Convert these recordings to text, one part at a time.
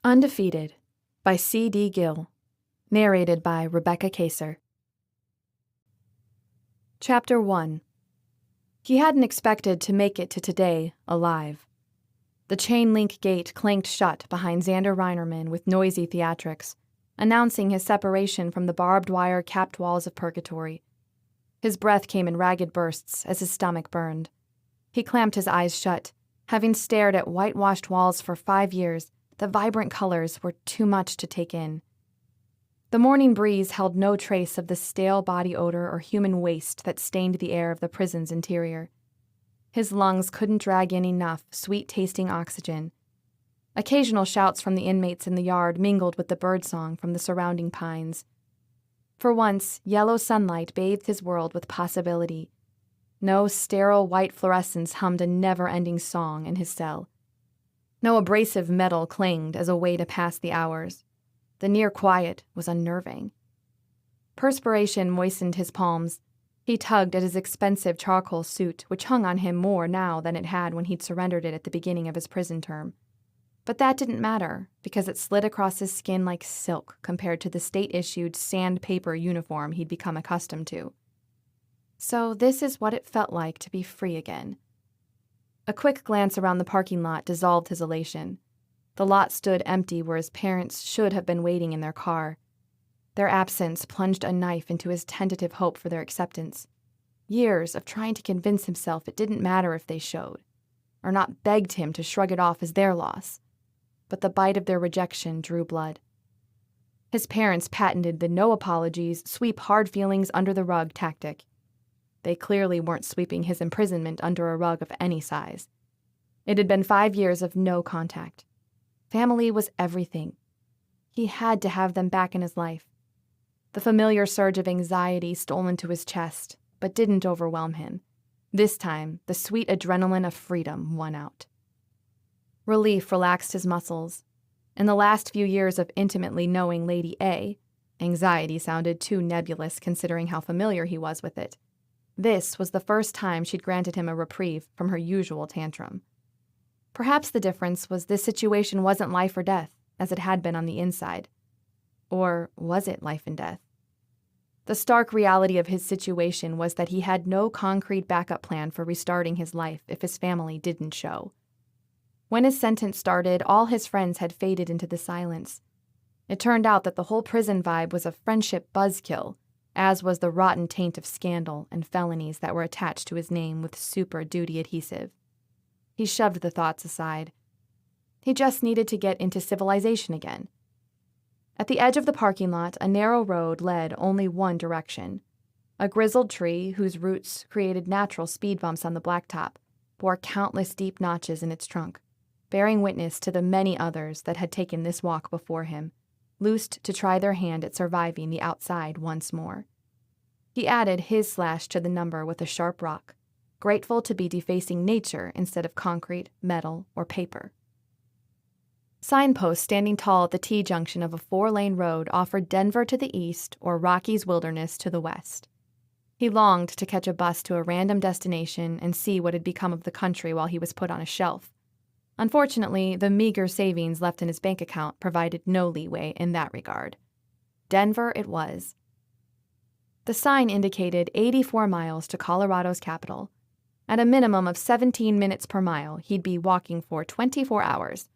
Undefeated by C.D. Gill. Narrated by Rebecca Kaser. Chapter 1. He hadn't expected to make it to today alive. The chain-link gate clanked shut behind Xander Reinerman with noisy theatrics, announcing his separation from the barbed wire capped walls of purgatory. His breath came in ragged bursts as his stomach burned. He clamped his eyes shut. Having stared at whitewashed walls for 5 years, the vibrant colors were too much to take in. The morning breeze held no trace of the stale body odor or human waste that stained the air of the prison's interior. His lungs couldn't drag in enough sweet-tasting oxygen. Occasional shouts from the inmates in the yard mingled with the birdsong from the surrounding pines. For once, yellow sunlight bathed his world with possibility. No sterile white fluorescence hummed a never-ending song in his cell. No abrasive metal clanged as a way to pass the hours. The near quiet was unnerving. Perspiration moistened his palms. He tugged at his expensive charcoal suit, which hung on him more now than it had when he'd surrendered it at the beginning of his prison term. But that didn't matter, because it slid across his skin like silk compared to the state-issued sandpaper uniform he'd become accustomed to. So this is what it felt like to be free again. A quick glance around the parking lot dissolved his elation. The lot stood empty where his parents should have been waiting in their car. Their absence plunged a knife into his tentative hope for their acceptance. Years of trying to convince himself it didn't matter if they showed, or not begged him to shrug it off as their loss. But the bite of their rejection drew blood. His parents patented the no apologies, sweep hard feelings under the rug tactic. They clearly weren't sweeping his imprisonment under a rug of any size. It had been 5 years of no contact. Family was everything. He had to have them back in his life. The familiar surge of anxiety stole into his chest, but didn't overwhelm him. This time, the sweet adrenaline of freedom won out. Relief relaxed his muscles. In the last few years of intimately knowing Lady A, anxiety sounded too nebulous considering how familiar he was with it. This was the first time she'd granted him a reprieve from her usual tantrum. Perhaps the difference was this situation wasn't life or death, as it had been on the inside. Or was it life and death? The stark reality of his situation was that he had no concrete backup plan for restarting his life if his family didn't show. When his sentence started, all his friends had faded into the silence. It turned out that the whole prison vibe was a friendship buzzkill, as was the rotten taint of scandal and felonies that were attached to his name with super duty adhesive. He shoved the thoughts aside. He just needed to get into civilization again. At the edge of the parking lot, a narrow road led only one direction. A grizzled tree, whose roots created natural speed bumps on the blacktop, bore countless deep notches in its trunk, bearing witness to the many others that had taken this walk before him, loosed to try their hand at surviving the outside once more. He added his slash to the number with a sharp rock, grateful to be defacing nature instead of concrete, metal, or paper. Signposts standing tall at the T-junction of a 4-lane road offered Denver to the east or Rockies Wilderness to the west. He longed to catch a bus to a random destination and see what had become of the country while he was put on a shelf. Unfortunately, the meager savings left in his bank account provided no leeway in that regard. Denver it was. The sign indicated 84 miles to Colorado's capital. At a minimum of 17 minutes per mile, he'd be walking for 24 hours.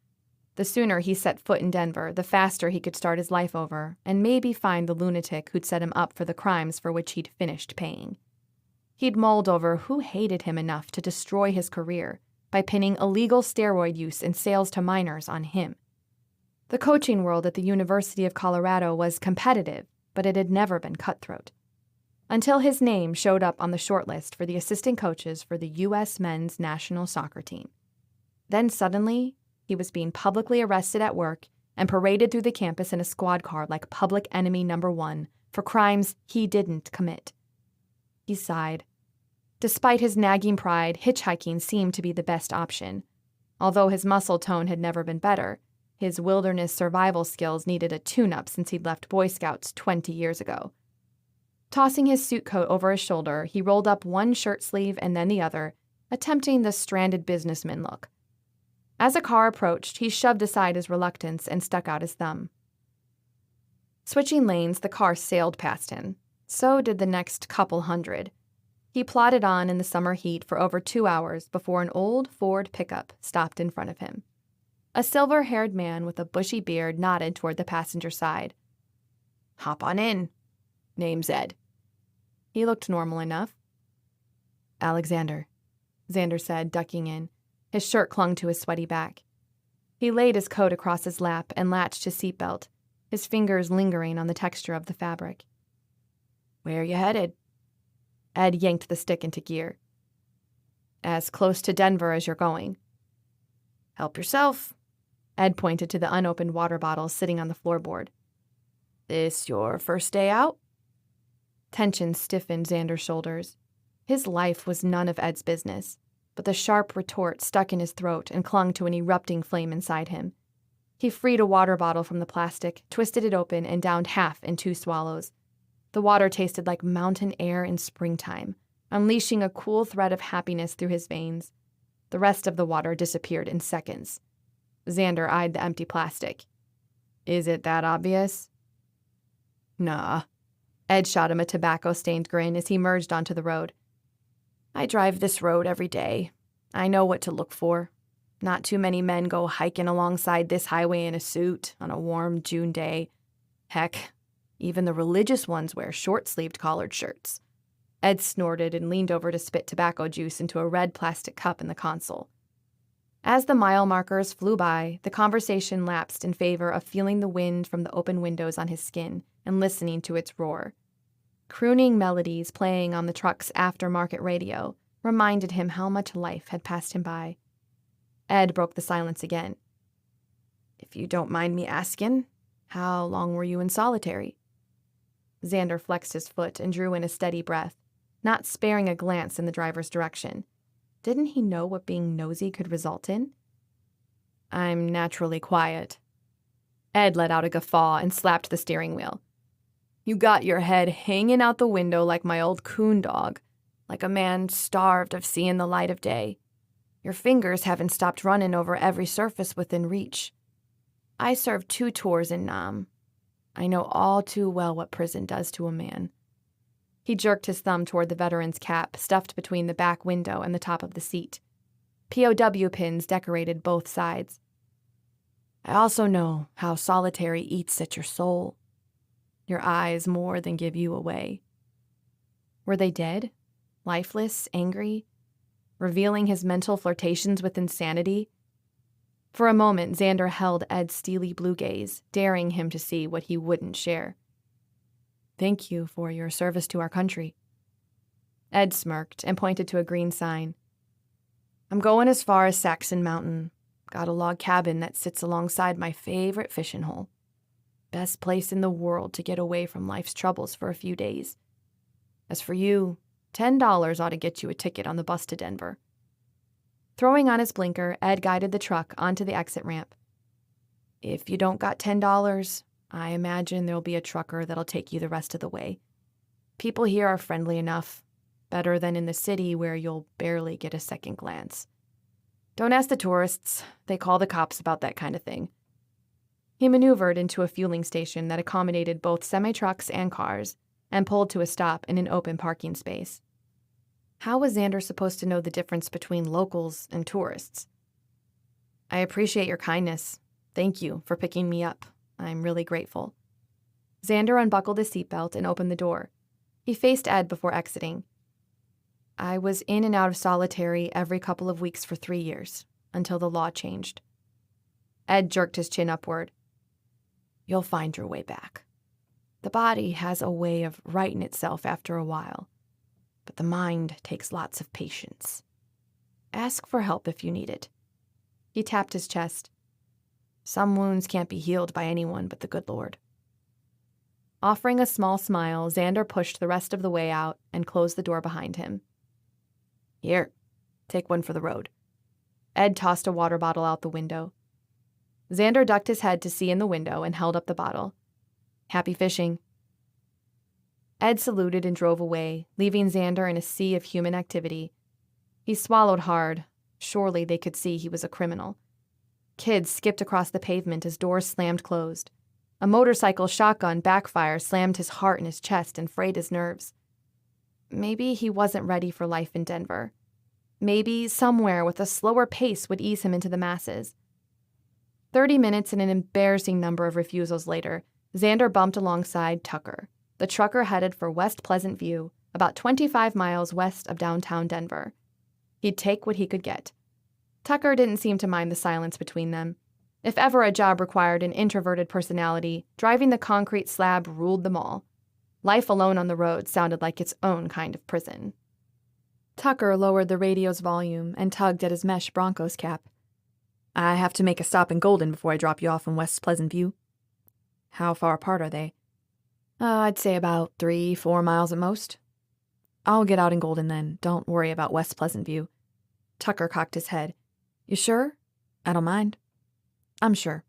The sooner he set foot in Denver, the faster he could start his life over and maybe find the lunatic who'd set him up for the crimes for which he'd finished paying. He'd mulled over who hated him enough to destroy his career by pinning illegal steroid use and sales to minors on him. The coaching world at the University of Colorado was competitive, but it had never been cutthroat. Until his name showed up on the shortlist for the assistant coaches for the U.S. men's national soccer team. Then suddenly, he was being publicly arrested at work and paraded through the campus in a squad car like public enemy number 1 for crimes he didn't commit. He sighed. Despite his nagging pride, hitchhiking seemed to be the best option. Although his muscle tone had never been better, his wilderness survival skills needed a tune-up since he'd left Boy Scouts 20 years ago. Tossing his suit coat over his shoulder, he rolled up one shirt sleeve and then the other, attempting the stranded businessman look. As a car approached, he shoved aside his reluctance and stuck out his thumb. Switching lanes, the car sailed past him. So did the next couple hundred. He plodded on in the summer heat for over 2 hours before an old Ford pickup stopped in front of him. A silver-haired man with a bushy beard nodded toward the passenger side. "Hop on in. Name's Ed." He looked normal enough. "Alexander," Xander said, ducking in. His shirt clung to his sweaty back. He laid his coat across his lap and latched his seatbelt, his fingers lingering on the texture of the fabric. "Where you headed?" Ed yanked the stick into gear. "As close to Denver as you're going." "Help yourself." Ed pointed to the unopened water bottle sitting on the floorboard. "This your first day out?" Tension stiffened Xander's shoulders. His life was none of Ed's business, but the sharp retort stuck in his throat and clung to an erupting flame inside him. He freed a water bottle from the plastic, twisted it open, and downed half in 2 swallows. The water tasted like mountain air in springtime, unleashing a cool thread of happiness through his veins. The rest of the water disappeared in seconds. Xander eyed the empty plastic. "Is it that obvious?" "Nah." Ed shot him a tobacco-stained grin as he merged onto the road. "I drive this road every day. I know what to look for. Not too many men go hiking alongside this highway in a suit on a warm June day. Heck, even the religious ones wear short-sleeved collared shirts." Ed snorted and leaned over to spit tobacco juice into a red plastic cup in the console. As the mile markers flew by, the conversation lapsed in favor of feeling the wind from the open windows on his skin and listening to its roar. Crooning melodies playing on the truck's aftermarket radio reminded him how much life had passed him by. Ed broke the silence again. "If you don't mind me asking, how long were you in solitary?" Xander flexed his foot and drew in a steady breath, not sparing a glance in the driver's direction. Didn't he know what being nosy could result in? "I'm naturally quiet." Ed let out a guffaw and slapped the steering wheel. "You got your head hanging out the window like my old coon dog, like a man starved of seeing the light of day. Your fingers haven't stopped running over every surface within reach. I served 2 tours in Nam. I know all too well what prison does to a man." He jerked his thumb toward the veteran's cap, stuffed between the back window and the top of the seat. POW pins decorated both sides. "I also know how solitary eats at your soul. Your eyes more than give you away." Were they dead? Lifeless? Angry? Revealing his mental flirtations with insanity? For a moment, Xander held Ed's steely blue gaze, daring him to see what he wouldn't share. "Thank you for your service to our country." Ed smirked and pointed to a green sign. "I'm going as far as Saxon Mountain. Got a log cabin that sits alongside my favorite fishing hole. Best place in the world to get away from life's troubles for a few days. As for you, $10 ought to get you a ticket on the bus to Denver." Throwing on his blinker, Ed guided the truck onto the exit ramp. "If you don't got $10, I imagine there'll be a trucker that'll take you the rest of the way. People here are friendly enough, better than in the city where you'll barely get a second glance. Don't ask the tourists, they call the cops about that kind of thing." He maneuvered into a fueling station that accommodated both semi-trucks and cars, and pulled to a stop in an open parking space. How was Xander supposed to know the difference between locals and tourists? "I appreciate your kindness. Thank you for picking me up. I'm really grateful." Xander unbuckled his seatbelt and opened the door. He faced Ed before exiting. "I was in and out of solitary every couple of weeks for 3 years, until the law changed." Ed jerked his chin upward. "You'll find your way back. The body has a way of righting itself after a while, but the mind takes lots of patience. Ask for help if you need it." He tapped his chest. "Some wounds can't be healed by anyone but the good Lord." Offering a small smile, Xander pushed the rest of the way out and closed the door behind him. "Here, take one for the road." Ed tossed a water bottle out the window. Xander ducked his head to see in the window and held up the bottle. "Happy fishing." Ed saluted and drove away, leaving Xander in a sea of human activity. He swallowed hard. Surely they could see he was a criminal. Kids skipped across the pavement as doors slammed closed. A motorcycle shotgun backfire slammed his heart in his chest and frayed his nerves. Maybe he wasn't ready for life in Denver. Maybe somewhere with a slower pace would ease him into the masses. 30 minutes and an embarrassing number of refusals later, Xander bumped alongside Tucker, the trucker headed for West Pleasant View, about 25 miles west of downtown Denver. He'd take what he could get. Tucker didn't seem to mind the silence between them. If ever a job required an introverted personality, driving the concrete slab ruled them all. Life alone on the road sounded like its own kind of prison. Tucker lowered the radio's volume and tugged at his mesh Broncos cap. I have to make a stop in Golden before I drop you off in West Pleasant View. How far apart are they? I'd say about 3-4 miles at most. I'll get out in Golden then. Don't worry about West Pleasant View. Tucker cocked his head. You sure? I don't mind. I'm sure.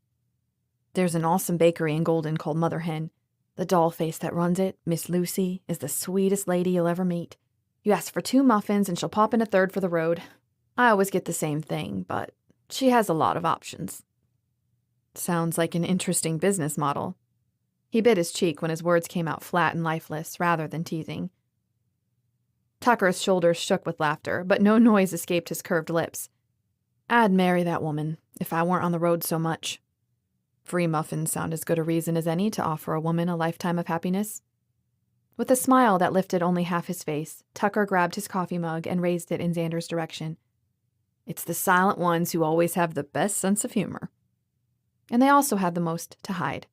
There's an awesome bakery in Golden called Mother Hen. The doll face that runs it, Miss Lucy, is the sweetest lady you'll ever meet. You ask for 2 muffins and she'll pop in a third for the road. I always get the same thing, but she has a lot of options. Sounds like an interesting business model. He bit his cheek when his words came out flat and lifeless, rather than teasing. Tucker's shoulders shook with laughter, but no noise escaped his curved lips. I'd marry that woman, if I weren't on the road so much. Free muffins sound as good a reason as any to offer a woman a lifetime of happiness. With a smile that lifted only half his face, Tucker grabbed his coffee mug and raised it in Xander's direction. It's the silent ones who always have the best sense of humor. And they also had the most to hide.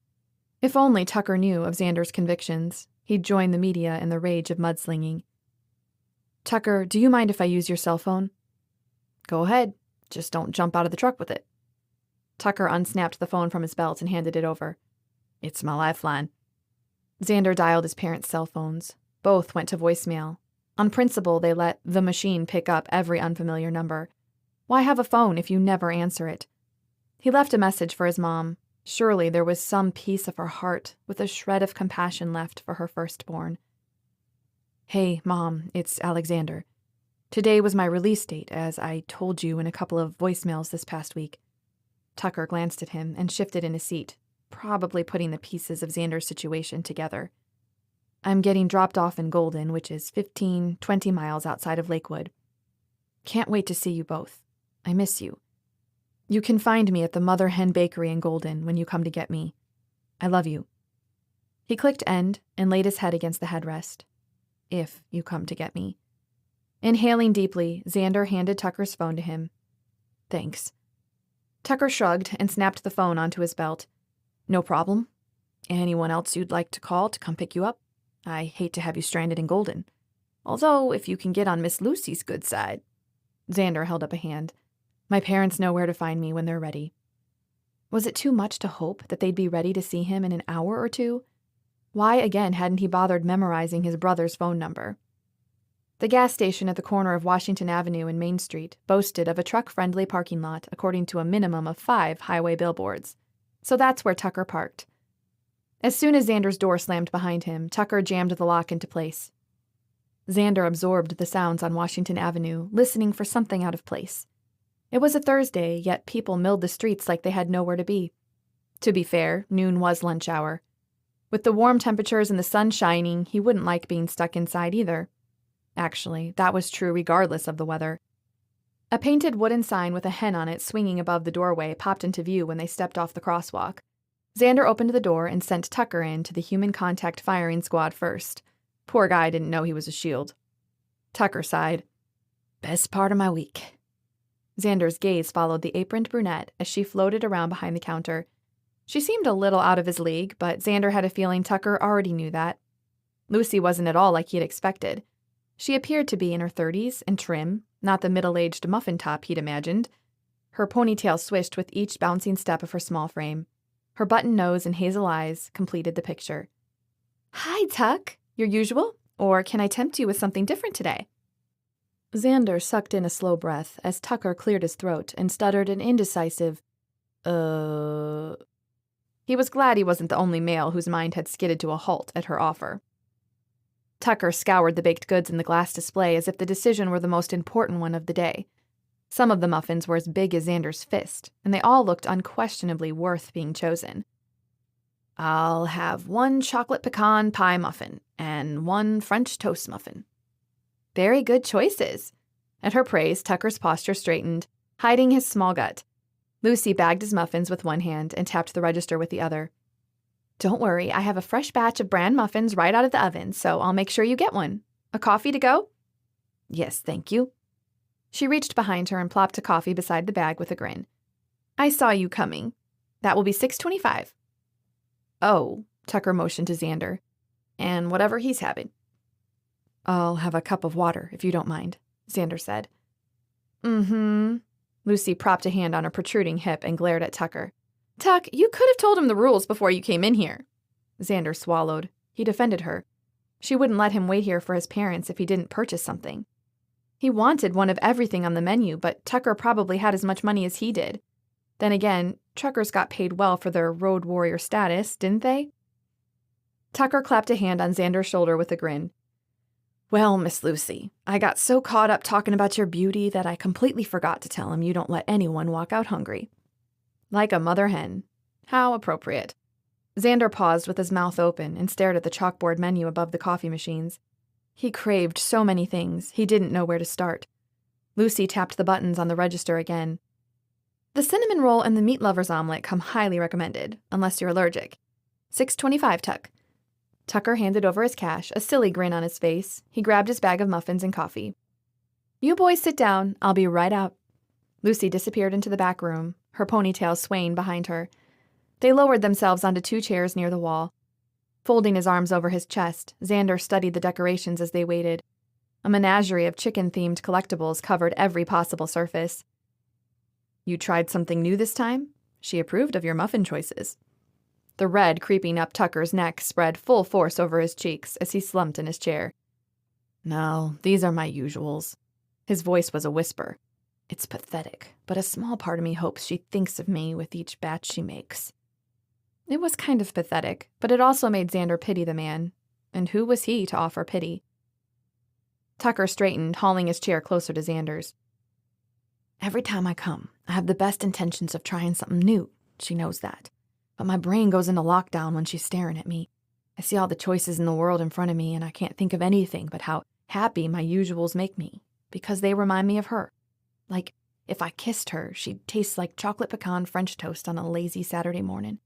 If only Tucker knew of Xander's convictions, he'd join the media in the rage of mudslinging. Tucker, do you mind if I use your cell phone? Go ahead. Just don't jump out of the truck with it. Tucker unsnapped the phone from his belt and handed it over. It's my lifeline. Xander dialed his parents' cell phones. Both went to voicemail. On principle, they let the machine pick up every unfamiliar number. Why have a phone if you never answer it? He left a message for his mom. Surely there was some piece of her heart with a shred of compassion left for her firstborn. Hey, Mom, it's Alexander. Today was my release date, as I told you in a couple of voicemails this past week. Tucker glanced at him and shifted in his seat, probably putting the pieces of Xander's situation together. I'm getting dropped off in Golden, which is 15-20 miles outside of Lakewood. Can't wait to see you both. I miss you. You can find me at the Mother Hen Bakery in Golden when you come to get me. I love you. He clicked end and laid his head against the headrest. If you come to get me. Inhaling deeply, Xander handed Tucker's phone to him. Thanks. Tucker shrugged and snapped the phone onto his belt. No problem. Anyone else you'd like to call to come pick you up? I hate to have you stranded in Golden. Although, if you can get on Miss Lucy's good side. Xander held up a hand. My parents know where to find me when they're ready. Was it too much to hope that they'd be ready to see him in an hour or two? Why again hadn't he bothered memorizing his brother's phone number? The gas station at the corner of Washington Avenue and Main Street boasted of a truck-friendly parking lot according to a minimum of 5 highway billboards. So that's where Tucker parked. As soon as Xander's door slammed behind him, Tucker jammed the lock into place. Xander absorbed the sounds on Washington Avenue, listening for something out of place. It was a Thursday, yet people milled the streets like they had nowhere to be. To be fair, noon was lunch hour. With the warm temperatures and the sun shining, he wouldn't like being stuck inside either. Actually, that was true regardless of the weather. A painted wooden sign with a hen on it swinging above the doorway popped into view when they stepped off the crosswalk. Xander opened the door and sent Tucker in to the human contact firing squad first. Poor guy didn't know he was a shield. Tucker sighed. Best part of my week. Xander's gaze followed the aproned brunette as she floated around behind the counter. She seemed a little out of his league, but Xander had a feeling Tucker already knew that. Lucy wasn't at all like he had expected. She appeared to be in her 30s and trim, not the middle-aged muffin top he'd imagined. Her ponytail swished with each bouncing step of her small frame. Her button nose and hazel eyes completed the picture. Hi, Tuck. Your usual? Or can I tempt you with something different today? Xander sucked in a slow breath as Tucker cleared his throat and stuttered an indecisive, He was glad he wasn't the only male whose mind had skidded to a halt at her offer. Tucker scoured the baked goods in the glass display as if the decision were the most important one of the day. Some of the muffins were as big as Xander's fist, and they all looked unquestionably worth being chosen. "I'll have 1 chocolate pecan pie muffin and 1 French toast muffin." "Very good choices." At her praise, Tucker's posture straightened, hiding his small gut. Lucy bagged his muffins with one hand and tapped the register with the other. "Don't worry, I have a fresh batch of bran muffins right out of the oven, so I'll make sure you get one. A coffee to go?" "Yes, thank you." She reached behind her and plopped a coffee beside the bag with a grin. "I saw you coming. That will be $6.25. "Oh," Tucker motioned to Xander. "And whatever he's having." "I'll have a cup of water, if you don't mind," Xander said. "Mm-hmm." Lucy propped a hand on a protruding hip and glared at Tucker. "Tuck, you could have told him the rules before you came in here." Xander swallowed. He defended her. She wouldn't let him wait here for his parents if he didn't purchase something. He wanted one of everything on the menu, but Tucker probably had as much money as he did. Then again, truckers got paid well for their road warrior status, didn't they? Tucker clapped a hand on Xander's shoulder with a grin. "Well, Miss Lucy, I got so caught up talking about your beauty that I completely forgot to tell him you don't let anyone walk out hungry." Like a mother hen. How appropriate. Xander paused with his mouth open and stared at the chalkboard menu above the coffee machines. He craved so many things, he didn't know where to start. Lucy tapped the buttons on the register again. "The cinnamon roll and the meat lover's omelet come highly recommended, unless you're allergic. $6.25, Tuck." Tucker handed over his cash, a silly grin on his face. He grabbed his bag of muffins and coffee. "You boys sit down. I'll be right out." Lucy disappeared into the back room, her ponytail swaying behind her. They lowered themselves onto 2 chairs near the wall. Folding his arms over his chest, Xander studied the decorations as they waited. A menagerie of chicken-themed collectibles covered every possible surface. "You tried something new this time?" She approved of your muffin choices. The red creeping up Tucker's neck spread full force over his cheeks as he slumped in his chair. "No, these are my usuals." His voice was a whisper. "It's pathetic, but a small part of me hopes she thinks of me with each batch she makes." It was kind of pathetic, but it also made Xander pity the man. And who was he to offer pity? Tucker straightened, hauling his chair closer to Xander's. "Every time I come, I have the best intentions of trying something new. She knows that. But my brain goes into lockdown when she's staring at me. I see all the choices in the world in front of me, and I can't think of anything but how happy my usuals make me, because they remind me of her. Like, if I kissed her, she'd taste like chocolate pecan French toast on a lazy Saturday morning."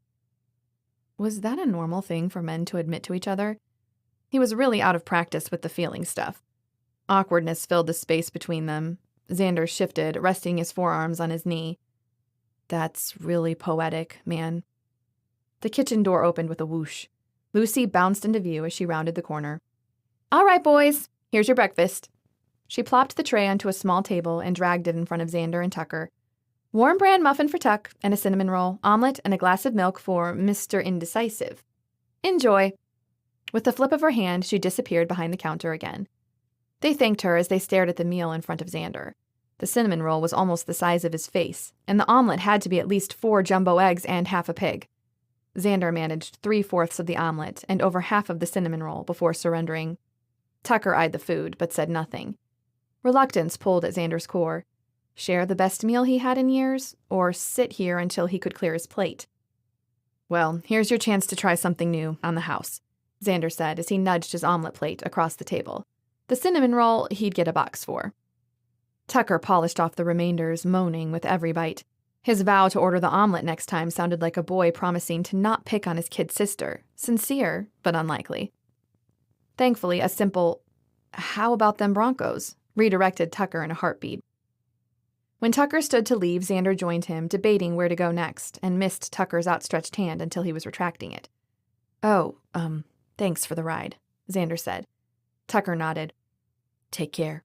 Was that a normal thing for men to admit to each other? He was really out of practice with the feeling stuff. Awkwardness filled the space between them. Xander shifted, resting his forearms on his knee. "That's really poetic, man." The kitchen door opened with a whoosh. Lucy bounced into view as she rounded the corner. "All right, boys, here's your breakfast." She plopped the tray onto a small table and dragged it in front of Xander and Tucker. "Warm bran muffin for Tuck, and a cinnamon roll, omelet, and a glass of milk for Mr. Indecisive. Enjoy." With a flip of her hand, she disappeared behind the counter again. They thanked her as they stared at the meal in front of Xander. The cinnamon roll was almost the size of his face, and the omelet had to be at least 4 jumbo eggs and half a pig. Xander managed 3/4 of the omelet and over half of the cinnamon roll before surrendering. Tucker eyed the food, but said nothing. Reluctance pulled at Xander's core. Share the best meal he had in years, or sit here until he could clear his plate? "Well, here's your chance to try something new on the house," Xander said as he nudged his omelet plate across the table. The cinnamon roll he'd get a box for. Tucker polished off the remainders, moaning with every bite. His vow to order the omelet next time sounded like a boy promising to not pick on his kid sister. Sincere, but unlikely. Thankfully, a simple, "How about them Broncos?" redirected Tucker in a heartbeat. When Tucker stood to leave, Xander joined him, debating where to go next, and missed Tucker's outstretched hand until he was retracting it. "Oh, thanks for the ride," Xander said. Tucker nodded. "Take care."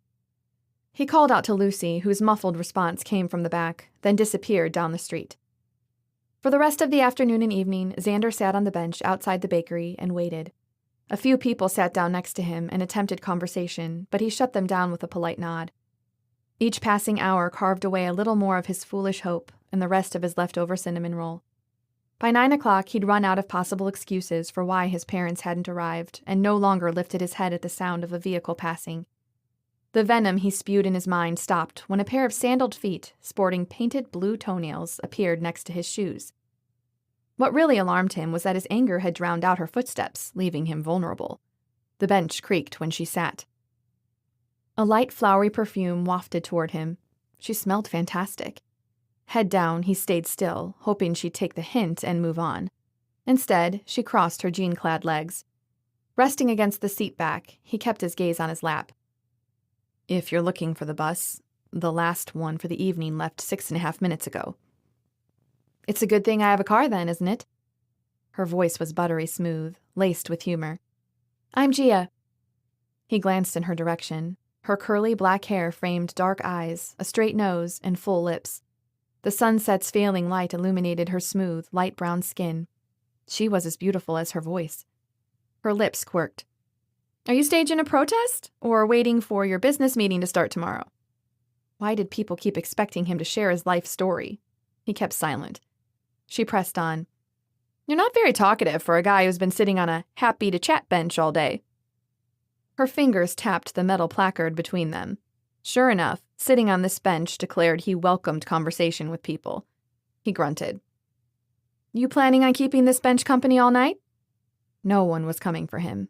He called out to Lucy, whose muffled response came from the back, then disappeared down the street. For the rest of the afternoon and evening, Xander sat on the bench outside the bakery and waited. A few people sat down next to him and attempted conversation, but he shut them down with a polite nod. Each passing hour carved away a little more of his foolish hope and the rest of his leftover cinnamon roll. By 9 o'clock, he'd run out of possible excuses for why his parents hadn't arrived and no longer lifted his head at the sound of a vehicle passing. The venom he spewed in his mind stopped when a pair of sandaled feet, sporting painted blue toenails, appeared next to his shoes. What really alarmed him was that his anger had drowned out her footsteps, leaving him vulnerable. The bench creaked when she sat. A light flowery perfume wafted toward him. She smelled fantastic. Head down, he stayed still, hoping she'd take the hint and move on. Instead, she crossed her jean-clad legs. Resting against the seat back, he kept his gaze on his lap. If you're looking for the bus, the last one for the evening left 6.5 minutes ago. It's a good thing I have a car then, isn't it? Her voice was buttery smooth, laced with humor. I'm Gia. He glanced in her direction. Her curly black hair framed dark eyes, a straight nose, and full lips. The sunset's failing light illuminated her smooth, light brown skin. She was as beautiful as her voice. Her lips quirked. Are you staging a protest, or waiting for your business meeting to start tomorrow? Why did people keep expecting him to share his life story? He kept silent. She pressed on. You're not very talkative for a guy who's been sitting on a happy-to-chat bench all day. Her fingers tapped the metal placard between them. Sure enough, sitting on this bench declared he welcomed conversation with people. He grunted. You planning on keeping this bench company all night? No one was coming for him.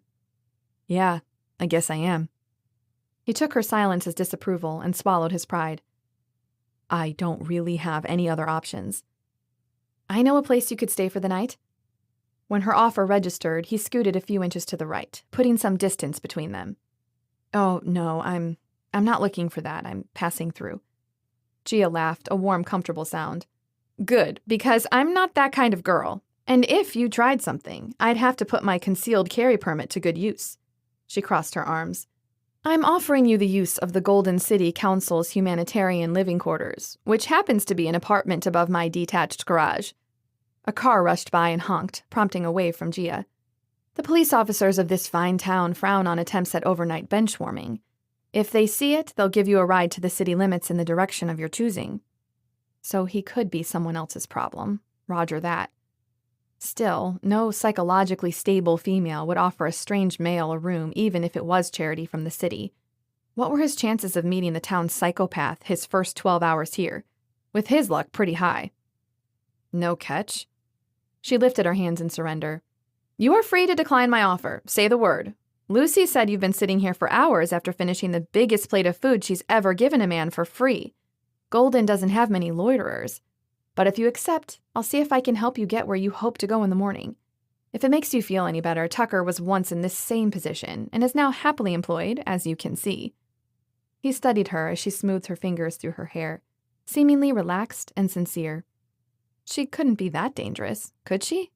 Yeah, I guess I am. He took her silence as disapproval and swallowed his pride. I don't really have any other options. I know a place you could stay for the night. When her offer registered, he scooted a few inches to the right, putting some distance between them. Oh, no, I'm not looking for that. I'm passing through. Gia laughed, a warm, comfortable sound. Good, because I'm not that kind of girl. And if you tried something, I'd have to put my concealed carry permit to good use. She crossed her arms. I'm offering you the use of the Golden City Council's humanitarian living quarters, which happens to be an apartment above my detached garage. A car rushed by and honked, prompting a wave from Gia. The police officers of this fine town frown on attempts at overnight bench warming. If they see it, they'll give you a ride to the city limits in the direction of your choosing. So he could be someone else's problem. Roger that. Still, no psychologically stable female would offer a strange male a room even if it was charity from the city. What were his chances of meeting the town's psychopath his first 12 hours here? With his luck, pretty high. No catch? She lifted her hands in surrender. You are free to decline my offer. Say the word. Lucy said you've been sitting here for hours after finishing the biggest plate of food she's ever given a man for free. Golden doesn't have many loiterers. But if you accept, I'll see if I can help you get where you hope to go in the morning. If it makes you feel any better, Tucker was once in this same position and is now happily employed, as you can see. He studied her as she smoothed her fingers through her hair, seemingly relaxed and sincere. She couldn't be that dangerous, could she?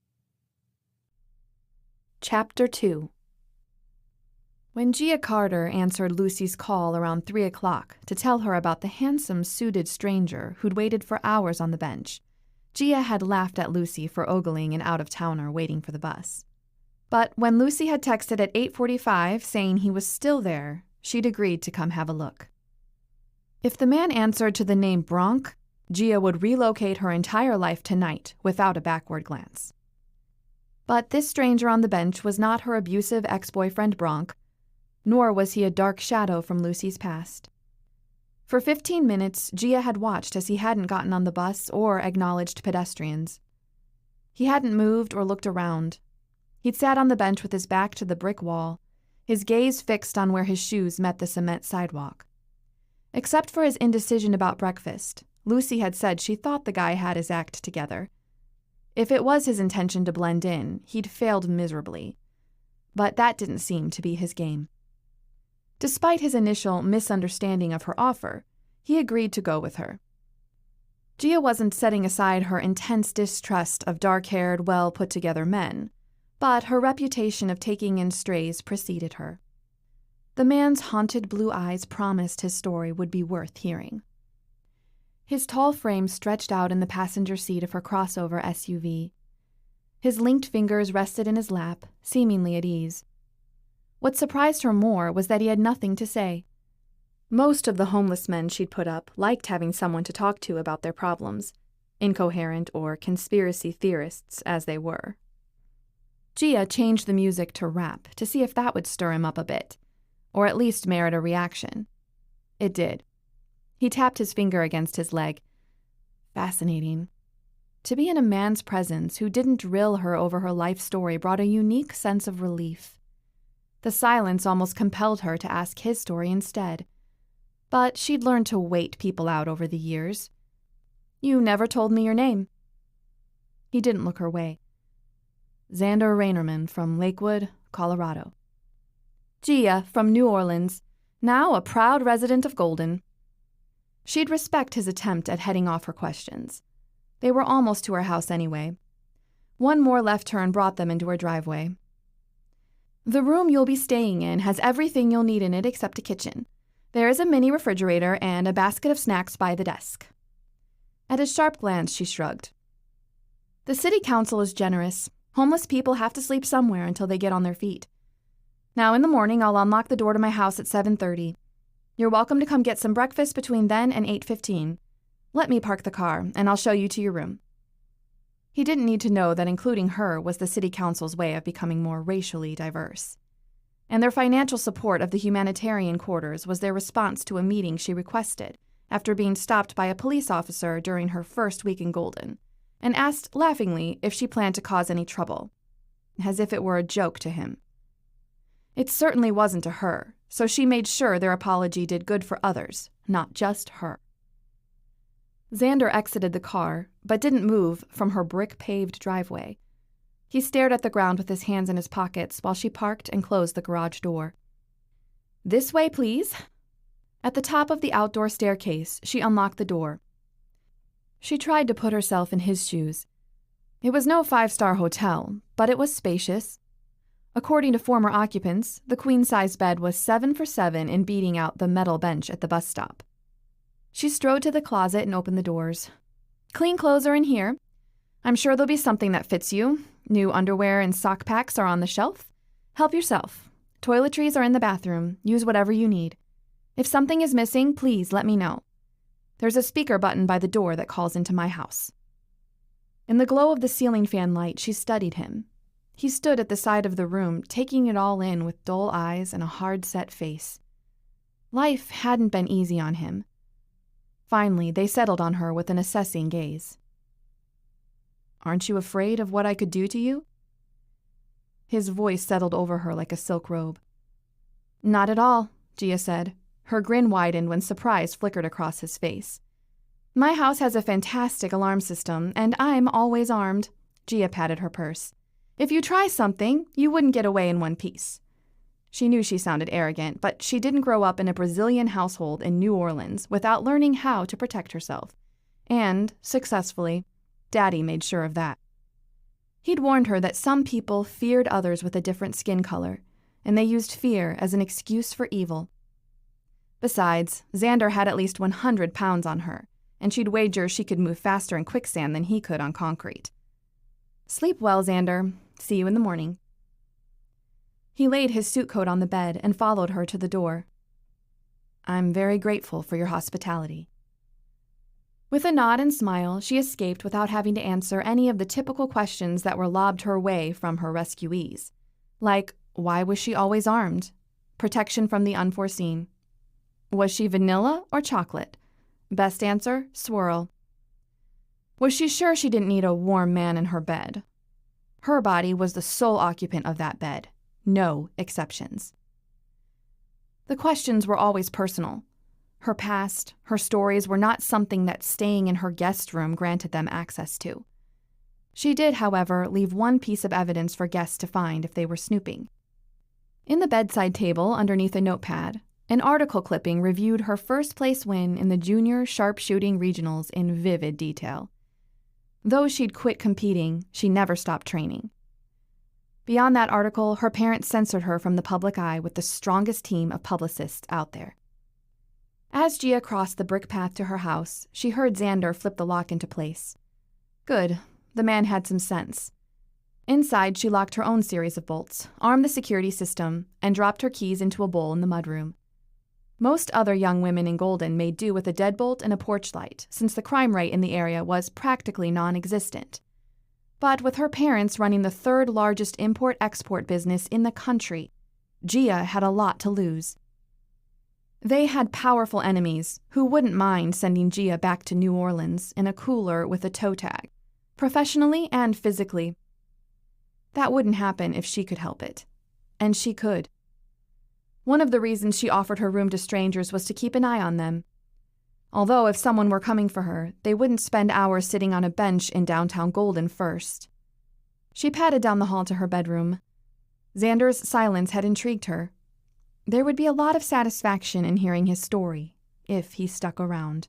Chapter 2. When Gia Carter answered Lucy's call around 3 o'clock to tell her about the handsome, suited stranger who'd waited for hours on the bench, Gia had laughed at Lucy for ogling an out-of-towner waiting for the bus. But when Lucy had texted at 8:45 saying he was still there, she'd agreed to come have a look. If the man answered to the name Bronk, Gia would relocate her entire life tonight without a backward glance. But this stranger on the bench was not her abusive ex-boyfriend Bronk, nor was he a dark shadow from Lucy's past. For 15 minutes, Gia had watched as he hadn't gotten on the bus or acknowledged pedestrians. He hadn't moved or looked around. He'd sat on the bench with his back to the brick wall, his gaze fixed on where his shoes met the cement sidewalk. Except for his indecision about breakfast, Lucy had said she thought the guy had his act together. If it was his intention to blend in, he'd failed miserably. But that didn't seem to be his game. Despite his initial misunderstanding of her offer, he agreed to go with her. Gia wasn't setting aside her intense distrust of dark-haired, well-put-together men, but her reputation of taking in strays preceded her. The man's haunted blue eyes promised his story would be worth hearing. His tall frame stretched out in the passenger seat of her crossover SUV. His linked fingers rested in his lap, seemingly at ease. What surprised her more was that he had nothing to say. Most of the homeless men she'd put up liked having someone to talk to about their problems, incoherent or conspiracy theorists as they were. Gia changed the music to rap to see if that would stir him up a bit, or at least merit a reaction. It did. He tapped his finger against his leg. Fascinating. To be in a man's presence who didn't drill her over her life story brought a unique sense of relief. The silence almost compelled her to ask his story instead. But she'd learned to wait people out over the years. You never told me your name. He didn't look her way. Xander Reinerman from Lakewood, Colorado. Gia from New Orleans, now a proud resident of Golden. She'd respect his attempt at heading off her questions. They were almost to her house anyway. One more left turn brought them into her driveway. The room you'll be staying in has everything you'll need in it except a kitchen. There is a mini refrigerator and a basket of snacks by the desk. At his sharp glance, she shrugged. The city council is generous. Homeless people have to sleep somewhere until they get on their feet. Now in the morning, I'll unlock the door to my house at 7:30. You're welcome to come get some breakfast between then and 8:15. Let me park the car, and I'll show you to your room. He didn't need to know that including her was the city council's way of becoming more racially diverse. And their financial support of the humanitarian quarters was their response to a meeting she requested after being stopped by a police officer during her first week in Golden, and asked laughingly if she planned to cause any trouble, as if it were a joke to him. It certainly wasn't to her, so she made sure their apology did good for others, not just her. Xander exited the car, but didn't move from her brick-paved driveway. He stared at the ground with his hands in his pockets while she parked and closed the garage door. This way, please. At the top of the outdoor staircase, she unlocked the door. She tried to put herself in his shoes. It was no five-star hotel, but it was spacious. According to former occupants, the queen-size bed was 7 for 7 in beating out the metal bench at the bus stop. She strode to the closet and opened the doors. Clean clothes are in here. I'm sure there'll be something that fits you. New underwear and sock packs are on the shelf. Help yourself. Toiletries are in the bathroom. Use whatever you need. If something is missing, please let me know. There's a speaker button by the door that calls into my house. In the glow of the ceiling fan light, she studied him. He stood at the side of the room, taking it all in with dull eyes and a hard-set face. Life hadn't been easy on him. Finally, they settled on her with an assessing gaze. Aren't you afraid of what I could do to you? His voice settled over her like a silk robe. Not at all, Gia said. Her grin widened when surprise flickered across his face. My house has a fantastic alarm system, and I'm always armed. Gia patted her purse. If you try something, you wouldn't get away in one piece. She knew she sounded arrogant, but she didn't grow up in a Brazilian household in New Orleans without learning how to protect herself. And, successfully, Daddy made sure of that. He'd warned her that some people feared others with a different skin color, and they used fear as an excuse for evil. Besides, Xander had at least 100 pounds on her, and she'd wager she could move faster in quicksand than he could on concrete. Sleep well, Xander. See you in the morning. He laid his suit coat on the bed and followed her to the door. I'm very grateful for your hospitality. With a nod and smile, she escaped without having to answer any of the typical questions that were lobbed her way from her rescuees. Like, why was she always armed? Protection from the unforeseen. Was she vanilla or chocolate? Best answer, swirl. Was she sure she didn't need a warm man in her bed? Her body was the sole occupant of that bed. No exceptions. The questions were always personal. Her past, her stories were not something that staying in her guest room granted them access to. She did, however, leave one piece of evidence for guests to find if they were snooping. In the bedside table, underneath a notepad, an article clipping reviewed her first-place win in the junior sharpshooting regionals in vivid detail. Though she'd quit competing, she never stopped training. Beyond that article, her parents censored her from the public eye with the strongest team of publicists out there. As Gia crossed the brick path to her house, she heard Xander flip the lock into place. Good, the man had some sense. Inside, she locked her own series of bolts, armed the security system, and dropped her keys into a bowl in the mudroom. Most other young women in Golden made do with a deadbolt and a porch light, since the crime rate in the area was practically non-existent. But with her parents running the third largest import-export business in the country, Gia had a lot to lose. They had powerful enemies who wouldn't mind sending Gia back to New Orleans in a cooler with a toe tag, professionally and physically. That wouldn't happen if she could help it. And she could. One of the reasons she offered her room to strangers was to keep an eye on them. Although if someone were coming for her, they wouldn't spend hours sitting on a bench in downtown Golden first. She padded down the hall to her bedroom. Xander's silence had intrigued her. There would be a lot of satisfaction in hearing his story, if he stuck around.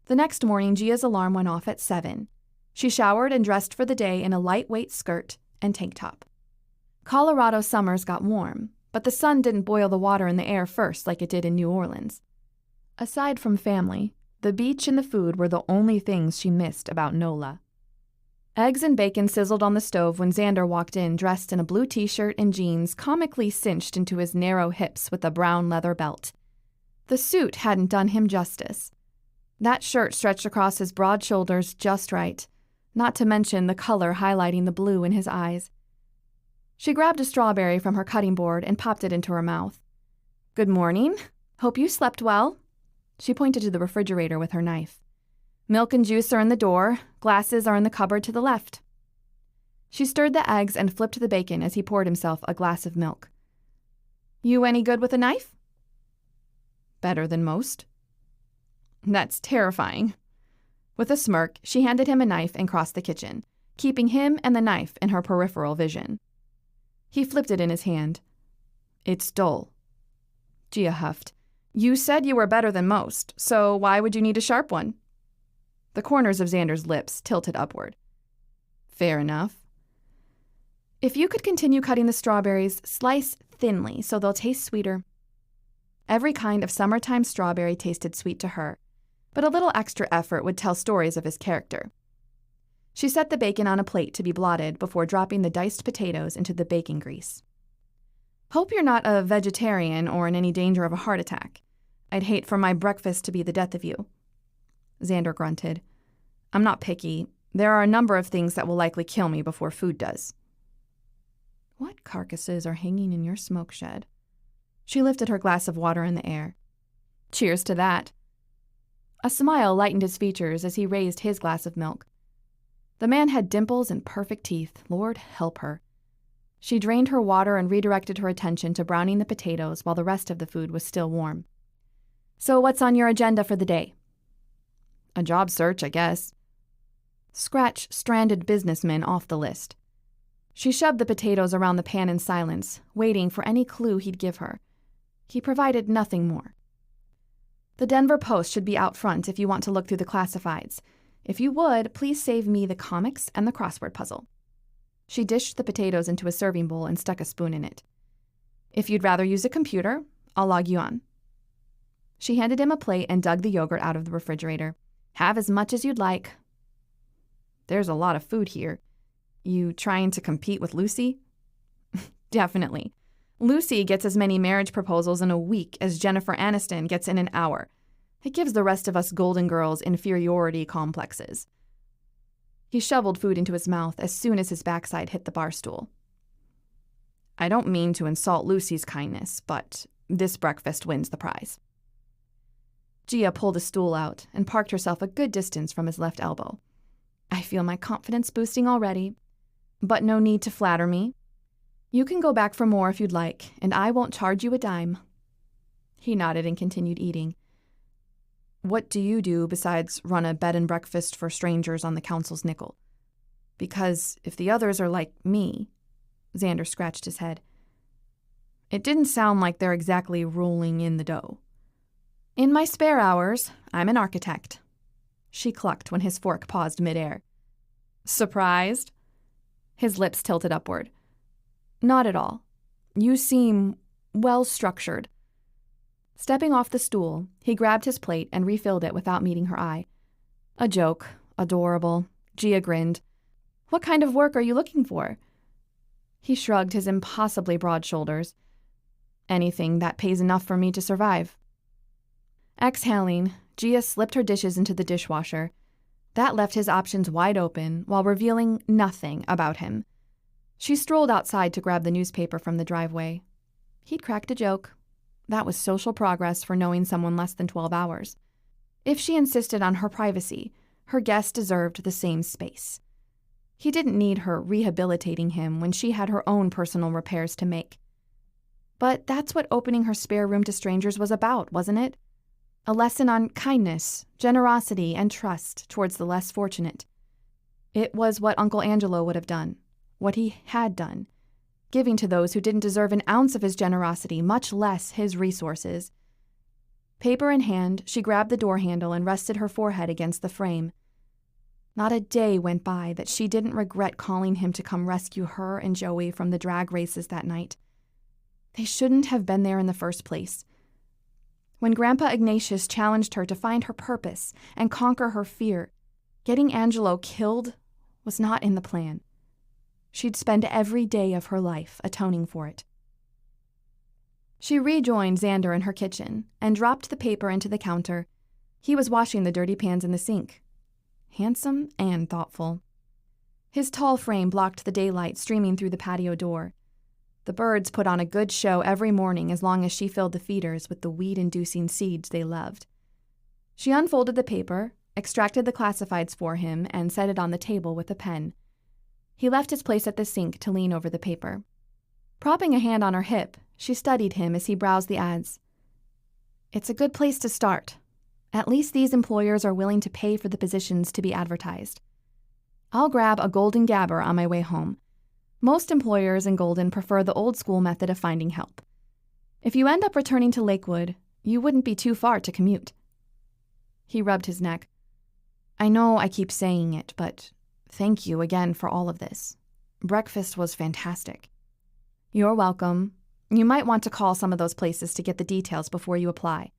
The next morning, Gia's alarm went off at 7. She showered and dressed for the day in a lightweight skirt and tank top. Colorado summers got warm, but the sun didn't boil the water in the air first like it did in New Orleans. Aside from family, the beach and the food were the only things she missed about NOLA. Eggs and bacon sizzled on the stove when Xander walked in dressed in a blue t-shirt and jeans comically cinched into his narrow hips with a brown leather belt. The suit hadn't done him justice. That shirt stretched across his broad shoulders just right, not to mention the color highlighting the blue in his eyes. She grabbed a strawberry from her cutting board and popped it into her mouth. "Good morning. Hope you slept well." She pointed to the refrigerator with her knife. "Milk and juice are in the door. Glasses are in the cupboard to the left." She stirred the eggs and flipped the bacon as he poured himself a glass of milk. "You any good with a knife?" "Better than most." "That's terrifying." With a smirk, she handed him a knife and crossed the kitchen, keeping him and the knife in her peripheral vision. He flipped it in his hand. "It's dull." Gia huffed. "You said you were better than most, so why would you need a sharp one?" The corners of Xander's lips tilted upward. "Fair enough." "If you could continue cutting the strawberries, slice thinly so they'll taste sweeter." Every kind of summertime strawberry tasted sweet to her, but a little extra effort would tell stories of his character. She set the bacon on a plate to be blotted before dropping the diced potatoes into the bacon grease. "Hope you're not a vegetarian or in any danger of a heart attack. I'd hate for my breakfast to be the death of you." Xander grunted. "I'm not picky. There are a number of things that will likely kill me before food does." "What carcasses are hanging in your smoke shed?" She lifted her glass of water in the air. "Cheers to that." A smile lightened his features as he raised his glass of milk. The man had dimples and perfect teeth. Lord help her. She drained her water and redirected her attention to browning the potatoes while the rest of the food was still warm. "So what's on your agenda for the day?" "A job search, I guess." Scratch stranded businessman off the list. She shoved the potatoes around the pan in silence, waiting for any clue he'd give her. He provided nothing more. "The Denver Post should be out front if you want to look through the classifieds. If you would, please save me the comics and the crossword puzzle." She dished the potatoes into a serving bowl and stuck a spoon in it. "If you'd rather use a computer, I'll log you on." She handed him a plate and dug the yogurt out of the refrigerator. "Have as much as you'd like." "There's a lot of food here. You trying to compete with Lucy?" "Definitely. Lucy gets as many marriage proposals in a week as Jennifer Aniston gets in an hour. It gives the rest of us Golden Girls inferiority complexes." He shoveled food into his mouth as soon as his backside hit the bar stool. "I don't mean to insult Lucy's kindness, but this breakfast wins the prize." Gia pulled a stool out and parked herself a good distance from his left elbow. "I feel my confidence boosting already. But no need to flatter me. You can go back for more if you'd like, and I won't charge you a dime." He nodded and continued eating. "What do you do besides run a bed and breakfast for strangers on the council's nickel? Because if the others are like me," Xander scratched his head, "it didn't sound like they're exactly rolling in the dough." "In my spare hours, I'm an architect." She clucked when his fork paused midair. "Surprised?" His lips tilted upward. "Not at all. You seem well-structured." Stepping off the stool, he grabbed his plate and refilled it without meeting her eye. A joke. Adorable. Gia grinned. "What kind of work are you looking for?" He shrugged his impossibly broad shoulders. "Anything that pays enough for me to survive." Exhaling, Gia slipped her dishes into the dishwasher. That left his options wide open while revealing nothing about him. She strolled outside to grab the newspaper from the driveway. He'd cracked a joke. That was social progress for knowing someone less than 12 hours. If she insisted on her privacy, her guest deserved the same space. He didn't need her rehabilitating him when she had her own personal repairs to make. But that's what opening her spare room to strangers was about, wasn't it? A lesson on kindness, generosity, and trust towards the less fortunate. It was what Uncle Angelo would have done, what he had done, giving to those who didn't deserve an ounce of his generosity, much less his resources. Paper in hand, she grabbed the door handle and rested her forehead against the frame. Not a day went by that she didn't regret calling him to come rescue her and Joey from the drag races that night. They shouldn't have been there in the first place. When Grandpa Ignatius challenged her to find her purpose and conquer her fear, getting Angelo killed was not in the plan. She'd spend every day of her life atoning for it. She rejoined Xander in her kitchen and dropped the paper into the counter. He was washing the dirty pans in the sink. Handsome and thoughtful. His tall frame blocked the daylight streaming through the patio door. The birds put on a good show every morning as long as she filled the feeders with the weed-inducing seeds they loved. She unfolded the paper, extracted the classifieds for him, and set it on the table with a pen. He left his place at the sink to lean over the paper. Propping a hand on her hip, she studied him as he browsed the ads. It's a good place to start. At least these employers are willing to pay for the positions to be advertised. I'll grab a golden gabber on my way home. Most employers in Golden prefer the old-school method of finding help. If you end up returning to Lakewood, you wouldn't be too far to commute. He rubbed his neck. I know I keep saying it, but thank you again for all of this. Breakfast was fantastic. You're welcome. You might want to call some of those places to get the details before you apply.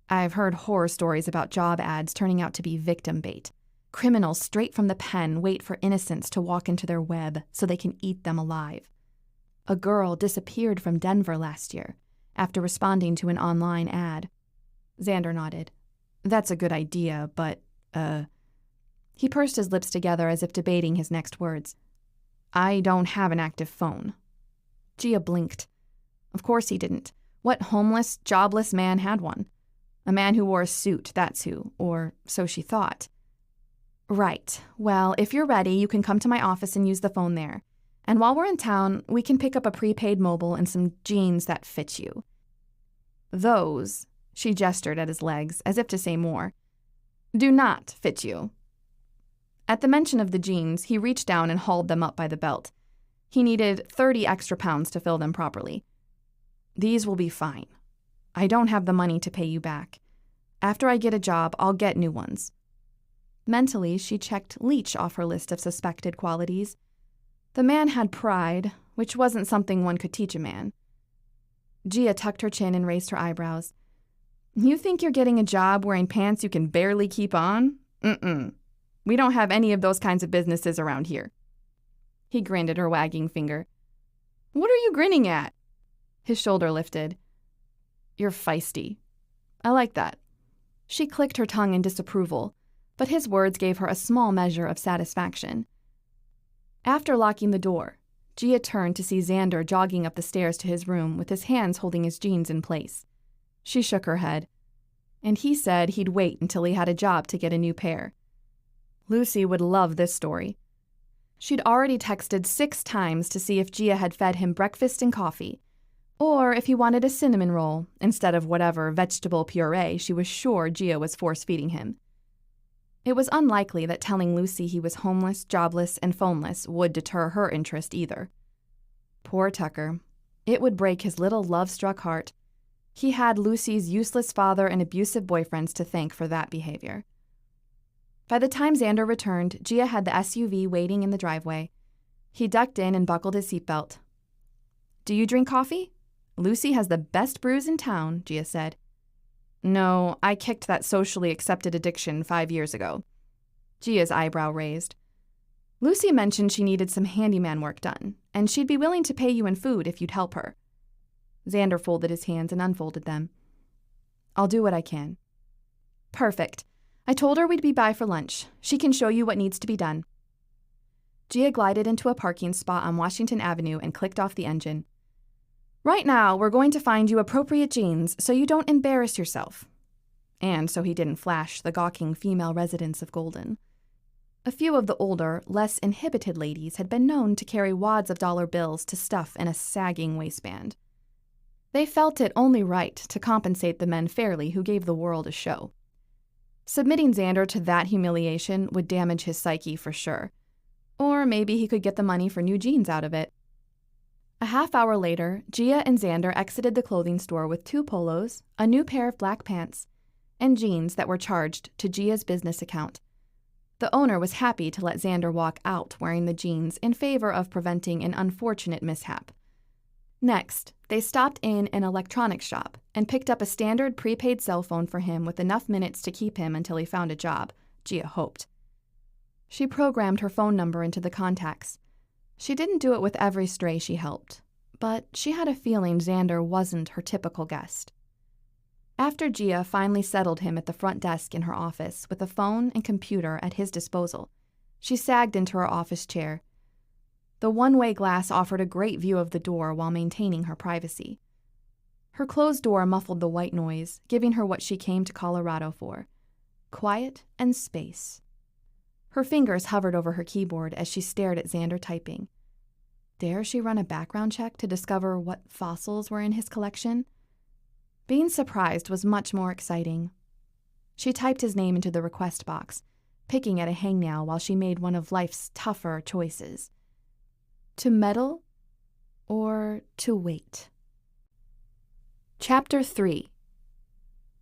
I've heard horror stories about job ads turning out to be victim bait. Criminals straight from the pen wait for innocents to walk into their web so they can eat them alive. A girl disappeared from Denver last year after responding to an online ad. Xander nodded. That's a good idea, but, He pursed his lips together as if debating his next words. I don't have an active phone. Gia blinked. Of course he didn't. What homeless, jobless man had one? A man who wore a suit, that's who, or so she thought. Right. Well, if you're ready, you can come to my office and use the phone there. And while we're in town, we can pick up a prepaid mobile and some jeans that fit you. Those, she gestured at his legs, as if to say more, do not fit you. At the mention of the jeans, he reached down and hauled them up by the belt. He needed 30 extra pounds to fill them properly. These will be fine. I don't have the money to pay you back. After I get a job, I'll get new ones. Mentally, she checked leech off her list of suspected qualities. The man had pride, which wasn't something one could teach a man. Gia tucked her chin and raised her eyebrows. You think you're getting a job wearing pants you can barely keep on? Mm-mm. We don't have any of those kinds of businesses around here. He grinned at her wagging finger. What are you grinning at? His shoulder lifted. You're feisty. I like that. She clicked her tongue in disapproval, but his words gave her a small measure of satisfaction. After locking the door, Gia turned to see Xander jogging up the stairs to his room with his hands holding his jeans in place. She shook her head. And he said he'd wait until he had a job to get a new pair. Lucy would love this story. She'd already texted 6 times to see if Gia had fed him breakfast and coffee, or if he wanted a cinnamon roll instead of whatever vegetable puree she was sure Gia was force-feeding him. It was unlikely that telling Lucy he was homeless, jobless, and phoneless would deter her interest either. Poor Tucker. It would break his little love-struck heart. He had Lucy's useless father and abusive boyfriends to thank for that behavior. By the time Xander returned, Gia had the SUV waiting in the driveway. He ducked in and buckled his seatbelt. Do you drink coffee? Lucy has the best brews in town, Gia said. No, I kicked that socially accepted addiction 5 years ago. Gia's eyebrow raised. Lucy mentioned she needed some handyman work done, and she'd be willing to pay you in food if you'd help her. Xander folded his hands and unfolded them. I'll do what I can. Perfect. I told her we'd be by for lunch. She can show you what needs to be done. Gia glided into a parking spot on Washington Avenue and clicked off the engine. Right now, we're going to find you appropriate jeans so you don't embarrass yourself. And so he didn't flash the gawking female residents of Golden. A few of the older, less inhibited ladies had been known to carry wads of dollar bills to stuff in a sagging waistband. They felt it only right to compensate the men fairly who gave the world a show. Submitting Xander to that humiliation would damage his psyche for sure. Or maybe he could get the money for new jeans out of it. A half hour later, Gia and Xander exited the clothing store with 2 polos, a new pair of black pants, and jeans that were charged to Gia's business account. The owner was happy to let Xander walk out wearing the jeans in favor of preventing an unfortunate mishap. Next, they stopped in an electronics shop and picked up a standard prepaid cell phone for him with enough minutes to keep him until he found a job, Gia hoped. She programmed her phone number into the contacts. She didn't do it with every stray she helped, but she had a feeling Xander wasn't her typical guest. After Gia finally settled him at the front desk in her office with a phone and computer at his disposal, she sagged into her office chair. The one-way glass offered a great view of the door while maintaining her privacy. Her closed door muffled the white noise, giving her what she came to Colorado for: quiet and space. Her fingers hovered over her keyboard as she stared at Xander typing. Dare she run a background check to discover what fossils were in his collection? Being surprised was much more exciting. She typed his name into the request box, picking at a hangnail while she made one of life's tougher choices. To meddle or to wait? Chapter 3.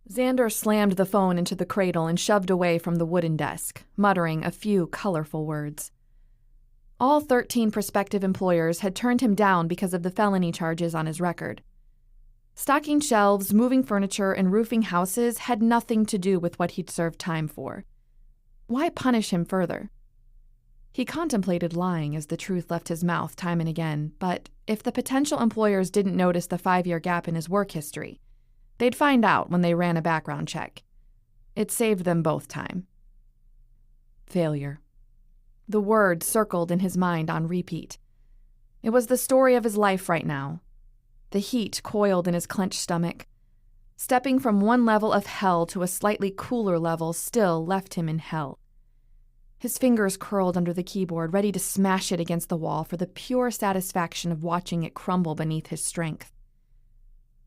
Xander slammed the phone into the cradle and shoved away from the wooden desk, muttering a few colorful words. All 13 prospective employers had turned him down because of the felony charges on his record. Stocking shelves, moving furniture, and roofing houses had nothing to do with what he'd served time for. Why punish him further? He contemplated lying as the truth left his mouth time and again, but if the potential employers didn't notice the 5-year gap in his work history, they'd find out when they ran a background check. It saved them both time. Failure. The word circled in his mind on repeat. It was the story of his life right now. The heat coiled in his clenched stomach. Stepping from one level of hell to a slightly cooler level still left him in hell. His fingers curled under the keyboard, ready to smash it against the wall for the pure satisfaction of watching it crumble beneath his strength.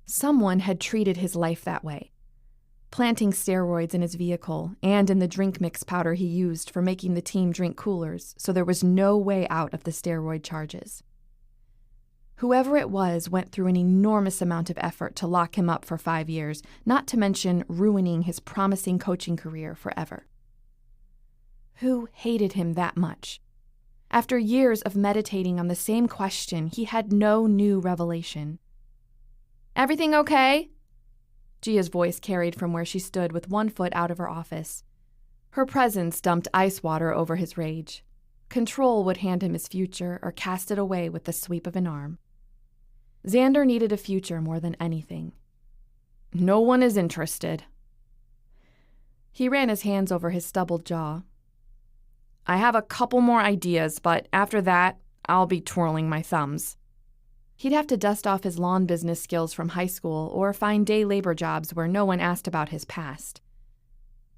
Someone had treated his life that way, planting steroids in his vehicle and in the drink mix powder he used for making the team drink coolers so there was no way out of the steroid charges. Whoever it was went through an enormous amount of effort to lock him up for 5 years, not to mention ruining his promising coaching career forever. Who hated him that much? After years of meditating on the same question, he had no new revelation. Everything okay? Gia's voice carried from where she stood with one foot out of her office. Her presence dumped ice water over his rage. Control would hand him his future or cast it away with the sweep of an arm. Xander needed a future more than anything. No one is interested. He ran his hands over his stubbled jaw. I have a couple more ideas, but after that, I'll be twirling my thumbs. He'd have to dust off his lawn business skills from high school or find day labor jobs where no one asked about his past.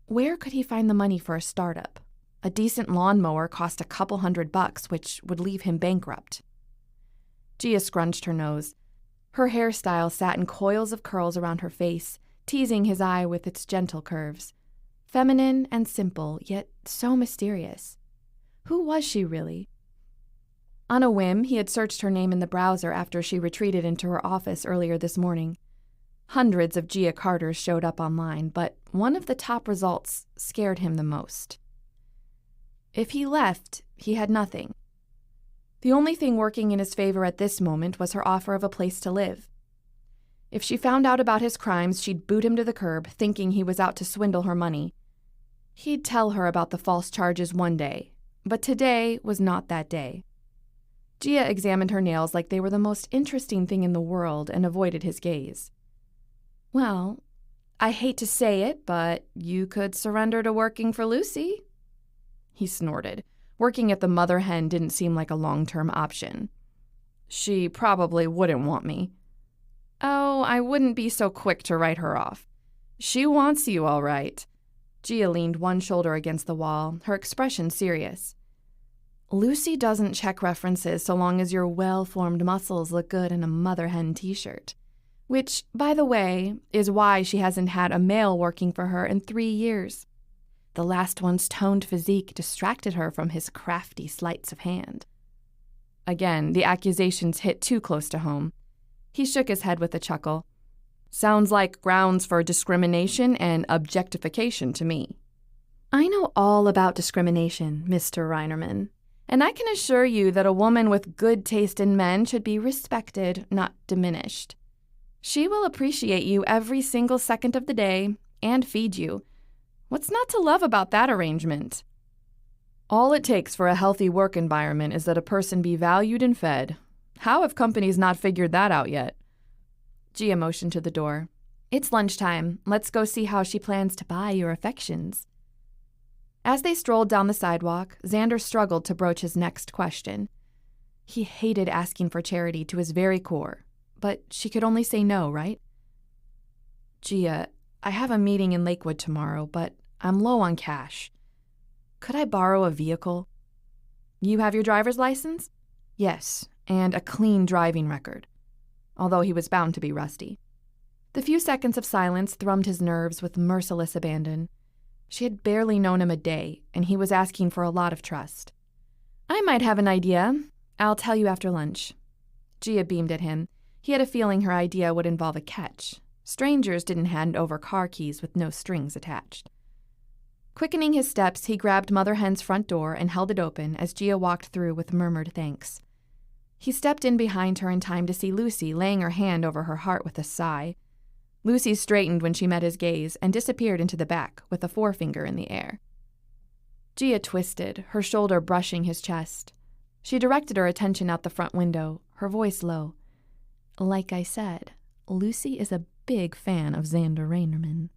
Where could he find the money for a startup? A decent lawnmower cost a couple $100, which would leave him bankrupt. Gia scrunched her nose. Her hairstyle sat in coils of curls around her face, teasing his eye with its gentle curves. Feminine and simple, yet so mysterious. Who was she really? On a whim, he had searched her name in the browser after she retreated into her office earlier this morning. Hundreds of Gia Carters showed up online, but one of the top results scared him the most. If he left, he had nothing. The only thing working in his favor at this moment was her offer of a place to live. If she found out about his crimes, she'd boot him to the curb, thinking he was out to swindle her money. He'd tell her about the false charges one day, but today was not that day. Gia examined her nails like they were the most interesting thing in the world and avoided his gaze. Well, I hate to say it, but you could surrender to working for Lucy. He snorted. Working at the mother hen didn't seem like a long-term option. She probably wouldn't want me. Oh, I wouldn't be so quick to write her off. She wants you, all right. Gia leaned one shoulder against the wall, her expression serious. Lucy doesn't check references so long as your well-formed muscles look good in a mother hen t-shirt. Which, by the way, is why she hasn't had a male working for her in 3 years. The last one's toned physique distracted her from his crafty sleights of hand. Again, the accusations hit too close to home. He shook his head with a chuckle. Sounds like grounds for discrimination and objectification to me. I know all about discrimination, Mr. Reinerman, and I can assure you that a woman with good taste in men should be respected, not diminished. She will appreciate you every single second of the day and feed you. What's not to love about that arrangement? All it takes for a healthy work environment is that a person be valued and fed. How have companies not figured that out yet? Gia motioned to the door. It's lunchtime. Let's go see how she plans to buy your affections. As they strolled down the sidewalk, Xander struggled to broach his next question. He hated asking for charity to his very core, but she could only say no, right? Gia, I have a meeting in Lakewood tomorrow, but I'm low on cash. Could I borrow a vehicle? You have your driver's license? Yes, and a clean driving record, although he was bound to be rusty. The few seconds of silence thrummed his nerves with merciless abandon. She had barely known him a day, and he was asking for a lot of trust. I might have an idea. I'll tell you after lunch. Gia beamed at him. He had a feeling her idea would involve a catch. Strangers didn't hand over car keys with no strings attached. Quickening his steps, he grabbed Mother Hen's front door and held it open as Gia walked through with murmured thanks. He stepped in behind her in time to see Lucy laying her hand over her heart with a sigh. Lucy straightened when she met his gaze and disappeared into the back with a forefinger in the air. Gia twisted, her shoulder brushing his chest. She directed her attention out the front window, her voice low. Like I said, Lucy is a big fan of Xander Reinerman.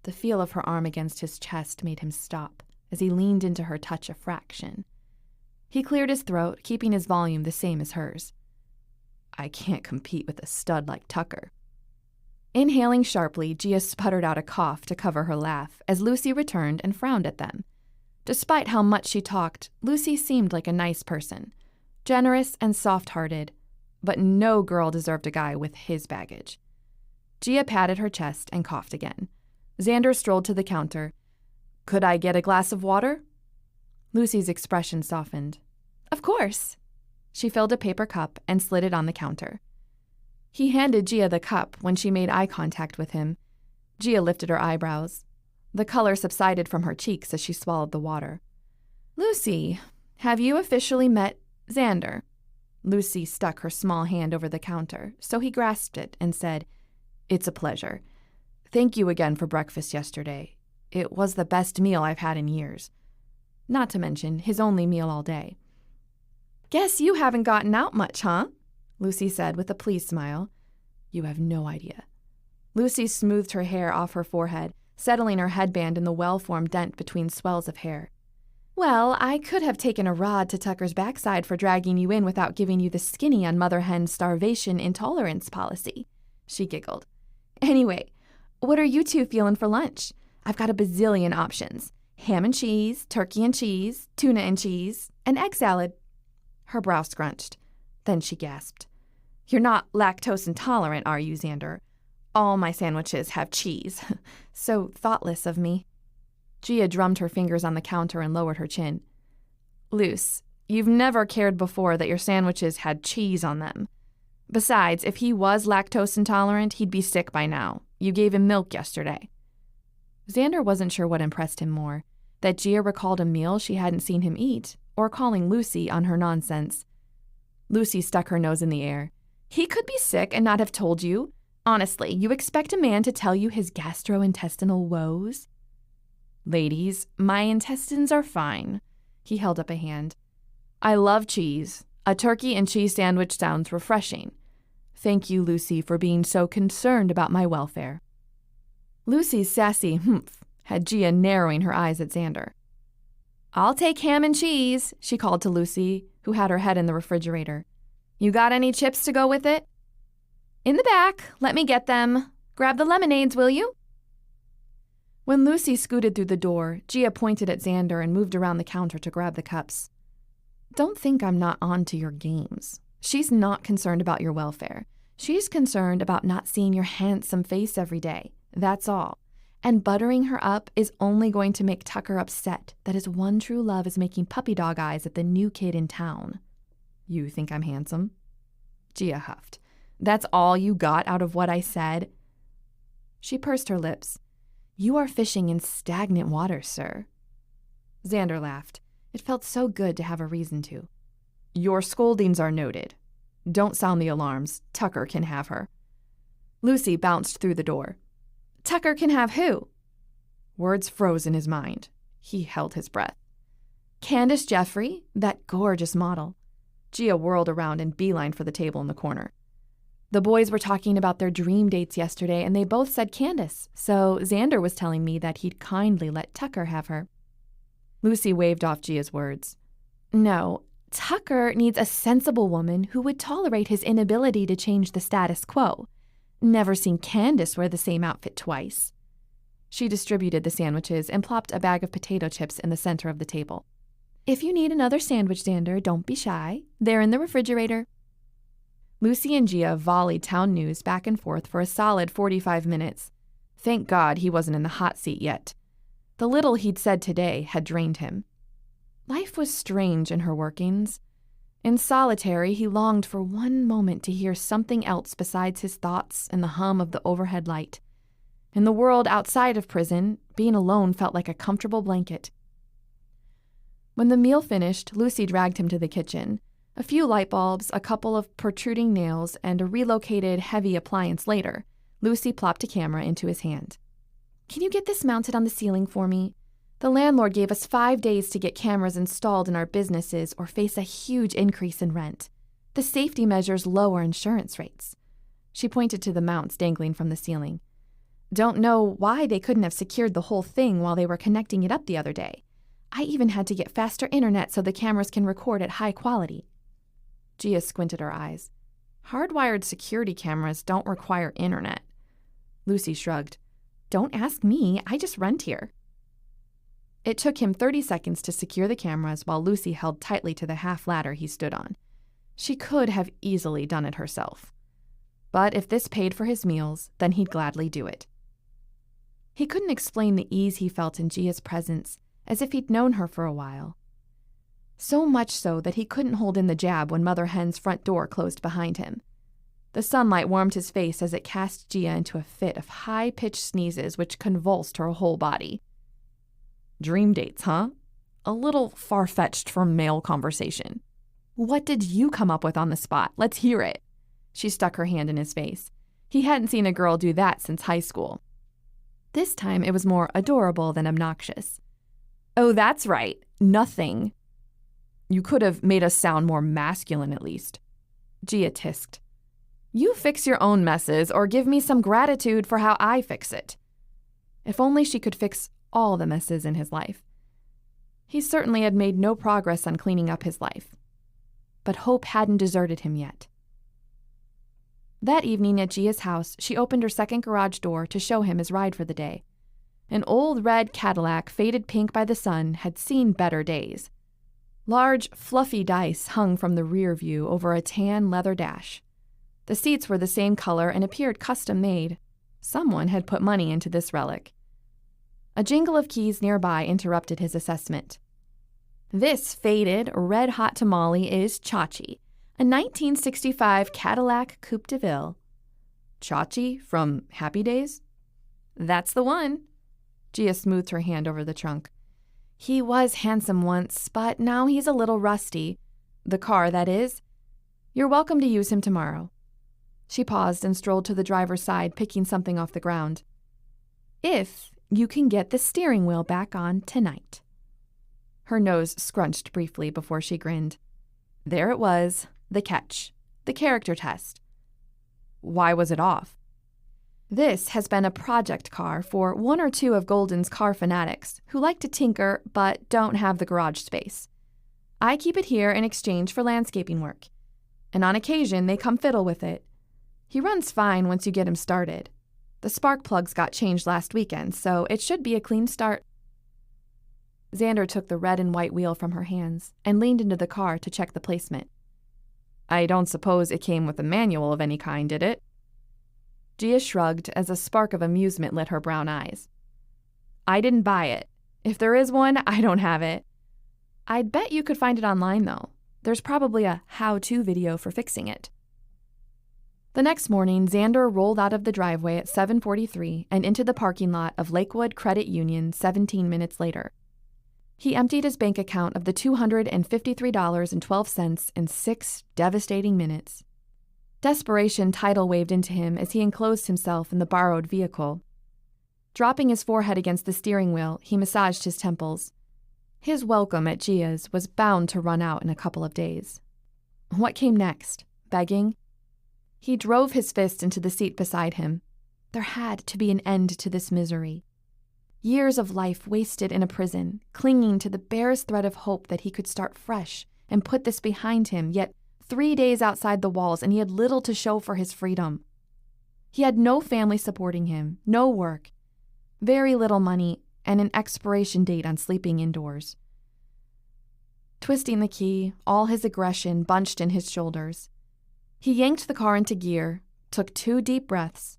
The feel of her arm against his chest made him stop as he leaned into her touch a fraction. He cleared his throat, keeping his volume the same as hers. I can't compete with a stud like Tucker. Inhaling sharply, Gia sputtered out a cough to cover her laugh as Lucy returned and frowned at them. Despite how much she talked, Lucy seemed like a nice person, generous and soft-hearted, but no girl deserved a guy with his baggage. Gia patted her chest and coughed again. Xander strolled to the counter. Could I get a glass of water? Lucy's expression softened. Of course. She filled a paper cup and slid it on the counter. He handed Gia the cup when she made eye contact with him. Gia lifted her eyebrows. The color subsided from her cheeks as she swallowed the water. Lucy, have you officially met Xander? Lucy stuck her small hand over the counter, so he grasped it and said, It's a pleasure. Thank you again for breakfast yesterday. It was the best meal I've had in years. Not to mention his only meal all day. Guess you haven't gotten out much, huh? Lucy said with a pleased smile. You have no idea. Lucy smoothed her hair off her forehead, settling her headband in the well-formed dent between swells of hair. Well, I could have taken a rod to Tucker's backside for dragging you in without giving you the skinny on Mother Hen's starvation intolerance policy. She giggled. Anyway, what are you two feeling for lunch? I've got a bazillion options. Ham and cheese, turkey and cheese, tuna and cheese, and egg salad. Her brow scrunched. Then she gasped. You're not lactose intolerant, are you, Xander? All my sandwiches have cheese. So thoughtless of me. Gia drummed her fingers on the counter and lowered her chin. Luce, you've never cared before that your sandwiches had cheese on them. Besides, if he was lactose intolerant, he'd be sick by now. You gave him milk yesterday. Xander wasn't sure what impressed him more, that Gia recalled a meal she hadn't seen him eat, or calling Lucy on her nonsense. Lucy stuck her nose in the air. He could be sick and not have told you. Honestly, you expect a man to tell you his gastrointestinal woes? Ladies, my intestines are fine. He held up a hand. I love cheese. A turkey and cheese sandwich sounds refreshing. Thank you, Lucy, for being so concerned about my welfare. Lucy's sassy humph had Gia narrowing her eyes at Xander. I'll take ham and cheese, she called to Lucy, who had her head in the refrigerator. You got any chips to go with it? In the back. Let me get them. Grab the lemonades, will you? When Lucy scooted through the door, Gia pointed at Xander and moved around the counter to grab the cups. Don't think I'm not on to your games. She's not concerned about your welfare. She's concerned about not seeing your handsome face every day. That's all. And buttering her up is only going to make Tucker upset that his one true love is making puppy dog eyes at the new kid in town. You think I'm handsome? Gia huffed. That's all you got out of what I said? She pursed her lips. You are fishing in stagnant waters, sir. Xander laughed. It felt so good to have a reason to. Your scoldings are noted. Don't sound the alarms. Tucker can have her. Lucy bounced through the door. Tucker can have who? Words froze in his mind. He held his breath. Candace Jeffrey, that gorgeous model. Gia whirled around and beelined for the table in the corner. The boys were talking about their dream dates yesterday, and they both said Candace, so Xander was telling me that he'd kindly let Tucker have her. Lucy waved off Gia's words. No, Tucker needs a sensible woman who would tolerate his inability to change the status quo. Never seen Candace wear the same outfit twice. She distributed the sandwiches and plopped a bag of potato chips in the center of the table. If you need another sandwich, Xander, don't be shy. They're in the refrigerator. Lucy and Gia volleyed town news back and forth for a solid 45 minutes. Thank God he wasn't in the hot seat yet. The little he'd said today had drained him. Life was strange in her workings. In solitary, he longed for one moment to hear something else besides his thoughts and the hum of the overhead light. In the world outside of prison, being alone felt like a comfortable blanket. When the meal finished, Lucy dragged him to the kitchen. A few light bulbs, a couple of protruding nails, and a relocated heavy appliance later, Lucy plopped a camera into his hand. Can you get this mounted on the ceiling for me? The landlord gave us 5 days to get cameras installed in our businesses or face a huge increase in rent. The safety measures lower insurance rates. She pointed to the mounts dangling from the ceiling. Don't know why they couldn't have secured the whole thing while they were connecting it up the other day. I even had to get faster internet so the cameras can record at high quality. Gia squinted her eyes. Hardwired security cameras don't require internet. Lucy shrugged. Don't ask me, I just rent here. It took him 30 seconds to secure the cameras while Lucy held tightly to the half ladder he stood on. She could have easily done it herself. But if this paid for his meals, then he'd gladly do it. He couldn't explain the ease he felt in Gia's presence, as if he'd known her for a while. So much so that he couldn't hold in the jab when Mother Hen's front door closed behind him. The sunlight warmed his face as it cast Gia into a fit of high-pitched sneezes which convulsed her whole body. Dream dates, huh? A little far-fetched for male conversation. What did you come up with on the spot? Let's hear it. She stuck her hand in his face. He hadn't seen a girl do that since high school. This time it was more adorable than obnoxious. Oh, that's right. Nothing. You could have made us sound more masculine at least. Gia tisked. You fix your own messes or give me some gratitude for how I fix it. If only she could fix all the messes in his life. He certainly had made no progress on cleaning up his life. But hope hadn't deserted him yet. That evening at Gia's house, she opened her second garage door to show him his ride for the day. An old red Cadillac, faded pink by the sun, had seen better days. Large, fluffy dice hung from the rear view over a tan leather dash. The seats were the same color and appeared custom-made. Someone had put money into this relic. A jingle of keys nearby interrupted his assessment. This faded, red-hot tamale is Chachi, a 1965 Cadillac Coupe de Ville. Chachi from Happy Days? That's the one. Gia smoothed her hand over the trunk. He was handsome once, but now he's a little rusty. The car, that is. You're welcome to use him tomorrow. She paused and strolled to the driver's side, picking something off the ground. If you can get the steering wheel back on tonight. Her nose scrunched briefly before she grinned. There it was, the catch, the character test. Why was it off? This has been a project car for one or two of Golden's car fanatics who like to tinker but don't have the garage space. I keep it here in exchange for landscaping work, and on occasion they come fiddle with it. He runs fine once you get him started. The spark plugs got changed last weekend, so it should be a clean start." Xander took the red and white wheel from her hands and leaned into the car to check the placement. "I don't suppose it came with a manual of any kind, did it?" Gia shrugged as a spark of amusement lit her brown eyes. "I didn't buy it. If there is one, I don't have it. I'd bet you could find it online, though. There's probably a how-to video for fixing it." The next morning, Xander rolled out of the driveway at 7:43 and into the parking lot of Lakewood Credit Union 17 minutes later. He emptied his bank account of the $253.12 in 6 devastating minutes. Desperation tidal waved into him as he enclosed himself in the borrowed vehicle. Dropping his forehead against the steering wheel, he massaged his temples. His welcome at Gia's was bound to run out in a couple of days. What came next? Begging? He drove his fist into the seat beside him. There had to be an end to this misery. Years of life wasted in a prison, clinging to the barest thread of hope that he could start fresh and put this behind him, yet 3 days outside the walls and he had little to show for his freedom. He had no family supporting him, no work, very little money, and an expiration date on sleeping indoors. Twisting the key, all his aggression bunched in his shoulders. He yanked the car into gear, took 2 deep breaths,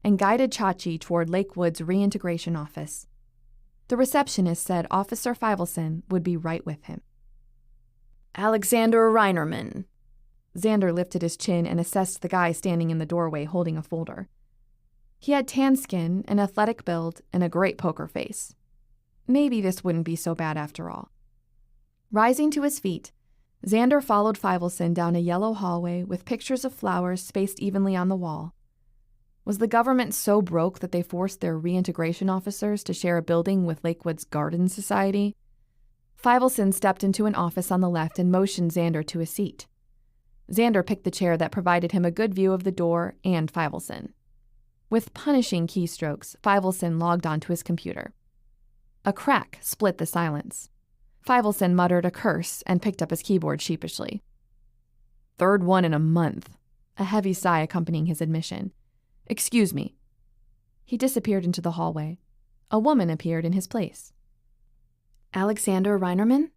and guided Chachi toward Lakewood's reintegration office. The receptionist said Officer Fivelson would be right with him. "Xander Reinerman." Xander lifted his chin and assessed the guy standing in the doorway holding a folder. He had tan skin, an athletic build, and a great poker face. Maybe this wouldn't be so bad after all. Rising to his feet, Xander followed Fivelson down a yellow hallway with pictures of flowers spaced evenly on the wall. Was the government so broke that they forced their reintegration officers to share a building with Lakewood's Garden Society? Fivelson stepped into an office on the left and motioned Xander to a seat. Xander picked the chair that provided him a good view of the door and Fivelson. With punishing keystrokes, Fivelson logged onto his computer. A crack split the silence. Fivelson muttered a curse and picked up his keyboard sheepishly. "Third one in a month," a heavy sigh accompanying his admission. "Excuse me." He disappeared into the hallway. A woman appeared in his place. "Xander Reinerman?"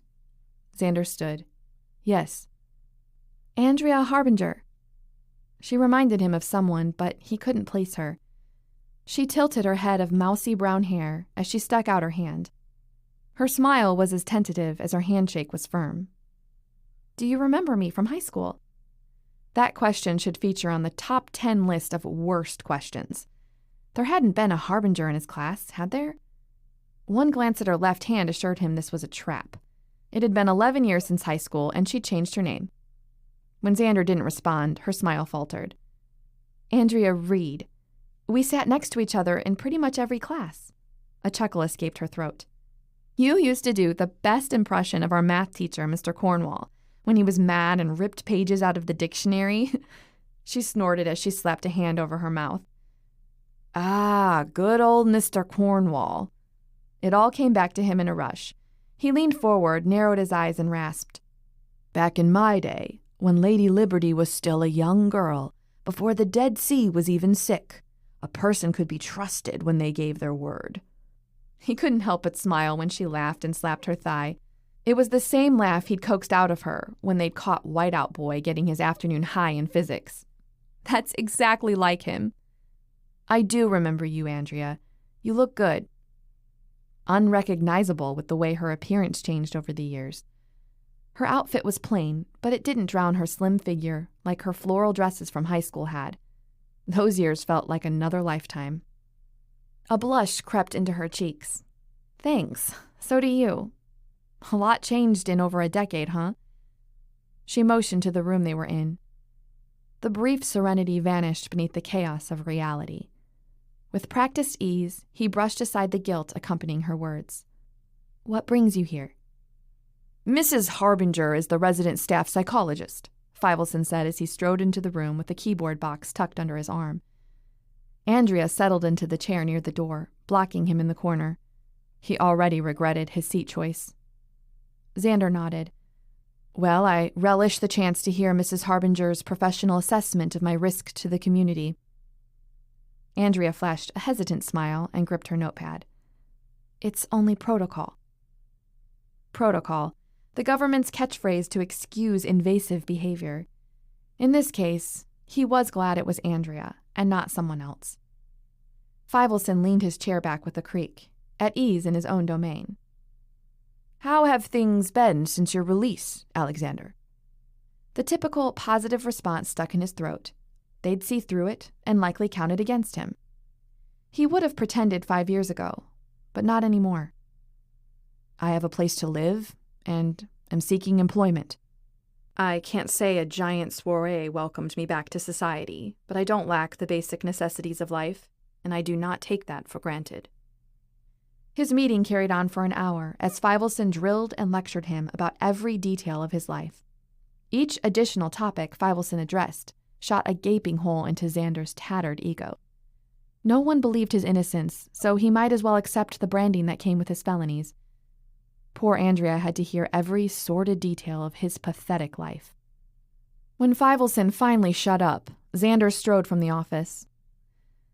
Xander stood. "Yes." "Andrea Harbinger." She reminded him of someone, but he couldn't place her. She tilted her head of mousy brown hair as she stuck out her hand. Her smile was as tentative as her handshake was firm. "Do you remember me from high school?" That question should feature on the top 10 list of worst questions. There hadn't been a Harbinger in his class, had there? One glance at her left hand assured him this was a trap. It had been 11 years since high school, and she'd changed her name. When Xander didn't respond, her smile faltered. "Andrea Reed. We sat next to each other in pretty much every class." A chuckle escaped her throat. "You used to do the best impression of our math teacher, Mr. Cornwall, when he was mad and ripped pages out of the dictionary." She snorted as she slapped a hand over her mouth. "Ah, good old Mr. Cornwall." It all came back to him in a rush. He leaned forward, narrowed his eyes, and rasped. "Back in my day, when Lady Liberty was still a young girl, before the Dead Sea was even sick, a person could be trusted when they gave their word." He couldn't help but smile when she laughed and slapped her thigh. It was the same laugh he'd coaxed out of her when they'd caught Whiteout Boy getting his afternoon high in physics. That's exactly like him. "I do remember you, Andrea. You look good." Unrecognizable with the way her appearance changed over the years. Her outfit was plain, but it didn't drown her slim figure like her floral dresses from high school had. Those years felt like another lifetime. A blush crept into her cheeks. "Thanks. So do you. A lot changed in over a decade, huh?" She motioned to the room they were in. The brief serenity vanished beneath the chaos of reality. With practiced ease, he brushed aside the guilt accompanying her words. "What brings you here?" "Mrs. Harbinger is the resident staff psychologist," Fivelson said as he strode into the room with the keyboard box tucked under his arm. Andrea settled into the chair near the door, blocking him in the corner. He already regretted his seat choice. Xander nodded. Well, I relish the chance to hear Mrs. Harbinger's professional assessment of my risk to the community. Andrea flashed a hesitant smile and gripped her notepad. It's only protocol. Protocol, the government's catchphrase to excuse invasive behavior. In this case, he was glad it was Andrea and not someone else. Fivelson leaned his chair back with a creak, at ease in his own domain. How have things been since your release, Alexander? The typical positive response stuck in his throat. They'd see through it and likely count it against him. He would have pretended 5 years ago, but not anymore. I have a place to live and am seeking employment. I can't say a giant soiree welcomed me back to society, but I don't lack the basic necessities of life, and I do not take that for granted. His meeting carried on for an hour as Fivelson drilled and lectured him about every detail of his life. Each additional topic Fivelson addressed shot a gaping hole into Xander's tattered ego. No one believed his innocence, so he might as well accept the branding that came with his felonies. Poor Andrea had to hear every sordid detail of his pathetic life. When Fivelson finally shut up, Xander strode from the office.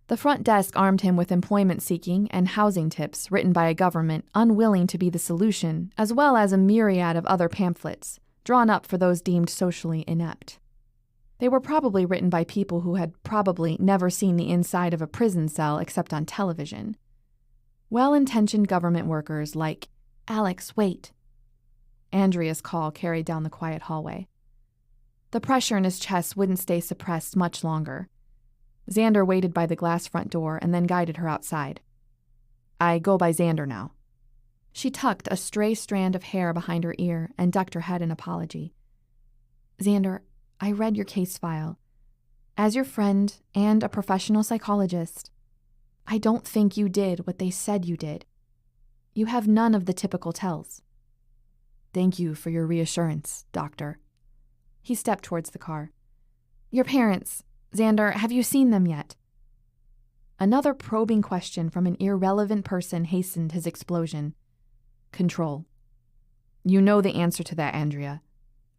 The front desk armed him with employment-seeking and housing tips written by a government unwilling to be the solution, as well as a myriad of other pamphlets, drawn up for those deemed socially inept. They were probably written by people who had probably never seen the inside of a prison cell except on television. Well-intentioned government workers like, "Alex, wait." Andrea's call carried down the quiet hallway. The pressure in his chest wouldn't stay suppressed much longer. Xander waited by the glass front door and then guided her outside. I go by Xander now. She tucked a stray strand of hair behind her ear and ducked her head in apology. Xander, I read your case file. As your friend and a professional psychologist, I don't think you did what they said you did. You have none of the typical tells. Thank you for your reassurance, Doctor. He stepped towards the car. Your parents, Xander, have you seen them yet? Another probing question from an irrelevant person hastened his explosion. Control. You know the answer to that, Andrea.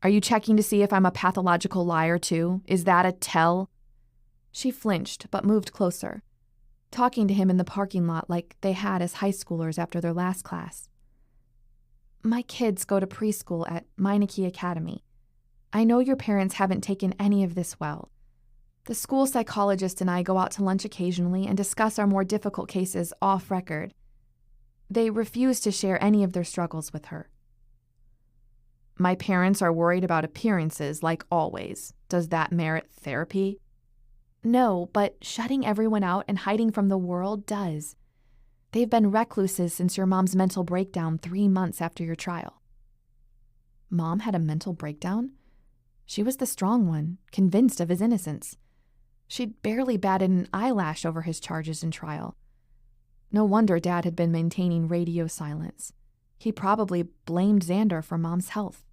Are you checking to see if I'm a pathological liar, too? Is that a tell? She flinched, but moved closer, talking to him in the parking lot like they had as high schoolers after their last class. My kids go to preschool at Meineke Academy. I know your parents haven't taken any of this well. The school psychologist and I go out to lunch occasionally and discuss our more difficult cases off record. They refuse to share any of their struggles with her. My parents are worried about appearances, like always. Does that merit therapy? No, but shutting everyone out and hiding from the world does. They've been recluses since your mom's mental breakdown 3 months after your trial. Mom had a mental breakdown? She was the strong one, convinced of his innocence. She'd barely batted an eyelash over his charges in trial. No wonder Dad had been maintaining radio silence. He probably blamed Xander for Mom's health.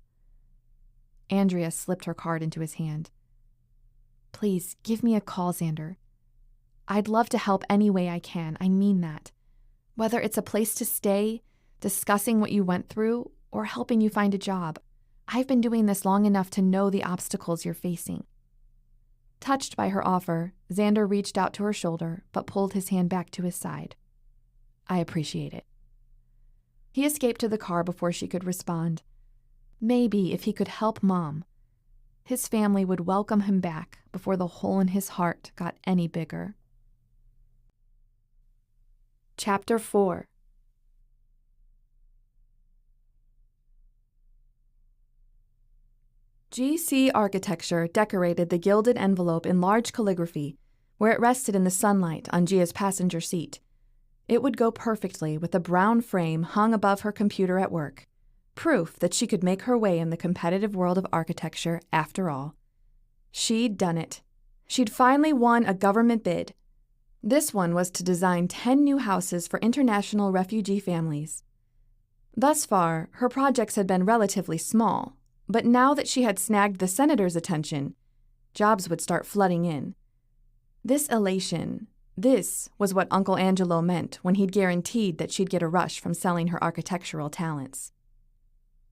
Andrea slipped her card into his hand. Please, give me a call, Xander. I'd love to help any way I can, I mean that. Whether it's a place to stay, discussing what you went through, or helping you find a job. I've been doing this long enough to know the obstacles you're facing. Touched by her offer, Xander reached out to her shoulder, but pulled his hand back to his side. I appreciate it. He escaped to the car before she could respond. Maybe if he could help Mom, his family would welcome him back before the hole in his heart got any bigger. Chapter 4. GC Architecture decorated the gilded envelope in large calligraphy, where it rested in the sunlight on Gia's passenger seat. It would go perfectly with a brown frame hung above her computer at work, proof that she could make her way in the competitive world of architecture after all. She'd done it. She'd finally won a government bid. This one was to design 10 new houses for international refugee families. Thus far, her projects had been relatively small, but now that she had snagged the senator's attention, jobs would start flooding in. This elation, this was what Uncle Angelo meant when he'd guaranteed that she'd get a rush from selling her architectural talents.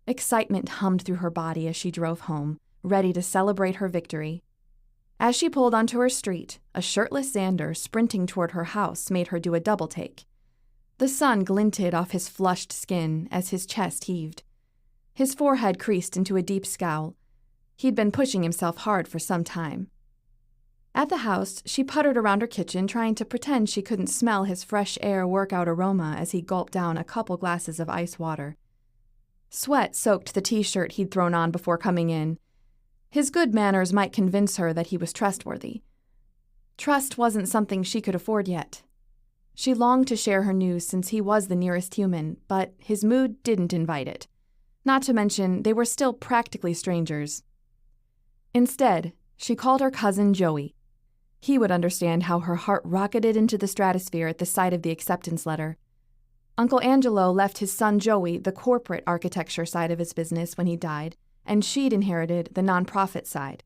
Excitement hummed through her body as she drove home, ready to celebrate her victory. As she pulled onto her street, a shirtless Xander sprinting toward her house made her do a double take. The sun glinted off his flushed skin as his chest heaved. His forehead creased into a deep scowl. He'd been pushing himself hard for some time. At the house, she puttered around her kitchen trying to pretend she couldn't smell his fresh air workout aroma as he gulped down a couple glasses of ice water. Sweat soaked the t-shirt he'd thrown on before coming in. His good manners might convince her that he was trustworthy. Trust wasn't something she could afford yet. She longed to share her news since he was the nearest human, but his mood didn't invite it. Not to mention, they were still practically strangers. Instead, she called her cousin Joey. He would understand how her heart rocketed into the stratosphere at the sight of the acceptance letter. Uncle Angelo left his son Joey the corporate architecture side of his business when he died, and she'd inherited the nonprofit side.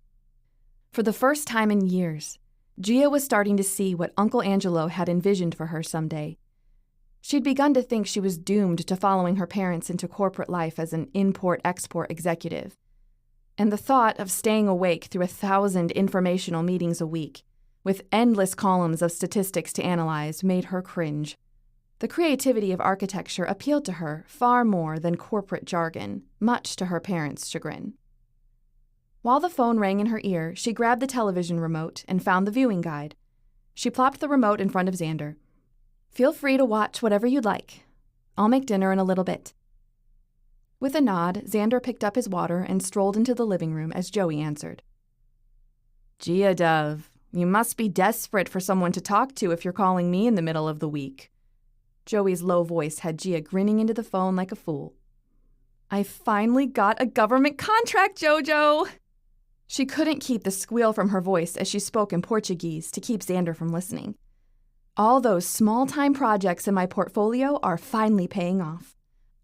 For the first time in years, Gia was starting to see what Uncle Angelo had envisioned for her someday. She'd begun to think she was doomed to following her parents into corporate life as an import-export executive. And the thought of staying awake through 1,000 informational meetings a week, with endless columns of statistics to analyze, made her cringe. The creativity of architecture appealed to her far more than corporate jargon, much to her parents' chagrin. While the phone rang in her ear, she grabbed the television remote and found the viewing guide. She plopped the remote in front of Xander. "Feel free to watch whatever you'd like. I'll make dinner in a little bit." With a nod, Xander picked up his water and strolled into the living room as Joey answered. "Gia, Dove, you must be desperate for someone to talk to if you're calling me in the middle of the week." Joey's low voice had Gia grinning into the phone like a fool. "I finally got a government contract, Jojo!" She couldn't keep the squeal from her voice as she spoke in Portuguese to keep Xander from listening. "All those small-time projects in my portfolio are finally paying off.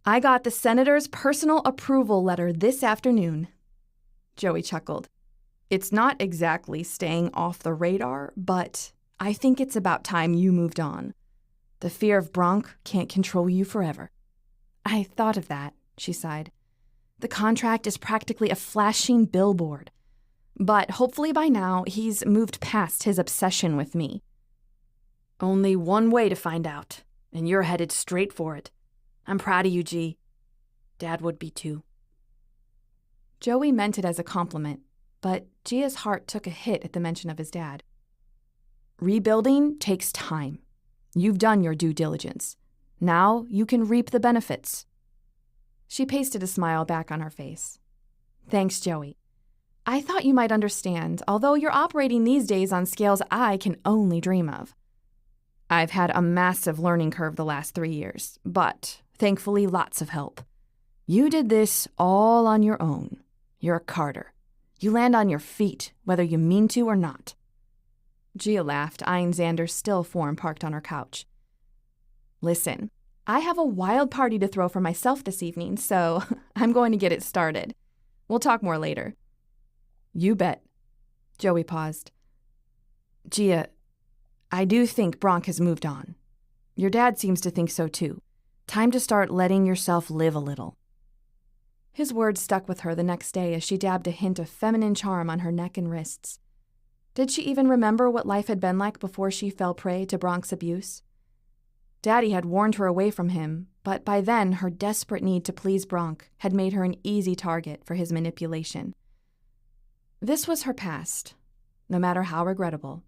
I got the senator's personal approval letter this afternoon." Joey chuckled. "It's not exactly staying off the radar, but I think it's about time you moved on. The fear of Bronk can't control you forever." "I thought of that," she sighed. "The contract is practically a flashing billboard. But hopefully by now, he's moved past his obsession with me." "Only one way to find out, and you're headed straight for it. I'm proud of you, G. Dad would be too." Joey meant it as a compliment, but Gia's heart took a hit at the mention of his dad. "Rebuilding takes time. You've done your due diligence. Now you can reap the benefits." She pasted a smile back on her face. "Thanks, Joey. I thought you might understand, although you're operating these days on scales I can only dream of. I've had a massive learning curve the last 3 years, but thankfully lots of help. You did this all on your own. You're a Carter. You land on your feet, whether you mean to or not." Gia laughed, eyeing Xander's still form parked on her couch. "Listen, I have a wild party to throw for myself this evening, so I'm going to get it started. We'll talk more later." "You bet." Joey paused. "Gia, I do think Bronk has moved on. Your dad seems to think so too. Time to start letting yourself live a little." His words stuck with her the next day as she dabbed a hint of feminine charm on her neck and wrists. Did she even remember what life had been like before she fell prey to Bronk's abuse? Daddy had warned her away from him, but by then her desperate need to please Bronk had made her an easy target for his manipulation. This was her past, no matter how regrettable.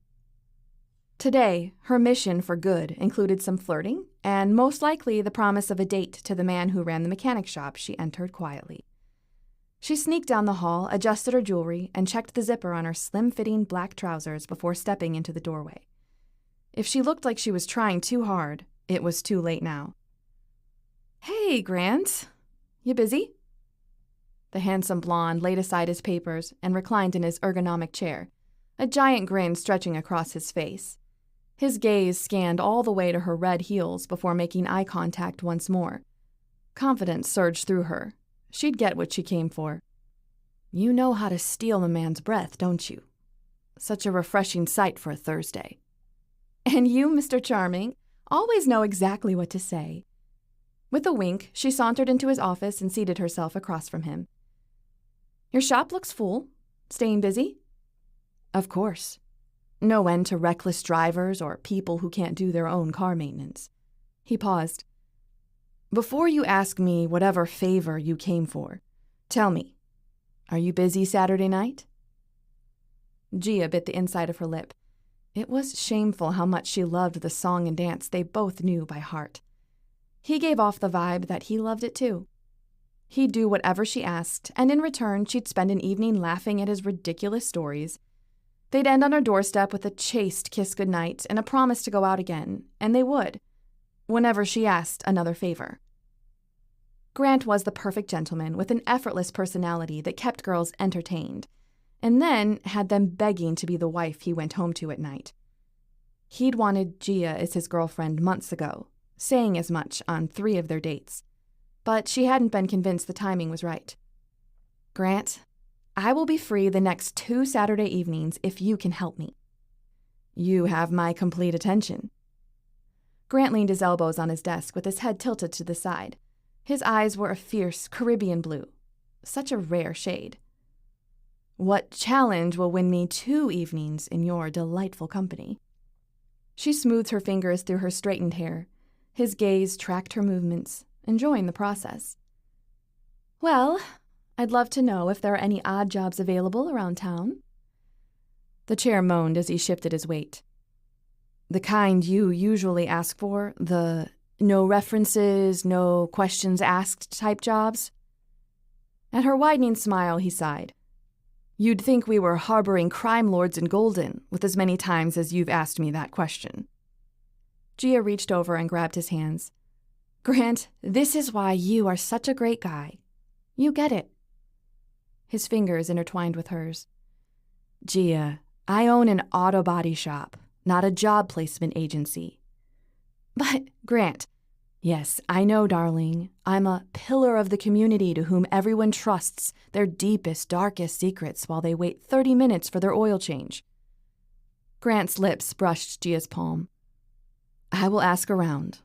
Today, her mission for good included some flirting, and most likely the promise of a date to the man who ran the mechanic shop she entered quietly. She sneaked down the hall, adjusted her jewelry, and checked the zipper on her slim-fitting black trousers before stepping into the doorway. If she looked like she was trying too hard, it was too late now. "Hey, Grant. You busy?" The handsome blonde laid aside his papers and reclined in his ergonomic chair, a giant grin stretching across his face. His gaze scanned all the way to her red heels before making eye contact once more. Confidence surged through her. She'd get what she came for. "You know how to steal a man's breath, don't you? Such a refreshing sight for a Thursday." "And you, Mr. Charming, always know exactly what to say." With a wink, she sauntered into his office and seated herself across from him. "Your shop looks full. Staying busy?" "Of course. No end to reckless drivers or people who can't do their own car maintenance." He paused. "Before you ask me whatever favor you came for, tell me, are you busy Saturday night?" Gia bit the inside of her lip. It was shameful how much she loved the song and dance they both knew by heart. He gave off the vibe that he loved it too. He'd do whatever she asked, and in return she'd spend an evening laughing at his ridiculous stories. They'd end on her doorstep with a chaste kiss goodnight and a promise to go out again, and they would, whenever she asked another favor. Grant was the perfect gentleman with an effortless personality that kept girls entertained, and then had them begging to be the wife he went home to at night. He'd wanted Gia as his girlfriend months ago, saying as much on 3 of their dates, but she hadn't been convinced the timing was right. "Grant, I will be free the next 2 Saturday evenings if you can help me." "You have my complete attention." Grant leaned his elbows on his desk with his head tilted to the side. His eyes were a fierce Caribbean blue, such a rare shade. "What challenge will win me 2 evenings in your delightful company?" She smoothed her fingers through her straightened hair. His gaze tracked her movements, enjoying the process. "Well, I'd love to know if there are any odd jobs available around town." The chair moaned as he shifted his weight. "The kind you usually ask for, the no references, no questions asked type jobs?" At her widening smile, he sighed. "You'd think we were harboring crime lords in Golden with as many times as you've asked me that question." Gia reached over and grabbed his hands. "Grant, this is why you are such a great guy. You get it." His fingers intertwined with hers. "Gia, I own an auto body shop, not a job placement agency." "But, Grant—" "Yes, I know, darling. I'm a pillar of the community to whom everyone trusts their deepest, darkest secrets while they wait 30 minutes for their oil change." Grant's lips brushed Gia's palm. "I will ask around.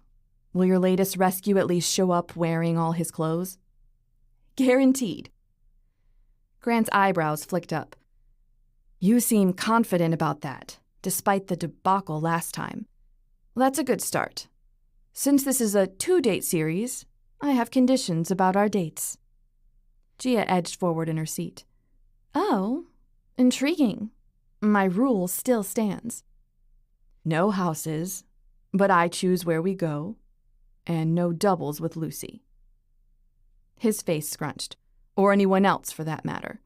Will your latest rescue at least show up wearing all his clothes?" "Guaranteed." Grant's eyebrows flicked up. "You seem confident about that, despite the debacle last time. That's a good start. Since this is a 2-date series, I have conditions about our dates." Gia edged forward in her seat. "Oh, intriguing. My rule still stands." "No houses, but I choose where we go, and no doubles with Lucy." His face scrunched, or anyone else for that matter.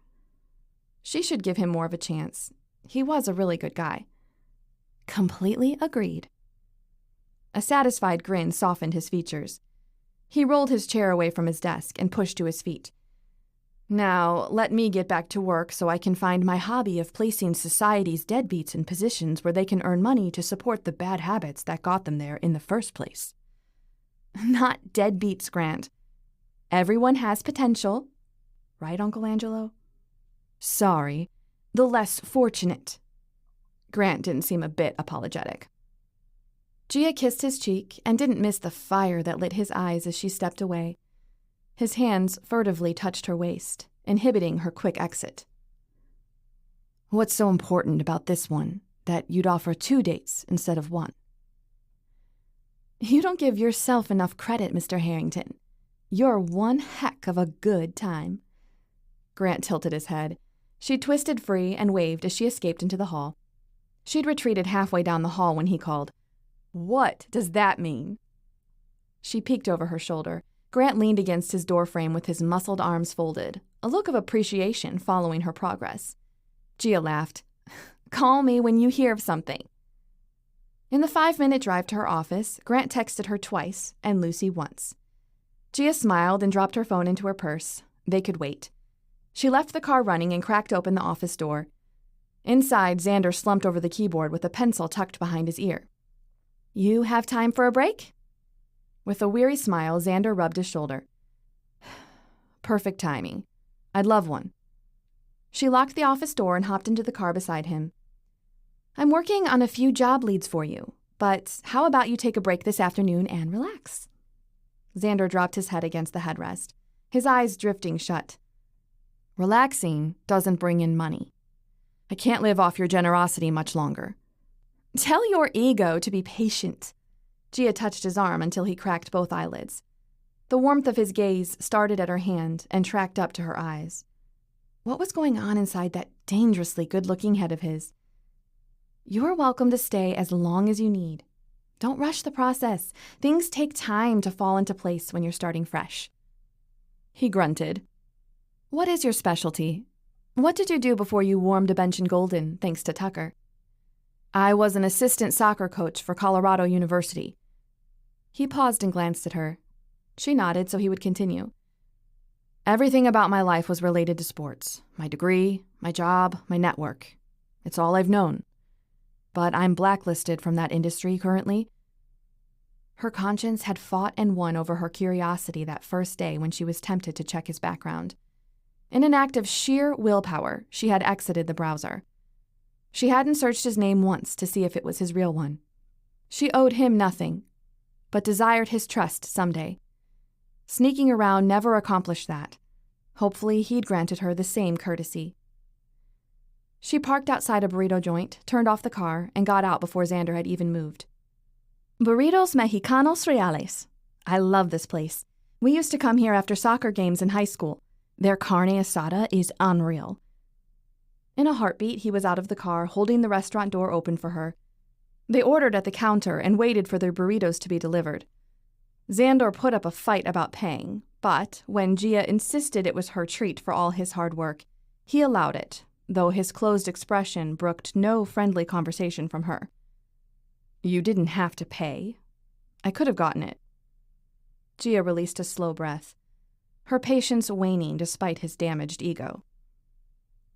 She should give him more of a chance. He was a really good guy. "Completely agreed." A satisfied grin softened his features. He rolled his chair away from his desk and pushed to his feet. "Now, let me get back to work so I can find my hobby of placing society's deadbeats in positions where they can earn money to support the bad habits that got them there in the first place." "Not deadbeats, Grant. Everyone has potential. Right, Uncle Angelo?" "Sorry, the less fortunate." Grant didn't seem a bit apologetic. Gia kissed his cheek and didn't miss the fire that lit his eyes as she stepped away. His hands furtively touched her waist, inhibiting her quick exit. "What's so important about this one, that you'd offer 2 dates instead of 1? "You don't give yourself enough credit, Mr. Harrington. You're one heck of a good time." Grant tilted his head. She twisted free and waved as she escaped into the hall. She'd retreated halfway down the hall when he called, "What does that mean?" She peeked over her shoulder. Grant leaned against his doorframe with his muscled arms folded, a look of appreciation following her progress. Gia laughed. "Call me when you hear of something." In the 5-minute drive to her office, Grant texted her twice and Lucy once. Gia smiled and dropped her phone into her purse. They could wait. She left the car running and cracked open the office door. Inside, Xander slumped over the keyboard with a pencil tucked behind his ear. "You have time for a break?" With a weary smile, Xander rubbed his shoulder. "Perfect timing. I'd love one." She locked the office door and hopped into the car beside him. "I'm working on a few job leads for you, but how about you take a break this afternoon and relax?" Xander dropped his head against the headrest, his eyes drifting shut. Relaxing doesn't bring in money. I can't live off your generosity much longer. Tell your ego to be patient. Gia touched his arm until he cracked both eyelids. The warmth of his gaze started at her hand and tracked up to her eyes. What was going on inside that dangerously good-looking head of his? You're welcome to stay as long as you need. Don't rush the process. Things take time to fall into place when you're starting fresh. He grunted. What is your specialty? What did you do before you warmed a bench in Golden, thanks to Tucker? I was an assistant soccer coach for Colorado University. He paused and glanced at her. She nodded so he would continue. Everything about my life was related to sports. My degree, my job, my network. It's all I've known. But I'm blacklisted from that industry currently. Her conscience had fought and won over her curiosity that first day when she was tempted to check his background. In an act of sheer willpower, she had exited the browser. She hadn't searched his name once to see if it was his real one. She owed him nothing, but desired his trust someday. Sneaking around never accomplished that. Hopefully, he'd granted her the same courtesy. She parked outside a burrito joint, turned off the car, and got out before Xander had even moved. Burritos Mexicanos Reales. I love this place. We used to come here after soccer games in high school. Their carne asada is unreal. In a heartbeat, he was out of the car, holding the restaurant door open for her. They ordered at the counter and waited for their burritos to be delivered. Xander put up a fight about paying, but when Gia insisted it was her treat for all his hard work, he allowed it, though his closed expression brooked no friendly conversation from her. You didn't have to pay. I could have gotten it. Gia released a slow breath, her patience waning despite his damaged ego.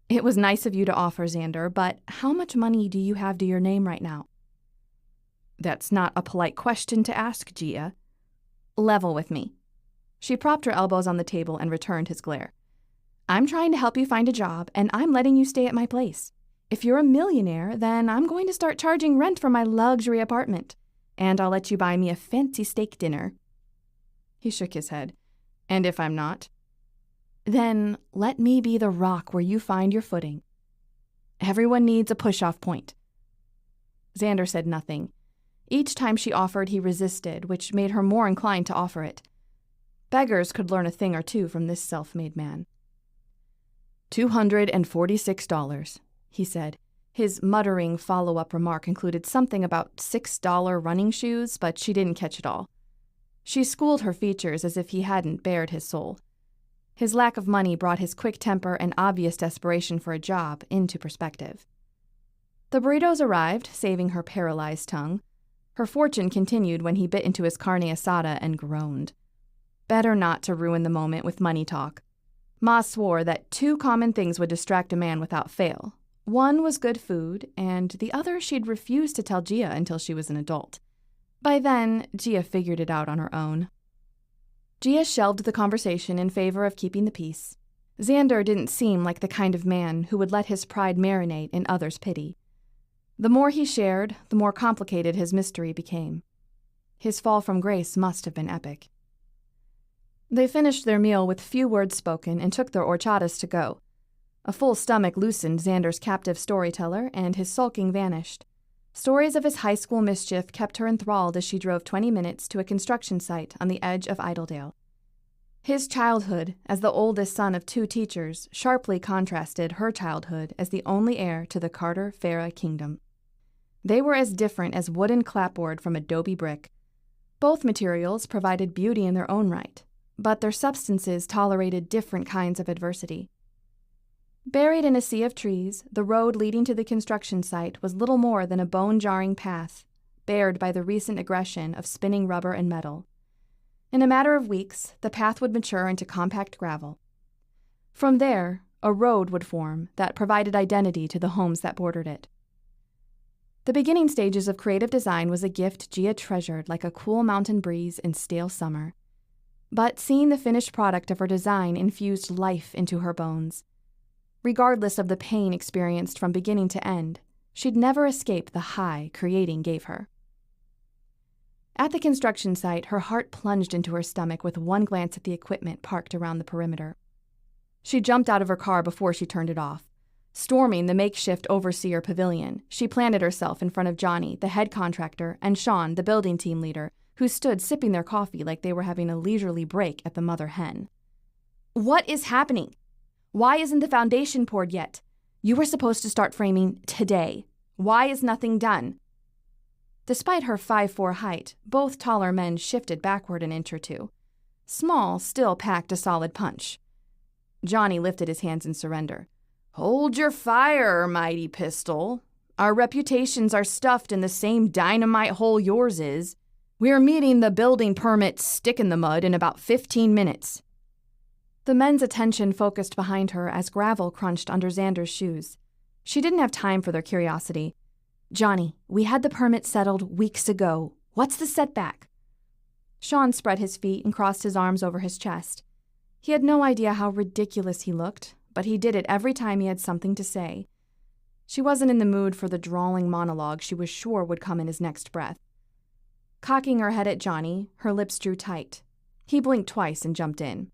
It was nice of you to offer, Xander, but how much money do you have to your name right now? That's not a polite question to ask, Gia. Level with me. She propped her elbows on the table and returned his glare. I'm trying to help you find a job, and I'm letting you stay at my place. If you're a millionaire, then I'm going to start charging rent for my luxury apartment, and I'll let you buy me a fancy steak dinner. He shook his head. And if I'm not? Then let me be the rock where you find your footing. Everyone needs a push-off point. Xander said nothing. Each time she offered, he resisted, which made her more inclined to offer it. Beggars could learn a thing or two from this self-made man. $246, he said. His muttering follow-up remark included something about $6 running shoes, but she didn't catch it all. She schooled her features as if he hadn't bared his soul. His lack of money brought his quick temper and obvious desperation for a job into perspective. The burritos arrived, saving her paralyzed tongue. Her fortune continued when he bit into his carne asada and groaned. Better not to ruin the moment with money talk. Ma swore that two common things would distract a man without fail. One was good food, and the other she'd refused to tell Gia until she was an adult. By then, Gia figured it out on her own. Gia shelved the conversation in favor of keeping the peace. Xander didn't seem like the kind of man who would let his pride marinate in others' pity. The more he shared, the more complicated his mystery became. His fall from grace must have been epic. They finished their meal with few words spoken and took their horchatas to go. A full stomach loosened Xander's captive storyteller, and his sulking vanished. Stories of his high school mischief kept her enthralled as she drove 20 minutes to a construction site on the edge of Iredale. His childhood, as the oldest son of two teachers, sharply contrasted her childhood as the only heir to the Carter-Farah kingdom. They were as different as wooden clapboard from adobe brick. Both materials provided beauty in their own right, but their substances tolerated different kinds of adversity. Buried in a sea of trees, the road leading to the construction site was little more than a bone-jarring path, bared by the recent aggression of spinning rubber and metal. In a matter of weeks, the path would mature into compact gravel. From there, a road would form that provided identity to the homes that bordered it. The beginning stages of creative design was a gift Gia treasured like a cool mountain breeze in stale summer. But seeing the finished product of her design infused life into her bones. Regardless of the pain experienced from beginning to end, she'd never escape the high creating gave her. At the construction site, her heart plunged into her stomach with one glance at the equipment parked around the perimeter. She jumped out of her car before she turned it off. Storming the makeshift overseer pavilion, she planted herself in front of Johnny, the head contractor, and Sean, the building team leader, who stood sipping their coffee like they were having a leisurely break at the mother hen. "What is happening? Why isn't the foundation poured yet? You were supposed to start framing today. Why is nothing done?" Despite her 5'4" height, both taller men shifted backward an inch or two. Small still packed a solid punch. Johnny lifted his hands in surrender. "Hold your fire, mighty pistol. Our reputations are stuffed in the same dynamite hole yours is. We're meeting the building permit stick in the mud in about 15 minutes. The men's attention focused behind her as gravel crunched under Xander's shoes. She didn't have time for their curiosity. "Johnny, we had the permit settled weeks ago. What's the setback?" Sean spread his feet and crossed his arms over his chest. He had no idea how ridiculous he looked, but he did it every time he had something to say. She wasn't in the mood for the drawling monologue she was sure would come in his next breath. Cocking her head at Johnny, her lips drew tight. He blinked twice and jumped in.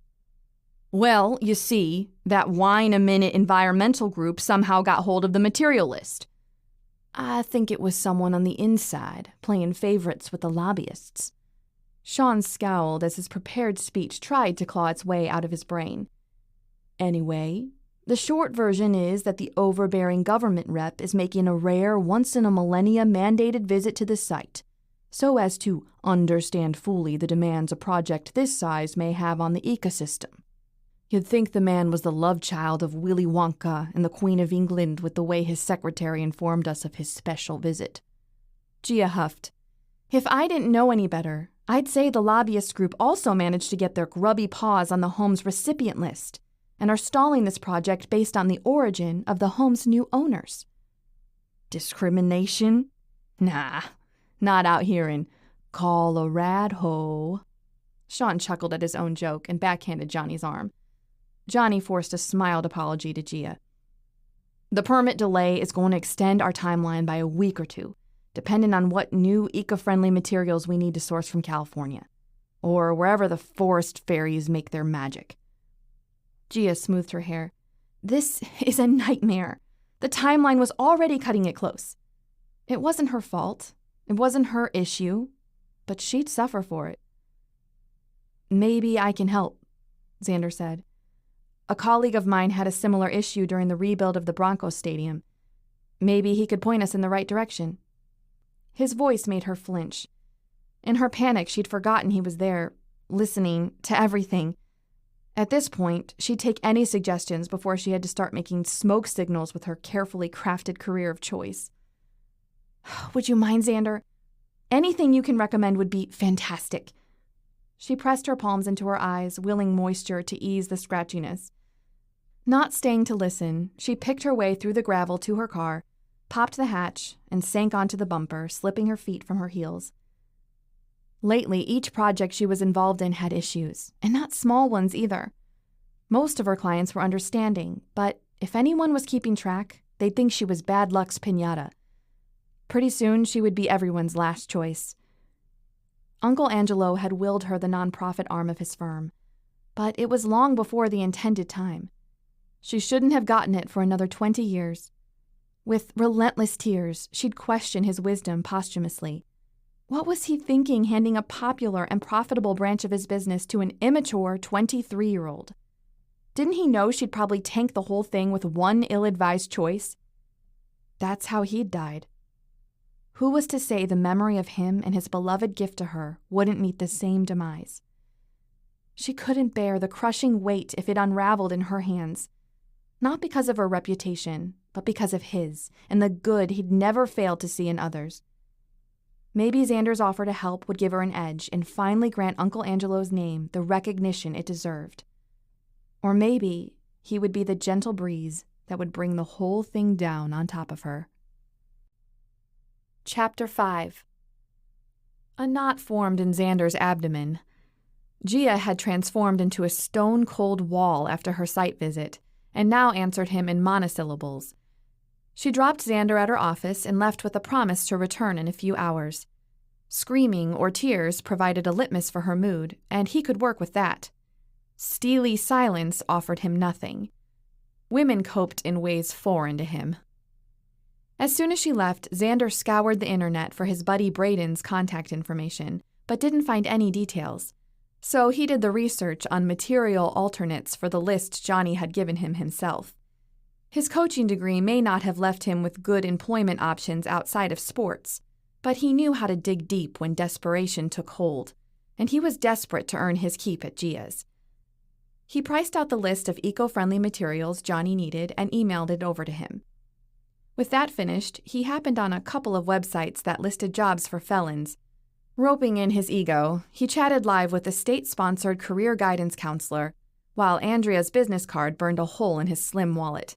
"Well, you see, that whine-a-minute environmental group somehow got hold of the material list. I think it was someone on the inside, playing favorites with the lobbyists." Sean scowled as his prepared speech tried to claw its way out of his brain. "Anyway, the short version is that the overbearing government rep is making a rare once-in-a-millennia mandated visit to the site, so as to understand fully the demands a project this size may have on the ecosystem. You'd think the man was the love child of Willy Wonka and the Queen of England with the way his secretary informed us of his special visit." Gia huffed. "If I didn't know any better, I'd say the lobbyist group also managed to get their grubby paws on the home's recipient list and are stalling this project based on the origin of the home's new owners." "Discrimination? Nah, not out here in Colorado." Sean chuckled at his own joke and backhanded Johnny's arm. Johnny forced a smiled apology to Gia. "The permit delay is going to extend our timeline by a week or two, depending on what new eco-friendly materials we need to source from California, or wherever the forest fairies make their magic." Gia smoothed her hair. "This is a nightmare. The timeline was already cutting it close. It wasn't her fault. It wasn't her issue, but she'd suffer for it." "Maybe I can help," Xander said. "A colleague of mine had a similar issue during the rebuild of the Broncos Stadium. Maybe he could point us in the right direction." His voice made her flinch. In her panic, she'd forgotten he was there, listening to everything. At this point, she'd take any suggestions before she had to start making smoke signals with her carefully crafted career of choice. "Would you mind, Xander? Anything you can recommend would be fantastic." She pressed her palms into her eyes, willing moisture to ease the scratchiness. Not staying to listen, she picked her way through the gravel to her car, popped the hatch, and sank onto the bumper, slipping her feet from her heels. Lately, each project she was involved in had issues, and not small ones either. Most of her clients were understanding, but if anyone was keeping track, they'd think she was bad luck's piñata. Pretty soon, she would be everyone's last choice. Uncle Angelo had willed her the nonprofit arm of his firm, but it was long before the intended time. She shouldn't have gotten it for another 20 years. With relentless tears, she'd question his wisdom posthumously. What was he thinking handing a popular and profitable branch of his business to an immature 23-year-old? Didn't he know she'd probably tank the whole thing with one ill-advised choice? That's how he'd died. Who was to say the memory of him and his beloved gift to her wouldn't meet the same demise? She couldn't bear the crushing weight if it unraveled in her hands. Not because of her reputation, but because of his, and the good he'd never failed to see in others. Maybe Xander's offer to help would give her an edge and finally grant Uncle Angelo's name the recognition it deserved. Or maybe he would be the gentle breeze that would bring the whole thing down on top of her. Chapter 5. A knot formed in Xander's abdomen. Gia had transformed into a stone-cold wall after her site visit, and now answered him in monosyllables. She dropped Xander at her office and left with a promise to return in a few hours. Screaming or tears provided a litmus for her mood, and he could work with that. Steely silence offered him nothing. Women coped in ways foreign to him. As soon as she left, Xander scoured the internet for his buddy Braden's contact information, but didn't find any details. So he did the research on material alternates for the list Johnny had given him himself. His coaching degree may not have left him with good employment options outside of sports, but he knew how to dig deep when desperation took hold, and he was desperate to earn his keep at Gia's. He priced out the list of eco-friendly materials Johnny needed and emailed it over to him. With that finished, he happened on a couple of websites that listed jobs for felons. Roping in his ego, he chatted live with a state-sponsored career guidance counselor, while Andrea's business card burned a hole in his slim wallet.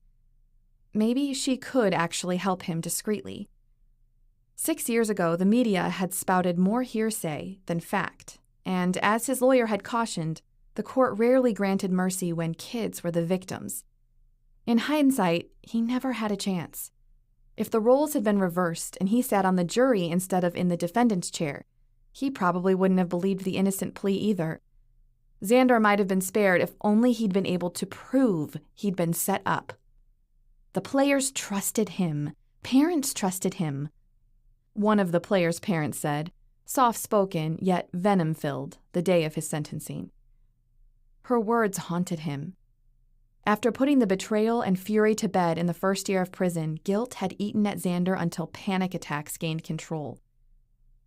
Maybe she could actually help him discreetly. 6 years ago, the media had spouted more hearsay than fact, and as his lawyer had cautioned, the court rarely granted mercy when kids were the victims. In hindsight, he never had a chance. If the roles had been reversed and he sat on the jury instead of in the defendant's chair, he probably wouldn't have believed the innocent plea either. Xander might have been spared if only he'd been able to prove he'd been set up. The players trusted him. Parents trusted him. One of the players' parents said, soft-spoken yet venom-filled, the day of his sentencing. Her words haunted him. After putting the betrayal and fury to bed in the first year of prison, guilt had eaten at Xander until panic attacks gained control.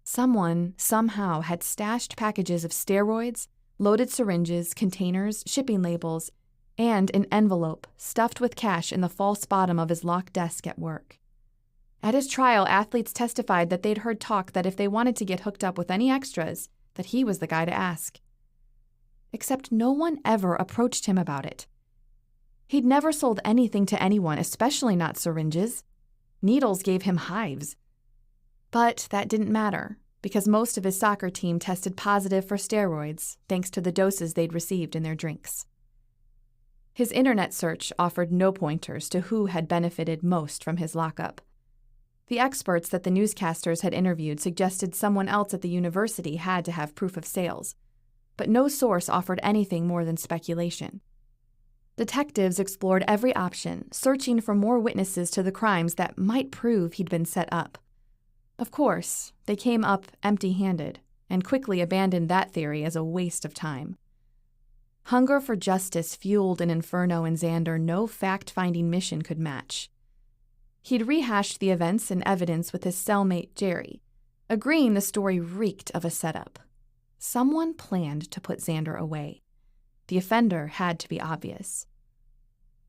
Someone, somehow, had stashed packages of steroids, loaded syringes, containers, shipping labels, and an envelope stuffed with cash in the false bottom of his locked desk at work. At his trial, athletes testified that they'd heard talk that if they wanted to get hooked up with any extras, that he was the guy to ask. Except no one ever approached him about it. He'd never sold anything to anyone, especially not syringes. Needles gave him hives. But that didn't matter, because most of his soccer team tested positive for steroids, thanks to the doses they'd received in their drinks. His internet search offered no pointers to who had benefited most from his lockup. The experts that the newscasters had interviewed suggested someone else at the university had to have proof of sales, but no source offered anything more than speculation. Detectives explored every option, searching for more witnesses to the crimes that might prove he'd been set up. Of course, they came up empty-handed, and quickly abandoned that theory as a waste of time. Hunger for justice fueled an inferno in Xander no fact-finding mission could match. He'd rehashed the events and evidence with his cellmate Jerry, agreeing the story reeked of a setup. Someone planned to put Xander away. The offender had to be obvious.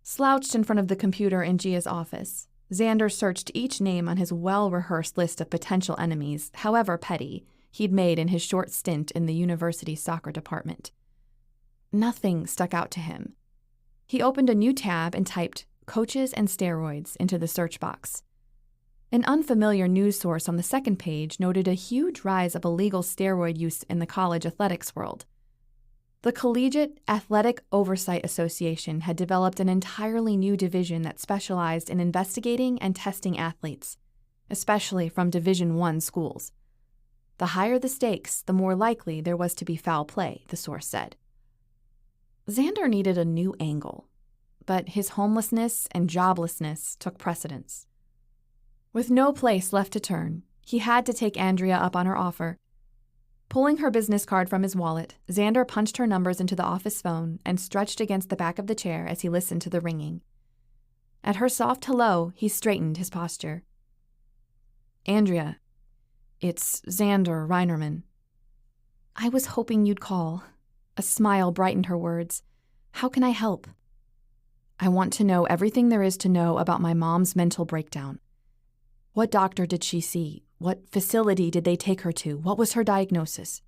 Slouched in front of the computer in Gia's office, Xander searched each name on his well-rehearsed list of potential enemies, however petty, he'd made in his short stint in the university soccer department. Nothing stuck out to him. He opened a new tab and typed "coaches and steroids" into the search box. An unfamiliar news source on the second page noted a huge rise of illegal steroid use in the college athletics world. The Collegiate Athletic Oversight Association had developed an entirely new division that specialized in investigating and testing athletes, especially from Division I schools. The higher the stakes, the more likely there was to be foul play, the source said. Xander needed a new angle, but his homelessness and joblessness took precedence. With no place left to turn, he had to take Andrea up on her offer. Pulling her business card from his wallet, Xander punched her numbers into the office phone and stretched against the back of the chair as he listened to the ringing. At her soft hello, he straightened his posture. "Andrea, it's Xander Reinerman." "I was hoping you'd call." A smile brightened her words. "How can I help?" "I want to know everything there is to know about my mom's mental breakdown. What doctor did she see? What facility did they take her to? What was her diagnosis?"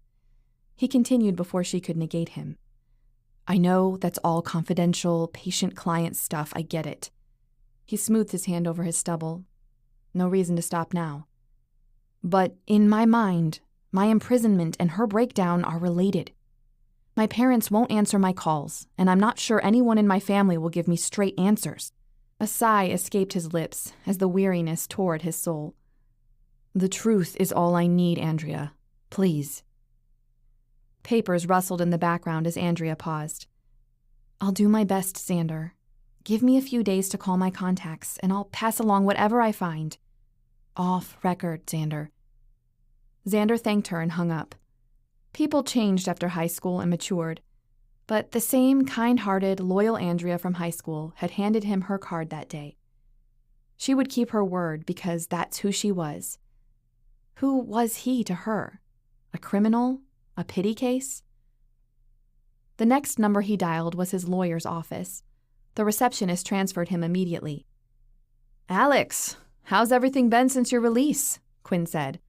He continued before she could negate him. "I know that's all confidential, patient-client stuff, I get it." He smoothed his hand over his stubble. No reason to stop now. "But in my mind, my imprisonment and her breakdown are related. My parents won't answer my calls, and I'm not sure anyone in my family will give me straight answers." A sigh escaped his lips as the weariness tore at his soul. The truth is all I need, Andrea. Please. Papers rustled in the background as Andrea paused. I'll do my best, Xander. Give me a few days to call my contacts, and I'll pass along whatever I find. Off record, Xander. Xander thanked her and hung up. People changed after high school and matured, but the same kind-hearted, loyal Andrea from high school had handed him her card that day. She would keep her word because that's who she was. Who was he to her? A criminal? A pity case? The next number he dialed was his lawyer's office. The receptionist transferred him immediately. Alex, how's everything been since your release? Quinn said.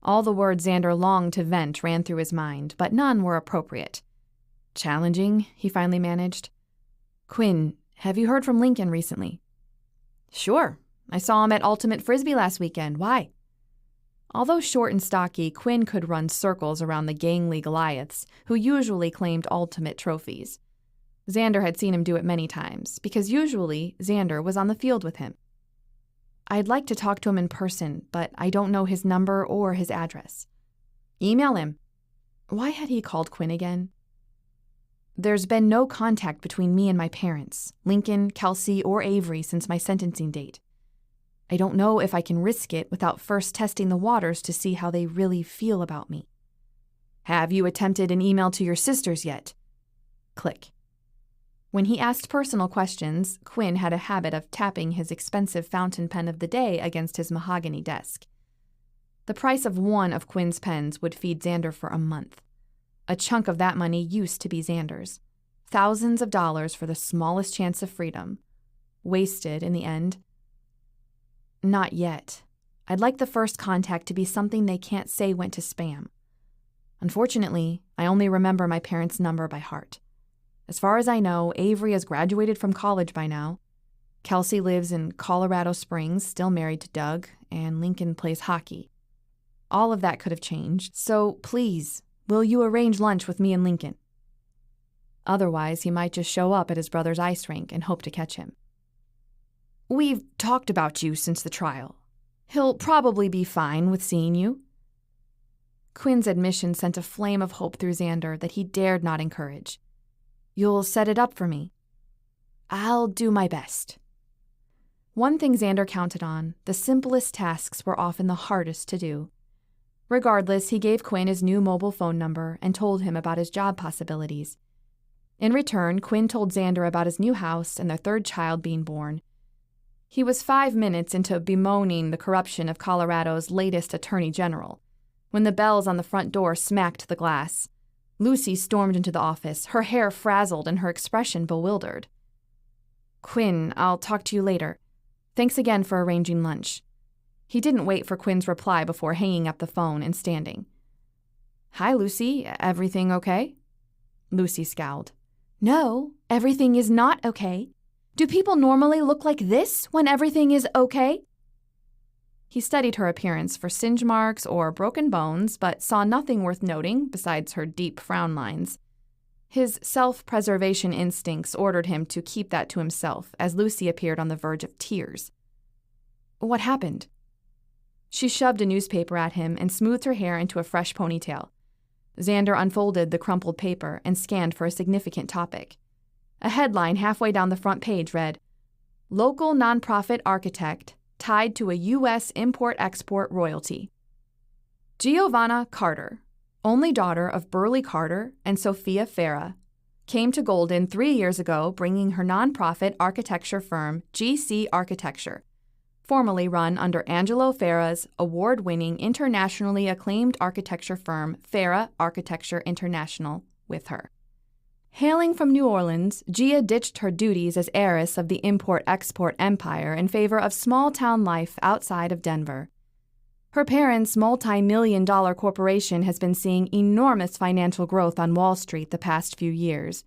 All the words Xander longed to vent ran through his mind, but none were appropriate. Challenging, he finally managed. Quinn, have you heard from Lincoln recently? Sure. I saw him at Ultimate Frisbee last weekend. Why? Although short and stocky, Quinn could run circles around the gangly Goliaths, who usually claimed ultimate trophies. Xander had seen him do it many times, because usually Xander was on the field with him. I'd like to talk to him in person, but I don't know his number or his address. Email him. Why had he called Quinn again? There's been no contact between me and my parents, Lincoln, Kelsey, or Avery, since my sentencing date. I don't know if I can risk it without first testing the waters to see how they really feel about me. Have you attempted an email to your sisters yet? Click. When he asked personal questions, Quinn had a habit of tapping his expensive fountain pen of the day against his mahogany desk. The price of one of Quinn's pens would feed Xander for a month. A chunk of that money used to be Xander's. Thousands of dollars for the smallest chance of freedom. Wasted in the end. Not yet. I'd like the first contact to be something they can't say went to spam. Unfortunately, I only remember my parents' number by heart. As far as I know, Avery has graduated from college by now. Kelsey lives in Colorado Springs, still married to Doug, and Lincoln plays hockey. All of that could have changed, so please, will you arrange lunch with me and Lincoln? Otherwise, he might just show up at his brother's ice rink and hope to catch him. We've talked about you since the trial. He'll probably be fine with seeing you. Quinn's admission sent a flame of hope through Xander that he dared not encourage. You'll set it up for me. I'll do my best. One thing Xander counted on, the simplest tasks were often the hardest to do. Regardless, he gave Quinn his new mobile phone number and told him about his job possibilities. In return, Quinn told Xander about his new house and their third child being born. He was 5 minutes into bemoaning the corruption of Colorado's latest attorney general, when the bells on the front door smacked the glass. Lucy stormed into the office, her hair frazzled and her expression bewildered. Quinn, I'll talk to you later. Thanks again for arranging lunch. He didn't wait for Quinn's reply before hanging up the phone and standing. Hi, Lucy. Everything okay? Lucy scowled. No, everything is not okay. Do people normally look like this when everything is okay? He studied her appearance for singe marks or broken bones, but saw nothing worth noting besides her deep frown lines. His self-preservation instincts ordered him to keep that to himself as Lucy appeared on the verge of tears. What happened? She shoved a newspaper at him and smoothed her hair into a fresh ponytail. Xander unfolded the crumpled paper and scanned for a significant topic. A headline halfway down the front page read, Local Nonprofit Architect Tied to a U.S. Import-Export Royalty. Giovanna Carter, only daughter of Burley Carter and Sophia Farah, came to Golden 3 years ago bringing her nonprofit architecture firm GC Architecture, formerly run under Angelo Farah's award-winning internationally acclaimed architecture firm Farah Architecture International, with her. Hailing from New Orleans, Gia ditched her duties as heiress of the import-export empire in favor of small-town life outside of Denver. Her parents' multi-million-dollar corporation has been seeing enormous financial growth on Wall Street the past few years.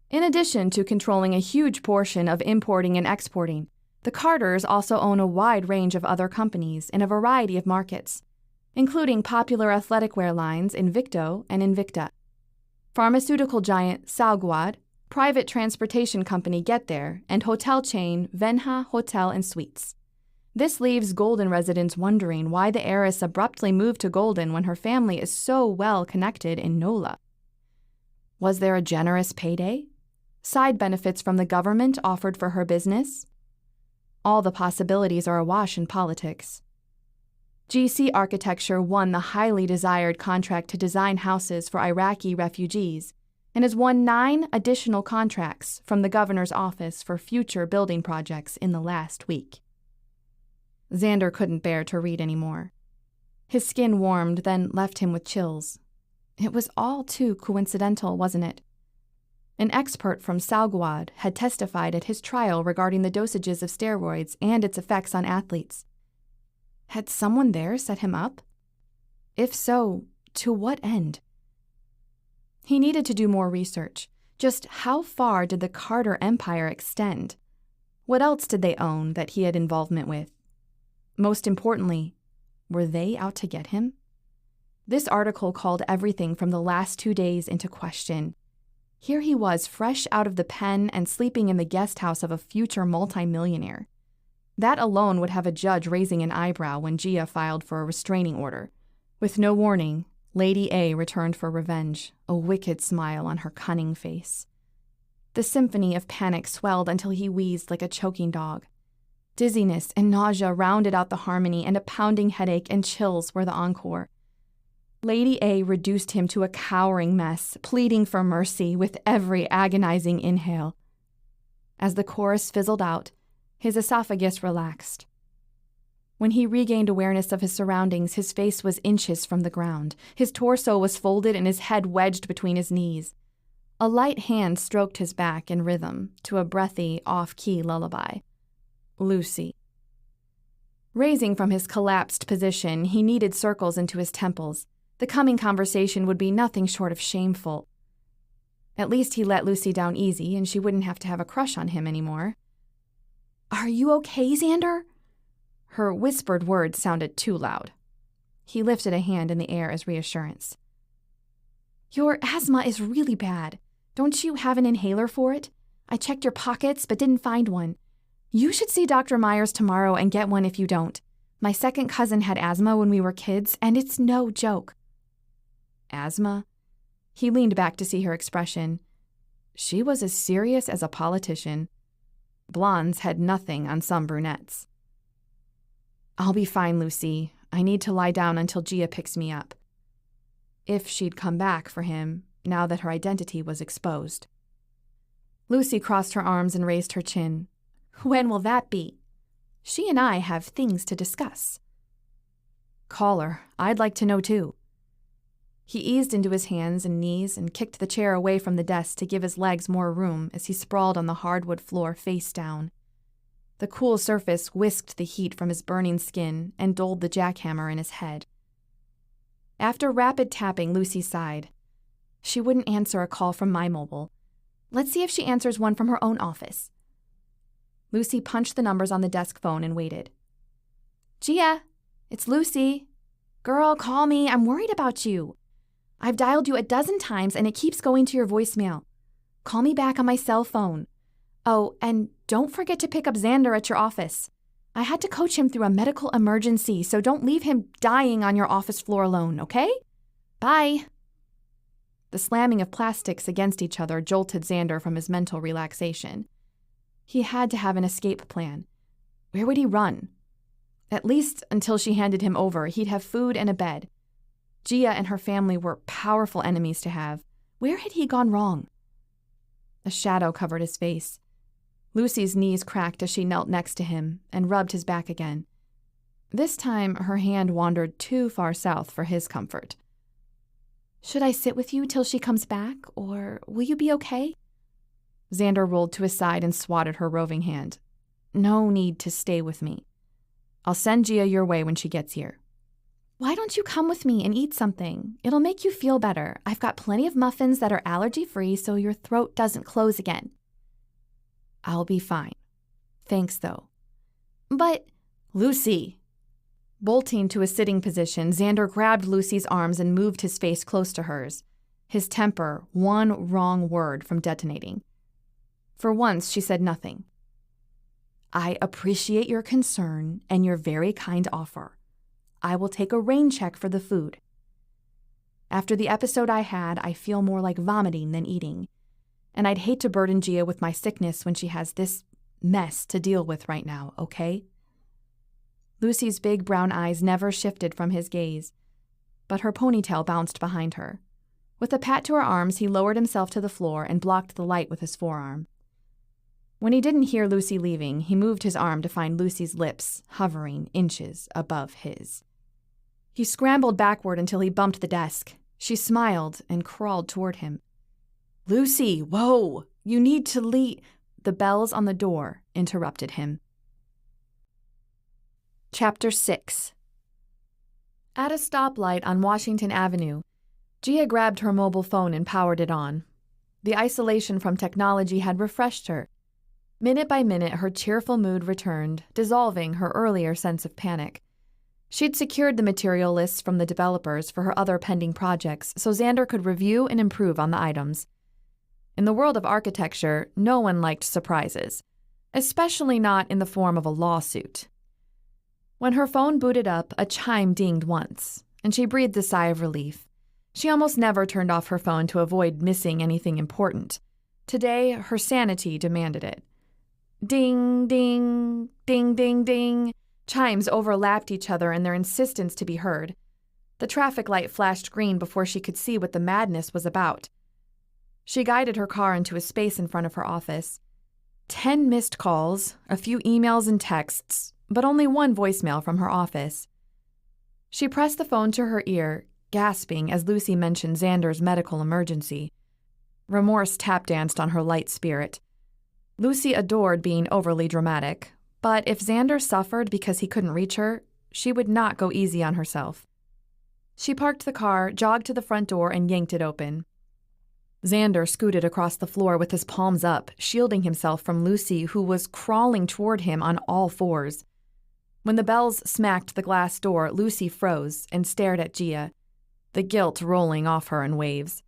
In addition to controlling a huge portion of importing and exporting, the Carters also own a wide range of other companies in a variety of markets, including popular athletic wear lines Invicto and Invicta, pharmaceutical giant Salguad, private transportation company Get There, and hotel chain Venha Hotel and Suites. This leaves Golden residents wondering why the heiress abruptly moved to Golden when her family is so well connected in NOLA. Was there a generous payday? Side benefits from the government offered for her business? All the possibilities are awash in politics. GC Architecture won the highly desired contract to design houses for Iraqi refugees and has won 9 additional contracts from the governor's office for future building projects in the last week. Xander couldn't bear to read anymore. His skin warmed, then left him with chills. It was all too coincidental, wasn't it? An expert from Salguad had testified at his trial regarding the dosages of steroids and its effects on athletes. Had someone there set him up? If so, to what end? He needed to do more research. Just how far did the Carter empire extend? What else did they own that he had involvement with? Most importantly, were they out to get him? This article called everything from the last 2 days into question. Here he was, fresh out of the pen and sleeping in the guest house of a future multimillionaire. That alone would have a judge raising an eyebrow when Gia filed for a restraining order. With no warning, Lady A returned for revenge, a wicked smile on her cunning face. The symphony of panic swelled until he wheezed like a choking dog. Dizziness and nausea rounded out the harmony, and a pounding headache and chills were the encore. Lady A reduced him to a cowering mess, pleading for mercy with every agonizing inhale. As the chorus fizzled out, his esophagus relaxed. When he regained awareness of his surroundings, his face was inches from the ground. His torso was folded and his head wedged between his knees. A light hand stroked his back in rhythm to a breathy, off-key lullaby. Lucy. Raising from his collapsed position, he kneaded circles into his temples. The coming conversation would be nothing short of shameful. At least he let Lucy down easy, and she wouldn't have to have a crush on him anymore. "Are you okay, Xander?" Her whispered words sounded too loud. He lifted a hand in the air as reassurance. "Your asthma is really bad. Don't you have an inhaler for it? I checked your pockets but didn't find one. You should see Dr. Myers tomorrow and get one if you don't. My second cousin had asthma when we were kids, and it's no joke." Asthma? He leaned back to see her expression. She was as serious as a politician. Blondes had nothing on some brunettes. "I'll be fine, Lucy. I need to lie down until Gia picks me up." If she'd come back for him, now that her identity was exposed. Lucy crossed her arms and raised her chin. "When will that be? She and I have things to discuss." "Call her. I'd like to know too." He eased into his hands and knees and kicked the chair away from the desk to give his legs more room as he sprawled on the hardwood floor face down. The cool surface whisked the heat from his burning skin and dulled the jackhammer in his head. After rapid tapping, Lucy sighed. She wouldn't answer a call from my mobile. Let's see if she answers one from her own office. Lucy punched the numbers on the desk phone and waited. "Gia, it's Lucy. Girl, call me. I'm worried about you. I've dialed you a dozen times and it keeps going to your voicemail. Call me back on my cell phone. Oh, and don't forget to pick up Xander at your office. I had to coach him through a medical emergency, so don't leave him dying on your office floor alone, okay? Bye." The slamming of plastics against each other jolted Xander from his mental relaxation. He had to have an escape plan. Where would he run? At least until she handed him over, he'd have food and a bed. Gia and her family were powerful enemies to have. Where had he gone wrong? A shadow covered his face. Lucy's knees cracked as she knelt next to him and rubbed his back again. This time, her hand wandered too far south for his comfort. "Should I sit with you till she comes back, or will you be okay?" Xander rolled to his side and swatted her roving hand. "No need to stay with me. I'll send Gia your way when she gets here." "Why don't you come with me and eat something? It'll make you feel better. I've got plenty of muffins that are allergy-free so your throat doesn't close again." "I'll be fine. Thanks, though." "But—" "Lucy!" Bolting to a sitting position, Xander grabbed Lucy's arms and moved his face close to hers, his temper one wrong word from detonating. For once, she said nothing. I appreciate your concern and your very kind offer. I will take a rain check for the food. After the episode I had, I feel more like vomiting than eating. And I'd hate to burden Gia with my sickness when she has this mess to deal with right now, okay? Lucy's big brown eyes never shifted from his gaze, but her ponytail bounced behind her. With a pat to her arms, he lowered himself to the floor and blocked the light with his forearm. When he didn't hear Lucy leaving, he moved his arm to find Lucy's lips hovering inches above his. He scrambled backward until he bumped the desk. She smiled and crawled toward him. Lucy, whoa, you need to leave. The bells on the door interrupted him. Chapter 6. At a stoplight on Washington Avenue, Gia grabbed her mobile phone and powered it on. The isolation from technology had refreshed her. Minute by minute, her cheerful mood returned, dissolving her earlier sense of panic. She'd secured the material lists from the developers for her other pending projects so Xander could review and improve on the items. In the world of architecture, no one liked surprises, especially not in the form of a lawsuit. When her phone booted up, a chime dinged once, and she breathed a sigh of relief. She almost never turned off her phone to avoid missing anything important. Today, her sanity demanded it. Ding, ding, ding, ding, ding. Chimes overlapped each other in their insistence to be heard. The traffic light flashed green before she could see what the madness was about. She guided her car into a space in front of her office. 10 missed calls, a few emails and texts, but only one voicemail from her office. She pressed the phone to her ear, gasping as Lucy mentioned Xander's medical emergency. Remorse tap-danced on her light spirit. Lucy adored being overly dramatic, but if Xander suffered because he couldn't reach her, she would not go easy on herself. She parked the car, jogged to the front door, and yanked it open. Xander scooted across the floor with his palms up, shielding himself from Lucy, who was crawling toward him on all fours. When the bells smacked the glass door, Lucy froze and stared at Gia, the guilt rolling off her in waves.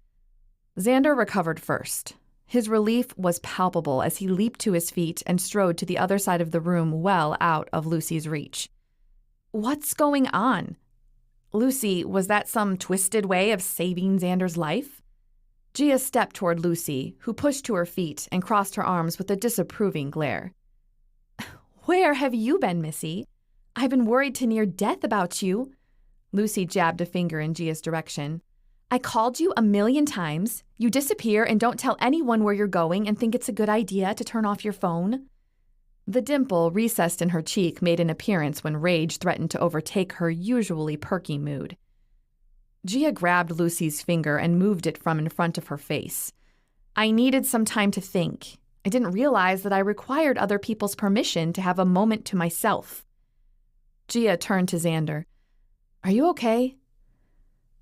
Xander recovered first. His relief was palpable as he leaped to his feet and strode to the other side of the room well out of Lucy's reach. What's going on? Lucy, was that some twisted way of saving Xander's life? Gia stepped toward Lucy, who pushed to her feet and crossed her arms with a disapproving glare. Where have you been, Missy? I've been worried to near death about you. Lucy jabbed a finger in Gia's direction. I called you 1,000,000 times. You disappear and don't tell anyone where you're going and think it's a good idea to turn off your phone. The dimple recessed in her cheek made an appearance when rage threatened to overtake her usually perky mood. Gia grabbed Lucy's finger and moved it from in front of her face. I needed some time to think. I didn't realize that I required other people's permission to have a moment to myself. Gia turned to Xander. Are you okay?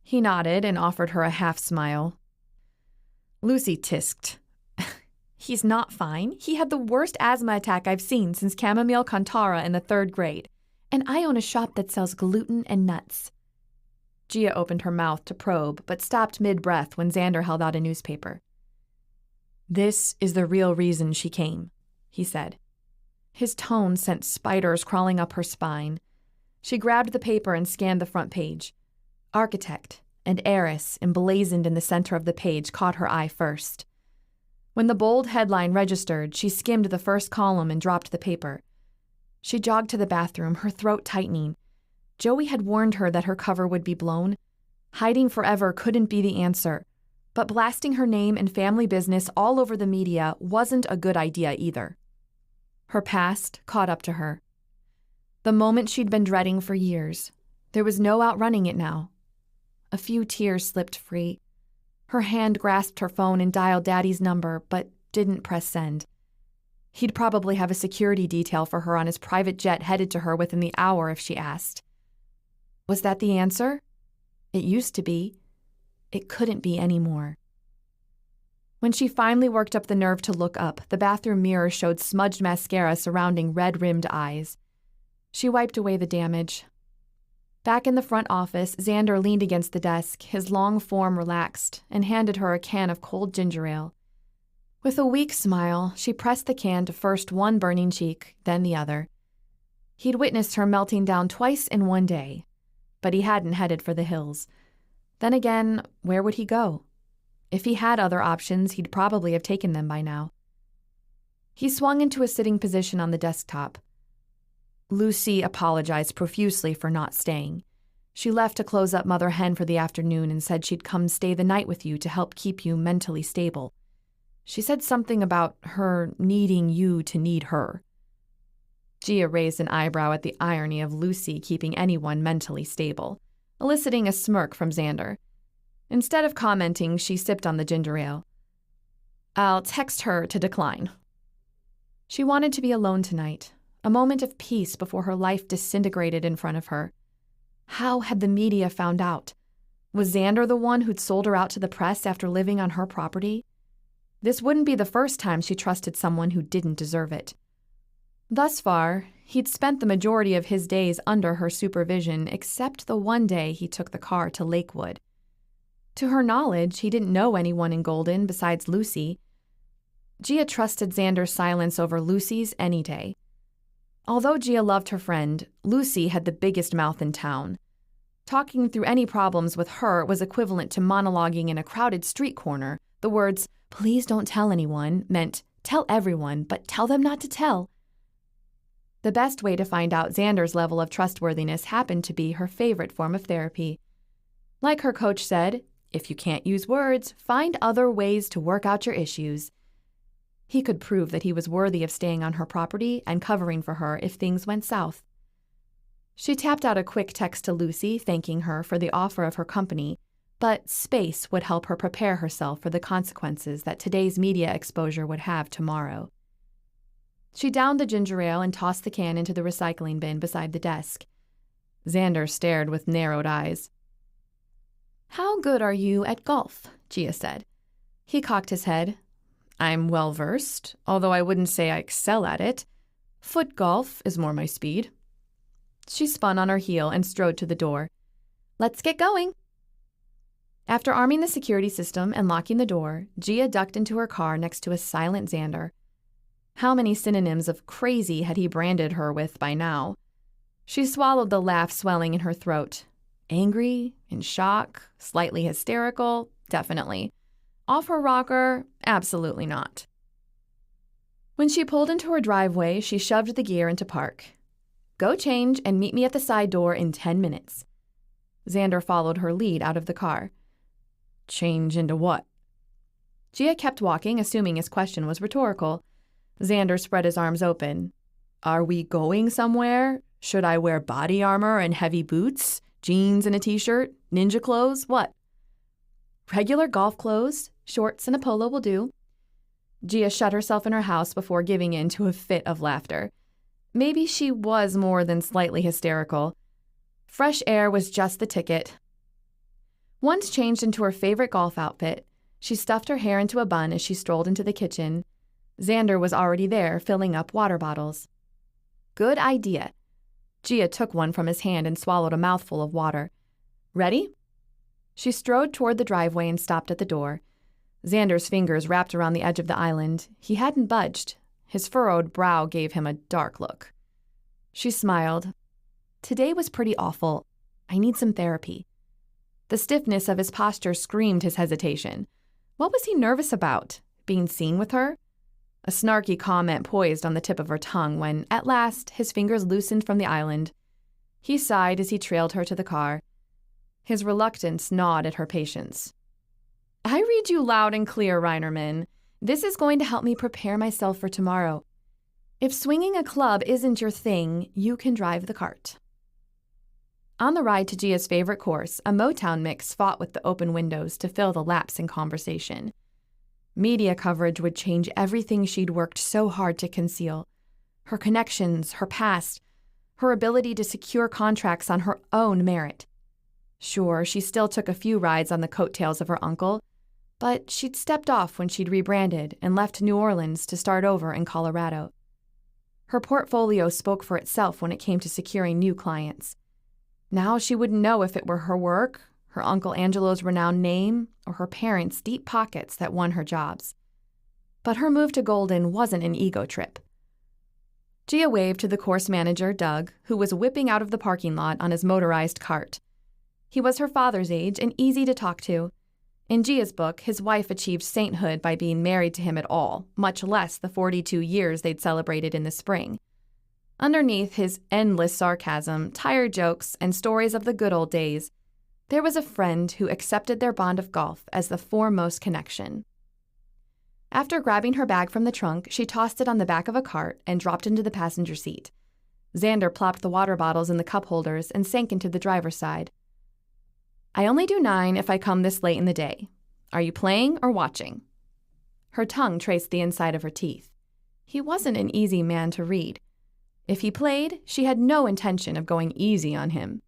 He nodded and offered her a half smile. Lucy tisked. He's not fine. He had the worst asthma attack I've seen since chamomile Cantara in the 3rd grade. And I own a shop that sells gluten and nuts. Gia opened her mouth to probe, but stopped mid-breath when Xander held out a newspaper. This is the real reason she came, he said. His tone sent spiders crawling up her spine. She grabbed the paper and scanned the front page. Architect and heiress emblazoned in the center of the page caught her eye first. When the bold headline registered, she skimmed the first column and dropped the paper. She jogged to the bathroom, her throat tightening. Joey had warned her that her cover would be blown. Hiding forever couldn't be the answer, but blasting her name and family business all over the media wasn't a good idea either. Her past caught up to her. The moment she'd been dreading for years. There was no outrunning it now. A few tears slipped free. Her hand grasped her phone and dialed Daddy's number, but didn't press send. He'd probably have a security detail for her on his private jet headed to her within the hour if she asked. Was that the answer? It used to be. It couldn't be anymore. When she finally worked up the nerve to look up, the bathroom mirror showed smudged mascara surrounding red-rimmed eyes. She wiped away the damage. Back in the front office, Xander leaned against the desk, his long form relaxed, and handed her a can of cold ginger ale. With a weak smile, she pressed the can to first one burning cheek, then the other. He'd witnessed her melting down twice in one day, but he hadn't headed for the hills. Then again, where would he go? If he had other options, he'd probably have taken them by now. He swung into a sitting position on the desktop. Lucy apologized profusely for not staying. She left to close up Mother Hen for the afternoon and said she'd come stay the night with you to help keep you mentally stable. She said something about her needing you to need her. Gia raised an eyebrow at the irony of Lucy keeping anyone mentally stable, eliciting a smirk from Xander. Instead of commenting, she sipped on the ginger ale. I'll text her to decline. She wanted to be alone tonight, a moment of peace before her life disintegrated in front of her. How had the media found out? Was Xander the one who'd sold her out to the press after living on her property? This wouldn't be the first time she trusted someone who didn't deserve it. Thus far, he'd spent the majority of his days under her supervision, except the one day he took the car to Lakewood. To her knowledge, he didn't know anyone in Golden besides Lucy. Gia trusted Xander's silence over Lucy's any day. Although Gia loved her friend, Lucy had the biggest mouth in town. Talking through any problems with her was equivalent to monologuing in a crowded street corner. The words, "Please don't tell anyone," meant, "Tell everyone, but tell them not to tell." The best way to find out Xander's level of trustworthiness happened to be her favorite form of therapy. Like her coach said, if you can't use words, find other ways to work out your issues. He could prove that he was worthy of staying on her property and covering for her if things went south. She tapped out a quick text to Lucy thanking her for the offer of her company, but space would help her prepare herself for the consequences that today's media exposure would have tomorrow. She downed the ginger ale and tossed the can into the recycling bin beside the desk. Xander stared with narrowed eyes. "How good are you at golf?" Gia said. He cocked his head. "I'm well-versed, although I wouldn't say I excel at it. Foot golf is more my speed." She spun on her heel and strode to the door. "Let's get going." After arming the security system and locking the door, Gia ducked into her car next to a silent Xander. How many synonyms of crazy had he branded her with by now? She swallowed the laugh swelling in her throat. Angry, in shock, slightly hysterical, definitely. Off her rocker, absolutely not. When she pulled into her driveway, she shoved the gear into park. "Go change and meet me at the side door in 10 minutes. Xander followed her lead out of the car. "Change into what?" Gia kept walking, assuming his question was rhetorical. Xander spread his arms open. "Are we going somewhere? Should I wear body armor and heavy boots, jeans and a t-shirt, ninja clothes, what?" "Regular golf clothes, shorts and a polo will do." Gia shut herself in her house before giving in to a fit of laughter. Maybe she was more than slightly hysterical. Fresh air was just the ticket. Once changed into her favorite golf outfit, she stuffed her hair into a bun as she strolled into the kitchen. Xander was already there, filling up water bottles. "Good idea." Gia took one from his hand and swallowed a mouthful of water. "Ready?" She strode toward the driveway and stopped at the door. Xander's fingers wrapped around the edge of the island. He hadn't budged. His furrowed brow gave him a dark look. She smiled. "Today was pretty awful. I need some therapy." The stiffness of his posture screamed his hesitation. What was he nervous about? Being seen with her? A snarky comment poised on the tip of her tongue when, at last, his fingers loosened from the island. He sighed as he trailed her to the car. His reluctance gnawed at her patience. "I read you loud and clear, Reinerman. This is going to help me prepare myself for tomorrow. If swinging a club isn't your thing, you can drive the cart." On the ride to Gia's favorite course, a Motown mix fought with the open windows to fill the lapse in conversation. Media coverage would change everything she'd worked so hard to conceal. Her connections, her past, her ability to secure contracts on her own merit. Sure, she still took a few rides on the coattails of her uncle, but she'd stepped off when she'd rebranded and left New Orleans to start over in Colorado. Her portfolio spoke for itself when it came to securing new clients. Now she wouldn't know if it were her work, her Uncle Angelo's renowned name, or her parents' deep pockets that won her jobs. But her move to Golden wasn't an ego trip. Gia waved to the course manager, Doug, who was whipping out of the parking lot on his motorized cart. He was her father's age and easy to talk to. In Gia's book, his wife achieved sainthood by being married to him at all, much less the 42 years they'd celebrated in the spring. Underneath his endless sarcasm, tired jokes, and stories of the good old days, there was a friend who accepted their bond of golf as the foremost connection. After grabbing her bag from the trunk, she tossed it on the back of a cart and dropped into the passenger seat. Xander plopped the water bottles in the cup holders and sank into the driver's side. "I only do 9 if I come this late in the day. Are you playing or watching?" Her tongue traced the inside of her teeth. He wasn't an easy man to read. If he played, she had no intention of going easy on him.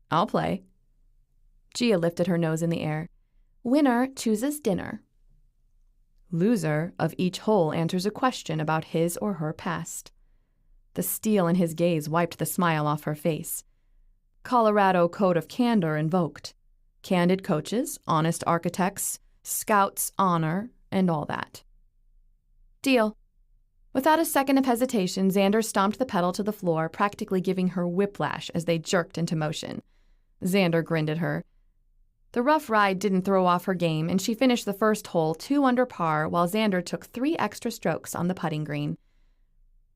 "I'll play." Gia lifted her nose in the air. "Winner chooses dinner. Loser of each hole answers a question about his or her past." The steel in his gaze wiped the smile off her face. Colorado Code of Candor invoked. Candid coaches, honest architects, scouts honor, and all that. Deal. Without a second of hesitation, Xander stomped the pedal to the floor, practically giving her whiplash as they jerked into motion. Xander grinned at her. The rough ride didn't throw off her game, and she finished the first hole 2 under par while Xander took 3 extra strokes on the putting green.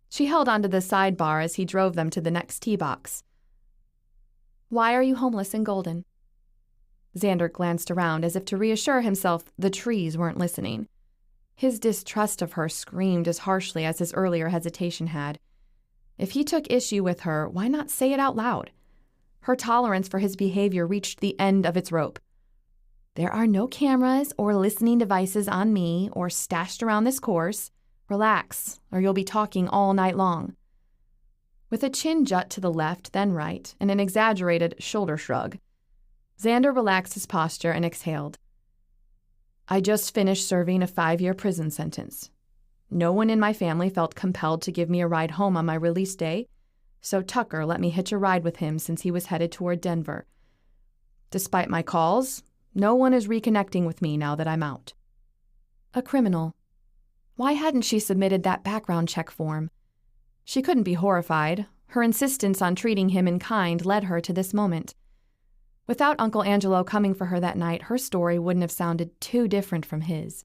She held onto the sidebar as he drove them to the next tee box. "Why are you homeless in Golden?" Xander glanced around as if to reassure himself the trees weren't listening. His distrust of her screamed as harshly as his earlier hesitation had. If he took issue with her, why not say it out loud? Her tolerance for his behavior reached the end of its rope. "There are no cameras or listening devices on me or stashed around this course. Relax, or you'll be talking all night long." With a chin jut to the left, then right, and an exaggerated shoulder shrug, Xander relaxed his posture and exhaled. "I just finished serving a 5-year prison sentence. No one in my family felt compelled to give me a ride home on my release day, so Tucker let me hitch a ride with him since he was headed toward Denver. Despite my calls, no one is reconnecting with me now that I'm out." A criminal. Why hadn't she submitted that background check form? She couldn't be horrified. Her insistence on treating him in kind led her to this moment. Without Uncle Angelo coming for her that night, her story wouldn't have sounded too different from his.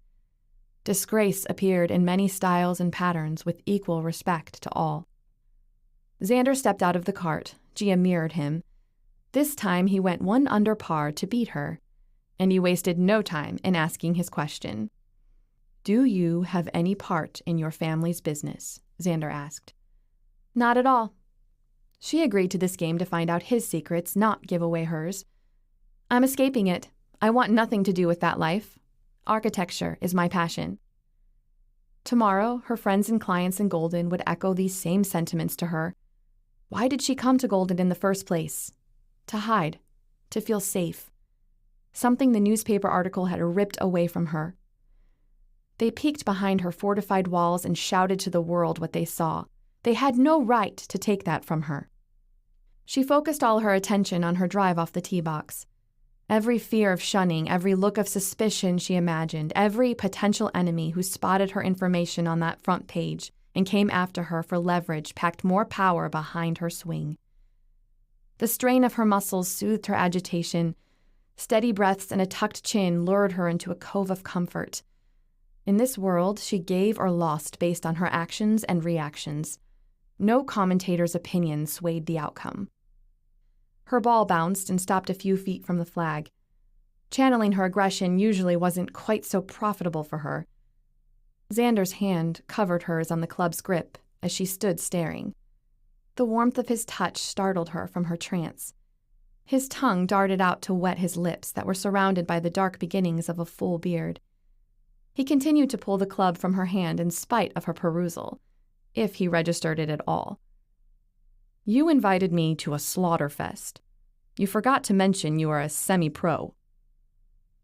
Disgrace appeared in many styles and patterns with equal respect to all. Xander stepped out of the cart. Gia mirrored him. This time he went 1 under par to beat her, and he wasted no time in asking his question. "Do you have any part in your family's business?" Xander asked. "Not at all." She agreed to this game to find out his secrets, not give away hers. "I'm escaping it. I want nothing to do with that life. Architecture is my passion." Tomorrow, her friends and clients in Golden would echo these same sentiments to her. Why did she come to Golden in the first place? To hide, to feel safe. Something the newspaper article had ripped away from her. They peeked behind her fortified walls and shouted to the world what they saw. They had no right to take that from her. She focused all her attention on her drive off the tee box. Every fear of shunning, every look of suspicion she imagined, every potential enemy who spotted her information on that front page and came after her for leverage packed more power behind her swing. The strain of her muscles soothed her agitation. Steady breaths and a tucked chin lured her into a cove of comfort. In this world, she gave or lost based on her actions and reactions. No commentator's opinion swayed the outcome. Her ball bounced and stopped a few feet from the flag. Channeling her aggression usually wasn't quite so profitable for her. Xander's hand covered hers on the club's grip as she stood staring. The warmth of his touch startled her from her trance. His tongue darted out to wet his lips that were surrounded by the dark beginnings of a full beard. He continued to pull the club from her hand in spite of her perusal, if he registered it at all. "You invited me to a slaughter fest. You forgot to mention you are a semi-pro."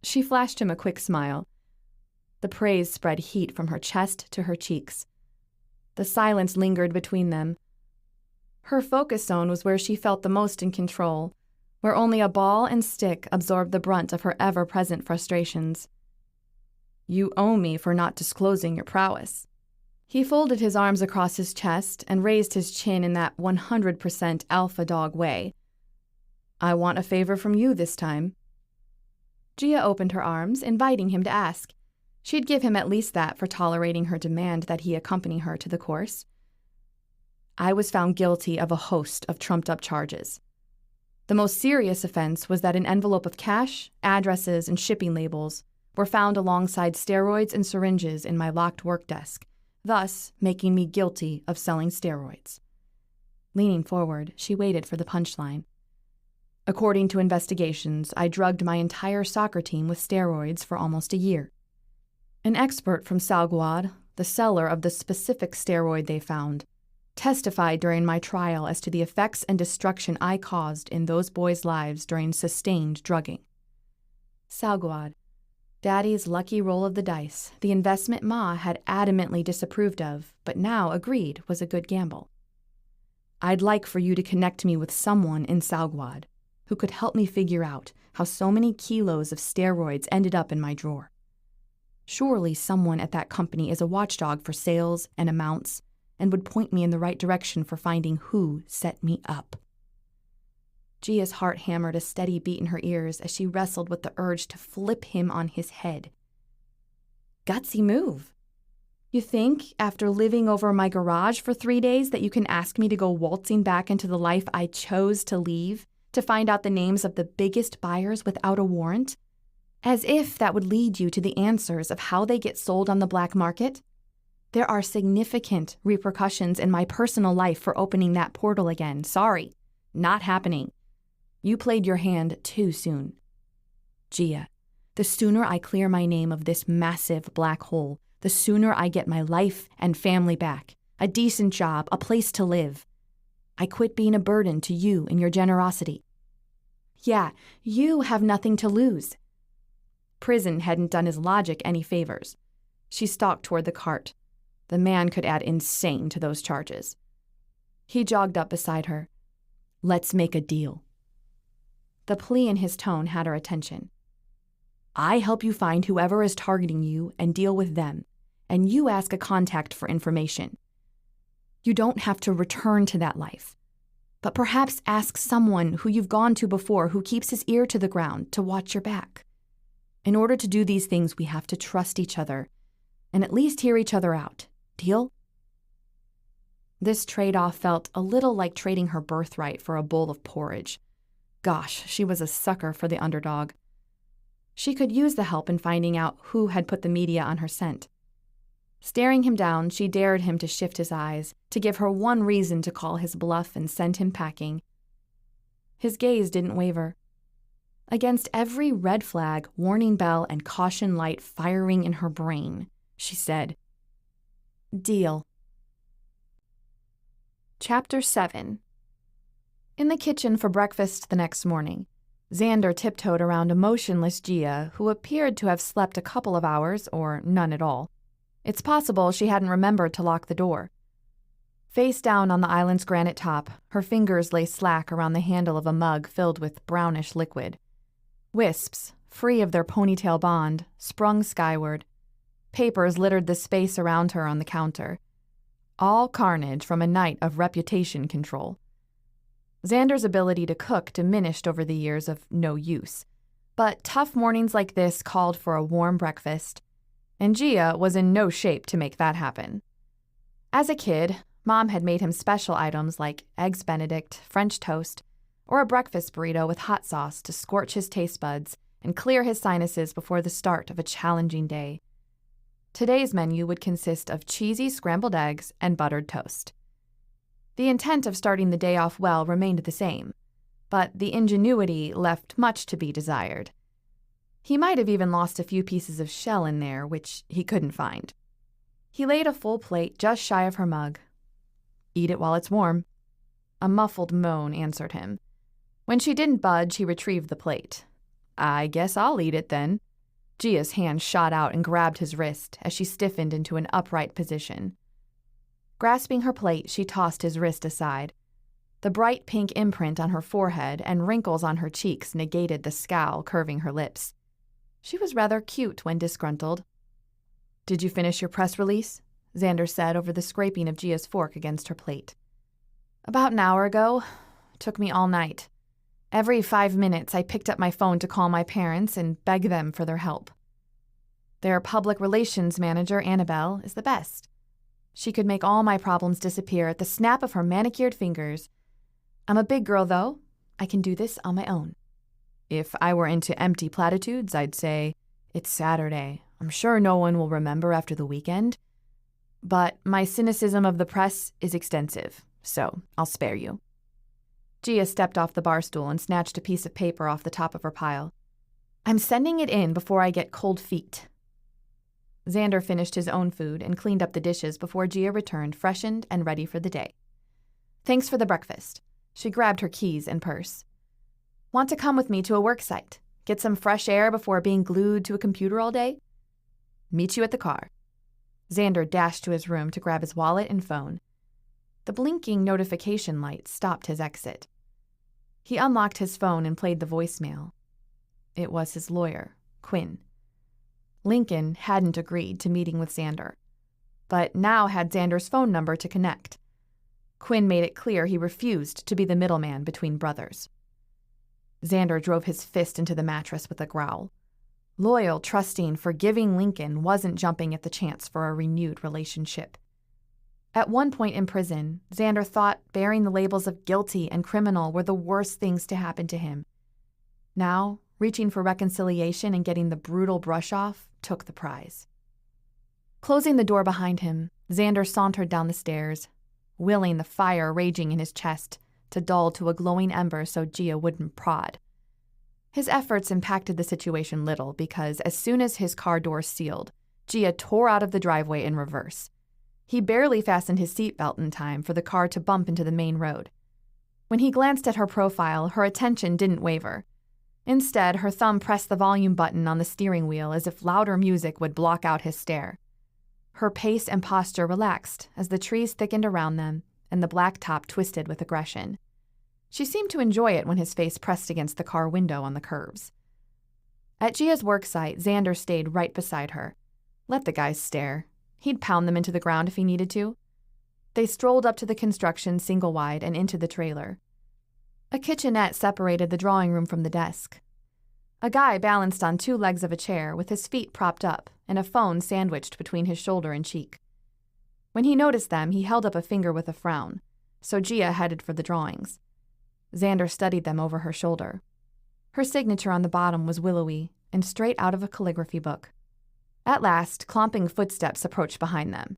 She flashed him a quick smile. The praise spread heat from her chest to her cheeks. The silence lingered between them. Her focus zone was where she felt the most in control, where only a ball and stick absorbed the brunt of her ever-present frustrations. You owe me for not disclosing your prowess." He folded his arms across his chest and raised his chin in that 100% alpha dog way. "I want a favor from you this time." Gia opened her arms, inviting him to ask. She'd give him at least that for tolerating her demand that he accompany her to the course. "I was found guilty of a host of trumped-up charges. The most serious offense was that an envelope of cash, addresses, and shipping labels were found alongside steroids and syringes in my locked work desk, thus making me guilty of selling steroids." Leaning forward, she waited for the punchline. "According to investigations, I drugged my entire soccer team with steroids for almost a year. An expert from Salguad, the seller of the specific steroid they found, testified during my trial as to the effects and destruction I caused in those boys' lives during sustained drugging." Salguad, Daddy's lucky roll of the dice, the investment Ma had adamantly disapproved of, but now agreed was a good gamble. "I'd like for you to connect me with someone in Salguad who could help me figure out how so many kilos of steroids ended up in my drawer. Surely someone at that company is a watchdog for sales and amounts and would point me in the right direction for finding who set me up." Gia's heart hammered a steady beat in her ears as she wrestled with the urge to flip him on his head. Gutsy move. You think, after living over my garage for 3 days, that you can ask me to go waltzing back into the life I chose to leave to find out the names of the biggest buyers without a warrant? As if that would lead you to the answers of how they get sold on the black market? There are significant repercussions in my personal life for opening that portal again. Sorry, not happening. You played your hand too soon. Gia, the sooner I clear my name of this massive black hole, the sooner I get my life and family back, a decent job, a place to live. I quit being a burden to you and your generosity. Yeah, you have nothing to lose. Prison hadn't done his logic any favors. She stalked toward the cart. The man could add insane to those charges. He jogged up beside her. Let's make a deal. The plea in his tone had her attention. I help you find whoever is targeting you and deal with them, and you ask a contact for information. You don't have to return to that life, but perhaps ask someone who you've gone to before who keeps his ear to the ground to watch your back. In order to do these things, we have to trust each other and at least hear each other out. Deal? This trade-off felt a little like trading her birthright for a bowl of porridge. Gosh, she was a sucker for the underdog. She could use the help in finding out who had put the media on her scent. Staring him down, she dared him to shift his eyes, to give her one reason to call his bluff and send him packing. His gaze didn't waver. Against every red flag, warning bell, and caution light firing in her brain, she said, Deal. Chapter 7. In the kitchen for breakfast the next morning, Xander tiptoed around a motionless Gia who appeared to have slept a couple of hours or none at all. It's possible she hadn't remembered to lock the door. Face down on the island's granite top, her fingers lay slack around the handle of a mug filled with brownish liquid. Wisps, free of their ponytail bond, sprung skyward. Papers littered the space around her on the counter. All carnage from a night of reputation control. Xander's ability to cook diminished over the years of no use, but tough mornings like this called for a warm breakfast, and Gia was in no shape to make that happen. As a kid, Mom had made him special items like Eggs Benedict, French toast, or a breakfast burrito with hot sauce to scorch his taste buds and clear his sinuses before the start of a challenging day. Today's menu would consist of cheesy scrambled eggs and buttered toast. The intent of starting the day off well remained the same, but the ingenuity left much to be desired. He might have even lost a few pieces of shell in there, which he couldn't find. He laid a full plate just shy of her mug. Eat it while it's warm. A muffled moan answered him. When she didn't budge, he retrieved the plate. I guess I'll eat it then. Gia's hand shot out and grabbed his wrist as she stiffened into an upright position. Grasping her plate, she tossed his wrist aside. The bright pink imprint on her forehead and wrinkles on her cheeks negated the scowl curving her lips. She was rather cute when disgruntled. "Did you finish your press release?" Xander said over the scraping of Gia's fork against her plate. "About an hour ago. Took me all night. Every 5 minutes, I picked up my phone to call my parents and beg them for their help. Their public relations manager, Annabelle, is the best. She could make all my problems disappear at the snap of her manicured fingers. I'm a big girl, though. I can do this on my own. If I were into empty platitudes, I'd say, it's Saturday. I'm sure no one will remember after the weekend. But my cynicism of the press is extensive, so I'll spare you." Gia stepped off the bar stool and snatched a piece of paper off the top of her pile. "I'm sending it in before I get cold feet." Xander finished his own food and cleaned up the dishes before Gia returned freshened and ready for the day. "Thanks for the breakfast." She grabbed her keys and purse. "Want to come with me to a work site? Get some fresh air before being glued to a computer all day?" "Meet you at the car." Xander dashed to his room to grab his wallet and phone. The blinking notification light stopped his exit. He unlocked his phone and played the voicemail. It was his lawyer, Quinn. Lincoln hadn't agreed to meeting with Xander, but now had Xander's phone number to connect. Quinn made it clear he refused to be the middleman between brothers. Xander drove his fist into the mattress with a growl. Loyal, trusting, forgiving Lincoln wasn't jumping at the chance for a renewed relationship. At one point in prison, Xander thought bearing the labels of guilty and criminal were the worst things to happen to him. Now, reaching for reconciliation and getting the brutal brush off took the prize. Closing the door behind him, Xander sauntered down the stairs, willing the fire raging in his chest to dull to a glowing ember so Gia wouldn't prod. His efforts impacted the situation little because as soon as his car door sealed, Gia tore out of the driveway in reverse. He barely fastened his seatbelt in time for the car to bump into the main road. When he glanced at her profile, her attention didn't waver. Instead, her thumb pressed the volume button on the steering wheel as if louder music would block out his stare. Her pace and posture relaxed as the trees thickened around them and the black top twisted with aggression. She seemed to enjoy it when his face pressed against the car window on the curves. At Gia's worksite, Xander stayed right beside her. Let the guys stare. He'd pound them into the ground if he needed to. They strolled up to the construction single-wide and into the trailer. A kitchenette separated the drawing room from the desk. A guy balanced on 2 legs of a chair with his feet propped up and a phone sandwiched between his shoulder and cheek. When he noticed them, he held up a finger with a frown, so Gia headed for the drawings. Xander studied them over her shoulder. Her signature on the bottom was willowy and straight out of a calligraphy book. At last, clomping footsteps approached behind them.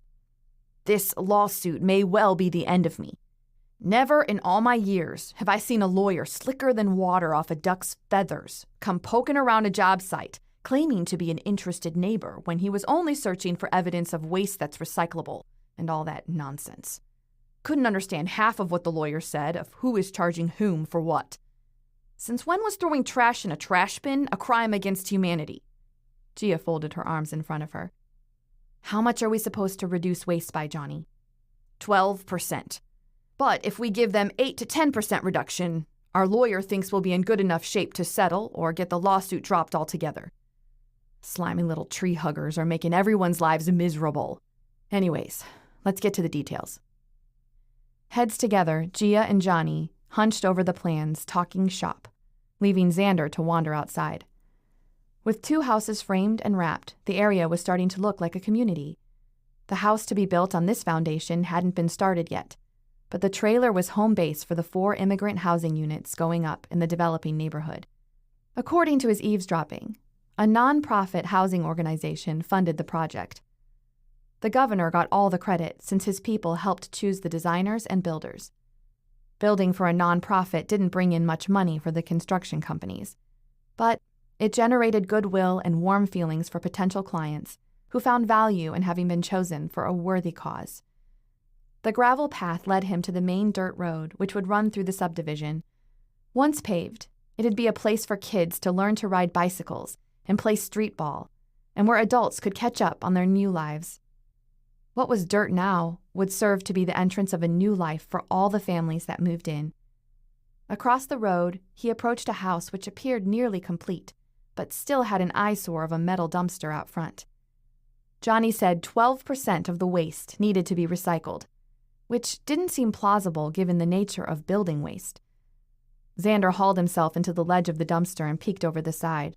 "This lawsuit may well be the end of me. Never in all my years have I seen a lawyer slicker than water off a duck's feathers come poking around a job site, claiming to be an interested neighbor when he was only searching for evidence of waste that's recyclable and all that nonsense. Couldn't understand half of what the lawyer said of who is charging whom for what. Since when was throwing trash in a trash bin a crime against humanity?" Gia folded her arms in front of her. "How much are we supposed to reduce waste by, Johnny?" 12%. But if we give them 8 to 10% reduction, our lawyer thinks we'll be in good enough shape to settle or get the lawsuit dropped altogether. Slimy little tree huggers are making everyone's lives miserable. Anyways, let's get to the details. Heads together, Gia and Johnny hunched over the plans, talking shop, leaving Xander to wander outside. With 2 houses framed and wrapped, the area was starting to look like a community. The house to be built on this foundation hadn't been started yet, but the trailer was home base for the 4 immigrant housing units going up in the developing neighborhood. According to his eavesdropping, a non-profit housing organization funded the project. The governor got all the credit since his people helped choose the designers and builders. Building for a non-profit didn't bring in much money for the construction companies, but it generated goodwill and warm feelings for potential clients who found value in having been chosen for a worthy cause. The gravel path led him to the main dirt road, which would run through the subdivision. Once paved, it'd be a place for kids to learn to ride bicycles and play street ball, and where adults could catch up on their new lives. What was dirt now would serve to be the entrance of a new life for all the families that moved in. Across the road, he approached a house which appeared nearly complete, but still had an eyesore of a metal dumpster out front. Johnny said 12% of the waste needed to be recycled, which didn't seem plausible given the nature of building waste. Xander hauled himself into the ledge of the dumpster and peeked over the side.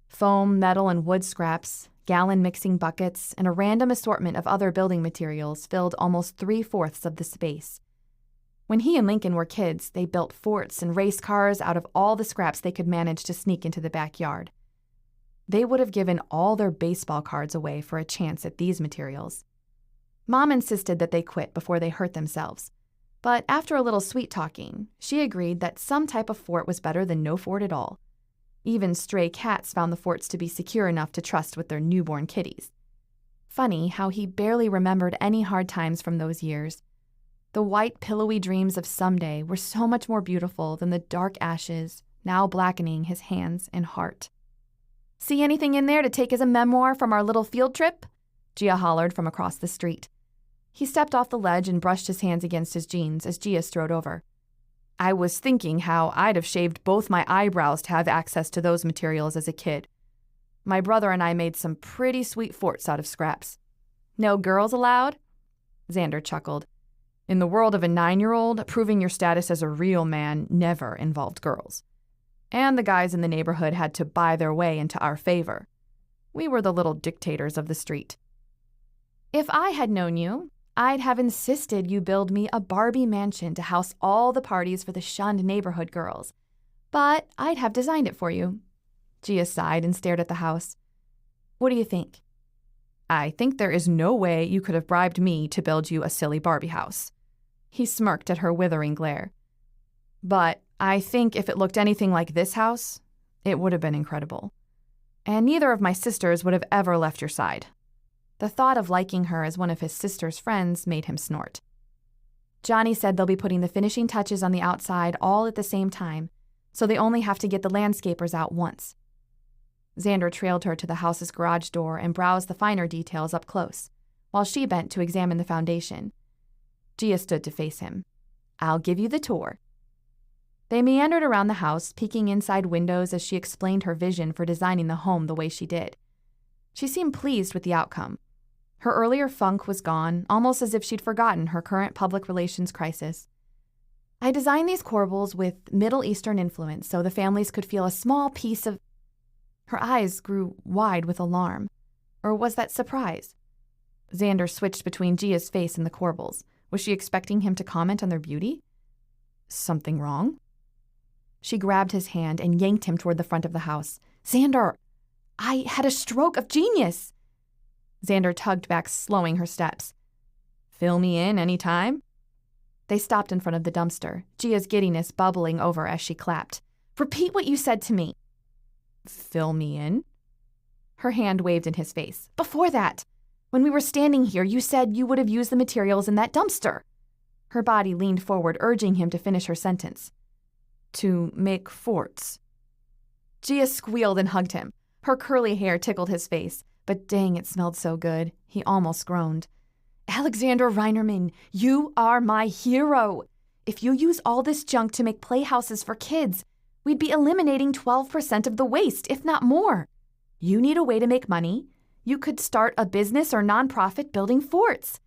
Foam, metal, and wood scraps, gallon mixing buckets, and a random assortment of other building materials filled almost 3/4 of the space. When he and Lincoln were kids, they built forts and race cars out of all the scraps they could manage to sneak into the backyard. They would have given all their baseball cards away for a chance at these materials. Mom insisted that they quit before they hurt themselves, but after a little sweet-talking, she agreed that some type of fort was better than no fort at all. Even stray cats found the forts to be secure enough to trust with their newborn kitties. Funny how he barely remembered any hard times from those years. The white, pillowy dreams of someday were so much more beautiful than the dark ashes now blackening his hands and heart. "See anything in there to take as a memoir from our little field trip?" Gia hollered from across the street. He stepped off the ledge and brushed his hands against his jeans as Gia strode over. "I was thinking how I'd have shaved both my eyebrows to have access to those materials as a kid. My brother and I made some pretty sweet forts out of scraps." "No girls allowed?" Xander chuckled. "In the world of a 9-year-old, proving your status as a real man never involved girls. And the guys in the neighborhood had to buy their way into our favor. We were the little dictators of the street." "If I had known you, I'd have insisted you build me a Barbie mansion to house all the parties for the shunned neighborhood girls. But I'd have designed it for you." Gia sighed and stared at the house. "What do you think?" "I think there is no way you could have bribed me to build you a silly Barbie house." He smirked at her withering glare. "But I think if it looked anything like this house, it would have been incredible. And neither of my sisters would have ever left your side." The thought of liking her as one of his sister's friends made him snort. "Johnny said they'll be putting the finishing touches on the outside all at the same time, so they only have to get the landscapers out once." Xander trailed her to the house's garage door and browsed the finer details up close, while she bent to examine the foundation. Gia stood to face him. "I'll give you the tour." They meandered around the house, peeking inside windows as she explained her vision for designing the home the way she did. She seemed pleased with the outcome. Her earlier funk was gone, almost as if she'd forgotten her current public relations crisis. "I designed these corbels with Middle Eastern influence so the families could feel a small piece of—" Her eyes grew wide with alarm. Or was that surprise? Xander switched between Gia's face and the corbels. Was she expecting him to comment on their beauty? "Something wrong?" She grabbed his hand and yanked him toward the front of the house. "Xander, I had a stroke of genius." Xander tugged back, slowing her steps. "Fill me in any time?" They stopped in front of the dumpster, Gia's giddiness bubbling over as she clapped. "Repeat what you said to me." "Fill me in?" Her hand waved in his face. "Before that, when we were standing here, you said you would have used the materials in that dumpster." Her body leaned forward, urging him to finish her sentence. "To make forts." Gia squealed and hugged him. Her curly hair tickled his face, but dang, it smelled so good. He almost groaned. "Alexander Reinerman, you are my hero. If you use all this junk to make playhouses for kids, we'd be eliminating 12% of the waste, if not more. You need a way to make money. You could start a business or nonprofit building forts.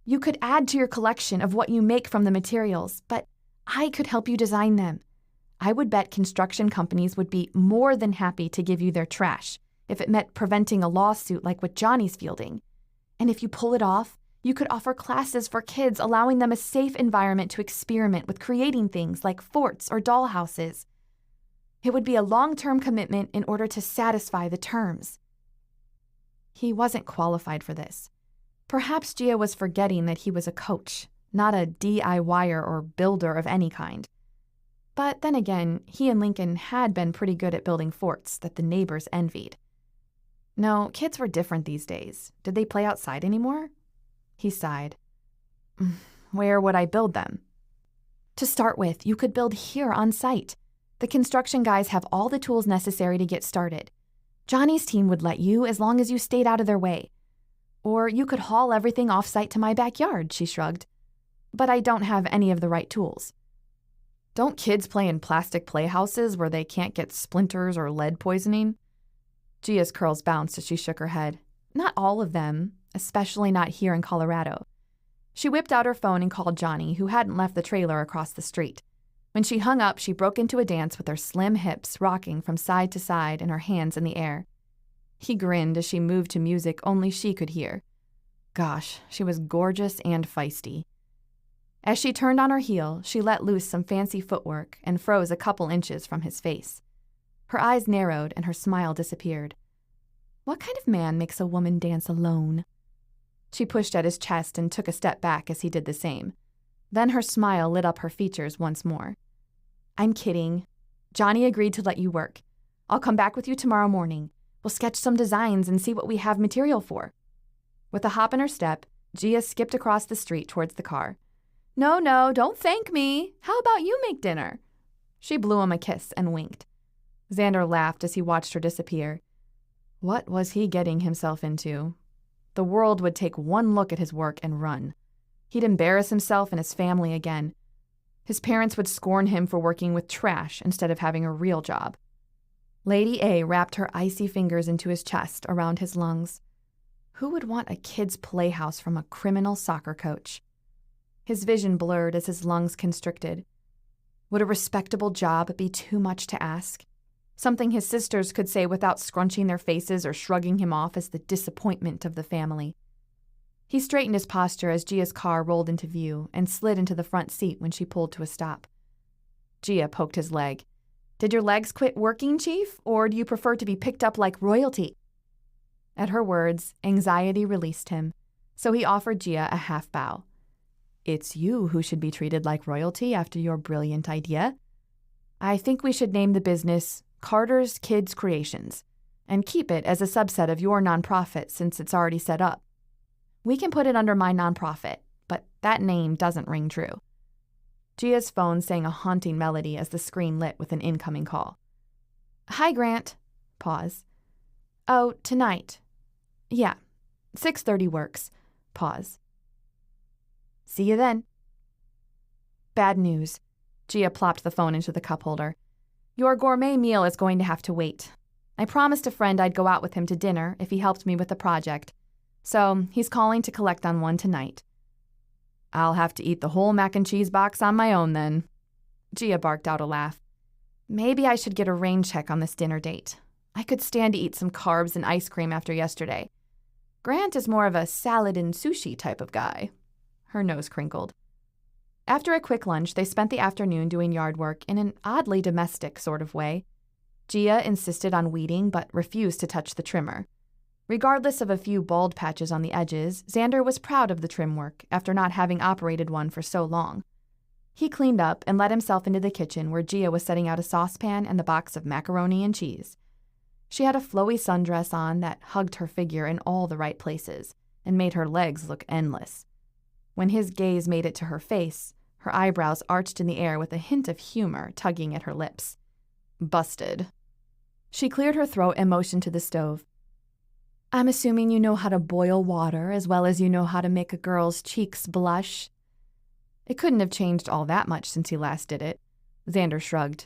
You could add to your collection of what you make from the materials, but I could help you design them. I would bet construction companies would be more than happy to give you their trash if it meant preventing a lawsuit like what Johnny's fielding. And if you pull it off, you could offer classes for kids, allowing them a safe environment to experiment with creating things like forts or dollhouses. It would be a long-term commitment in order to satisfy the terms." He wasn't qualified for this. Perhaps Gia was forgetting that he was a coach, not a DIYer or builder of any kind. But then again, he and Lincoln had been pretty good at building forts that the neighbors envied. No, kids were different these days. Did they play outside anymore? He sighed. "Where would I build them?" "To start with, you could build here on site. The construction guys have all the tools necessary to get started. Johnny's team would let you as long as you stayed out of their way. Or you could haul everything off-site to my backyard," she shrugged. "But I don't have any of the right tools." "Don't kids play in plastic playhouses where they can't get splinters or lead poisoning?" Gia's curls bounced as she shook her head. Not all of them, especially not here in Colorado. She whipped out her phone and called Johnny, who hadn't left the trailer across the street. When she hung up, she broke into a dance with her slim hips rocking from side to side and her hands in the air. He grinned as she moved to music only she could hear. Gosh, she was gorgeous and feisty. As she turned on her heel, she let loose some fancy footwork and froze a couple inches from his face. Her eyes narrowed and her smile disappeared. What kind of man makes a woman dance alone? She pushed at his chest and took a step back as he did the same. Then her smile lit up her features once more. I'm kidding. Johnny agreed to let you work. I'll come back with you tomorrow morning. We'll sketch some designs and see what we have material for. With a hop in her step, Gia skipped across the street towards the car. No, don't thank me. How about you make dinner? She blew him a kiss and winked. Xander laughed as he watched her disappear. What was he getting himself into? The world would take one look at his work and run. He'd embarrass himself and his family again. His parents would scorn him for working with trash instead of having a real job. Lady A wrapped her icy fingers into his chest around his lungs. Who would want a kid's playhouse from a criminal soccer coach? His vision blurred as his lungs constricted. Would a respectable job be too much to ask? Something his sisters could say without scrunching their faces or shrugging him off as the disappointment of the family. He straightened his posture as Gia's car rolled into view and slid into the front seat when she pulled to a stop. Gia poked his leg. Did your legs quit working, Chief, or do you prefer to be picked up like royalty? At her words, anxiety released him, so he offered Gia a half bow. It's you who should be treated like royalty after your brilliant idea. I think we should name the business Carter's Kids Creations and keep it as a subset of your nonprofit since it's already set up. We can put it under my nonprofit, but that name doesn't ring true. Gia's phone sang a haunting melody as the screen lit with an incoming call. Hi, Grant. Pause. Oh, tonight. Yeah, 6:30 works. Pause. See you then. Bad news. Gia plopped the phone into the cup holder. Your gourmet meal is going to have to wait. I promised a friend I'd go out with him to dinner if he helped me with the project. So he's calling to collect on one tonight. I'll have to eat the whole mac and cheese box on my own then. Gia barked out a laugh. Maybe I should get a rain check on this dinner date. I could stand to eat some carbs and ice cream after yesterday. Grant is more of a salad and sushi type of guy. Her nose crinkled. After a quick lunch, they spent the afternoon doing yard work in an oddly domestic sort of way. Gia insisted on weeding but refused to touch the trimmer. Regardless of a few bald patches on the edges, Xander was proud of the trim work after not having operated one for so long. He cleaned up and let himself into the kitchen where Gia was setting out a saucepan and the box of macaroni and cheese. She had a flowy sundress on that hugged her figure in all the right places and made her legs look endless. When his gaze made it to her face, her eyebrows arched in the air with a hint of humor tugging at her lips. Busted. She cleared her throat and motioned to the stove. I'm assuming you know how to boil water as well as you know how to make a girl's cheeks blush. It couldn't have changed all that much since he last did it. Xander shrugged.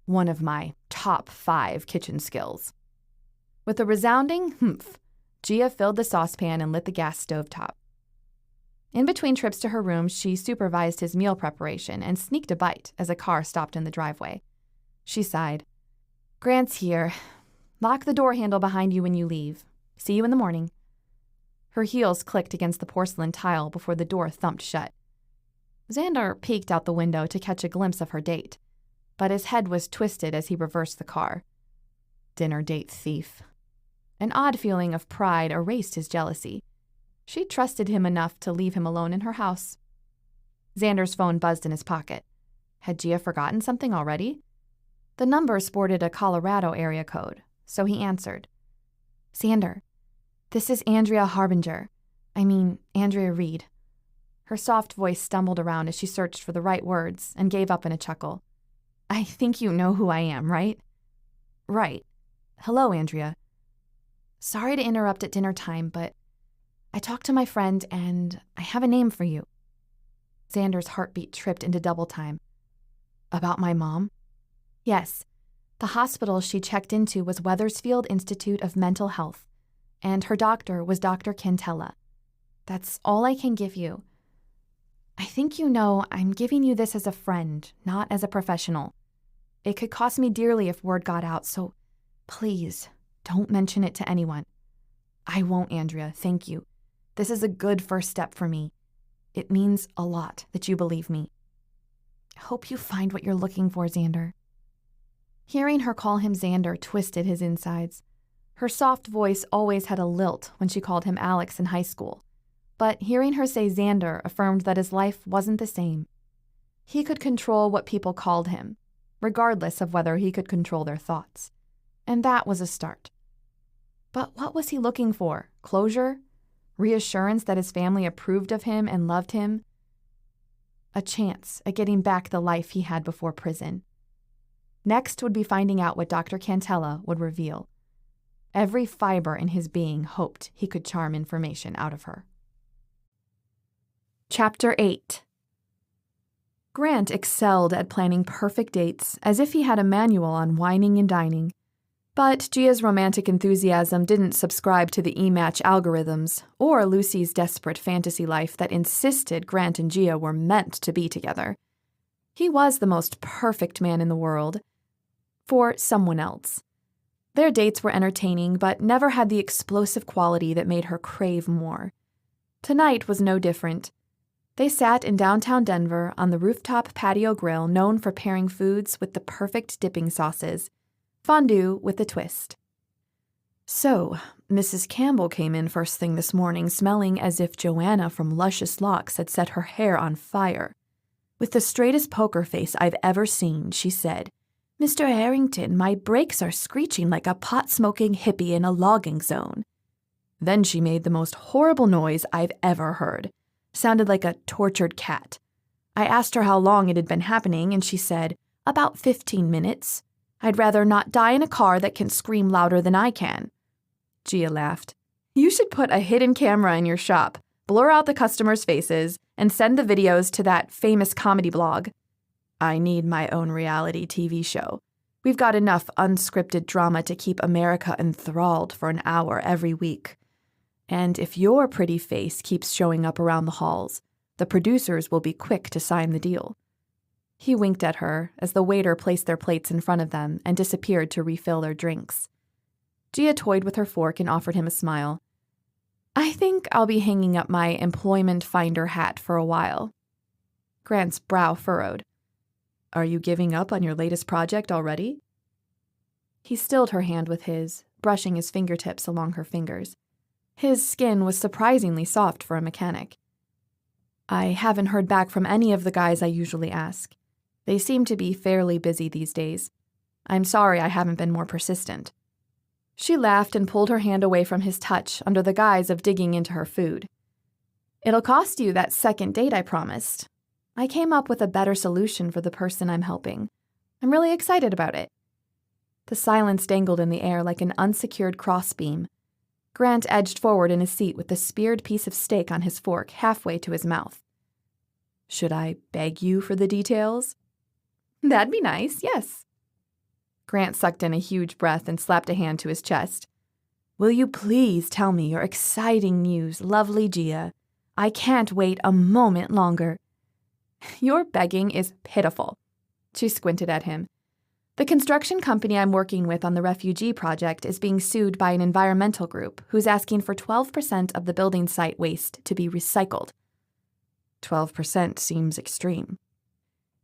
One of my top 5 kitchen skills. With a resounding humph, Gia filled the saucepan and lit the gas stove top. In between trips to her room, she supervised his meal preparation and sneaked a bite as a car stopped in the driveway. She sighed. Grant's here. Lock the door handle behind you when you leave. See you in the morning. Her heels clicked against the porcelain tile before the door thumped shut. Xander peeked out the window to catch a glimpse of her date, but his head was twisted as he reversed the car. Dinner date thief. An odd feeling of pride erased his jealousy. She trusted him enough to leave him alone in her house. Xander's phone buzzed in his pocket. Had Gia forgotten something already? The number sported a Colorado area code, so he answered. Xander, this is Andrea Reed. Her soft voice stumbled around as she searched for the right words and gave up in a chuckle. I think you know who I am, right? Right. Hello, Andrea. Sorry to interrupt at dinner time, but I talked to my friend and I have a name for you. Xander's heartbeat tripped into double time. About my mom? Yes. The hospital she checked into was Wethersfield Institute of Mental Health, and her doctor was Dr. Cantella. That's all I can give you. I think you know I'm giving you this as a friend, not as a professional. It could cost me dearly if word got out, so please don't mention it to anyone. I won't, Andrea, thank you. This is a good first step for me. It means a lot that you believe me. I hope you find what you're looking for, Xander. Hearing her call him Xander twisted his insides. Her soft voice always had a lilt when she called him Alex in high school, but hearing her say Xander affirmed that his life wasn't the same. He could control what people called him, regardless of whether he could control their thoughts. And that was a start. But what was he looking for? Closure? Reassurance that his family approved of him and loved him? A chance at getting back the life he had before prison. Next would be finding out what Dr. Cantella would reveal. Every fiber in his being hoped he could charm information out of her. Chapter 8. Grant excelled at planning perfect dates as if he had a manual on whining and dining. But Gia's romantic enthusiasm didn't subscribe to the e-match algorithms or Lucy's desperate fantasy life that insisted Grant and Gia were meant to be together. He was the most perfect man in the world. For someone else. Their dates were entertaining, but never had the explosive quality that made her crave more. Tonight was no different. They sat in downtown Denver on the rooftop patio grill known for pairing foods with the perfect dipping sauces. Fondue with a twist. So, Mrs. Campbell came in first thing this morning smelling as if Joanna from Luscious Locks had set her hair on fire. With the straightest poker face I've ever seen, she said, "Mr. Harrington, my brakes are screeching like a pot-smoking hippie in a logging zone." Then she made the most horrible noise I've ever heard. Sounded like a tortured cat. I asked her how long it had been happening, and she said, "About 15 minutes. I'd rather not die in a car that can scream louder than I can." Gia laughed. "You should put a hidden camera in your shop, blur out the customers' faces, and send the videos to that famous comedy blog. I need my own reality TV show. We've got enough unscripted drama to keep America enthralled for an hour every week. And if your pretty face keeps showing up around the halls, the producers will be quick to sign the deal." He winked at her as the waiter placed their plates in front of them and disappeared to refill their drinks. Gia toyed with her fork and offered him a smile. "I think I'll be hanging up my employment finder hat for a while." Grant's brow furrowed. "Are you giving up on your latest project already?" He stilled her hand with his, brushing his fingertips along her fingers. His skin was surprisingly soft for a mechanic. "I haven't heard back from any of the guys I usually ask. They seem to be fairly busy these days. I'm sorry I haven't been more persistent." She laughed and pulled her hand away from his touch under the guise of digging into her food. "It'll cost you that second date I promised. I came up with a better solution for the person I'm helping. I'm really excited about it." The silence dangled in the air like an unsecured crossbeam. Grant edged forward in his seat with the speared piece of steak on his fork halfway to his mouth. "Should I beg you for the details?" "That'd be nice, yes." Grant sucked in a huge breath and slapped a hand to his chest. "Will you please tell me your exciting news, lovely Gia? I can't wait a moment longer." "Your begging is pitiful." She squinted at him. "The construction company I'm working with on the refugee project is being sued by an environmental group who's asking for 12% of the building site waste to be recycled." 12% seems extreme.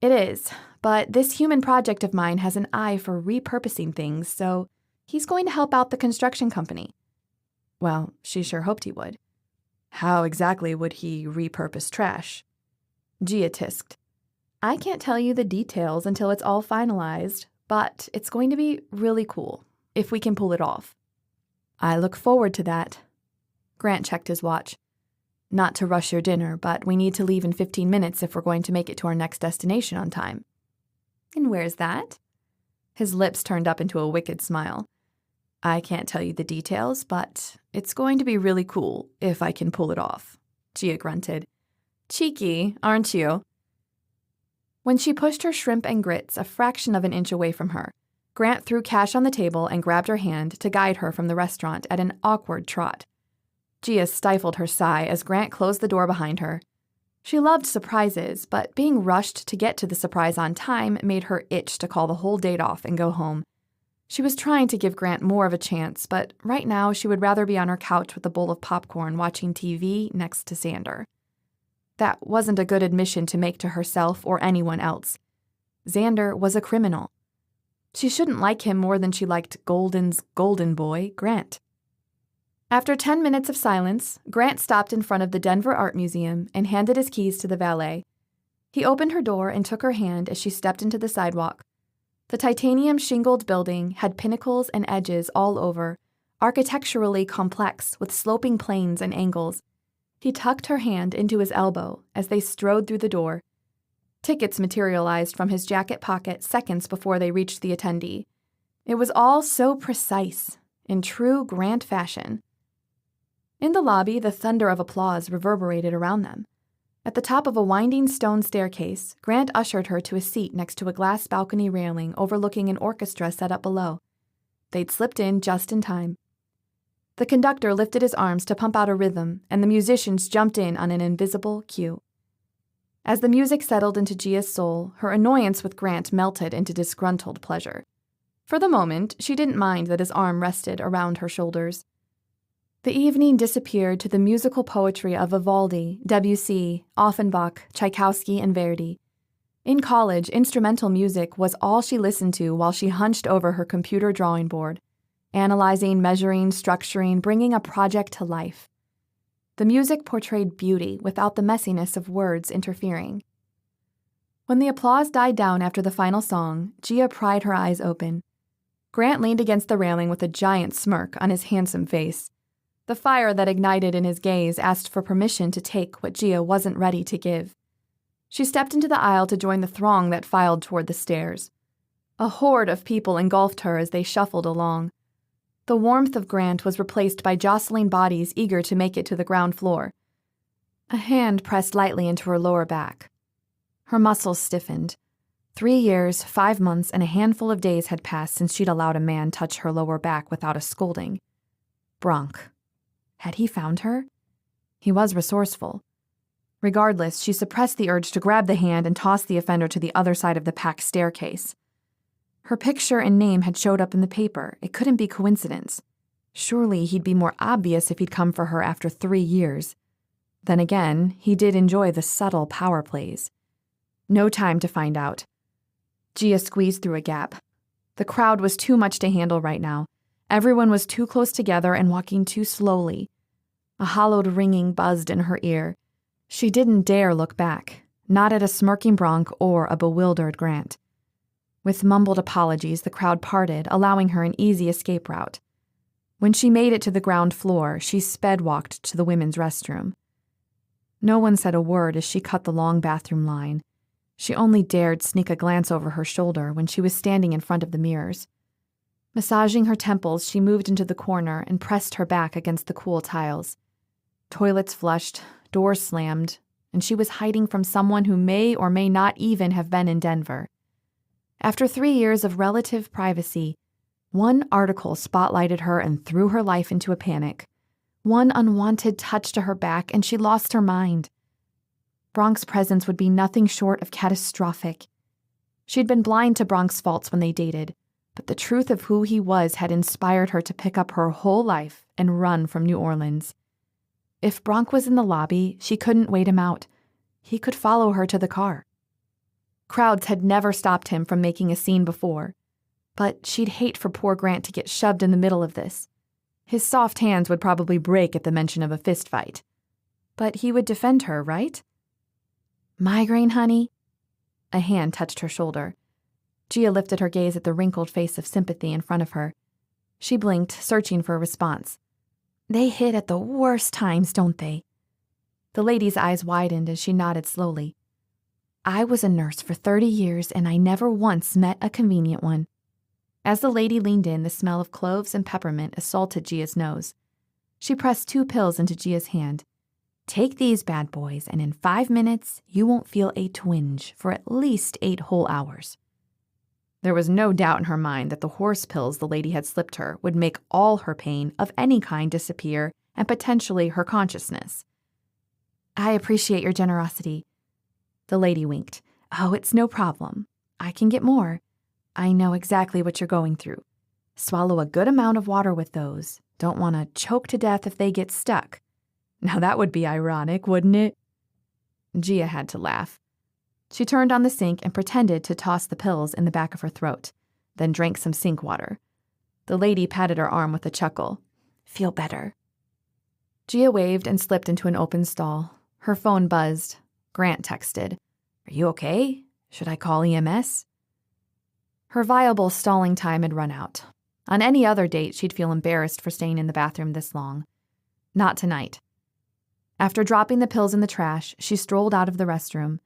"It is, but this human project of mine has an eye for repurposing things, so he's going to help out the construction company." Well, she sure hoped he would. How exactly would he repurpose trash? Gia tisked. "I can't tell you the details until it's all finalized, but it's going to be really cool, if we can pull it off." "I look forward to that." Grant checked his watch. "Not to rush your dinner, but we need to leave in 15 minutes if we're going to make it to our next destination on time." "And where's that?" His lips turned up into a wicked smile. "I can't tell you the details, but it's going to be really cool if I can pull it off." Gia grunted. "Cheeky, aren't you?" When she pushed her shrimp and grits a fraction of an inch away from her, Grant threw cash on the table and grabbed her hand to guide her from the restaurant at an awkward trot. Gia stifled her sigh as Grant closed the door behind her. She loved surprises, but being rushed to get to the surprise on time made her itch to call the whole date off and go home. She was trying to give Grant more of a chance, but right now she would rather be on her couch with a bowl of popcorn watching TV next to Xander. That wasn't a good admission to make to herself or anyone else. Xander was a criminal. She shouldn't like him more than she liked Golden's golden boy, Grant. After 10 minutes of silence, Grant stopped in front of the Denver Art Museum and handed his keys to the valet. He opened her door and took her hand as she stepped into the sidewalk. The titanium shingled building had pinnacles and edges all over, architecturally complex with sloping planes and angles. He tucked her hand into his elbow as they strode through the door. Tickets materialized from his jacket pocket seconds before they reached the attendee. It was all so precise, in true Grant fashion. In the lobby, the thunder of applause reverberated around them. At the top of a winding stone staircase, Grant ushered her to a seat next to a glass balcony railing overlooking an orchestra set up below. They'd slipped in just in time. The conductor lifted his arms to pump out a rhythm, and the musicians jumped in on an invisible cue. As the music settled into Gia's soul, her annoyance with Grant melted into disgruntled pleasure. For the moment, she didn't mind that his arm rested around her shoulders. The evening disappeared to the musical poetry of Vivaldi, Debussy, Offenbach, Tchaikovsky, and Verdi. In college, instrumental music was all she listened to while she hunched over her computer drawing board, analyzing, measuring, structuring, bringing a project to life. The music portrayed beauty without the messiness of words interfering. When the applause died down after the final song, Gia pried her eyes open. Grant leaned against the railing with a giant smirk on his handsome face. The fire that ignited in his gaze asked for permission to take what Gia wasn't ready to give. She stepped into the aisle to join the throng that filed toward the stairs. A horde of people engulfed her as they shuffled along. The warmth of Grant was replaced by jostling bodies eager to make it to the ground floor. A hand pressed lightly into her lower back. Her muscles stiffened. 3 years, 5 months, and a handful of days had passed since she'd allowed a man touch her lower back without a scolding. Bronk. Had he found her? He was resourceful. Regardless, she suppressed the urge to grab the hand and toss the offender to the other side of the packed staircase. Her picture and name had showed up in the paper. It couldn't be coincidence. Surely he'd be more obvious if he'd come for her after 3 years. Then again, he did enjoy the subtle power plays. No time to find out. Gia squeezed through a gap. The crowd was too much to handle right now. Everyone was too close together and walking too slowly. A hollowed ringing buzzed in her ear. She didn't dare look back, not at a smirking Bronk or a bewildered Grant. With mumbled apologies, the crowd parted, allowing her an easy escape route. When she made it to the ground floor, she sped-walked to the women's restroom. No one said a word as she cut the long bathroom line. She only dared sneak a glance over her shoulder when she was standing in front of the mirrors. Massaging her temples, she moved into the corner and pressed her back against the cool tiles. Toilets flushed, doors slammed, and she was hiding from someone who may or may not even have been in Denver. After 3 years of relative privacy, one article spotlighted her and threw her life into a panic. One unwanted touch to her back, and she lost her mind. Bronk's presence would be nothing short of catastrophic. She'd been blind to Bronk's faults when they dated, but the truth of who he was had inspired her to pick up her whole life and run from New Orleans. If Bronk was in the lobby, she couldn't wait him out. He could follow her to the car. Crowds had never stopped him from making a scene before, but she'd hate for poor Grant to get shoved in the middle of this. His soft hands would probably break at the mention of a fistfight. But he would defend her, right? Migraine, honey? A hand touched her shoulder. Gia lifted her gaze at the wrinkled face of sympathy in front of her. She blinked, searching for a response. They hit at the worst times, don't they? The lady's eyes widened as she nodded slowly. I was a nurse for 30 years, and I never once met a convenient one. As the lady leaned in, the smell of cloves and peppermint assaulted Gia's nose. She pressed 2 pills into Gia's hand. Take these bad boys, and in 5 minutes, you won't feel a twinge for at least 8 whole hours. There was no doubt in her mind that the horse pills the lady had slipped her would make all her pain of any kind disappear and potentially her consciousness. "I appreciate your generosity." The lady winked. "Oh, it's no problem. I can get more. I know exactly what you're going through. Swallow a good amount of water with those. Don't want to choke to death if they get stuck." Now that would be ironic, wouldn't it? Gia had to laugh. She turned on the sink and pretended to toss the pills in the back of her throat, then drank some sink water. The lady patted her arm with a chuckle. "Feel better." Gia waved and slipped into an open stall. Her phone buzzed. Grant texted, "Are you okay? Should I call EMS?" Her viable stalling time had run out. On any other date, she'd feel embarrassed for staying in the bathroom this long. Not tonight. After dropping the pills in the trash, she strolled out of the restroom.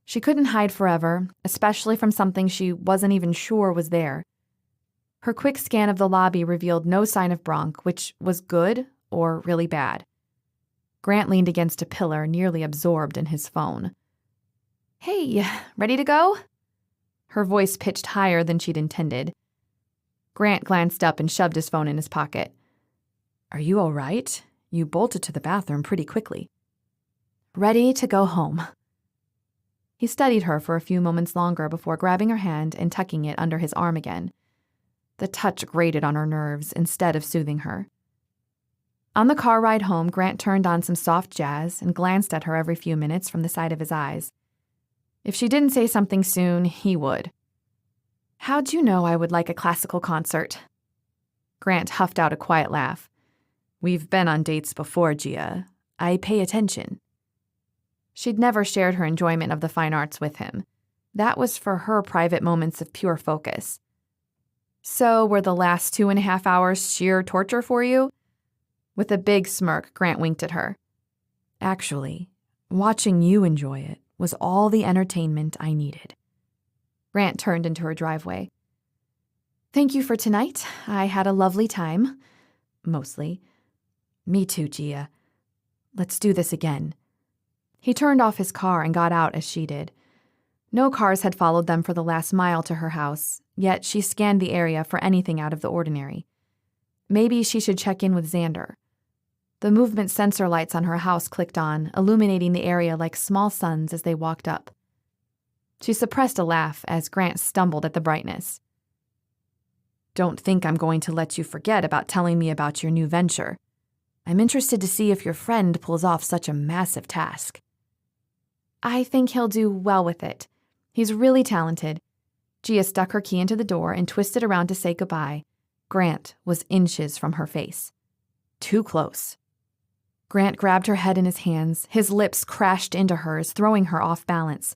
She couldn't hide forever, especially from something she wasn't even sure was there. Her quick scan of the lobby revealed no sign of bronch, which was good or really bad. Grant leaned against a pillar, nearly absorbed in his phone. "Hey, ready to go?" Her voice pitched higher than she'd intended. Grant glanced up and shoved his phone in his pocket. "Are you all right? You bolted to the bathroom pretty quickly." "Ready to go home." He studied her for a few moments longer before grabbing her hand and tucking it under his arm again. The touch grated on her nerves instead of soothing her. On the car ride home, Grant turned on some soft jazz and glanced at her every few minutes from the side of his eyes. If she didn't say something soon, he would. "How'd you know I would like a classical concert?" Grant huffed out a quiet laugh. "We've been on dates before, Gia. I pay attention." She'd never shared her enjoyment of the fine arts with him. That was for her private moments of pure focus. "So were the last 2.5 hours sheer torture for you?" With a big smirk, Grant winked at her. "Actually, watching you enjoy it was all the entertainment I needed." Grant turned into her driveway. "Thank you for tonight. I had a lovely time. Mostly." "Me too, Gia. Let's do this again." He turned off his car and got out as she did. No cars had followed them for the last mile to her house, yet she scanned the area for anything out of the ordinary. Maybe she should check in with Xander. The movement sensor lights on her house clicked on, illuminating the area like small suns as they walked up. She suppressed a laugh as Grant stumbled at the brightness. "Don't think I'm going to let you forget about telling me about your new venture. I'm interested to see if your friend pulls off such a massive task." "I think he'll do well with it. He's really talented." Gia stuck her key into the door and twisted around to say goodbye. Grant was inches from her face. Too close. Grant grabbed her head in his hands. His lips crashed into hers, throwing her off balance.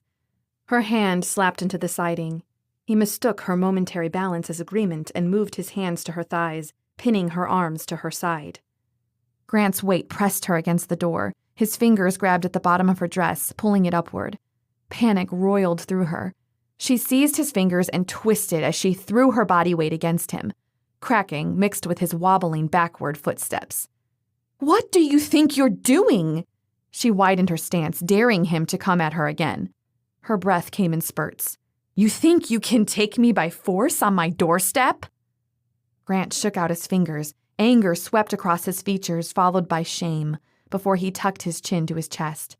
Her hand slapped into the siding. He mistook her momentary balance as agreement and moved his hands to her thighs, pinning her arms to her side. Grant's weight pressed her against the door. His fingers grabbed at the bottom of her dress, pulling it upward. Panic roiled through her. She seized his fingers and twisted as she threw her body weight against him, cracking mixed with his wobbling backward footsteps. "What do you think you're doing?" She widened her stance, daring him to come at her again. Her breath came in spurts. "You think you can take me by force on my doorstep?" Grant shook out his fingers. Anger swept across his features, followed by shame, before he tucked his chin to his chest.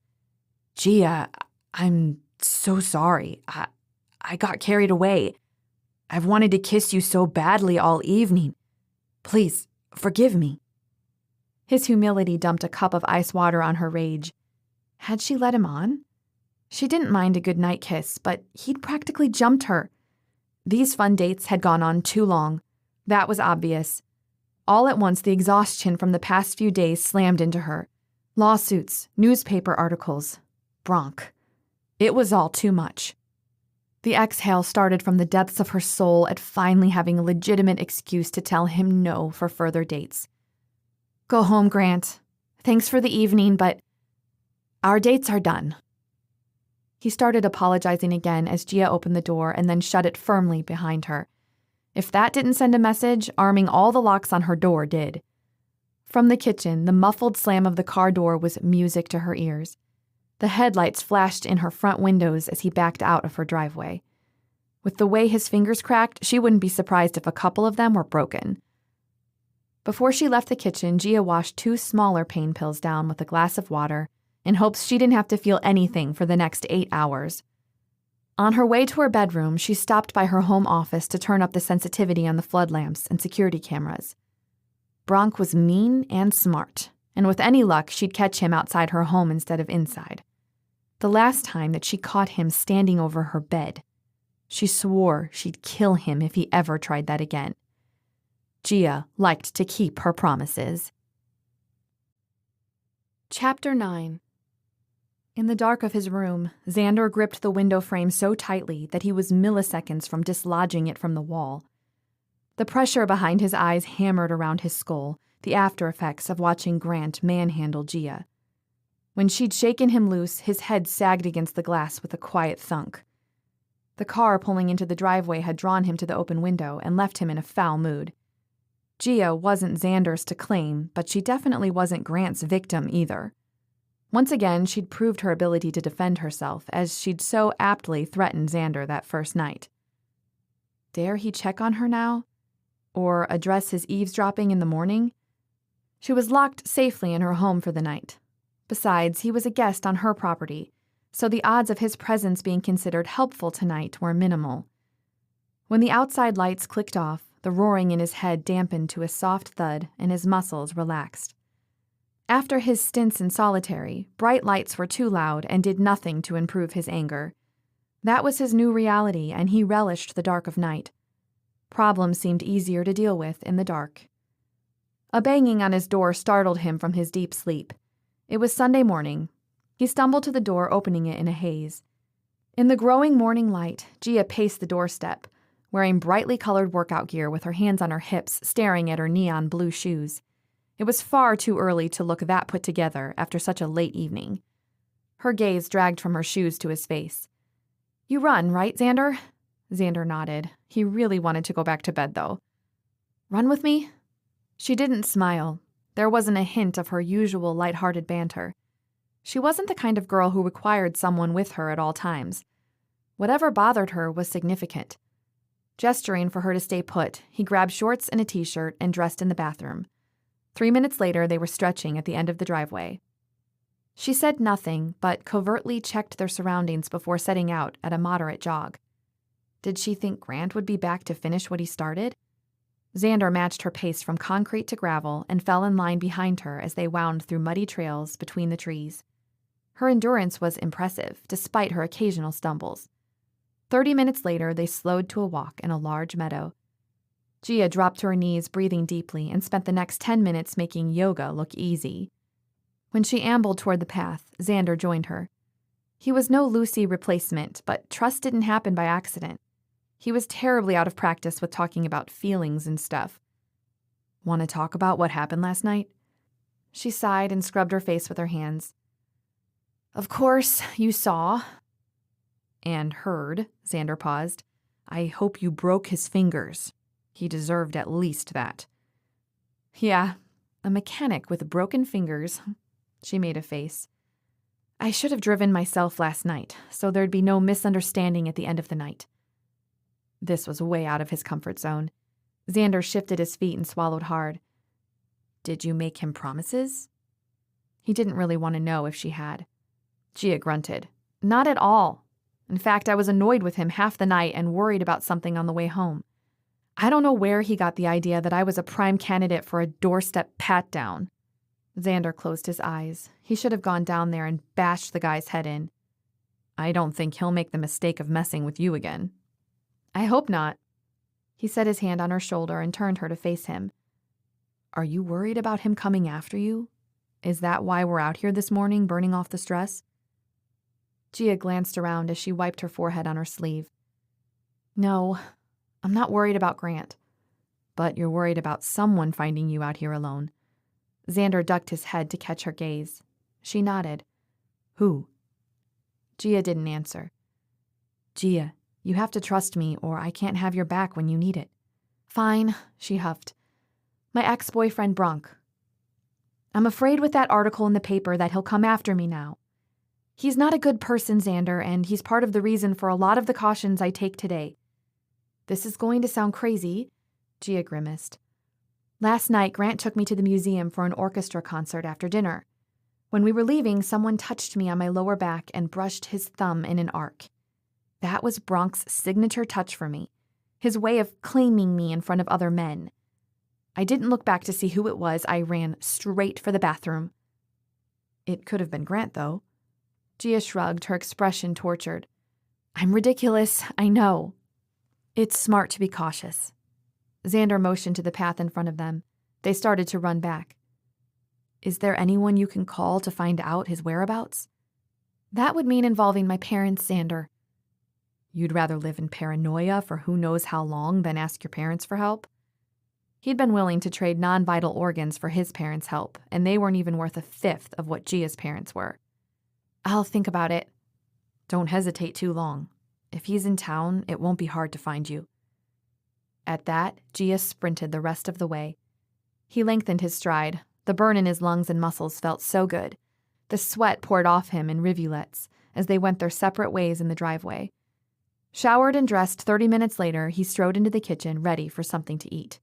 "Gia, I'm so sorry. I got carried away. I've wanted to kiss you so badly all evening. Please, forgive me." His humility dumped a cup of ice water on her rage. Had she let him on? She didn't mind a good night kiss, but he'd practically jumped her. These fun dates had gone on too long. That was obvious. All at once, the exhaustion from the past few days slammed into her. Lawsuits, newspaper articles, bronch. It was all too much. The exhale started from the depths of her soul at finally having a legitimate excuse to tell him no for further dates. "Go home, Grant. Thanks for the evening, but our dates are done." He started apologizing again as Gia opened the door and then shut it firmly behind her. If that didn't send a message, arming all the locks on her door did. From the kitchen, the muffled slam of the car door was music to her ears. The headlights flashed in her front windows as he backed out of her driveway. With the way his fingers cracked, she wouldn't be surprised if a couple of them were broken. Before she left the kitchen, Gia washed 2 smaller pain pills down with a glass of water in hopes she didn't have to feel anything for the next 8 hours. On her way to her bedroom, she stopped by her home office to turn up the sensitivity on the flood lamps and security cameras. Bronk was mean and smart, and with any luck, she'd catch him outside her home instead of inside. The last time that she caught him standing over her bed, she swore she'd kill him if he ever tried that again. Gia liked to keep her promises. Chapter 9. In the dark of his room, Xander gripped the window frame so tightly that he was milliseconds from dislodging it from the wall. The pressure behind his eyes hammered around his skull, the after effects of watching Grant manhandle Gia. When she'd shaken him loose, his head sagged against the glass with a quiet thunk. The car pulling into the driveway had drawn him to the open window and left him in a foul mood. Gia wasn't Xander's to claim, but she definitely wasn't Grant's victim either. Once again, she'd proved her ability to defend herself, as she'd so aptly threatened Xander that first night. Dare he check on her now? Or address his eavesdropping in the morning? She was locked safely in her home for the night. Besides, he was a guest on her property, so the odds of his presence being considered helpful tonight were minimal. When the outside lights clicked off, the roaring in his head dampened to a soft thud and his muscles relaxed. After his stints in solitary, bright lights were too loud and did nothing to improve his anger. That was his new reality, and he relished the dark of night. Problems seemed easier to deal with in the dark. A banging on his door startled him from his deep sleep. It was Sunday morning. He stumbled to the door, opening it in a haze. In the growing morning light, Gia paced the doorstep, wearing brightly colored workout gear with her hands on her hips, staring at her neon blue shoes. It was far too early to look that put together after such a late evening. Her gaze dragged from her shoes to his face. "You run, right, Xander?" Xander nodded. He really wanted to go back to bed, though. "Run with me?" She didn't smile. There wasn't a hint of her usual light-hearted banter. She wasn't the kind of girl who required someone with her at all times. Whatever bothered her was significant. Gesturing for her to stay put, he grabbed shorts and a t-shirt and dressed in the bathroom. 3 minutes later, they were stretching at the end of the driveway. She said nothing, but covertly checked their surroundings before setting out at a moderate jog. Did she think Grant would be back to finish what he started? Xander matched her pace from concrete to gravel and fell in line behind her as they wound through muddy trails between the trees. Her endurance was impressive, despite her occasional stumbles. 30 minutes later, they slowed to a walk in a large meadow. Gia dropped to her knees, breathing deeply, and spent the next 10 minutes making yoga look easy. When she ambled toward the path, Xander joined her. He was no Lucy replacement, but trust didn't happen by accident. He was terribly out of practice with talking about feelings and stuff. "Want to talk about what happened last night?" She sighed and scrubbed her face with her hands. "Of course, you saw." "And heard," Xander paused. "I hope you broke his fingers. He deserved at least that." "Yeah, a mechanic with broken fingers." She made a face. "I should have driven myself last night, so there'd be no misunderstanding at the end of the night." This was way out of his comfort zone. Xander shifted his feet and swallowed hard. "Did you make him promises?" He didn't really want to know if she had. Gia grunted. "Not at all. In fact, I was annoyed with him half the night and worried about something on the way home. I don't know where he got the idea that I was a prime candidate for a doorstep pat-down." Xander closed his eyes. He should have gone down there and bashed the guy's head in. "I don't think he'll make the mistake of messing with you again." "I hope not." He set his hand on her shoulder and turned her to face him. "Are you worried about him coming after you? Is that why we're out here this morning, burning off the stress?" Gia glanced around as she wiped her forehead on her sleeve. "No, I'm not worried about Grant." "But you're worried about someone finding you out here alone." Xander ducked his head to catch her gaze. She nodded. "Who?" Gia didn't answer. "Gia, you have to trust me or I can't have your back when you need it." "Fine," she huffed. "My ex-boyfriend Bronk. I'm afraid with that article in the paper that he'll come after me now. He's not a good person, Xander, and he's part of the reason for a lot of the cautions I take today. This is going to sound crazy, Gia grimaced. Last night, Grant took me to the museum for an orchestra concert after dinner. When we were leaving, someone touched me on my lower back and brushed his thumb in an arc. That was Bronk's signature touch for me, his way of claiming me in front of other men. I didn't look back to see who it was. I ran straight for the bathroom. It could have been Grant, though. Gia shrugged, her expression tortured. I'm ridiculous, I know. It's smart to be cautious. Xander motioned to the path in front of them. They started to run back. Is there anyone you can call to find out his whereabouts? That would mean involving my parents, Xander. You'd rather live in paranoia for who knows how long than ask your parents for help? He'd been willing to trade non-vital organs for his parents' help, and they weren't even worth a fifth of what Gia's parents were. I'll think about it. Don't hesitate too long. If he's in town, it won't be hard to find you. At that, Gia sprinted the rest of the way. He lengthened his stride. The burn in his lungs and muscles felt so good. The sweat poured off him in rivulets as they went their separate ways in the driveway. Showered and dressed 30 minutes later, he strode into the kitchen, ready for something to eat.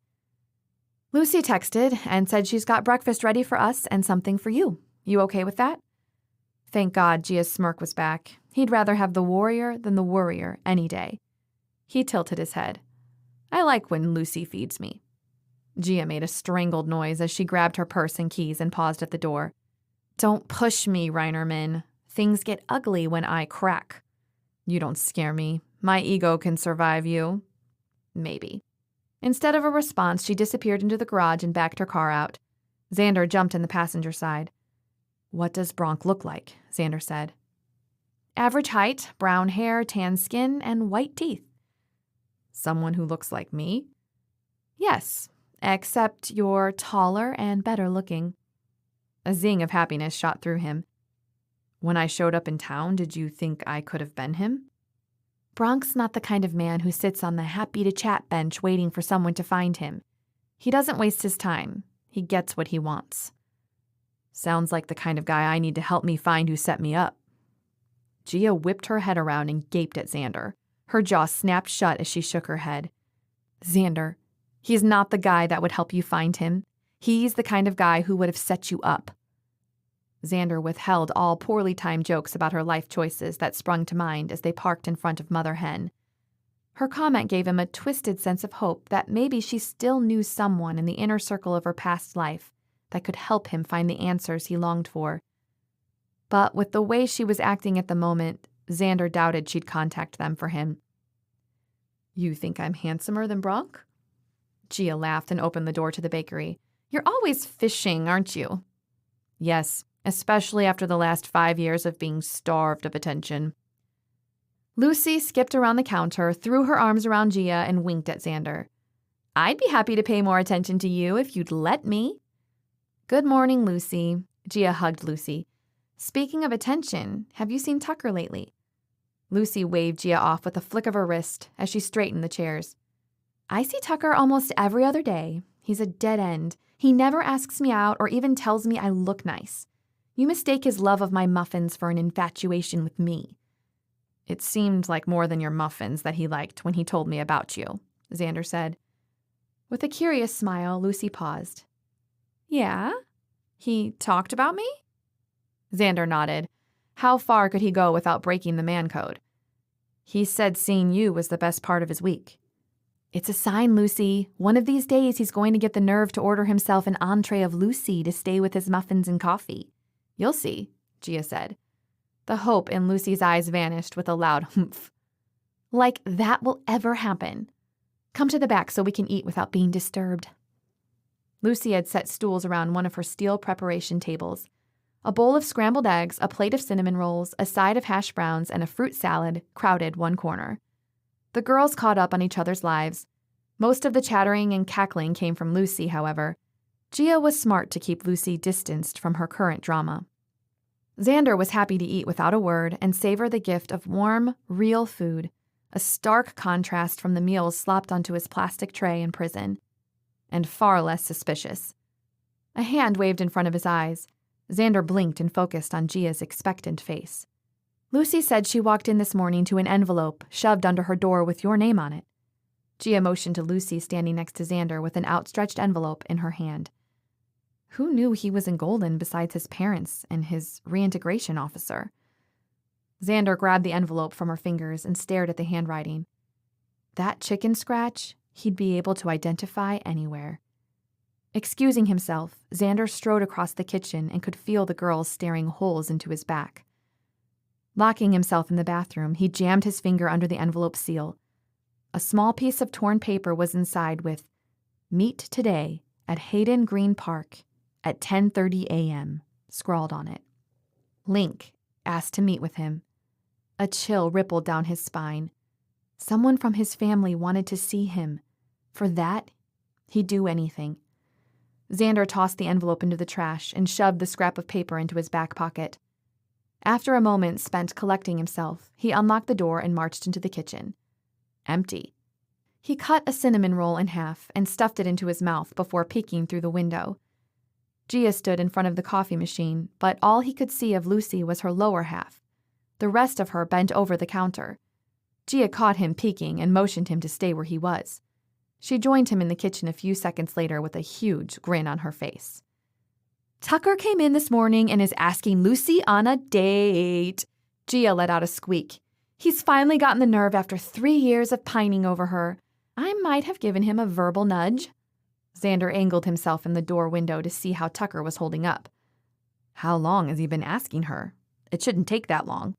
Lucy texted and said she's got breakfast ready for us and something for you. You okay with that? Thank God Gia's smirk was back. He'd rather have the warrior than the worrier any day. He tilted his head. I like when Lucy feeds me. Gia made a strangled noise as she grabbed her purse and keys and paused at the door. Don't push me, Reinerman. Things get ugly when I crack. You don't scare me. My ego can survive you. Maybe. Instead of a response, she disappeared into the garage and backed her car out. Xander jumped in the passenger side. What does Bronk look like? Xander said. Average height, brown hair, tan skin, and white teeth. Someone who looks like me? Yes, except you're taller and better looking. A zing of happiness shot through him. When I showed up in town, did you think I could have been him? Bronk's not the kind of man who sits on the happy-to-chat bench waiting for someone to find him. He doesn't waste his time. He gets what he wants. Sounds like the kind of guy I need to help me find who set me up. Gia whipped her head around and gaped at Xander. Her jaw snapped shut as she shook her head. Xander, he's not the guy that would help you find him. He's the kind of guy who would have set you up. Xander withheld all poorly timed jokes about her life choices that sprung to mind as they parked in front of Mother Hen. Her comment gave him a twisted sense of hope that maybe she still knew someone in the inner circle of her past life that could help him find the answers he longed for. But with the way she was acting at the moment, Xander doubted she'd contact them for him. You think I'm handsomer than Bronk? Gia laughed and opened the door to the bakery. You're always fishing, aren't you? Yes, especially after the last 5 years of being starved of attention. Lucy skipped around the counter, threw her arms around Gia, and winked at Xander. I'd be happy to pay more attention to you if you'd let me. Good morning, Lucy. Gia hugged Lucy. Speaking of attention, have you seen Tucker lately? Lucy waved Gia off with a flick of her wrist as she straightened the chairs. I see Tucker almost every other day. He's a dead end. He never asks me out or even tells me I look nice. You mistake his love of my muffins for an infatuation with me. It seemed like more than your muffins that he liked when he told me about you, Xander said. With a curious smile, Lucy paused. Yeah? He talked about me? Xander nodded. How far could he go without breaking the man code? He said seeing you was the best part of his week. It's a sign, Lucy. One of these days he's going to get the nerve to order himself an entree of Lucy to stay with his muffins and coffee. You'll see, Gia said. The hope in Lucy's eyes vanished with a loud humph. Like that will ever happen. Come to the back so we can eat without being disturbed. Lucy had set stools around one of her steel preparation tables. A bowl of scrambled eggs, a plate of cinnamon rolls, a side of hash browns, and a fruit salad crowded one corner. The girls caught up on each other's lives. Most of the chattering and cackling came from Lucy, however. Gia was smart to keep Lucy distanced from her current drama. Xander was happy to eat without a word and savor the gift of warm, real food, a stark contrast from the meals slopped onto his plastic tray in prison, and far less suspicious. A hand waved in front of his eyes. Xander blinked and focused on Gia's expectant face. Lucy said she walked in this morning to an envelope shoved under her door with your name on it. Gia motioned to Lucy standing next to Xander with an outstretched envelope in her hand. Who knew he was in Golden besides his parents and his reintegration officer? Xander grabbed the envelope from her fingers and stared at the handwriting. That chicken scratch he'd be able to identify anywhere. Excusing himself, Xander strode across the kitchen and could feel the girls staring holes into his back. Locking himself in the bathroom, he jammed his finger under the envelope seal. A small piece of torn paper was inside with, "Meet today at Hayden Green Park at 10:30 a.m., scrawled on it. Link asked to meet with him. A chill rippled down his spine. Someone from his family wanted to see him. For that, he'd do anything. Xander tossed the envelope into the trash and shoved the scrap of paper into his back pocket. After a moment spent collecting himself, he unlocked the door and marched into the kitchen. Empty. He cut a cinnamon roll in half and stuffed it into his mouth before peeking through the window. Gia stood in front of the coffee machine, but all he could see of Lucy was her lower half. The rest of her bent over the counter. Gia caught him peeking and motioned him to stay where he was. She joined him in the kitchen a few seconds later with a huge grin on her face. Tucker came in this morning and is asking Lucy on a date. Gia let out a squeak. He's finally gotten the nerve after 3 years of pining over her. I might have given him a verbal nudge. Xander angled himself in the door window to see how Tucker was holding up. How long has he been asking her? It shouldn't take that long.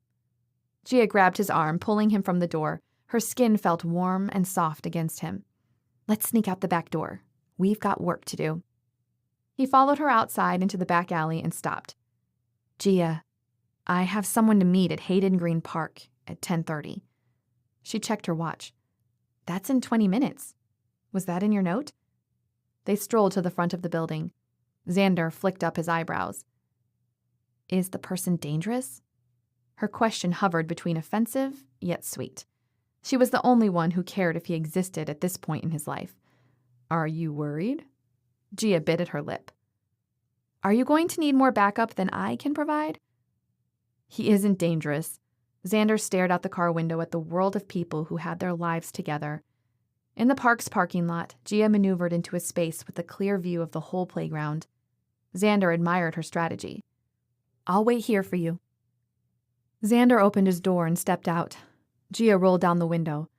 Gia grabbed his arm, pulling him from the door. Her skin felt warm and soft against him. Let's sneak out the back door. We've got work to do. He followed her outside into the back alley and stopped. Gia, I have someone to meet at Hayden Green Park at 10:30. She checked her watch. That's in 20 minutes. Was that in your note? They strolled to the front of the building. Xander flicked up his eyebrows. Is the person dangerous? Her question hovered between offensive yet sweet. She was the only one who cared if he existed at this point in his life. Are you worried? Gia bit at her lip. Are you going to need more backup than I can provide? He isn't dangerous. Xander stared out the car window at the world of people who had their lives together. In the park's parking lot, Gia maneuvered into a space with a clear view of the whole playground. Xander admired her strategy. I'll wait here for you. Xander opened his door and stepped out. Gia rolled down the window.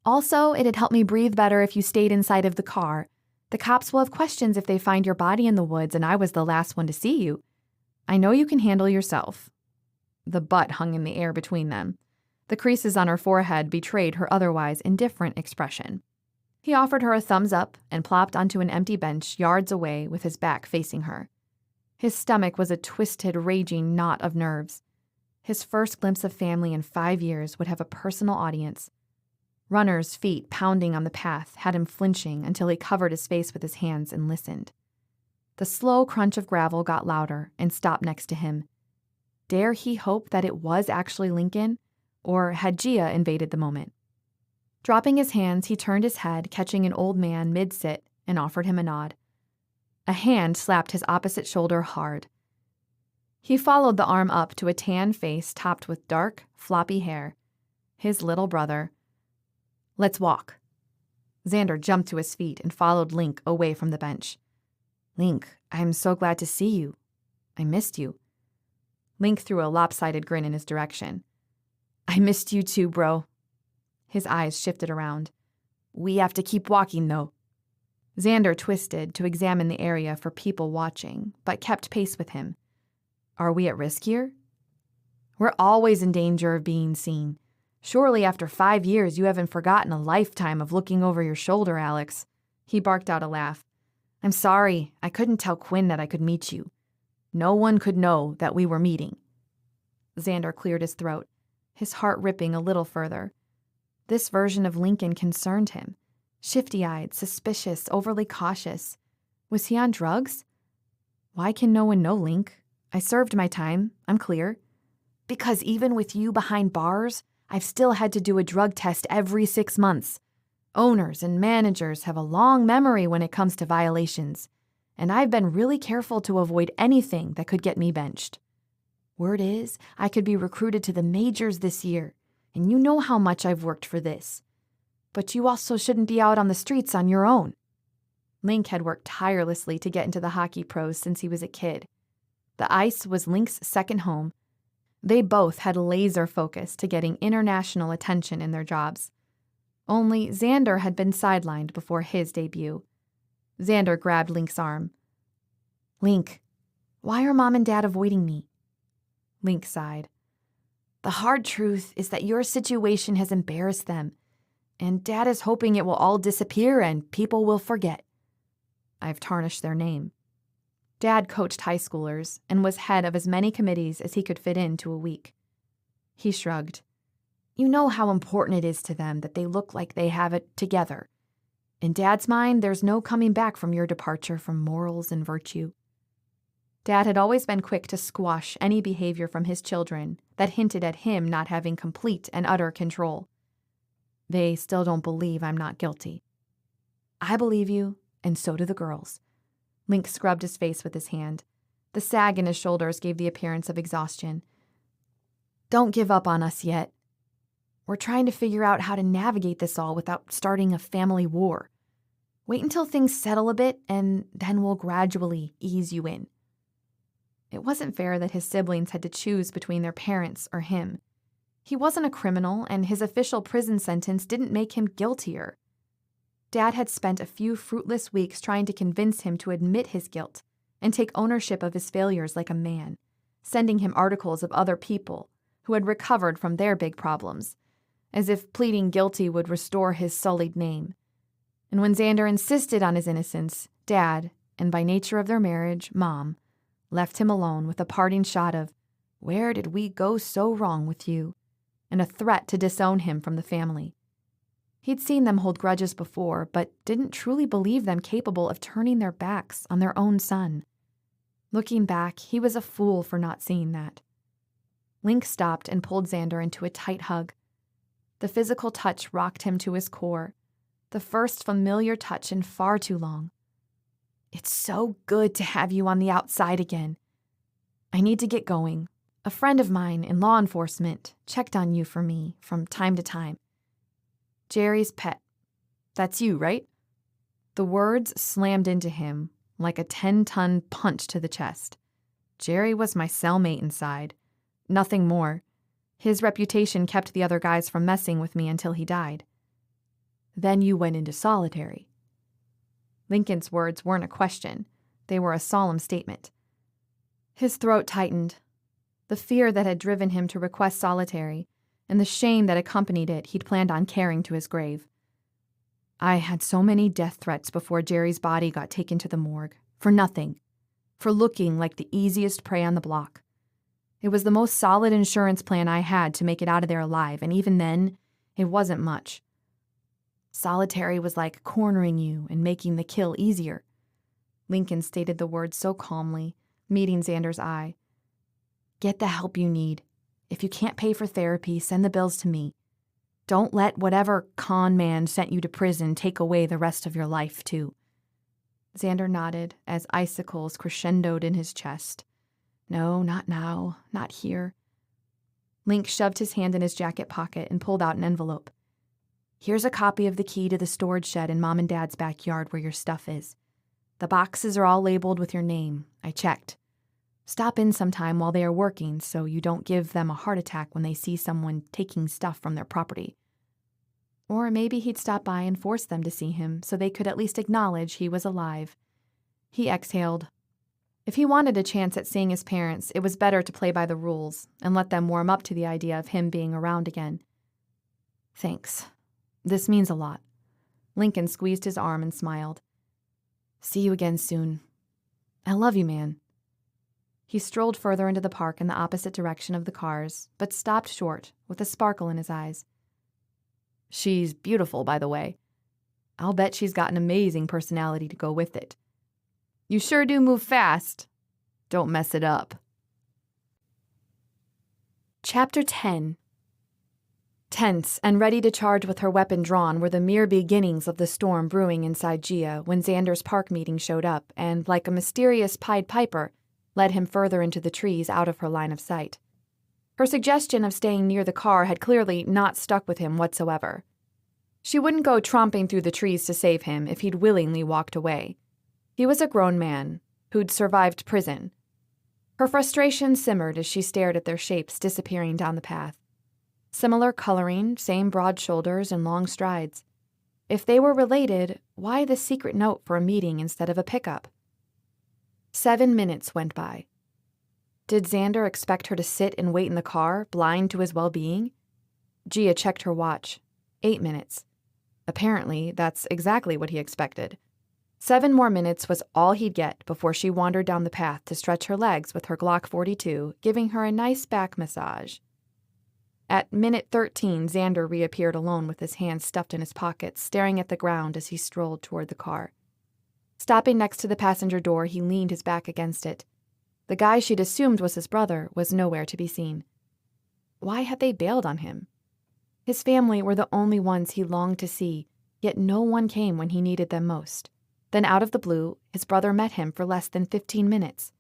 Also, it'd help me breathe better if you stayed inside of the car. The cops will have questions if they find your body in the woods and I was the last one to see you. I know you can handle yourself. The butt hung in the air between them. The creases on her forehead betrayed her otherwise indifferent expression. He offered her a thumbs up and plopped onto an empty bench yards away with his back facing her. His stomach was a twisted, raging knot of nerves. His first glimpse of family in 5 years would have a personal audience. Runner's feet pounding on the path had him flinching until he covered his face with his hands and listened. The slow crunch of gravel got louder and stopped next to him. Dare he hope that it was actually Lincoln, or had Gia invaded the moment? Dropping his hands, he turned his head, catching an old man mid-sit, and offered him a nod. A hand slapped his opposite shoulder hard. He followed the arm up to a tan face topped with dark, floppy hair. His little brother. Let's walk. Xander jumped to his feet and followed Link away from the bench. Link, I'm so glad to see you. I missed you. Link threw a lopsided grin in his direction. I missed you too, bro. His eyes shifted around. We have to keep walking, though. Xander twisted to examine the area for people watching, but kept pace with him. Are we at risk here? We're always in danger of being seen. Surely after 5 years you haven't forgotten a lifetime of looking over your shoulder, Alex. He barked out a laugh. I'm sorry, I couldn't tell Quinn that I could meet you. No one could know that we were meeting. Xander cleared his throat, his heart ripping a little further. This version of Lincoln concerned him. Shifty-eyed, suspicious, overly cautious. Was he on drugs? Why can no one know, Link? I served my time. I'm clear. Because even with you behind bars, I've still had to do a drug test every 6 months. Owners and managers have a long memory when it comes to violations, and I've been really careful to avoid anything that could get me benched. Word is, I could be recruited to the majors this year, and you know how much I've worked for this. But you also shouldn't be out on the streets on your own. Link had worked tirelessly to get into the hockey pros since he was a kid. The ice was Link's second home. They both had laser focus to getting international attention in their jobs. Only Xander had been sidelined before his debut. Xander grabbed Link's arm. Link, why are Mom and Dad avoiding me? Link sighed. The hard truth is that your situation has embarrassed them, and Dad is hoping it will all disappear and people will forget. I've tarnished their name. Dad coached high schoolers and was head of as many committees as he could fit into a week. He shrugged. You know how important it is to them that they look like they have it together. In Dad's mind, there's no coming back from your departure from morals and virtue. Dad had always been quick to squash any behavior from his children that hinted at him not having complete and utter control. They still don't believe I'm not guilty. I believe you, and so do the girls. Link scrubbed his face with his hand. The sag in his shoulders gave the appearance of exhaustion. Don't give up on us yet. We're trying to figure out how to navigate this all without starting a family war. Wait until things settle a bit, and then we'll gradually ease you in. It wasn't fair that his siblings had to choose between their parents or him. He wasn't a criminal, and his official prison sentence didn't make him guiltier. Dad had spent a few fruitless weeks trying to convince him to admit his guilt and take ownership of his failures like a man, sending him articles of other people who had recovered from their big problems, as if pleading guilty would restore his sullied name. And when Xander insisted on his innocence, Dad, and by nature of their marriage, Mom, left him alone with a parting shot of, "Where did we go so wrong with you?" and a threat to disown him from the family. He'd seen them hold grudges before, but didn't truly believe them capable of turning their backs on their own son. Looking back, he was a fool for not seeing that. Link stopped and pulled Xander into a tight hug. The physical touch rocked him to his core, the first familiar touch in far too long. It's so good to have you on the outside again. I need to get going. A friend of mine in law enforcement checked on you for me from time to time. Jerry's pet. That's you, right? The words slammed into him like a 10-ton punch to the chest. Jerry was my cellmate inside. Nothing more. His reputation kept the other guys from messing with me until he died. Then you went into solitary. Lincoln's words weren't a question. They were a solemn statement. His throat tightened. The fear that had driven him to request solitary and the shame that accompanied it he'd planned on carrying to his grave. I had so many death threats before Jerry's body got taken to the morgue. For nothing. For looking like the easiest prey on the block. It was the most solid insurance plan I had to make it out of there alive, and even then, it wasn't much. Solitary was like cornering you and making the kill easier. Lincoln stated the words so calmly, meeting Xander's eye. Get the help you need. If you can't pay for therapy, send the bills to me. Don't let whatever con man sent you to prison take away the rest of your life, too. Xander nodded as icicles crescendoed in his chest. No, not now. Not here. Link shoved his hand in his jacket pocket and pulled out an envelope. Here's a copy of the key to the storage shed in Mom and Dad's backyard where your stuff is. The boxes are all labeled with your name. I checked. Stop in sometime while they are working so you don't give them a heart attack when they see someone taking stuff from their property. Or maybe he'd stop by and force them to see him so they could at least acknowledge he was alive. He exhaled. If he wanted a chance at seeing his parents, it was better to play by the rules and let them warm up to the idea of him being around again. Thanks. This means a lot. Lincoln squeezed his arm and smiled. See you again soon. I love you, man. He strolled further into the park in the opposite direction of the cars, but stopped short with a sparkle in his eyes. She's beautiful, by the way. I'll bet she's got an amazing personality to go with it. You sure do move fast. Don't mess it up. Chapter 10. Tense and ready to charge with her weapon drawn were the mere beginnings of the storm brewing inside Gia when Xander's park meeting showed up and, like a mysterious Pied Piper, led him further into the trees out of her line of sight. Her suggestion of staying near the car had clearly not stuck with him whatsoever. She wouldn't go tromping through the trees to save him if he'd willingly walked away. He was a grown man who'd survived prison. Her frustration simmered as she stared at their shapes disappearing down the path. Similar coloring, same broad shoulders and long strides. If they were related, why the secret note for a meeting instead of a pickup? 7 minutes went by. Did Xander expect her to sit and wait in the car, blind to his well-being? Gia checked her watch. 8 minutes. Apparently, that's exactly what he expected. 7 more minutes was all he'd get before she wandered down the path to stretch her legs with her Glock 42, giving her a nice back massage. At minute 13, Xander reappeared alone with his hands stuffed in his pockets, staring at the ground as he strolled toward the car. Stopping next to the passenger door, he leaned his back against it. The guy she'd assumed was his brother was nowhere to be seen. Why had they bailed on him? His family were the only ones he longed to see, yet no one came when he needed them most. Then out of the blue, his brother met him for less than 15 minutes.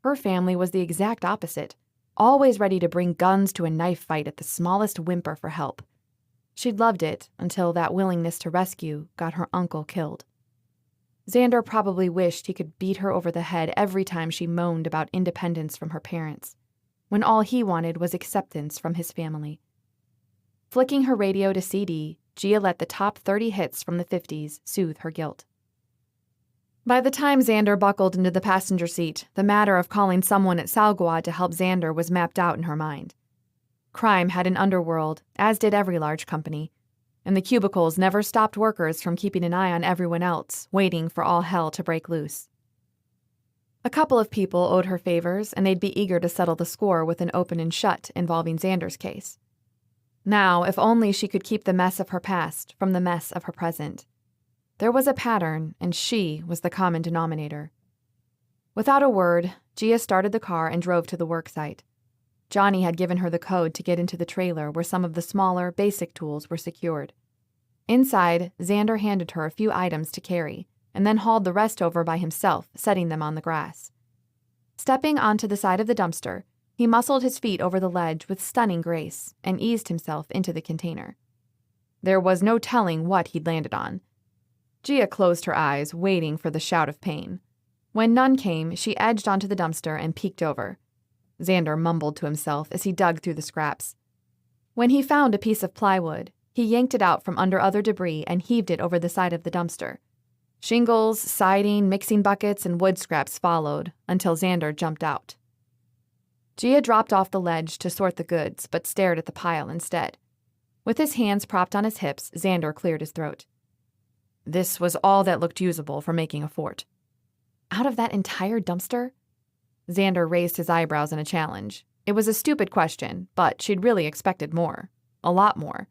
Her family was the exact opposite, always ready to bring guns to a knife fight at the smallest whimper for help. She'd loved it until that willingness to rescue got her uncle killed. Xander probably wished he could beat her over the head every time she moaned about independence from her parents, when all he wanted was acceptance from his family. Flicking her radio to CD, Gia let the top 30 hits from the 50s soothe her guilt. By the time Xander buckled into the passenger seat, the matter of calling someone at Salgwa to help Xander was mapped out in her mind. Crime had an underworld, as did every large company, and the cubicles never stopped workers from keeping an eye on everyone else, waiting for all hell to break loose. A couple of people owed her favors, and they'd be eager to settle the score with an open and shut involving Xander's case. Now, if only she could keep the mess of her past from the mess of her present. There was a pattern, and she was the common denominator. Without a word, Gia started the car and drove to the worksite. Johnny had given her the code to get into the trailer where some of the smaller, basic tools were secured. Inside, Xander handed her a few items to carry, and then hauled the rest over by himself, setting them on the grass. Stepping onto the side of the dumpster, he muscled his feet over the ledge with stunning grace and eased himself into the container. There was no telling what he'd landed on. Gia closed her eyes, waiting for the shout of pain. When none came, she edged onto the dumpster and peeked over. Xander mumbled to himself as he dug through the scraps. When he found a piece of plywood, he yanked it out from under other debris and heaved it over the side of the dumpster. Shingles, siding, mixing buckets, and wood scraps followed until Xander jumped out. Gia dropped off the ledge to sort the goods, but stared at the pile instead. With his hands propped on his hips, Xander cleared his throat. This was all that looked usable for making a fort. Out of that entire dumpster? Xander raised his eyebrows in a challenge. It was a stupid question, but she'd really expected more. A lot more.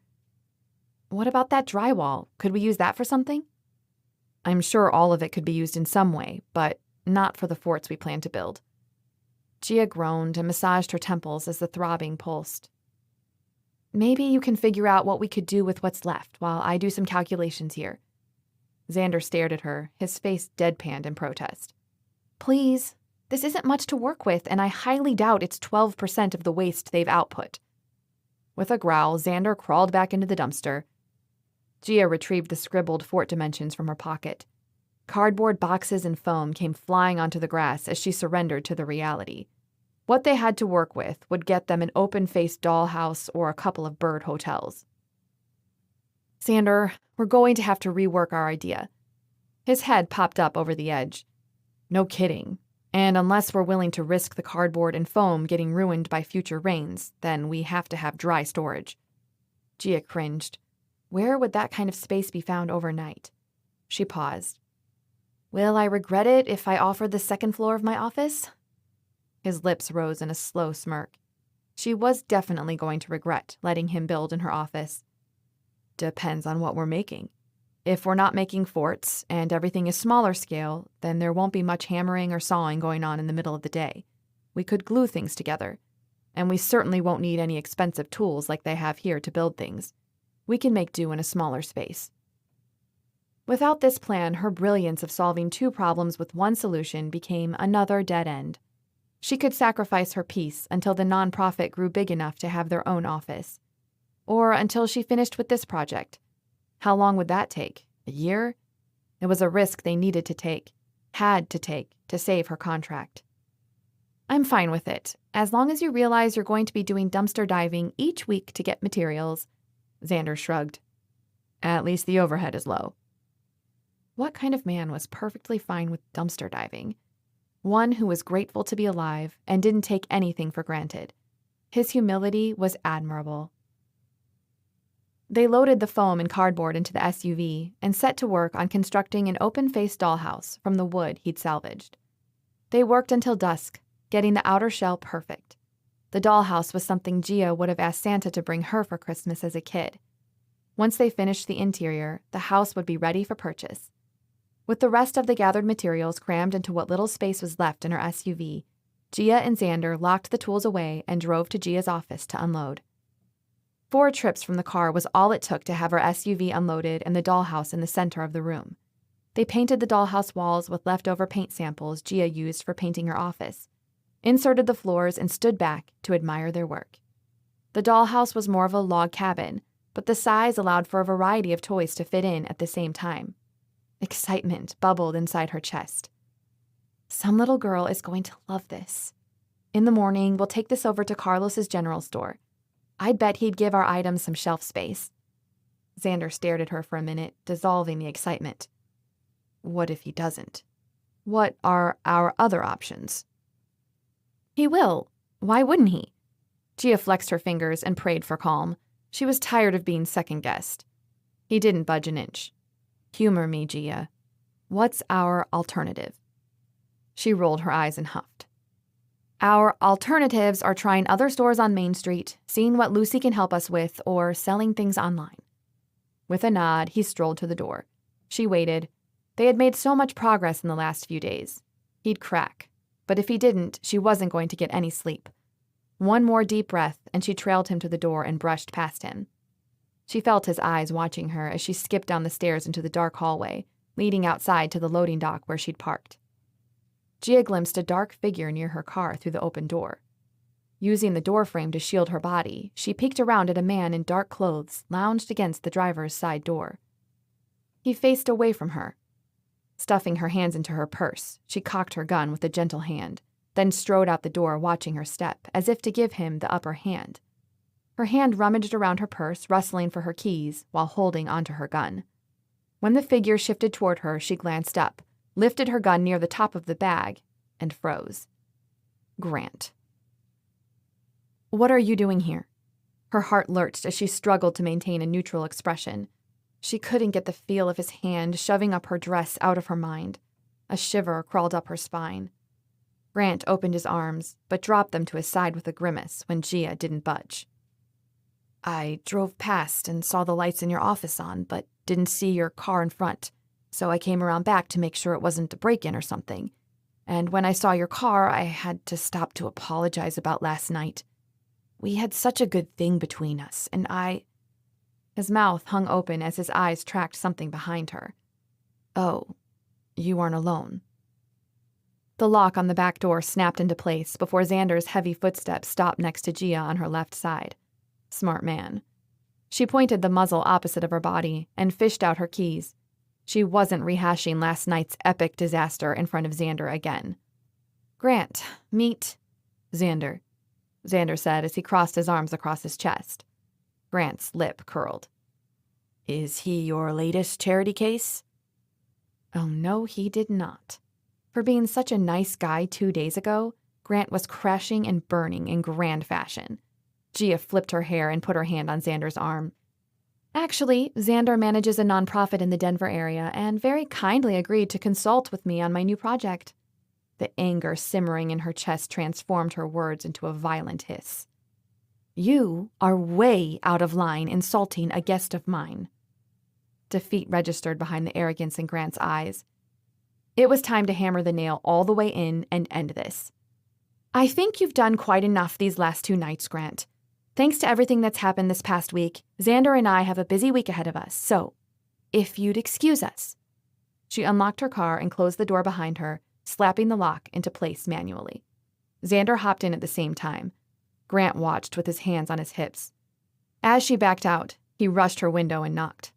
What about that drywall? Could we use that for something? I'm sure all of it could be used in some way, but not for the forts we plan to build. Gia groaned and massaged her temples as the throbbing pulsed. Maybe you can figure out what we could do with what's left while I do some calculations here. Xander stared at her, his face deadpanned in protest. Please, this isn't much to work with, and I highly doubt it's 12% of the waste they've output. With a growl, Xander crawled back into the dumpster. Gia retrieved the scribbled fort dimensions from her pocket. Cardboard boxes and foam came flying onto the grass as she surrendered to the reality. What they had to work with would get them an open-faced dollhouse or a couple of bird hotels. Xander, we're going to have to rework our idea. His head popped up over the edge. No kidding. And unless we're willing to risk the cardboard and foam getting ruined by future rains, then we have to have dry storage. Gia cringed. Where would that kind of space be found overnight? She paused. Will I regret it if I offer the second floor of my office? His lips rose in a slow smirk. She was definitely going to regret letting him build in her office. Depends on what we're making. If we're not making forts and everything is smaller scale, then there won't be much hammering or sawing going on in the middle of the day. We could glue things together. And we certainly won't need any expensive tools like they have here to build things. We can make do in a smaller space. Without this plan, her brilliance of solving two problems with one solution became another dead end. She could sacrifice her peace until the nonprofit grew big enough to have their own office. Or until she finished with this project. How long would that take? A year? It was a risk they needed to take, had to take, to save her contract. I'm fine with it, as long as you realize you're going to be doing dumpster diving each week to get materials. Xander shrugged. At least the overhead is low. What kind of man was perfectly fine with dumpster diving? One who was grateful to be alive and didn't take anything for granted. His humility was admirable. They loaded the foam and cardboard into the SUV and set to work on constructing an open-faced dollhouse from the wood he'd salvaged. They worked until dusk, getting the outer shell perfect. The dollhouse was something Gia would have asked Santa to bring her for Christmas as a kid. Once they finished the interior, the house would be ready for purchase. With the rest of the gathered materials crammed into what little space was left in her SUV, Gia and Xander locked the tools away and drove to Gia's office to unload. 4 trips from the car was all it took to have her SUV unloaded and the dollhouse in the center of the room. They painted the dollhouse walls with leftover paint samples Gia used for painting her office, inserted the floors, and stood back to admire their work. The dollhouse was more of a log cabin, but the size allowed for a variety of toys to fit in at the same time. Excitement bubbled inside her chest. Some little girl is going to love this. In the morning, we'll take this over to Carlos's general store. I'd bet he'd give our items some shelf space. Xander stared at her for a minute, dissolving the excitement. What if he doesn't? What are our other options? He will. Why wouldn't he? Gia flexed her fingers and prayed for calm. She was tired of being second-guessed. He didn't budge an inch. Humor me, Gia. What's our alternative? She rolled her eyes and huffed. Our alternatives are trying other stores on Main Street, seeing what Lucy can help us with, or selling things online. With a nod, he strolled to the door. She waited. They had made so much progress in the last few days. He'd crack. But if he didn't, she wasn't going to get any sleep. One more deep breath, and she trailed him to the door and brushed past him. She felt his eyes watching her as she skipped down the stairs into the dark hallway, leading outside to the loading dock where she'd parked. Gia glimpsed a dark figure near her car through the open door. Using the doorframe to shield her body, she peeked around at a man in dark clothes lounged against the driver's side door. He faced away from her. Stuffing her hands into her purse, she cocked her gun with a gentle hand, then strode out the door watching her step, as if to give him the upper hand. Her hand rummaged around her purse, rustling for her keys while holding onto her gun. When the figure shifted toward her, she glanced up, lifted her gun near the top of the bag, and froze. Grant. What are you doing here? Her heart lurched as she struggled to maintain a neutral expression. She couldn't get the feel of his hand shoving up her dress out of her mind. A shiver crawled up her spine. Grant opened his arms, but dropped them to his side with a grimace when Gia didn't budge. I drove past and saw the lights in your office on, but didn't see your car in front, so I came around back to make sure it wasn't a break-in or something. And when I saw your car, I had to stop to apologize about last night. We had such a good thing between us, and I... His mouth hung open as his eyes tracked something behind her. Oh, you aren't alone. The lock on the back door snapped into place before Xander's heavy footsteps stopped next to Gia on her left side. Smart man. She pointed the muzzle opposite of her body and fished out her keys. She wasn't rehashing last night's epic disaster in front of Xander again. Grant, meet Xander, Xander said as he crossed his arms across his chest. Grant's lip curled. Is he your latest charity case? Oh, no, he did not. For being such a nice guy 2 days ago, Grant was crashing and burning in grand fashion. Gia flipped her hair and put her hand on Xander's arm. Actually, Xander manages a nonprofit in the Denver area and very kindly agreed to consult with me on my new project. The anger simmering in her chest transformed her words into a violent hiss. You are way out of line insulting a guest of mine. Defeat registered behind the arrogance in Grant's eyes. It was time to hammer the nail all the way in and end this. I think you've done quite enough these last 2 nights, Grant. Thanks to everything that's happened this past week, Xander and I have a busy week ahead of us, so if you'd excuse us. She unlocked her car and closed the door behind her, slapping the lock into place manually. Xander hopped in at the same time. Grant watched with his hands on his hips. As she backed out, he rushed her window and knocked.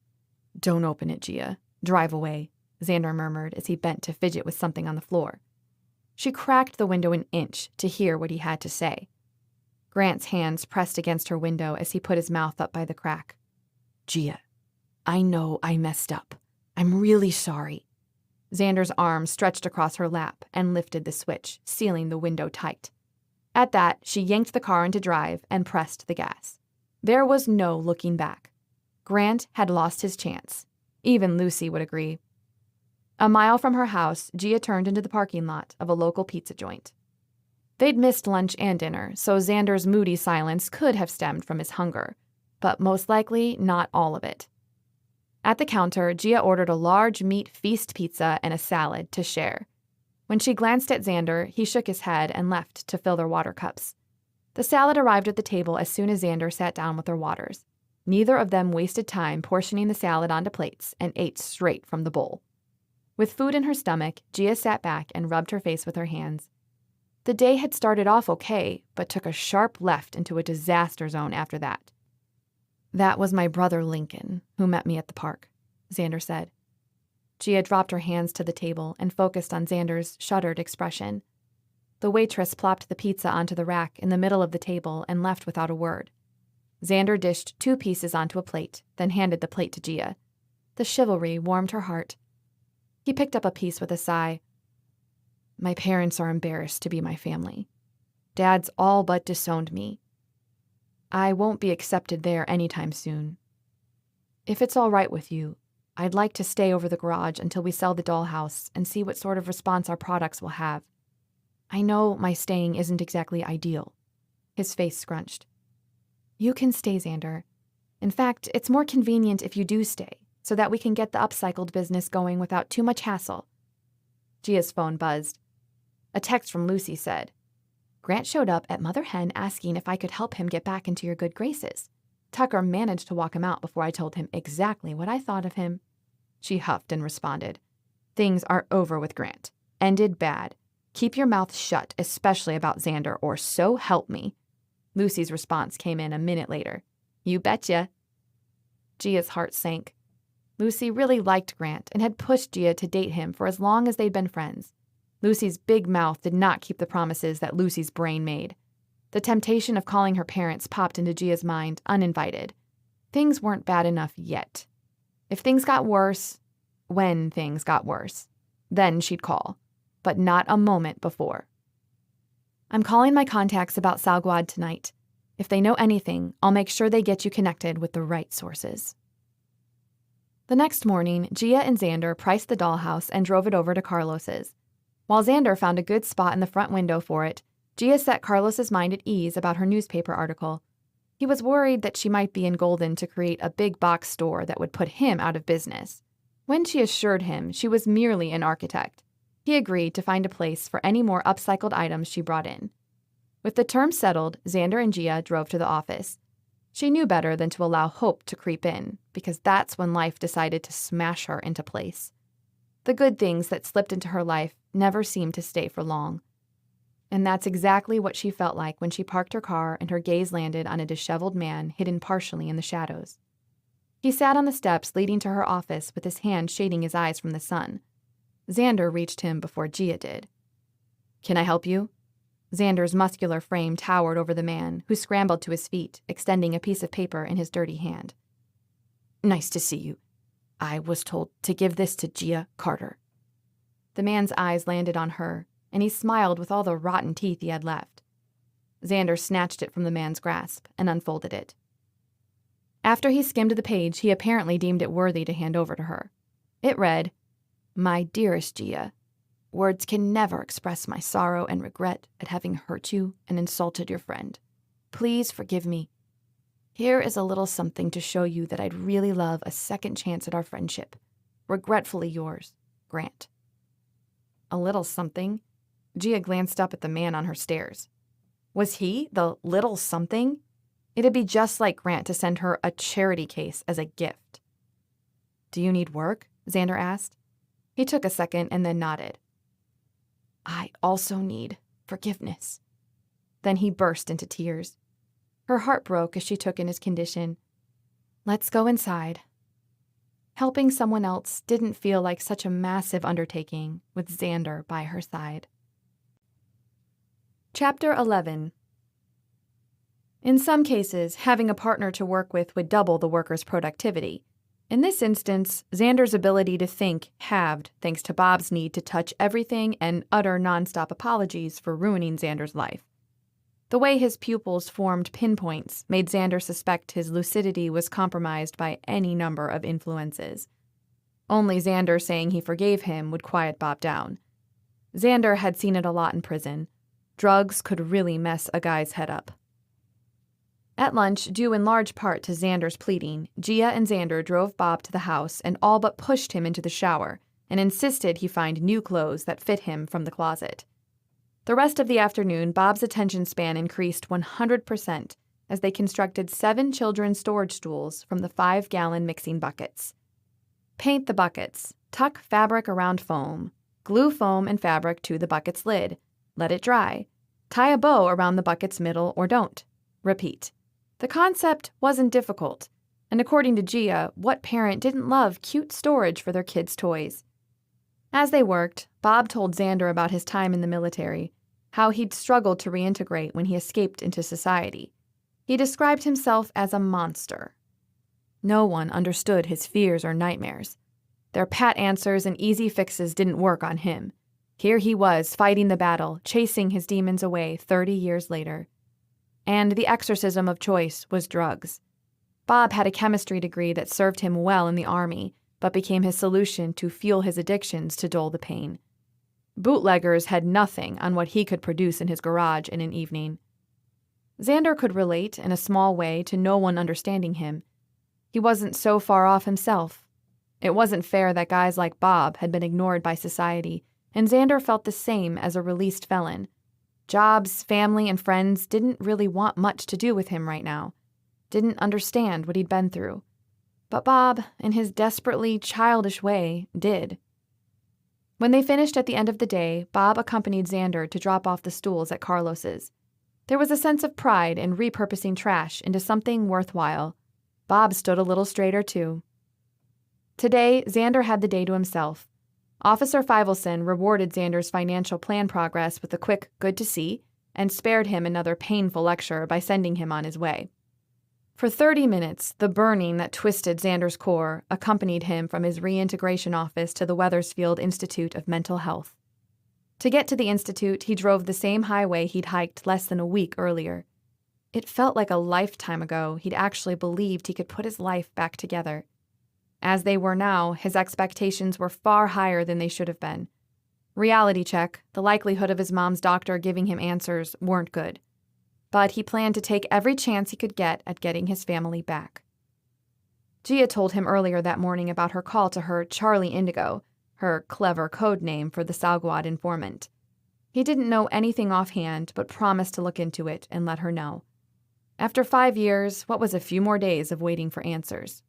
Don't open it, Gia. Drive away, Xander murmured as he bent to fidget with something on the floor. She cracked the window an inch to hear what he had to say. Grant's hands pressed against her window as he put his mouth up by the crack. Gia, I know I messed up. I'm really sorry. Xander's arm stretched across her lap and lifted the switch, sealing the window tight. At that, she yanked the car into drive and pressed the gas. There was no looking back. Grant had lost his chance. Even Lucy would agree. A mile from her house, Gia turned into the parking lot of a local pizza joint. They'd missed lunch and dinner, so Xander's moody silence could have stemmed from his hunger, but most likely not all of it. At the counter, Gia ordered a large meat feast pizza and a salad to share. When she glanced at Xander, he shook his head and left to fill their water cups. The salad arrived at the table as soon as Xander sat down with their waters. Neither of them wasted time portioning the salad onto plates and ate straight from the bowl. With food in her stomach, Gia sat back and rubbed her face with her hands. The day had started off okay, but took a sharp left into a disaster zone after that. That was my brother Lincoln, who met me at the park, Xander said. Gia dropped her hands to the table and focused on Xander's shuttered expression. The waitress plopped the pizza onto the rack in the middle of the table and left without a word. Xander dished 2 pieces onto a plate, then handed the plate to Gia. The chivalry warmed her heart. He picked up a piece with a sigh. My parents are embarrassed to be my family. Dad's all but disowned me. I won't be accepted there anytime soon. If it's all right with you, I'd like to stay over the garage until we sell the dollhouse and see what sort of response our products will have. I know my staying isn't exactly ideal. His face scrunched. You can stay, Xander. In fact, it's more convenient if you do stay, so that we can get the upcycled business going without too much hassle. Gia's phone buzzed. A text from Lucy said, Grant showed up at Mother Hen asking if I could help him get back into your good graces. Tucker managed to walk him out before I told him exactly what I thought of him. She huffed and responded, Things are over with Grant. Ended bad. Keep your mouth shut, especially about Xander, or so help me. Lucy's response came in a minute later. You betcha. Gia's heart sank. Lucy really liked Grant and had pushed Gia to date him for as long as they'd been friends. Lucy's big mouth did not keep the promises that Lucy's brain made. The temptation of calling her parents popped into Gia's mind uninvited. Things weren't bad enough yet. If things got worse, when things got worse, then she'd call, but not a moment before. I'm calling my contacts about Salguad tonight. If they know anything, I'll make sure they get you connected with the right sources. The next morning, Gia and Xander priced the dollhouse and drove it over to Carlos's. While Xander found a good spot in the front window for it, Gia set Carlos's mind at ease about her newspaper article. He was worried that she might be in Golden to create a big box store that would put him out of business. When she assured him she was merely an architect, he agreed to find a place for any more upcycled items she brought in. With the terms settled, Xander and Gia drove to the office. She knew better than to allow hope to creep in, because that's when life decided to smash her into place. The good things that slipped into her life never seemed to stay for long. And that's exactly what she felt like when she parked her car and her gaze landed on a disheveled man hidden partially in the shadows. He sat on the steps leading to her office with his hand shading his eyes from the sun. Xander reached him before Gia did. Can I help you? Xander's muscular frame towered over the man, who scrambled to his feet, extending a piece of paper in his dirty hand. Nice to see you. I was told to give this to Gia Carter. The man's eyes landed on her, and he smiled with all the rotten teeth he had left. Xander snatched it from the man's grasp and unfolded it. After he skimmed the page, he apparently deemed it worthy to hand over to her. It read, My dearest Gia, words can never express my sorrow and regret at having hurt you and insulted your friend. Please forgive me. Here is a little something to show you that I'd really love a second chance at our friendship. Regretfully yours, Grant. A little something? Gia glanced up at the man on her stairs. Was he the little something? It'd be just like Grant to send her a charity case as a gift. Do you need work? Xander asked. He took a second and then nodded. I also need forgiveness. Then he burst into tears. Her heart broke as she took in his condition. Let's go inside. helping someone else didn't feel like such a massive undertaking with Xander by her side. Chapter 11. In some cases, having a partner to work with would double the worker's productivity. In this instance, Xander's ability to think halved thanks to Bob's need to touch everything and utter nonstop apologies for ruining Xander's life. The way his pupils formed pinpoints made Xander suspect his lucidity was compromised by any number of influences. Only Xander saying he forgave him would quiet Bob down. Xander had seen it a lot in prison. Drugs could really mess a guy's head up. At lunch, due in large part to Xander's pleading, Gia and Xander drove Bob to the house and all but pushed him into the shower and insisted he find new clothes that fit him from the closet. The rest of the afternoon, Bob's attention span increased 100% as they constructed 7 children's storage stools from the 5-gallon mixing buckets. Paint the buckets, tuck fabric around foam, glue foam and fabric to the bucket's lid, let it dry, tie a bow around the bucket's middle or don't. Repeat. The concept wasn't difficult, and according to Gia, what parent didn't love cute storage for their kids' toys? As they worked, Bob told Xander about his time in the military, how he'd struggled to reintegrate when he escaped into society. He described himself as a monster. No one understood his fears or nightmares. Their pat answers and easy fixes didn't work on him. Here he was, fighting the battle, chasing his demons away 30 years later. And the exorcism of choice was drugs. Bob had a chemistry degree that served him well in the Army, but became his solution to fuel his addictions to dull the pain. Bootleggers had nothing on what he could produce in his garage in an evening. Xander could relate in a small way to no one understanding him. He wasn't so far off himself. It wasn't fair that guys like Bob had been ignored by society, and Xander felt the same as a released felon. Jobs, family, and friends didn't really want much to do with him right now, didn't understand what he'd been through. But Bob, in his desperately childish way, did. When they finished at the end of the day, Bob accompanied Xander to drop off the stools at Carlos's. There was a sense of pride in repurposing trash into something worthwhile. Bob stood a little straighter, too. Today, Xander had the day to himself. Officer Fivelson rewarded Xander's financial plan progress with a quick "good to see" and spared him another painful lecture by sending him on his way. For 30 minutes, the burning that twisted Xander's core accompanied him from his reintegration office to the Wethersfield Institute of Mental Health. To get to the institute, he drove the same highway he'd hiked less than a week earlier. It felt like a lifetime ago he'd actually believed he could put his life back together. As they were now, his expectations were far higher than they should have been. Reality check, the likelihood of his mom's doctor giving him answers weren't good. But he planned to take every chance he could get at getting his family back. Gia told him earlier that morning about her call to her Charlie Indigo, her clever code name for the Salguad informant. He didn't know anything offhand, but promised to look into it and let her know. After 5 years, what was a few more days of waiting for answers?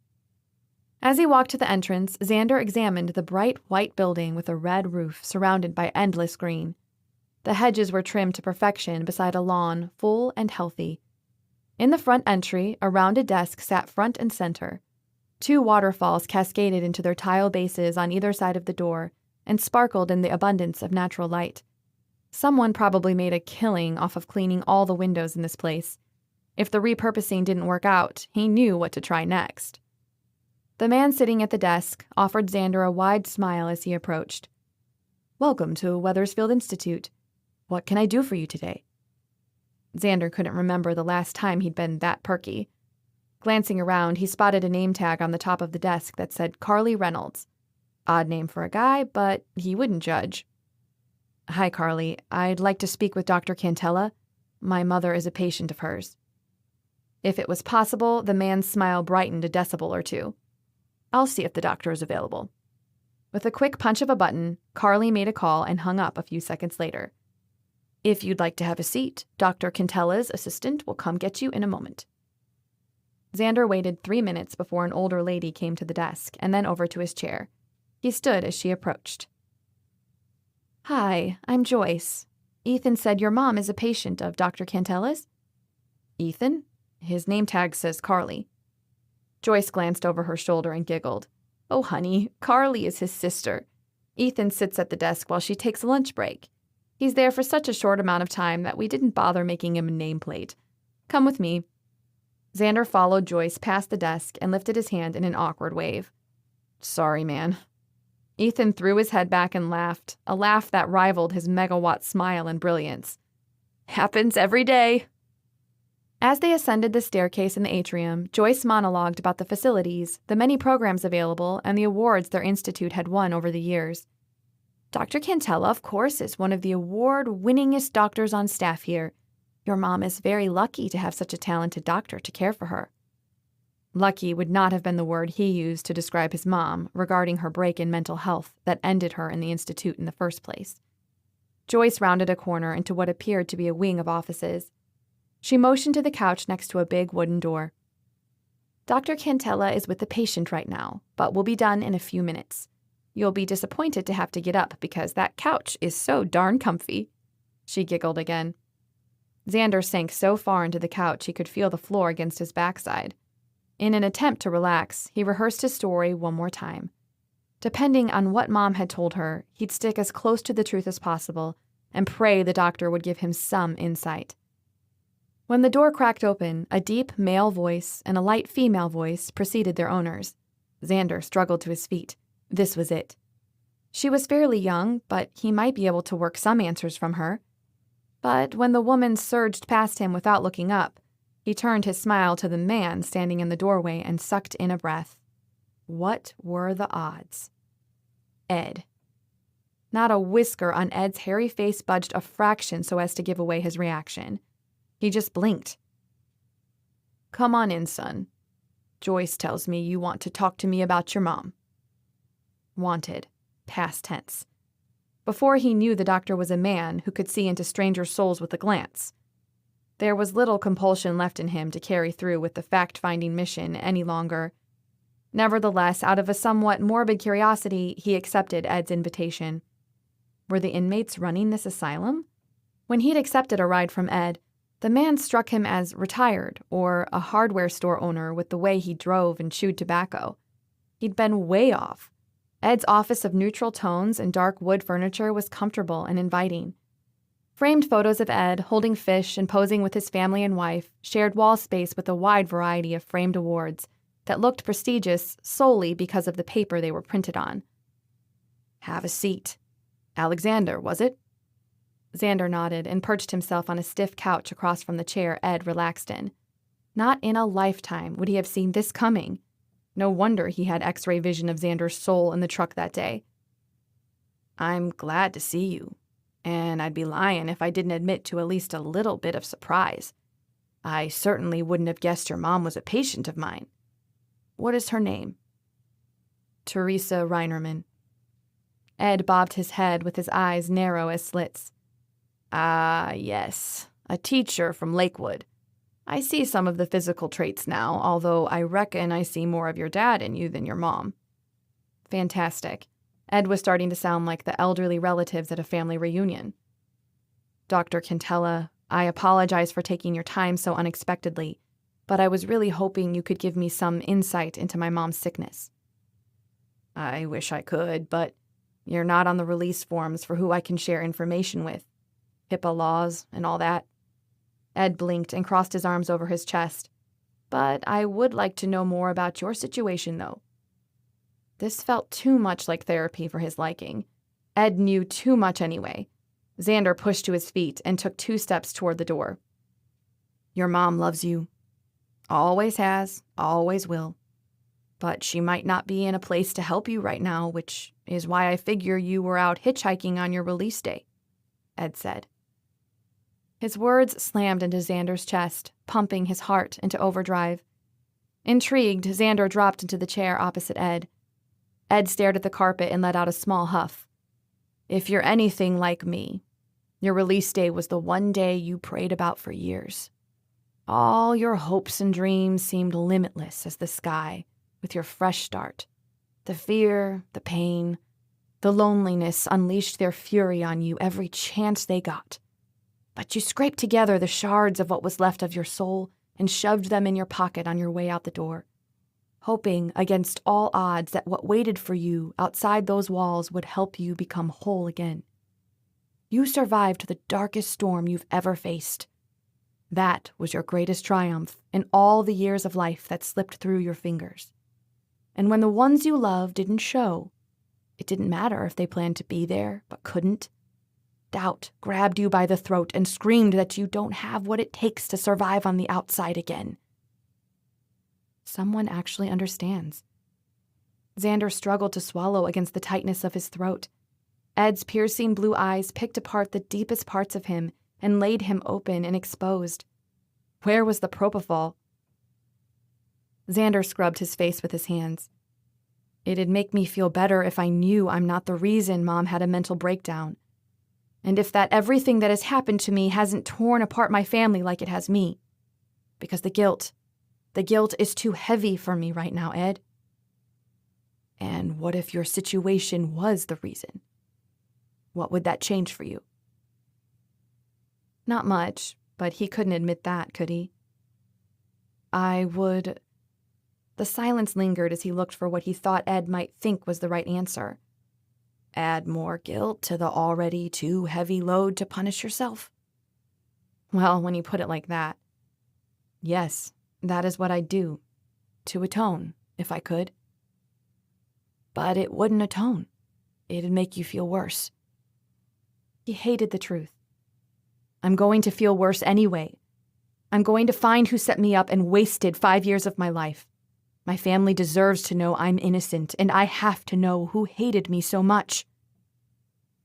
As he walked to the entrance, Xander examined the bright white building with a red roof surrounded by endless green. The hedges were trimmed to perfection beside a lawn full and healthy. In the front entry, a rounded desk sat front and center. 2 waterfalls cascaded into their tile bases on either side of the door and sparkled in the abundance of natural light. Someone probably made a killing off of cleaning all the windows in this place. If the repurposing didn't work out, he knew what to try next. The man sitting at the desk offered Xander a wide smile as he approached. "Welcome to Wethersfield Institute. What can I do for you today?" Xander couldn't remember the last time he'd been that perky. Glancing around, he spotted a name tag on the top of the desk that said Carly Reynolds. Odd name for a guy, but he wouldn't judge. "Hi, Carly. I'd like to speak with Dr. Cantella. My mother is a patient of hers." If it was possible, the man's smile brightened a decibel or two. "I'll see if the doctor is available." With a quick punch of a button, Carly made a call and hung up a few seconds later. "If you'd like to have a seat, Dr. Cantella's assistant will come get you in a moment." Xander waited 3 minutes before an older lady came to the desk and then over to his chair. He stood as she approached. "Hi, I'm Joyce. Ethan said your mom is a patient of Dr. Cantella's?" "Ethan? His name tag says Carly." Joyce glanced over her shoulder and giggled. Oh, honey, Carly is his sister. Ethan sits at the desk while she takes a lunch break. He's there for such a short amount of time that we didn't bother making him a nameplate. Come with me." Xander followed Joyce past the desk and lifted his hand in an awkward wave. "Sorry, man." Ethan threw his head back and laughed, a laugh that rivaled his megawatt smile and brilliance. "Happens every day." As they ascended the staircase in the atrium, Joyce monologued about the facilities, the many programs available, and the awards their institute had won over the years. "Dr. Cantella, of course, is one of the award-winningest doctors on staff here. Your mom is very lucky to have such a talented doctor to care for her." Lucky would not have been the word he used to describe his mom regarding her break in mental health that ended her in the institute in the first place. Joyce rounded a corner into what appeared to be a wing of offices. She motioned to the couch next to a big wooden door. "Dr. Cantella is with the patient right now, but will be done in a few minutes. You'll be disappointed to have to get up because that couch is so darn comfy." She giggled again. Xander sank so far into the couch he could feel the floor against his backside. In an attempt to relax, he rehearsed his story one more time. Depending on what Mom had told her, he'd stick as close to the truth as possible and pray the doctor would give him some insight. When the door cracked open, a deep male voice and a light female voice preceded their owners. Xander struggled to his feet. This was it. She was fairly young, but he might be able to work some answers from her. But when the woman surged past him without looking up, he turned his smile to the man standing in the doorway and sucked in a breath. What were the odds? Ed. Not a whisker on Ed's hairy face budged a fraction so as to give away his reaction. He just blinked. "Come on in, son. Joyce tells me you want to talk to me about your mom." Wanted. Past tense. Before he knew the doctor was a man who could see into strangers' souls with a glance. There was little compulsion left in him to carry through with the fact-finding mission any longer. Nevertheless, out of a somewhat morbid curiosity, he accepted Ed's invitation. Were the inmates running this asylum? When he'd accepted a ride from Ed, the man struck him as retired or a hardware store owner with the way he drove and chewed tobacco. He'd been way off. Ed's office of neutral tones and dark wood furniture was comfortable and inviting. Framed photos of Ed holding fish and posing with his family and wife shared wall space with a wide variety of framed awards that looked prestigious solely because of the paper they were printed on. "Have a seat. Alexander, was it?" Xander nodded and perched himself on a stiff couch across from the chair Ed relaxed in. Not in a lifetime would he have seen this coming. No wonder he had X-ray vision of Xander's soul in the truck that day. "I'm glad to see you, and I'd be lying if I didn't admit to at least a little bit of surprise. I certainly wouldn't have guessed your mom was a patient of mine. What is her name?" "Teresa Reinerman." Ed bobbed his head with his eyes narrow as slits. "Ah, yes, a teacher from Lakewood. I see some of the physical traits now, although I reckon I see more of your dad in you than your mom." Fantastic. Ed was starting to sound like the elderly relatives at a family reunion. "Dr. Cantella, I apologize for taking your time so unexpectedly, but I was really hoping you could give me some insight into my mom's sickness." "I wish I could, but you're not on the release forms for who I can share information with. HIPAA laws and all that." Ed blinked and crossed his arms over his chest. "But I would like to know more about your situation, though." This felt too much like therapy for his liking. Ed knew too much anyway. Xander pushed to his feet and took 2 steps toward the door. "Your mom loves you. Always has, always will. But she might not be in a place to help you right now, which is why I figure you were out hitchhiking on your release day," Ed said. His words slammed into Xander's chest, pumping his heart into overdrive. Intrigued, Xander dropped into the chair opposite Ed. Ed stared at the carpet and let out a small huff. "If you're anything like me, your release day was the one day you prayed about for years. All your hopes and dreams seemed limitless as the sky, with your fresh start. The fear, the pain, the loneliness unleashed their fury on you every chance they got. But you scraped together the shards of what was left of your soul and shoved them in your pocket on your way out the door. hoping against all odds that what waited for you outside those walls would help you become whole again. You survived the darkest storm you've ever faced. That was your greatest triumph in all the years of life that slipped through your fingers. And when the ones you love didn't show, it didn't matter if they planned to be there but couldn't. Doubt grabbed you by the throat and screamed that you don't have what it takes to survive on the outside again. Someone actually understands. Xander struggled to swallow against the tightness of his throat. Ed's piercing blue eyes picked apart the deepest parts of him and laid him open and exposed. Where was the propofol? Xander scrubbed his face with his hands. It'd make me feel better if I knew I'm not the reason Mom had a mental breakdown. And if that everything that has happened to me hasn't torn apart my family like it has me. Because the guilt is too heavy for me right now, Ed. And what if your situation was the reason? What would that change for you? Not much, but he couldn't admit that, could he? I would... The silence lingered as he looked for what he thought Ed might think was the right answer. Add more guilt to the already too heavy load to punish yourself? Well, when you put it like that, yes, that is what I'd do, to atone, if I could. But it wouldn't atone. It'd make you feel worse. He hated the truth. I'm going to feel worse anyway. I'm going to find who set me up and wasted 5 years of my life. My family deserves to know I'm innocent, and I have to know who hated me so much.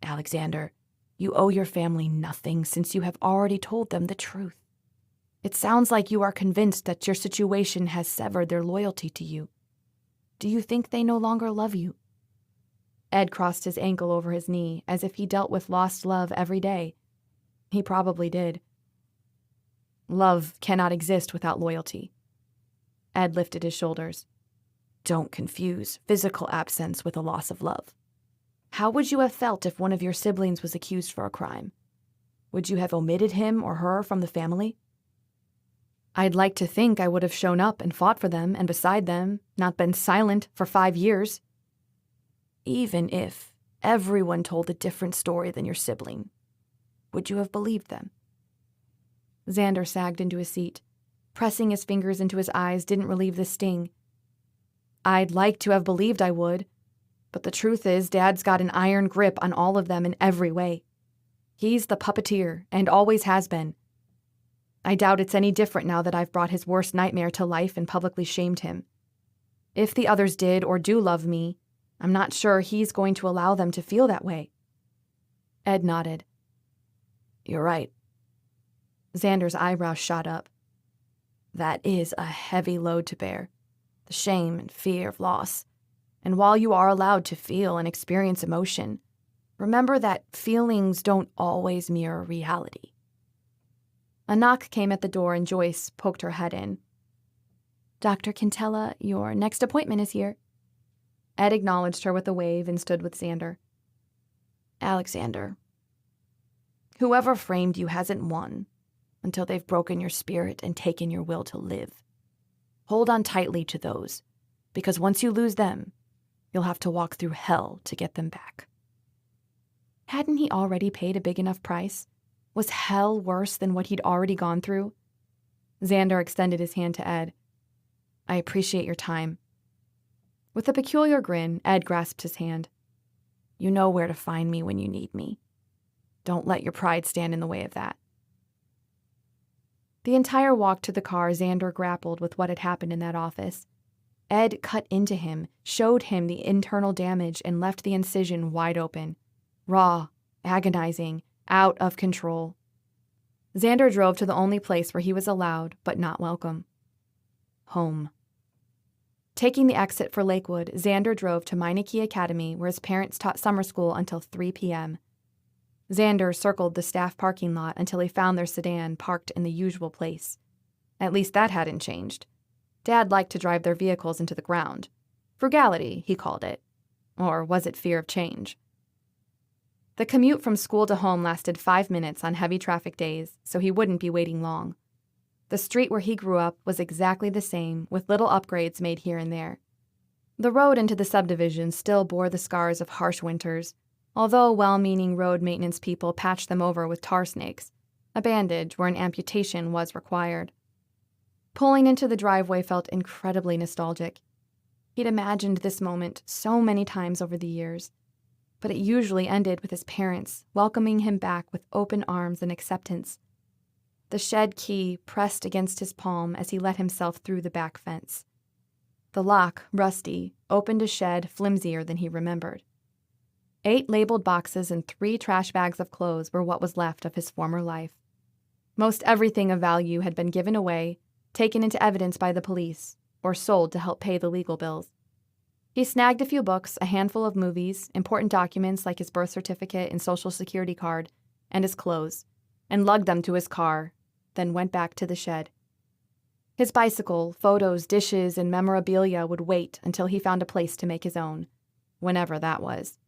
Alexander, you owe your family nothing since you have already told them the truth. It sounds like you are convinced that your situation has severed their loyalty to you. Do you think they no longer love you? Ed crossed his ankle over his knee as if he dealt with lost love every day. He probably did. Love cannot exist without loyalty. Ed lifted his shoulders. Don't confuse physical absence with a loss of love. How would you have felt if one of your siblings was accused for a crime? Would you have omitted him or her from the family? I'd like to think I would have shown up and fought for them and beside them, not been silent for 5 years. Even if everyone told a different story than your sibling, would you have believed them? Xander sagged into his seat. Pressing his fingers into his eyes didn't relieve the sting. I'd like to have believed I would, but the truth is Dad's got an iron grip on all of them in every way. He's the puppeteer, and always has been. I doubt it's any different now that I've brought his worst nightmare to life and publicly shamed him. If the others did or do love me, I'm not sure he's going to allow them to feel that way. Ed nodded. You're right. Xander's eyebrows shot up. That is a heavy load to bear, the shame and fear of loss. And while you are allowed to feel and experience emotion, remember that feelings don't always mirror reality. A knock came at the door and Joyce poked her head in. Dr. Quintella, your next appointment is here. Ed acknowledged her with a wave and stood with Xander. Alexander, whoever framed you hasn't won until they've broken your spirit and taken your will to live. Hold on tightly to those, because once you lose them, you'll have to walk through hell to get them back. Hadn't he already paid a big enough price? Was hell worse than what he'd already gone through? Xander extended his hand to Ed. I appreciate your time. With a peculiar grin, Ed grasped his hand. You know where to find me when you need me. Don't let your pride stand in the way of that. The entire walk to the car, Xander grappled with what had happened in that office. Ed cut into him, showed him the internal damage, and left the incision wide open. Raw, agonizing, out of control. Xander drove to the only place where he was allowed but not welcome. Home. Taking the exit for Lakewood, Xander drove to Meineke Academy, where his parents taught summer school until 3 p.m. Xander circled the staff parking lot until he found their sedan parked in the usual place. At least that hadn't changed. Dad liked to drive their vehicles into the ground. Frugality, he called it. Or was it fear of change? The commute from school to home lasted 5 minutes on heavy traffic days, so he wouldn't be waiting long. The street where he grew up was exactly the same, with little upgrades made here and there. The road into the subdivision still bore the scars of harsh winters, although well-meaning road maintenance people patched them over with tar snakes, a bandage where an amputation was required. Pulling into the driveway felt incredibly nostalgic. He'd imagined this moment so many times over the years, but it usually ended with his parents welcoming him back with open arms and acceptance. The shed key pressed against his palm as he let himself through the back fence. The lock, rusty, opened a shed flimsier than he remembered. 8 labeled boxes and 3 trash bags of clothes were what was left of his former life. Most everything of value had been given away, taken into evidence by the police, or sold to help pay the legal bills. He snagged a few books, a handful of movies, important documents like his birth certificate and social security card, and his clothes, and lugged them to his car, then went back to the shed. His bicycle, photos, dishes, and memorabilia would wait until he found a place to make his own, whenever that was.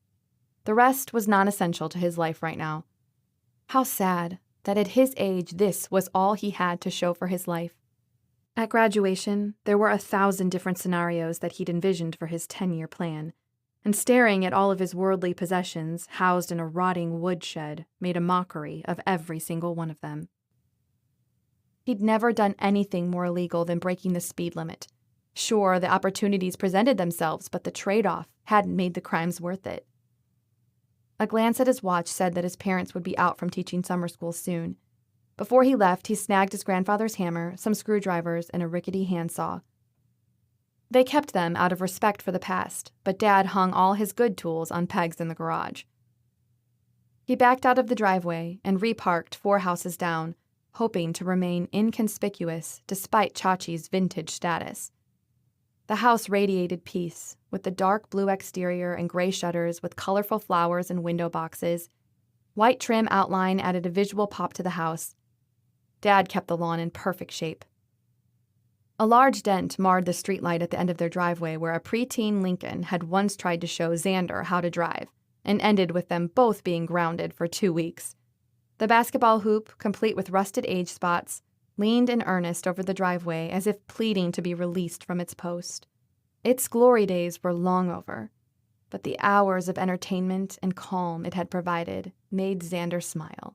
The rest was non-essential to his life right now. How sad that at his age this was all he had to show for his life. At graduation, there were 1,000 different scenarios that he'd envisioned for his 10-year plan, and staring at all of his worldly possessions housed in a rotting woodshed made a mockery of every single one of them. He'd never done anything more illegal than breaking the speed limit. Sure, the opportunities presented themselves, but the trade-off hadn't made the crimes worth it. A glance at his watch said that his parents would be out from teaching summer school soon. Before he left, he snagged his grandfather's hammer, some screwdrivers, and a rickety handsaw. They kept them out of respect for the past, but Dad hung all his good tools on pegs in the garage. He backed out of the driveway and reparked 4 houses down, hoping to remain inconspicuous despite Chachi's vintage status. The house radiated peace, with the dark blue exterior and gray shutters with colorful flowers and window boxes. White trim outline added a visual pop to the house. Dad kept the lawn in perfect shape. A large dent marred the streetlight at the end of their driveway where a preteen Lincoln had once tried to show Xander how to drive, and ended with them both being grounded for 2 weeks. The basketball hoop, complete with rusted age spots, leaned in earnest over the driveway as if pleading to be released from its post. Its glory days were long over, but the hours of entertainment and calm it had provided made Xander smile.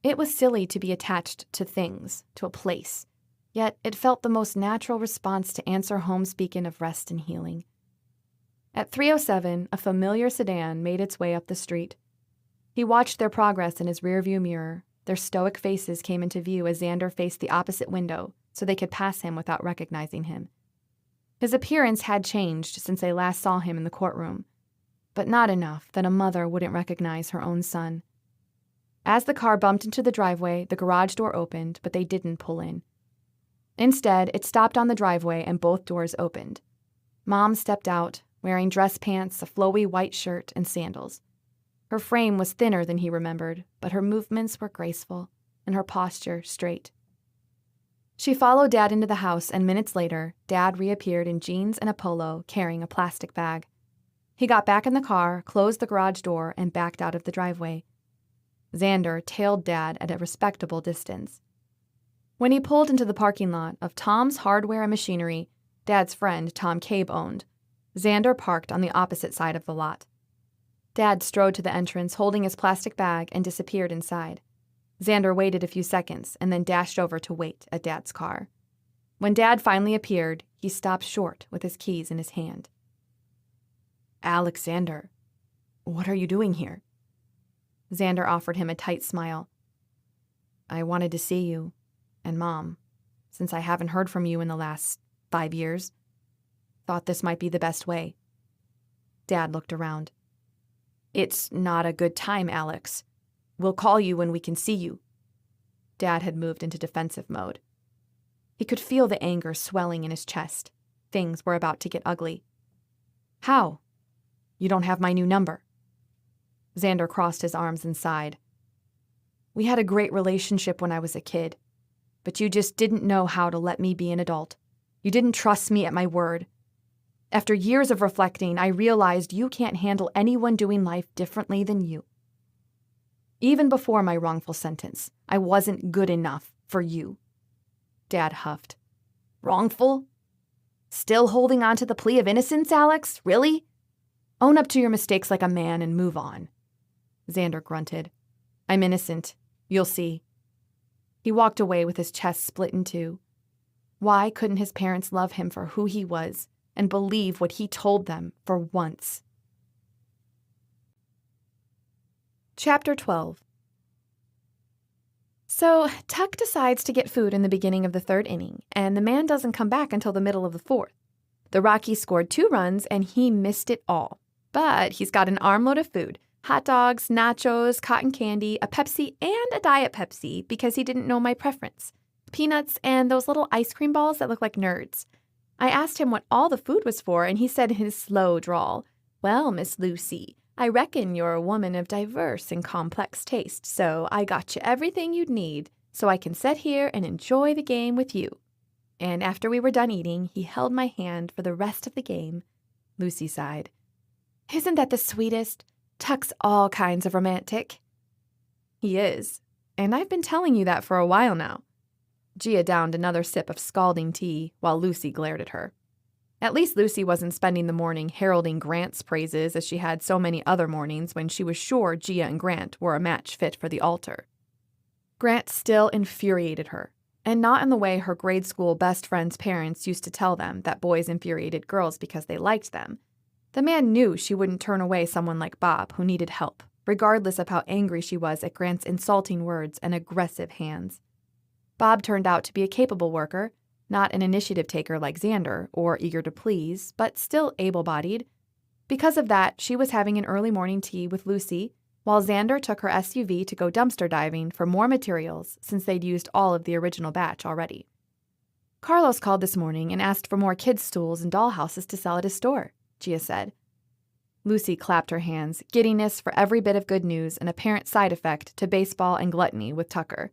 It was silly to be attached to things, to a place, yet it felt the most natural response to answer home's beacon of rest and healing. At 3:07, a familiar sedan made its way up the street. He watched their progress in his rearview mirror. Their stoic faces came into view as Xander faced the opposite window so they could pass him without recognizing him. His appearance had changed since they last saw him in the courtroom, but not enough that a mother wouldn't recognize her own son. As the car bumped into the driveway, the garage door opened, but they didn't pull in. Instead, it stopped on the driveway and both doors opened. Mom stepped out, wearing dress pants, a flowy white shirt, and sandals. Her frame was thinner than he remembered, but her movements were graceful, and her posture straight. She followed Dad into the house, and minutes later, Dad reappeared in jeans and a polo, carrying a plastic bag. He got back in the car, closed the garage door, and backed out of the driveway. Xander tailed Dad at a respectable distance. When he pulled into the parking lot of Tom's Hardware and Machinery, Dad's friend Tom Cabe owned, Xander parked on the opposite side of the lot. Dad strode to the entrance, holding his plastic bag, and disappeared inside. Xander waited a few seconds and then dashed over to wait at Dad's car. When Dad finally appeared, he stopped short with his keys in his hand. "Alexander, what are you doing here?" Xander offered him a tight smile. "I wanted to see you, and Mom, since I haven't heard from you in the last 5 years. Thought this might be the best way." Dad looked around. "It's not a good time, Alex. We'll call you when we can see you." Dad had moved into defensive mode. He could feel the anger swelling in his chest. Things were about to get ugly. "How? You don't have my new number." Xander crossed his arms and sighed. "We had a great relationship when I was a kid, but you just didn't know how to let me be an adult. You didn't trust me at my word. After years of reflecting, I realized you can't handle anyone doing life differently than you. Even before my wrongful sentence, I wasn't good enough, For you. Dad huffed. Wrongful? Still holding on to the plea of innocence, Alex? Really? Own up to your mistakes like a man and move on. Xander grunted. I'm innocent. You'll see. He walked away with his chest split in two. Why couldn't his parents love him for who he was and believe what he told them for once? Chapter 12. So, Tuck decides to get food in the beginning of the third inning, and the man doesn't come back until the middle of the fourth. The Rockies scored 2 runs, and he missed it all. But he's got an armload of food, hot dogs, nachos, cotton candy, a Pepsi, and a Diet Pepsi because he didn't know my preference. Peanuts and those little ice cream balls that look like nerds. I asked him what all the food was for, and he said in his slow drawl, Well, Miss Lucy, I reckon you're a woman of diverse and complex taste, so I got you everything you'd need so I can sit here and enjoy the game with you. And after we were done eating, he held my hand for the rest of the game. Lucy sighed. Isn't that the sweetest? Tuck's all kinds of romantic. He is, and I've been telling you that for a while now. Gia downed another sip of scalding tea while Lucy glared at her. At least Lucy wasn't spending the morning heralding Grant's praises as she had so many other mornings when she was sure Gia and Grant were a match fit for the altar. Grant still infuriated her, and not in the way her grade school best friend's parents used to tell them that boys infuriated girls because they liked them. The man knew she wouldn't turn away someone like Bob who needed help, regardless of how angry she was at Grant's insulting words and aggressive hands. Bob turned out to be a capable worker, not an initiative taker like Xander, or eager to please, but still able-bodied. Because of that, she was having an early morning tea with Lucy, while Xander took her SUV to go dumpster diving for more materials since they'd used all of the original batch already. Carlos called this morning and asked for more kids' stools and dollhouses to sell at his store, Gia said. Lucy clapped her hands, giddiness for every bit of good news, an apparent side effect to baseball and gluttony with Tucker.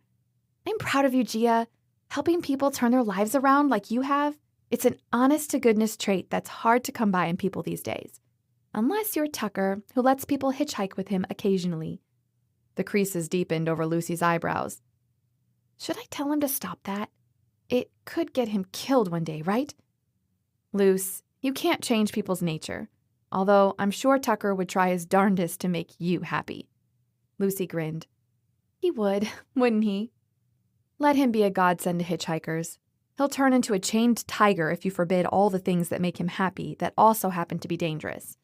I'm proud of you, Gia. Helping people turn their lives around like you have, it's an honest-to-goodness trait that's hard to come by in people these days. Unless you're Tucker, who lets people hitchhike with him occasionally. The creases deepened over Lucy's eyebrows. Should I tell him to stop that? It could get him killed one day, right? Luce, you can't change people's nature, although I'm sure Tucker would try his darndest to make you happy. Lucy grinned. He would, wouldn't he? Let him be a godsend to hitchhikers. He'll turn into a chained tiger if you forbid all the things that make him happy that also happen to be dangerous.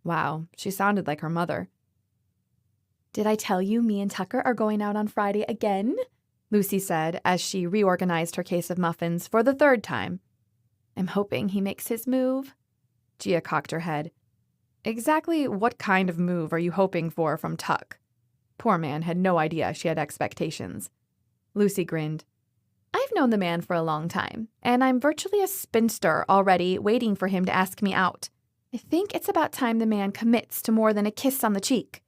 Wow, she sounded like her mother. Did I tell you me and Tucker are going out on Friday again? Lucy said as she reorganized her case of muffins for the 3rd time. I'm hoping he makes his move. Gia cocked her head. Exactly what kind of move are you hoping for from Tuck? Poor man had no idea she had expectations. Lucy grinned. I've known the man for a long time, and I'm virtually a spinster already waiting for him to ask me out. I think it's about time the man commits to more than a kiss on the cheek.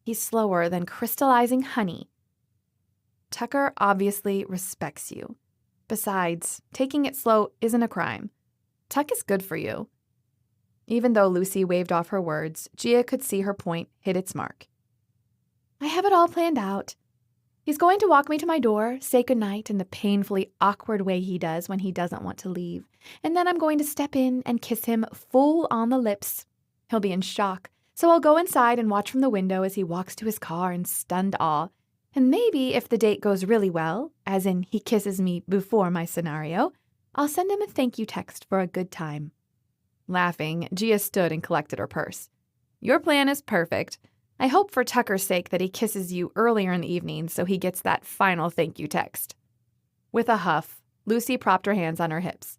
He's slower than crystallizing honey. Tucker obviously respects you. Besides, taking it slow isn't a crime. Tuck is good for you. Even though Lucy waved off her words, Gia could see her point hit its mark. I have it all planned out. He's going to walk me to my door, say goodnight in the painfully awkward way he does when he doesn't want to leave, and then I'm going to step in and kiss him full on the lips. He'll be in shock, so I'll go inside and watch from the window as he walks to his car in stunned awe, and maybe if the date goes really well, as in he kisses me before my scenario, I'll send him a thank you text for a good time. Laughing, Gia stood and collected her purse. Your plan is perfect. I hope for Tucker's sake that he kisses you earlier in the evening so he gets that final thank you text. With a huff, Lucy propped her hands on her hips.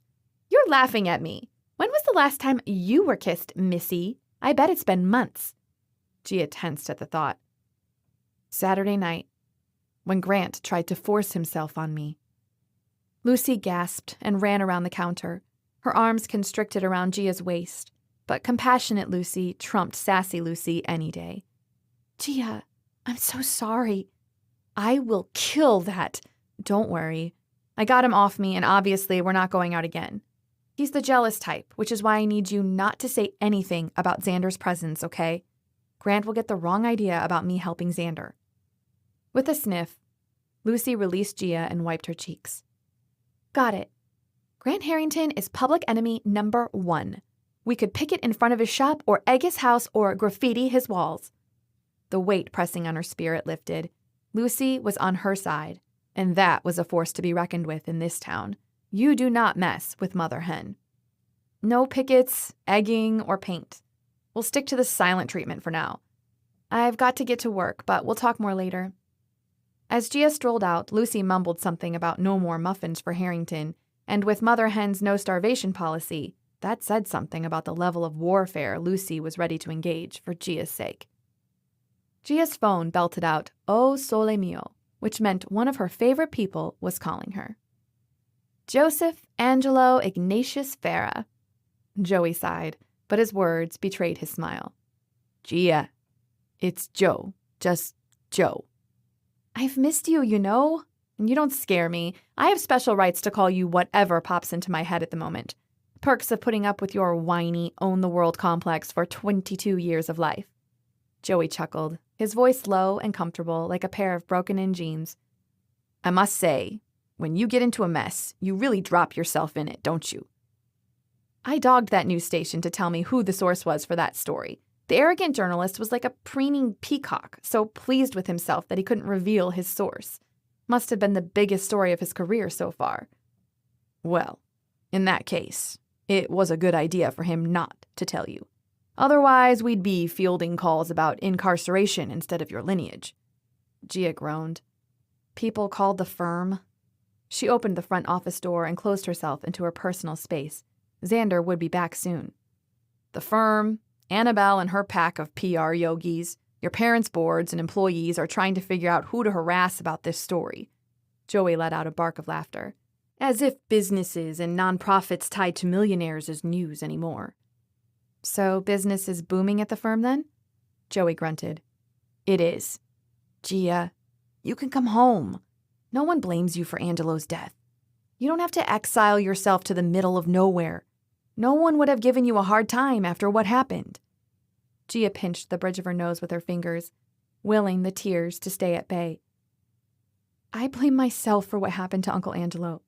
You're laughing at me. When was the last time you were kissed, Missy? I bet it's been months. Gia tensed at the thought. Saturday night, when Grant tried to force himself on me. Lucy gasped and ran around the counter, her arms constricted around Gia's waist, but compassionate Lucy trumped sassy Lucy any day. Gia, I'm so sorry. I will kill that. Don't worry. I got him off me, and obviously we're not going out again. He's the jealous type, which is why I need you not to say anything about Xander's presence, okay? Grant will get the wrong idea about me helping Xander. With a sniff, Lucy released Gia and wiped her cheeks. Got it. Grant Harrington is public enemy number 1. We could picket in front of his shop or egg his house or graffiti his walls. The weight pressing on her spirit lifted. Lucy was on her side, and that was a force to be reckoned with in this town. You do not mess with Mother Hen. No pickets, egging, or paint. We'll stick to the silent treatment for now. I've got to get to work, but we'll talk more later. As Gia strolled out, Lucy mumbled something about no more muffins for Harrington, and with Mother Hen's no-starvation policy, that said something about the level of warfare Lucy was ready to engage for Gia's sake. Gia's phone belted out, "O sole mio," which meant one of her favorite people was calling her. Joseph Angelo Ignatius Farah. Joey sighed, but his words betrayed his smile. Gia, it's Joe. Just Joe. I've missed you, you know. And you don't scare me. I have special rights to call you whatever pops into my head at the moment. Perks of putting up with your whiny, own-the-world complex for 22 years of life. Joey chuckled, his voice low and comfortable like a pair of broken-in jeans. I must say, when you get into a mess, you really drop yourself in it, don't you? I dogged that news station to tell me who the source was for that story. The arrogant journalist was like a preening peacock, so pleased with himself that he couldn't reveal his source. Must have been the biggest story of his career so far. Well, in that case, it was a good idea for him not to tell you. Otherwise, we'd be fielding calls about incarceration instead of your lineage. Gia groaned. People called the firm. She opened the front office door and closed herself into her personal space. Xander would be back soon. The firm, Annabelle and her pack of PR yogis, your parents' boards and employees are trying to figure out who to harass about this story. Joey let out a bark of laughter. As if businesses and nonprofits tied to millionaires is news anymore. So business is booming at the firm then? Joey grunted. It is. Gia, you can come home. No one blames you for Angelo's death. You don't have to exile yourself to the middle of nowhere. No one would have given you a hard time after what happened. Gia pinched the bridge of her nose with her fingers, willing the tears to stay at bay. I blame myself for what happened to Uncle Angelo.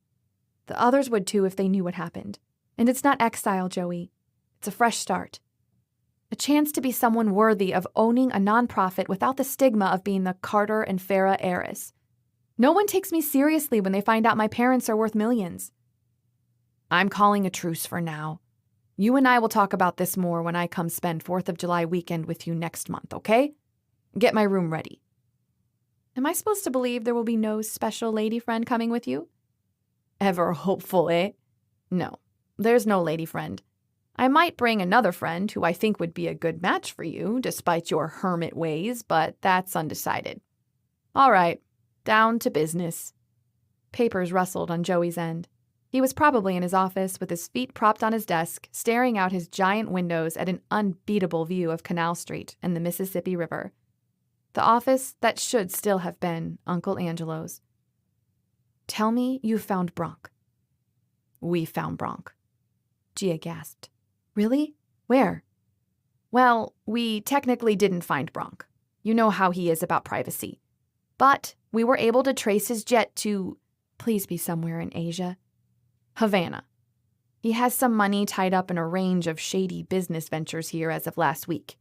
The others would too if they knew what happened. And it's not exile, Joey. It's a fresh start. A chance to be someone worthy of owning a nonprofit without the stigma of being the Carter and Farah heiress. No one takes me seriously when they find out my parents are worth millions. I'm calling a truce for now. You and I will talk about this more when I come spend 4th of July weekend with you next month, okay? Get my room ready. Am I supposed to believe there will be no special lady friend coming with you? Ever hopeful, eh? No, there's no lady friend. I might bring another friend who I think would be a good match for you, despite your hermit ways, but that's undecided. All right, down to business. Papers rustled on Joey's end. He was probably in his office with his feet propped on his desk, staring out his giant windows at an unbeatable view of Canal Street and the Mississippi River. The office that should still have been Uncle Angelo's. Tell me you found Bronk. We found Bronk. Gia gasped. Really? Where? Well, we technically didn't find Bronk. You know how he is about privacy. But we were able to trace his jet to, please be somewhere in Asia, Havana. He has some money tied up in a range of shady business ventures here as of last week.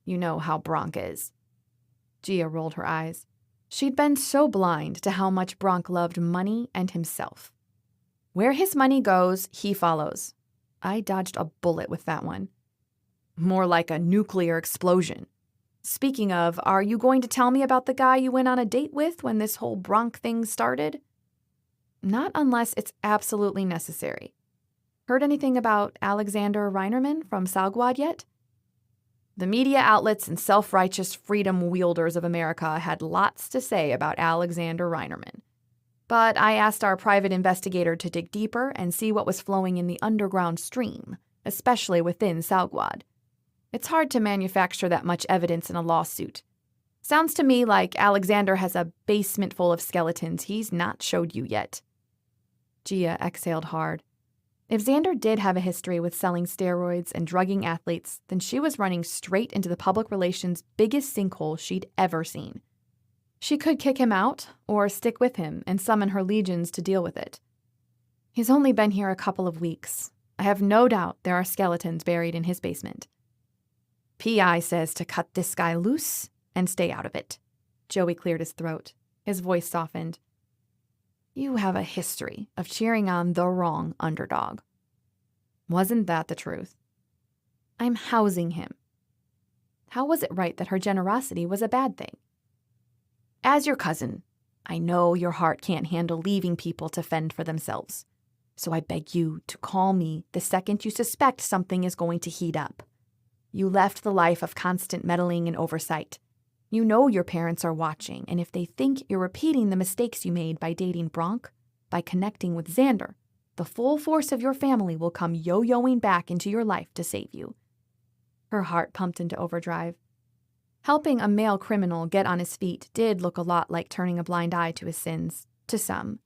You know how Bronk is. Gia rolled her eyes. She'd been so blind to how much Bronk loved money and himself. Where his money goes, he follows. I dodged a bullet with that one. More like a nuclear explosion. Speaking of, are you going to tell me about the guy you went on a date with when this whole Bronk thing started? Not unless it's absolutely necessary. Heard anything about Xander Reinerman from Salgwad yet? The media outlets and self-righteous freedom wielders of America had lots to say about Xander Reinerman. But I asked our private investigator to dig deeper and see what was flowing in the underground stream, especially within Salgwad. It's hard to manufacture that much evidence in a lawsuit. Sounds to me like Alexander has a basement full of skeletons he's not showed you yet. Gia exhaled hard. If Xander did have a history with selling steroids and drugging athletes, then she was running straight into the public relations biggest sinkhole she'd ever seen. She could kick him out or stick with him and summon her legions to deal with it. He's only been here a couple of weeks. I have no doubt there are skeletons buried in his basement. PI says to cut this guy loose and stay out of it. Joey cleared his throat. His voice softened. You have a history of cheering on the wrong underdog. Wasn't that the truth? I'm housing him. How was it right that her generosity was a bad thing? As your cousin, I know your heart can't handle leaving people to fend for themselves. So I beg you to call me the second you suspect something is going to heat up. You left the life of constant meddling and oversight. You know your parents are watching, and if they think you're repeating the mistakes you made by dating Bronk, by connecting with Xander, the full force of your family will come yo-yoing back into your life to save you. Her heart pumped into overdrive. Helping a male criminal get on his feet did look a lot like turning a blind eye to his sins, to some.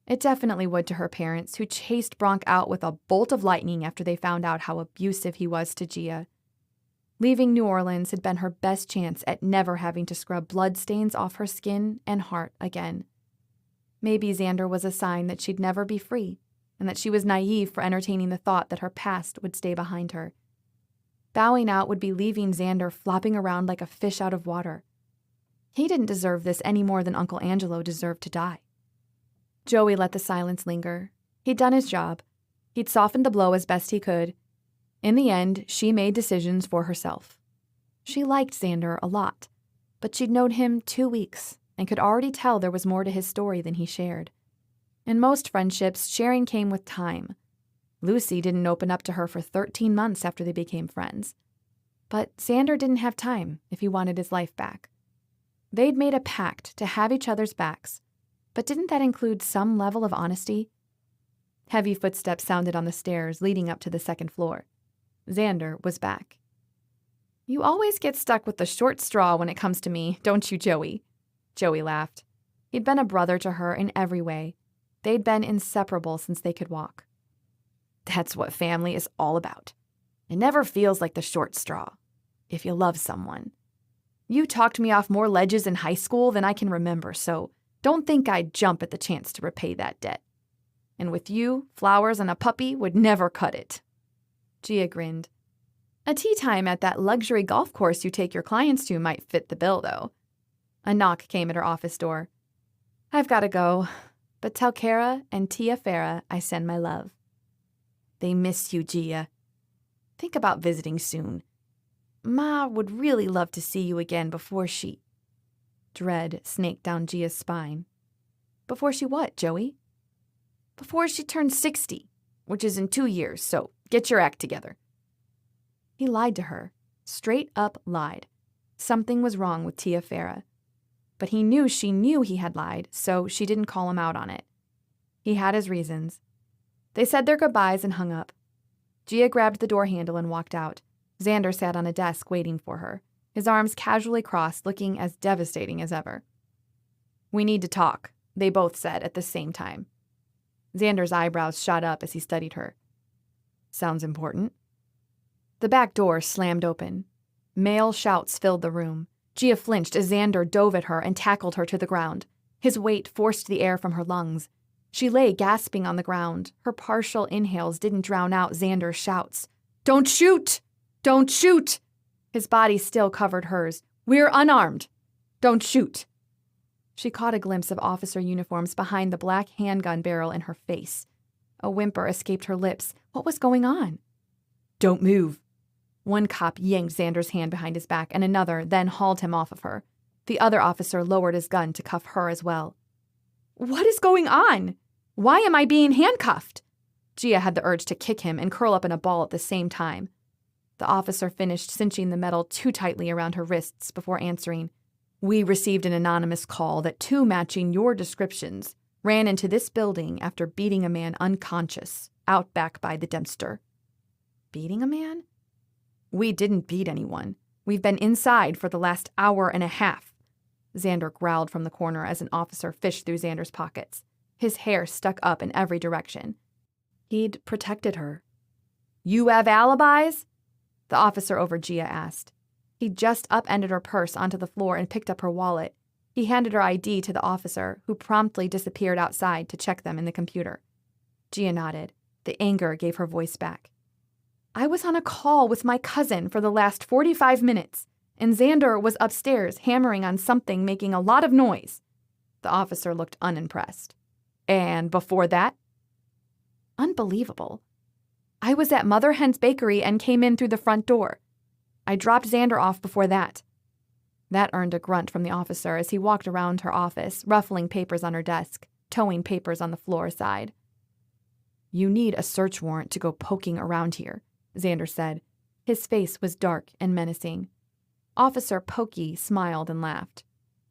It definitely would to her parents, who chased Bronk out with a bolt of lightning after they found out how abusive he was to Gia. Leaving New Orleans had been her best chance at never having to scrub bloodstains off her skin and heart again. Maybe Xander was a sign that she'd never be free, and that she was naive for entertaining the thought that her past would stay behind her. Bowing out would be leaving Xander flopping around like a fish out of water. He didn't deserve this any more than Uncle Angelo deserved to die. Joey let the silence linger. He'd done his job. He'd softened the blow as best he could. In the end, she made decisions for herself. She liked Xander a lot, but she'd known him 2 weeks and could already tell there was more to his story than he shared. In most friendships, sharing came with time. Lucy didn't open up to her for 13 months after they became friends. But Xander didn't have time if he wanted his life back. They'd made a pact to have each other's backs, but didn't that include some level of honesty? Heavy footsteps sounded on the stairs leading up to the second floor. Xander was back. You always get stuck with the short straw when it comes to me, don't you, Joey? Joey laughed. He'd been a brother to her in every way. They'd been inseparable since they could walk. That's what family is all about. It never feels like the short straw, if you love someone. You talked me off more ledges in high school than I can remember, so don't think I'd jump at the chance to repay that debt. And with you, flowers and a puppy would never cut it. Gia grinned. A tea time at that luxury golf course you take your clients to might fit the bill, though. A knock came at her office door. I've got to go, but tell Kara and Tia Farah I send my love. They miss you, Gia. Think about visiting soon. Ma would really love to see you again before she... Dread snaked down Gia's spine. Before she what, Joey? Before she turns 60, which is in 2 years, so get your act together. He lied to her. Straight up lied. Something was wrong with Tia Farah. But he knew she knew he had lied, so she didn't call him out on it. He had his reasons. They said their goodbyes and hung up. Gia grabbed the door handle and walked out. Xander sat on a desk waiting for her, his arms casually crossed, looking as devastating as ever. We need to talk, they both said at the same time. Xander's eyebrows shot up as he studied her. Sounds important. The back door slammed open. Male shouts filled the room. Gia flinched as Xander dove at her and tackled her to the ground. His weight forced the air from her lungs. She lay gasping on the ground. Her partial inhales didn't drown out Xander's shouts. Don't shoot! Don't shoot! His body still covered hers. We're unarmed. Don't shoot. She caught a glimpse of officer uniforms behind the black handgun barrel in her face. A whimper escaped her lips. What was going on? Don't move. One cop yanked Xander's hand behind his back, and another then hauled him off of her. The other officer lowered his gun to cuff her as well. What is going on? Why am I being handcuffed? Gia had the urge to kick him and curl up in a ball at the same time. The officer finished cinching the metal too tightly around her wrists before answering. We received an anonymous call that 2 matching your descriptions ran into this building after beating a man unconscious out back by the Dempster. Beating a man? We didn't beat anyone. We've been inside for the last hour and a half. Xander growled from the corner as an officer fished through Xander's pockets. His hair stuck up in every direction. He'd protected her. You have alibis? The officer over Gia asked. He just upended her purse onto the floor and picked up her wallet. He handed her ID to the officer, who promptly disappeared outside to check them in the computer. Gia nodded. The anger gave her voice back. I was on a call with my cousin for the last 45 minutes, and Xander was upstairs hammering on something making a lot of noise. The officer looked unimpressed. And before that? Unbelievable. I was at Mother Hen's bakery and came in through the front door. I dropped Xander off before that. That earned a grunt from the officer as he walked around her office, ruffling papers on her desk, towing papers on the floor aside. You need a search warrant to go poking around here, Xander said. His face was dark and menacing. Officer Pokey smiled and laughed.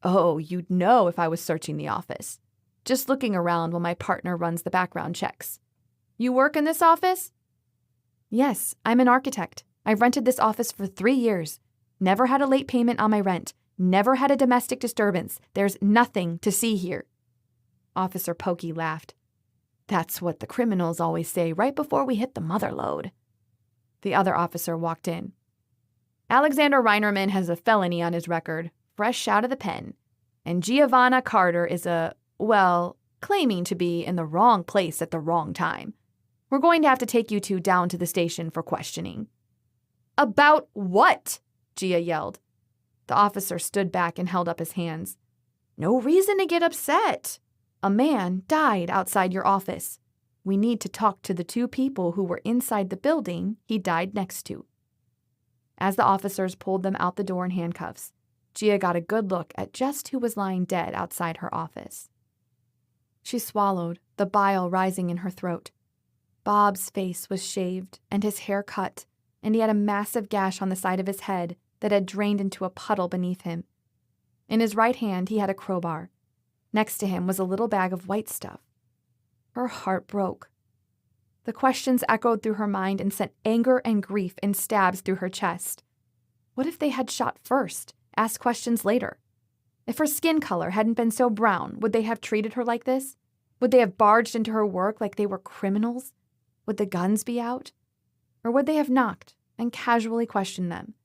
Oh, you'd know if I was searching the office. Just looking around while my partner runs the background checks. You work in this office? Yes, I'm an architect. I've rented this office for 3 years. Never had a late payment on my rent. Never had a domestic disturbance. There's nothing to see here. Officer Pokey laughed. That's what the criminals always say right before we hit the mother lode. The other officer walked in. Alexander Reinerman has a felony on his record, fresh out of the pen. And Gia Carter is claiming to be in the wrong place at the wrong time. We're going to have to take you two down to the station for questioning. About what? Gia yelled. The officer stood back and held up his hands. No reason to get upset. A man died outside your office. We need to talk to the 2 people who were inside the building he died next to. As the officers pulled them out the door in handcuffs, Gia got a good look at just who was lying dead outside her office. She swallowed, the bile rising in her throat. Bob's face was shaved and his hair cut, and he had a massive gash on the side of his head that had drained into a puddle beneath him. In his right hand, he had a crowbar. Next to him was a little bag of white stuff. Her heart broke. The questions echoed through her mind and sent anger and grief in stabs through her chest. What if they had shot first, asked questions later? If her skin color hadn't been so brown, would they have treated her like this? Would they have barged into her work like they were criminals? Would the guns be out? Or would they have knocked and casually questioned them?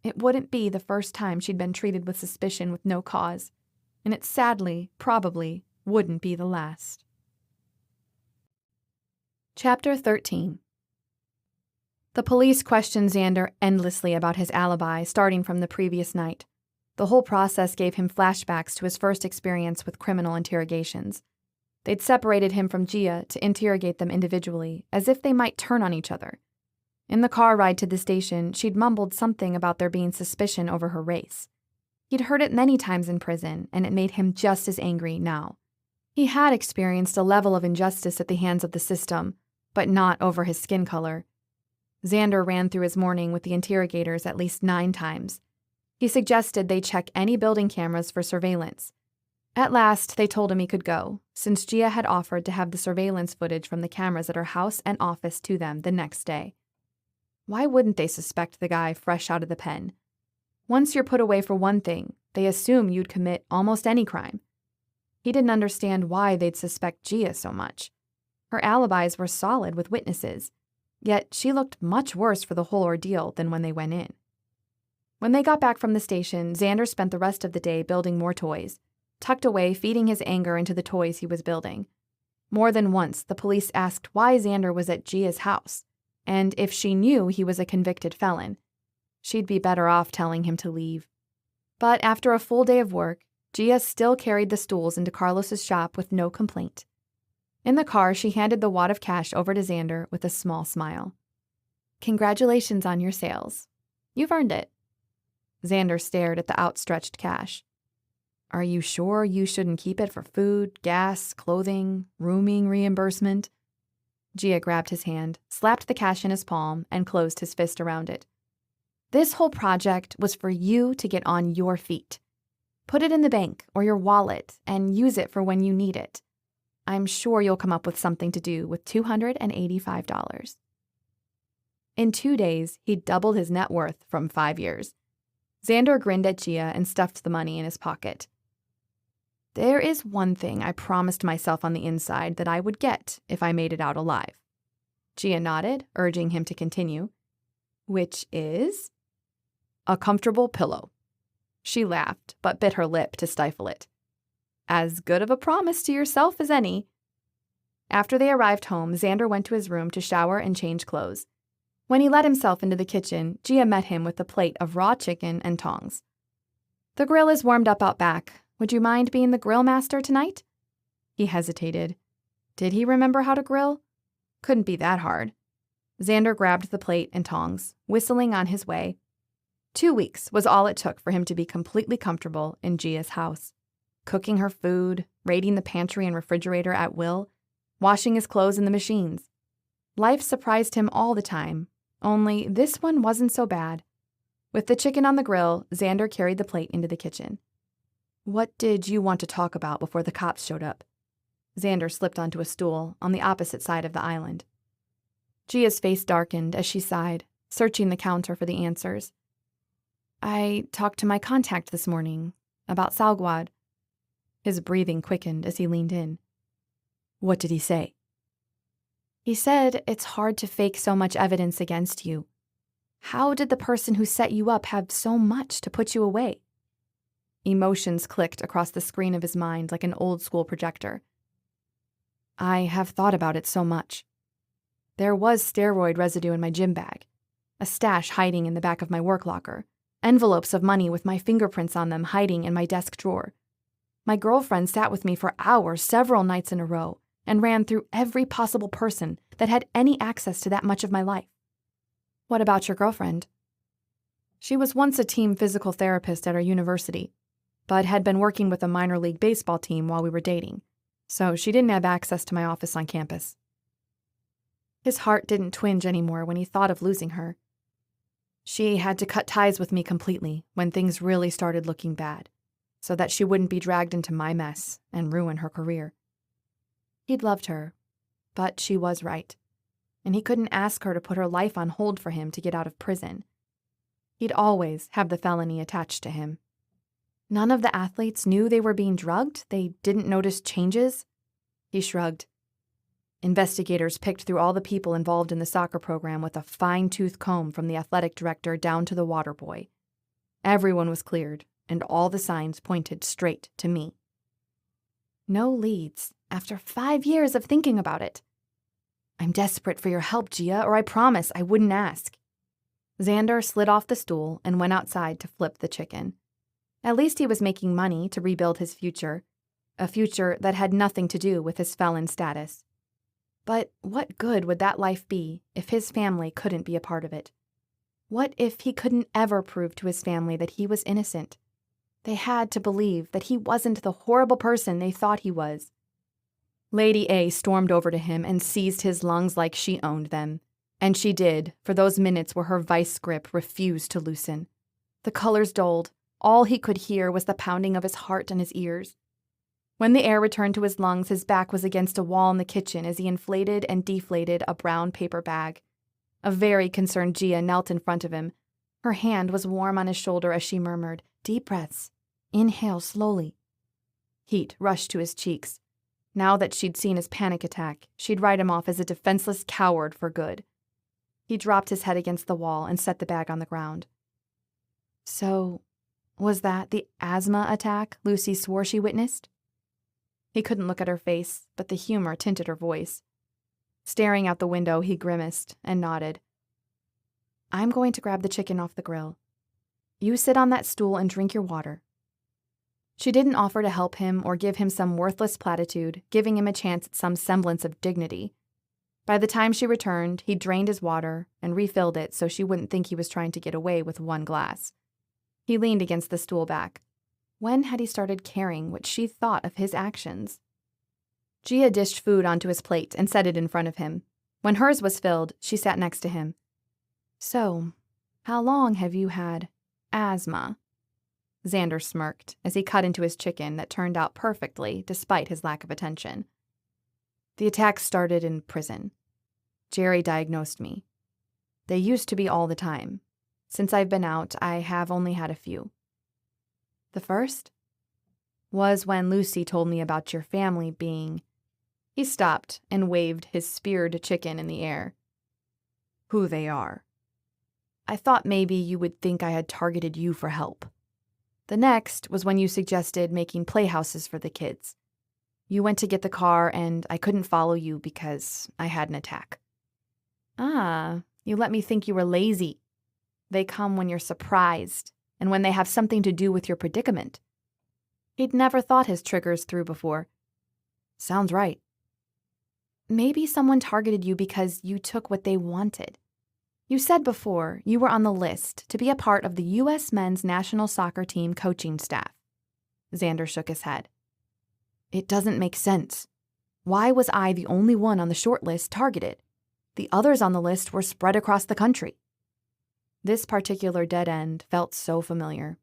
It wouldn't be the first time she'd been treated with suspicion with no cause, and it sadly, probably, wouldn't be the last. Chapter 13. The police questioned Xander endlessly about his alibi, starting from the previous night. The whole process gave him flashbacks to his first experience with criminal interrogations. They'd separated him from Gia to interrogate them individually, as if they might turn on each other. In the car ride to the station, she'd mumbled something about there being suspicion over her race. He'd heard it many times in prison, and it made him just as angry now. He had experienced a level of injustice at the hands of the system, but not over his skin color. Xander ran through his morning with the interrogators at least 9 times. He suggested they check any building cameras for surveillance. At last, they told him he could go, since Gia had offered to have the surveillance footage from the cameras at her house and office to them the next day. Why wouldn't they suspect the guy fresh out of the pen? Once you're put away for one thing, they assume you'd commit almost any crime. He didn't understand why they'd suspect Gia so much. Her alibis were solid with witnesses, yet she looked much worse for the whole ordeal than when they went in. When they got back from the station, Xander spent the rest of the day building more toys, tucked away feeding his anger into the toys he was building. More than once, the police asked why Xander was at Gia's house, and if she knew he was a convicted felon. She'd be better off telling him to leave. But after a full day of work, Gia still carried the stools into Carlos's shop with no complaint. In the car, she handed the wad of cash over to Xander with a small smile. Congratulations on your sales. You've earned it. Xander stared at the outstretched cash. Are you sure you shouldn't keep it for food, gas, clothing, rooming reimbursement? Gia grabbed his hand, slapped the cash in his palm, and closed his fist around it. This whole project was for you to get on your feet. Put it in the bank or your wallet and use it for when you need it. I'm sure you'll come up with something to do with $285. In 2 days, he'd doubled his net worth from 5 years. Xander grinned at Gia and stuffed the money in his pocket. There is one thing I promised myself on the inside that I would get if I made it out alive. Gia nodded, urging him to continue. Which is? A comfortable pillow. She laughed, but bit her lip to stifle it. As good of a promise to yourself as any. After they arrived home, Xander went to his room to shower and change clothes. When he let himself into the kitchen, Gia met him with a plate of raw chicken and tongs. "The grill is warmed up out back. Would you mind being the grill master tonight?" He hesitated. Did he remember how to grill? Couldn't be that hard. Xander grabbed the plate and tongs, whistling on his way. 2 weeks was all it took for him to be completely comfortable in Gia's house. Cooking her food, raiding the pantry and refrigerator at will, washing his clothes in the machines. Life surprised him all the time, only this one wasn't so bad. With the chicken on the grill, Xander carried the plate into the kitchen. "What did you want to talk about before the cops showed up?" Xander slipped onto a stool on the opposite side of the island. Gia's face darkened as she sighed, searching the counter for the answers. "I talked to my contact this morning about Salgwad." His breathing quickened as he leaned in. "What did he say?" "He said it's hard to fake so much evidence against you. How did the person who set you up have so much to put you away?" Emotions clicked across the screen of his mind like an old-school projector. "I have thought about it so much. There was steroid residue in my gym bag, a stash hiding in the back of my work locker, envelopes of money with my fingerprints on them hiding in my desk drawer. My girlfriend sat with me for hours several nights in a row and ran through every possible person that had any access to that much of my life." "What about your girlfriend?" "She was once a team physical therapist at our university, but had been working with a minor league baseball team while we were dating, so she didn't have access to my office on campus." His heart didn't twinge anymore when he thought of losing her. "She had to cut ties with me completely when things really started looking bad, so that she wouldn't be dragged into my mess and ruin her career." He'd loved her, but she was right, and he couldn't ask her to put her life on hold for him to get out of prison. He'd always have the felony attached to him. None of the athletes knew they were being drugged? They didn't notice changes? He shrugged. Investigators picked through all the people involved in the soccer program with a fine-tooth comb from the athletic director down to the water boy. Everyone was cleared, and all the signs pointed straight to me. No leads, after 5 years of thinking about it. "I'm desperate for your help, Gia, or I promise I wouldn't ask." Xander slid off the stool and went outside to flip the chicken. At least he was making money to rebuild his future, a future that had nothing to do with his felon status. But what good would that life be if his family couldn't be a part of it? What if he couldn't ever prove to his family that he was innocent? They had to believe that he wasn't the horrible person they thought he was. Lady A stormed over to him and seized his lungs like she owned them. And she did, for those minutes where her vice grip refused to loosen. The colors dulled. All he could hear was the pounding of his heart in his ears. When the air returned to his lungs, his back was against a wall in the kitchen as he inflated and deflated a brown paper bag. A very concerned Gia knelt in front of him. Her hand was warm on his shoulder as she murmured, "Deep breaths. Inhale slowly." Heat rushed to his cheeks. Now that she'd seen his panic attack, she'd write him off as a defenseless coward for good. He dropped his head against the wall and set the bag on the ground. So, was that the asthma attack Lucy swore she witnessed? He couldn't look at her face, but the humor tinted her voice. Staring out the window, he grimaced and nodded. "I'm going to grab the chicken off the grill. You sit on that stool and drink your water." She didn't offer to help him or give him some worthless platitude, giving him a chance at some semblance of dignity. By the time she returned, he'd drained his water and refilled it so she wouldn't think he was trying to get away with one glass. He leaned against the stool back. When had he started caring what she thought of his actions? Gia dished food onto his plate and set it in front of him. When hers was filled, she sat next to him. "So, how long have you had asthma?" Xander smirked as he cut into his chicken that turned out perfectly despite his lack of attention. "The attacks started in prison. Jerry diagnosed me. They used to be all the time. Since I've been out, I have only had a few." "The first?" "Was when Lucy told me about your family being—" He stopped and waved his speared chicken in the air. "Who they are. I thought maybe you would think I had targeted you for help. The next was when you suggested making playhouses for the kids. You went to get the car and I couldn't follow you because I had an attack. Ah, you let me think you were lazy. They come when you're surprised and when they have something to do with your predicament. He'd never thought his triggers through before. Sounds right. Maybe someone targeted you because you took what they wanted. You said before you were on the list to be a part of the U.S. men's national soccer team coaching staff. Xander shook his head. It doesn't make sense. Why was I the only one on the short list targeted? The others on the list were spread across the country. This particular dead end felt so familiar.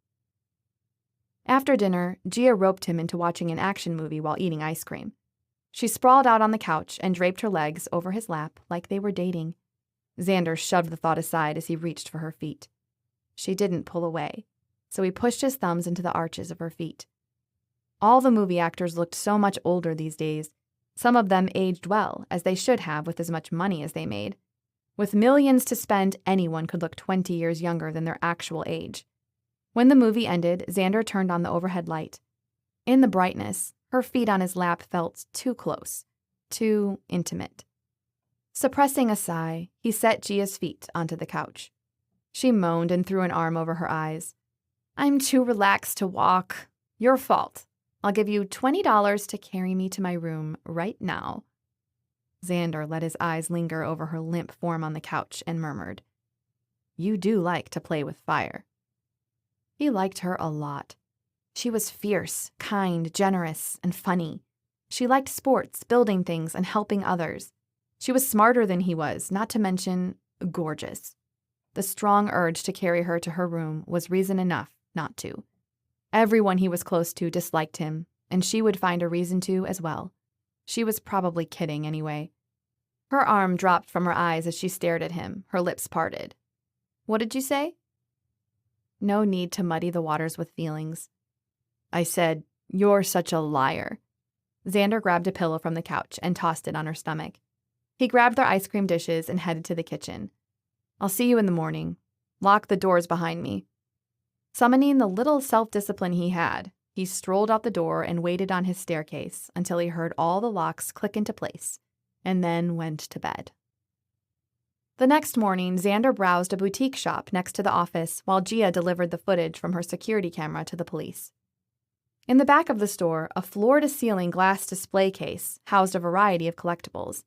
After dinner, Gia roped him into watching an action movie while eating ice cream. She sprawled out on the couch and draped her legs over his lap like they were dating. Xander shoved the thought aside as he reached for her feet. She didn't pull away, so he pushed his thumbs into the arches of her feet. All the movie actors looked so much older these days. Some of them aged well, as they should have with as much money as they made. With millions to spend, anyone could look 20 years younger than their actual age. When the movie ended, Xander turned on the overhead light. In the brightness, her feet on his lap felt too close, too intimate. Suppressing a sigh, he set Gia's feet onto the couch. She moaned and threw an arm over her eyes. I'm too relaxed to walk. Your fault. I'll give you $20 to carry me to my room right now. Xander let his eyes linger over her limp form on the couch and murmured, You do like to play with fire. He liked her a lot. She was fierce, kind, generous, and funny. She liked sports, building things, and helping others. She was smarter than he was, not to mention gorgeous. The strong urge to carry her to her room was reason enough not to. Everyone he was close to disliked him, and she would find a reason to as well. She was probably kidding anyway. Her arm dropped from her eyes as she stared at him, her lips parted. What did you say? No need to muddy the waters with feelings. I said, You're such a liar. Xander grabbed a pillow from the couch and tossed it on her stomach. He grabbed their ice cream dishes and headed to the kitchen. I'll see you in the morning. Lock the doors behind me. Summoning the little self-discipline he had, he strolled out the door and waited on his staircase until he heard all the locks click into place, and then went to bed. The next morning, Xander browsed a boutique shop next to the office while Gia delivered the footage from her security camera to the police. In the back of the store, a floor-to-ceiling glass display case housed a variety of collectibles.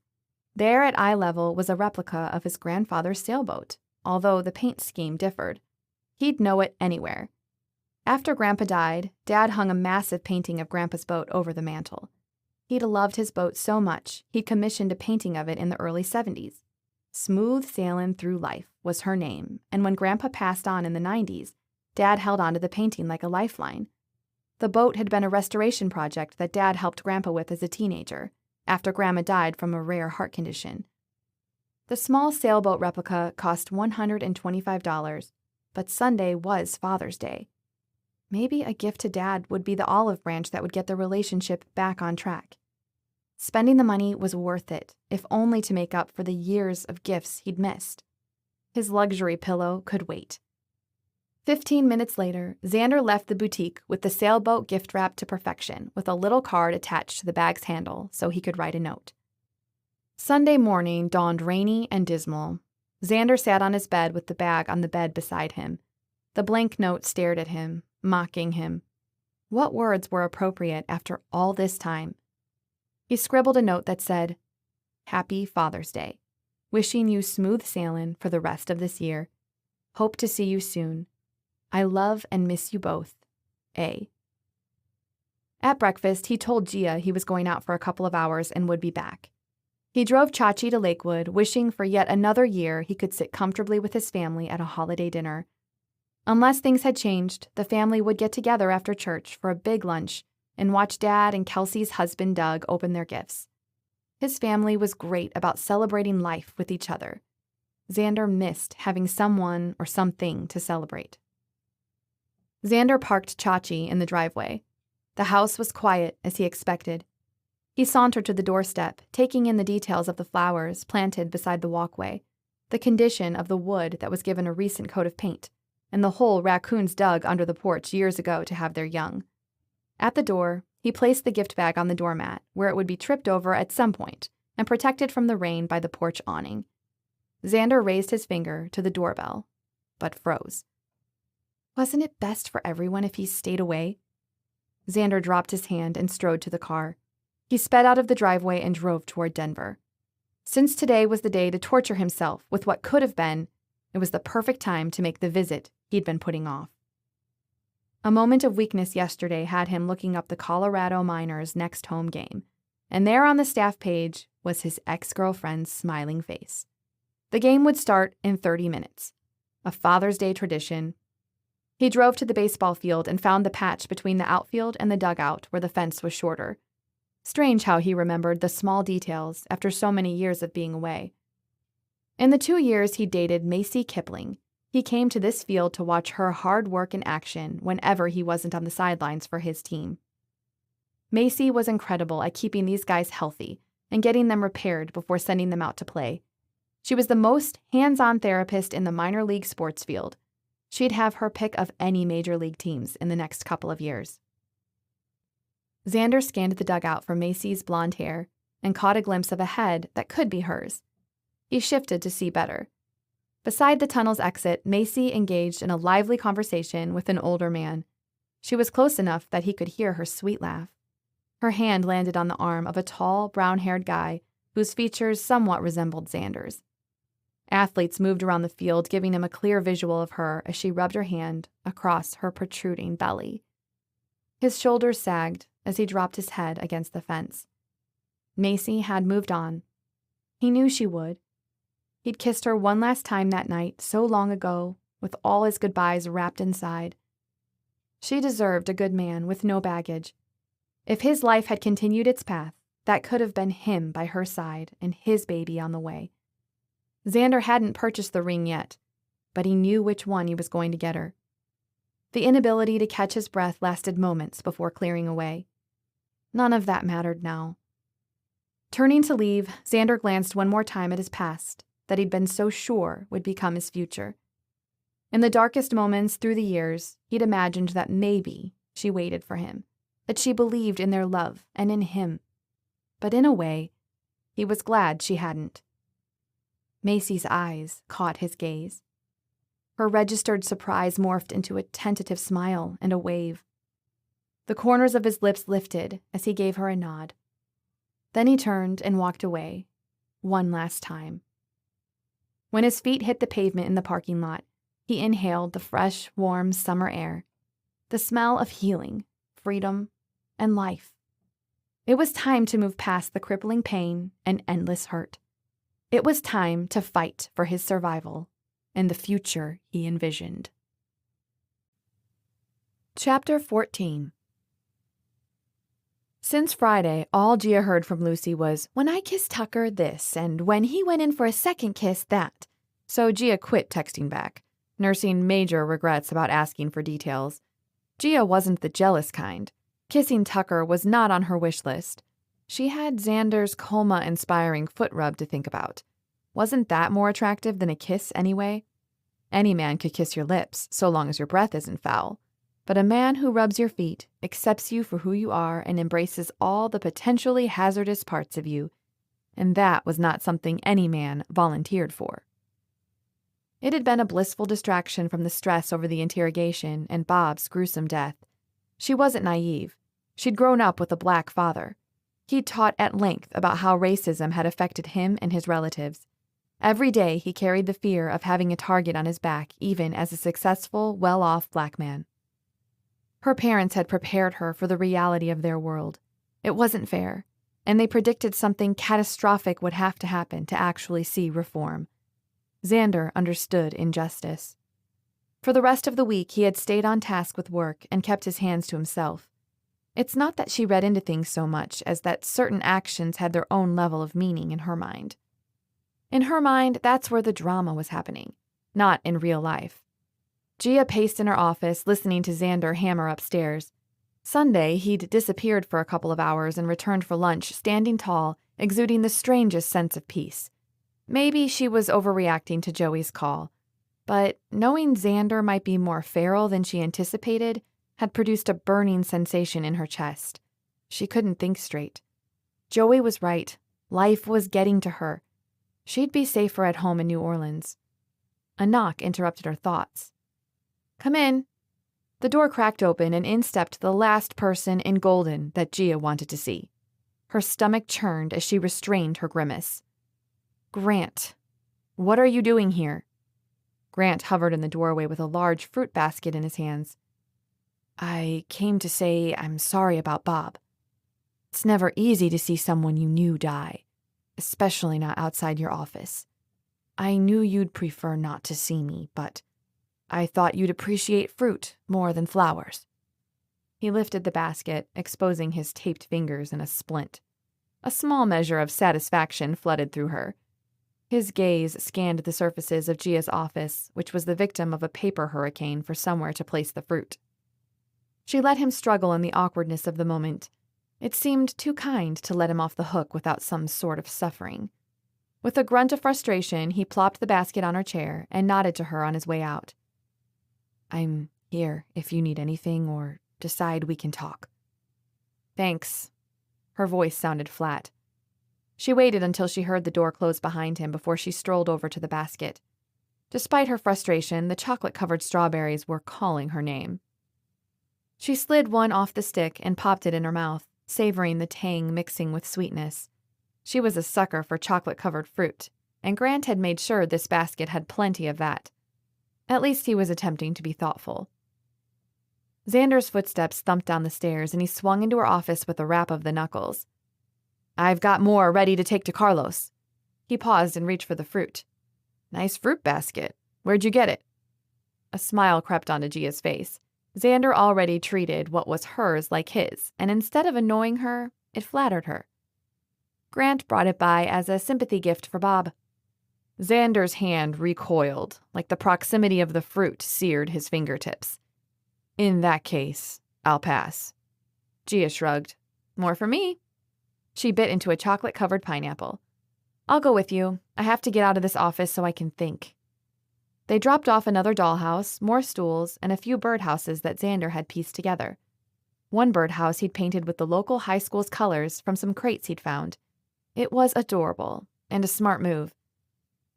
There at eye level was a replica of his grandfather's sailboat, although the paint scheme differed. He'd know it anywhere. After Grandpa died, Dad hung a massive painting of Grandpa's boat over the mantel. He'd loved his boat so much, he'd commissioned a painting of it in the early 70s. Smooth Sailin' Through Life was her name, and when Grandpa passed on in the 90s, Dad held onto the painting like a lifeline. The boat had been a restoration project that Dad helped Grandpa with as a teenager, after Grandma died from a rare heart condition. The small sailboat replica cost $125, but Sunday was Father's Day. Maybe a gift to Dad would be the olive branch that would get the relationship back on track. Spending the money was worth it, if only to make up for the years of gifts he'd missed. His luxury pillow could wait. 15 minutes later, Xander left the boutique with the sailboat gift wrapped to perfection, with a little card attached to the bag's handle so he could write a note. Sunday morning dawned rainy and dismal. Xander sat on his bed with the bag on the bed beside him. The blank note stared at him, mocking him. What words were appropriate after all this time? He scribbled a note that said, Happy Father's Day. Wishing you smooth sailing for the rest of this year. Hope to see you soon. I love and miss you both. A. At breakfast, he told Gia he was going out for a couple of hours and would be back. He drove Chachi to Lakewood, wishing for yet another year he could sit comfortably with his family at a holiday dinner. Unless things had changed, the family would get together after church for a big lunch and watch Dad and Kelsey's husband Doug open their gifts. His family was great about celebrating life with each other. Xander missed having someone or something to celebrate. Xander parked Chachi in the driveway. The house was quiet, as he expected. He sauntered to the doorstep, taking in the details of the flowers planted beside the walkway, the condition of the wood that was given a recent coat of paint, and the hole raccoons dug under the porch years ago to have their young. At the door, he placed the gift bag on the doormat, where it would be tripped over at some point and protected from the rain by the porch awning. Xander raised his finger to the doorbell, but froze. Wasn't it best for everyone if he stayed away? Xander dropped his hand and strode to the car. He sped out of the driveway and drove toward Denver. Since today was the day to torture himself with what could have been, it was the perfect time to make the visit he'd been putting off. A moment of weakness yesterday had him looking up the Colorado Miners' next home game, and there on the staff page was his ex-girlfriend's smiling face. The game would start in 30 minutes, a Father's Day tradition. He drove to the baseball field and found the patch between the outfield and the dugout where the fence was shorter. Strange how he remembered the small details after so many years of being away. In the 2 years he dated Macy Kipling, he came to this field to watch her hard work in action whenever he wasn't on the sidelines for his team. Macy was incredible at keeping these guys healthy and getting them repaired before sending them out to play. She was the most hands-on therapist in the minor league sports field. She'd have her pick of any major league teams in the next couple of years. Xander scanned the dugout for Macy's blonde hair and caught a glimpse of a head that could be hers. He shifted to see better. Beside the tunnel's exit, Macy engaged in a lively conversation with an older man. She was close enough that he could hear her sweet laugh. Her hand landed on the arm of a tall, brown-haired guy whose features somewhat resembled Xander's. Athletes moved around the field, giving him a clear visual of her as she rubbed her hand across her protruding belly. His shoulders sagged as he dropped his head against the fence. Macy had moved on. He knew she would. He'd kissed her one last time that night so long ago, with all his goodbyes wrapped inside. She deserved a good man with no baggage. If his life had continued its path, that could have been him by her side and his baby on the way. Xander hadn't purchased the ring yet, but he knew which one he was going to get her. The inability to catch his breath lasted moments before clearing away. None of that mattered now. Turning to leave, Xander glanced one more time at his past that he'd been so sure would become his future. In the darkest moments through the years, he'd imagined that maybe she waited for him, that she believed in their love and in him. But in a way, he was glad she hadn't. Macy's eyes caught his gaze. Her registered surprise morphed into a tentative smile and a wave. The corners of his lips lifted as he gave her a nod. Then he turned and walked away, one last time. When his feet hit the pavement in the parking lot, he inhaled the fresh, warm summer air, the smell of healing, freedom, and life. It was time to move past the crippling pain and endless hurt. It was time to fight for his survival and the future he envisioned. Chapter 14. Since Friday, all Gia heard from Lucy was, "When I kissed Tucker, this, and when he went in for a second kiss, that." So Gia quit texting back, nursing major regrets about asking for details. Gia wasn't the jealous kind. Kissing Tucker was not on her wish list. She had Xander's coma-inspiring foot rub to think about. Wasn't that more attractive than a kiss anyway? Any man could kiss your lips, so long as your breath isn't foul. But a man who rubs your feet, accepts you for who you are, and embraces all the potentially hazardous parts of you, and that was not something any man volunteered for. It had been a blissful distraction from the stress over the interrogation and Bob's gruesome death. She wasn't naive. She'd grown up with a black father. He'd taught at length about how racism had affected him and his relatives. Every day he carried the fear of having a target on his back, even as a successful, well-off black man. Her parents had prepared her for the reality of their world. It wasn't fair, and they predicted something catastrophic would have to happen to actually see reform. Xander understood injustice. For the rest of the week, he had stayed on task with work and kept his hands to himself. It's not that she read into things so much as that certain actions had their own level of meaning in her mind. In her mind, that's where the drama was happening, not in real life. Gia paced in her office, listening to Xander hammer upstairs. Sunday, he'd disappeared for a couple of hours and returned for lunch, standing tall, exuding the strangest sense of peace. Maybe she was overreacting to Joey's call. But knowing Xander might be more feral than she anticipated had produced a burning sensation in her chest. She couldn't think straight. Joey was right. Life was getting to her. She'd be safer at home in New Orleans. A knock interrupted her thoughts. "Come in." The door cracked open and in stepped the last person in golden that Gia wanted to see. Her stomach churned as she restrained her grimace. "Grant, what are you doing here?" Grant hovered in the doorway with a large fruit basket in his hands. "I came to say I'm sorry about Bob. It's never easy to see someone you knew die, especially not outside your office. I knew you'd prefer not to see me, but I thought you'd appreciate fruit more than flowers." He lifted the basket, exposing his taped fingers in a splint. A small measure of satisfaction flooded through her. His gaze scanned the surfaces of Gia's office, which was the victim of a paper hurricane for somewhere to place the fruit. She let him struggle in the awkwardness of the moment. It seemed too kind to let him off the hook without some sort of suffering. With a grunt of frustration, he plopped the basket on her chair and nodded to her on his way out. "I'm here if you need anything or decide we can talk." "Thanks." Her voice sounded flat. She waited until she heard the door close behind him before she strolled over to the basket. Despite her frustration, the chocolate-covered strawberries were calling her name. She slid one off the stick and popped it in her mouth, savoring the tang mixing with sweetness. She was a sucker for chocolate-covered fruit, and Grant had made sure this basket had plenty of that. At least he was attempting to be thoughtful. Xander's footsteps thumped down the stairs, and he swung into her office with a rap of the knuckles. "I've got more ready to take to Carlos." He paused and reached for the fruit. "Nice fruit basket. Where'd you get it?" A smile crept onto Gia's face. Xander already treated what was hers like his, and instead of annoying her, it flattered her. Grant brought it by as a sympathy gift for Bob. Xander's hand recoiled, like the proximity of the fruit seared his fingertips. "In that case, I'll pass." Gia shrugged. "More for me." She bit into a chocolate-covered pineapple. "I'll go with you. I have to get out of this office so I can think." They dropped off another dollhouse, more stools, and a few birdhouses that Xander had pieced together. One birdhouse he'd painted with the local high school's colors from some crates he'd found. It was adorable, and a smart move.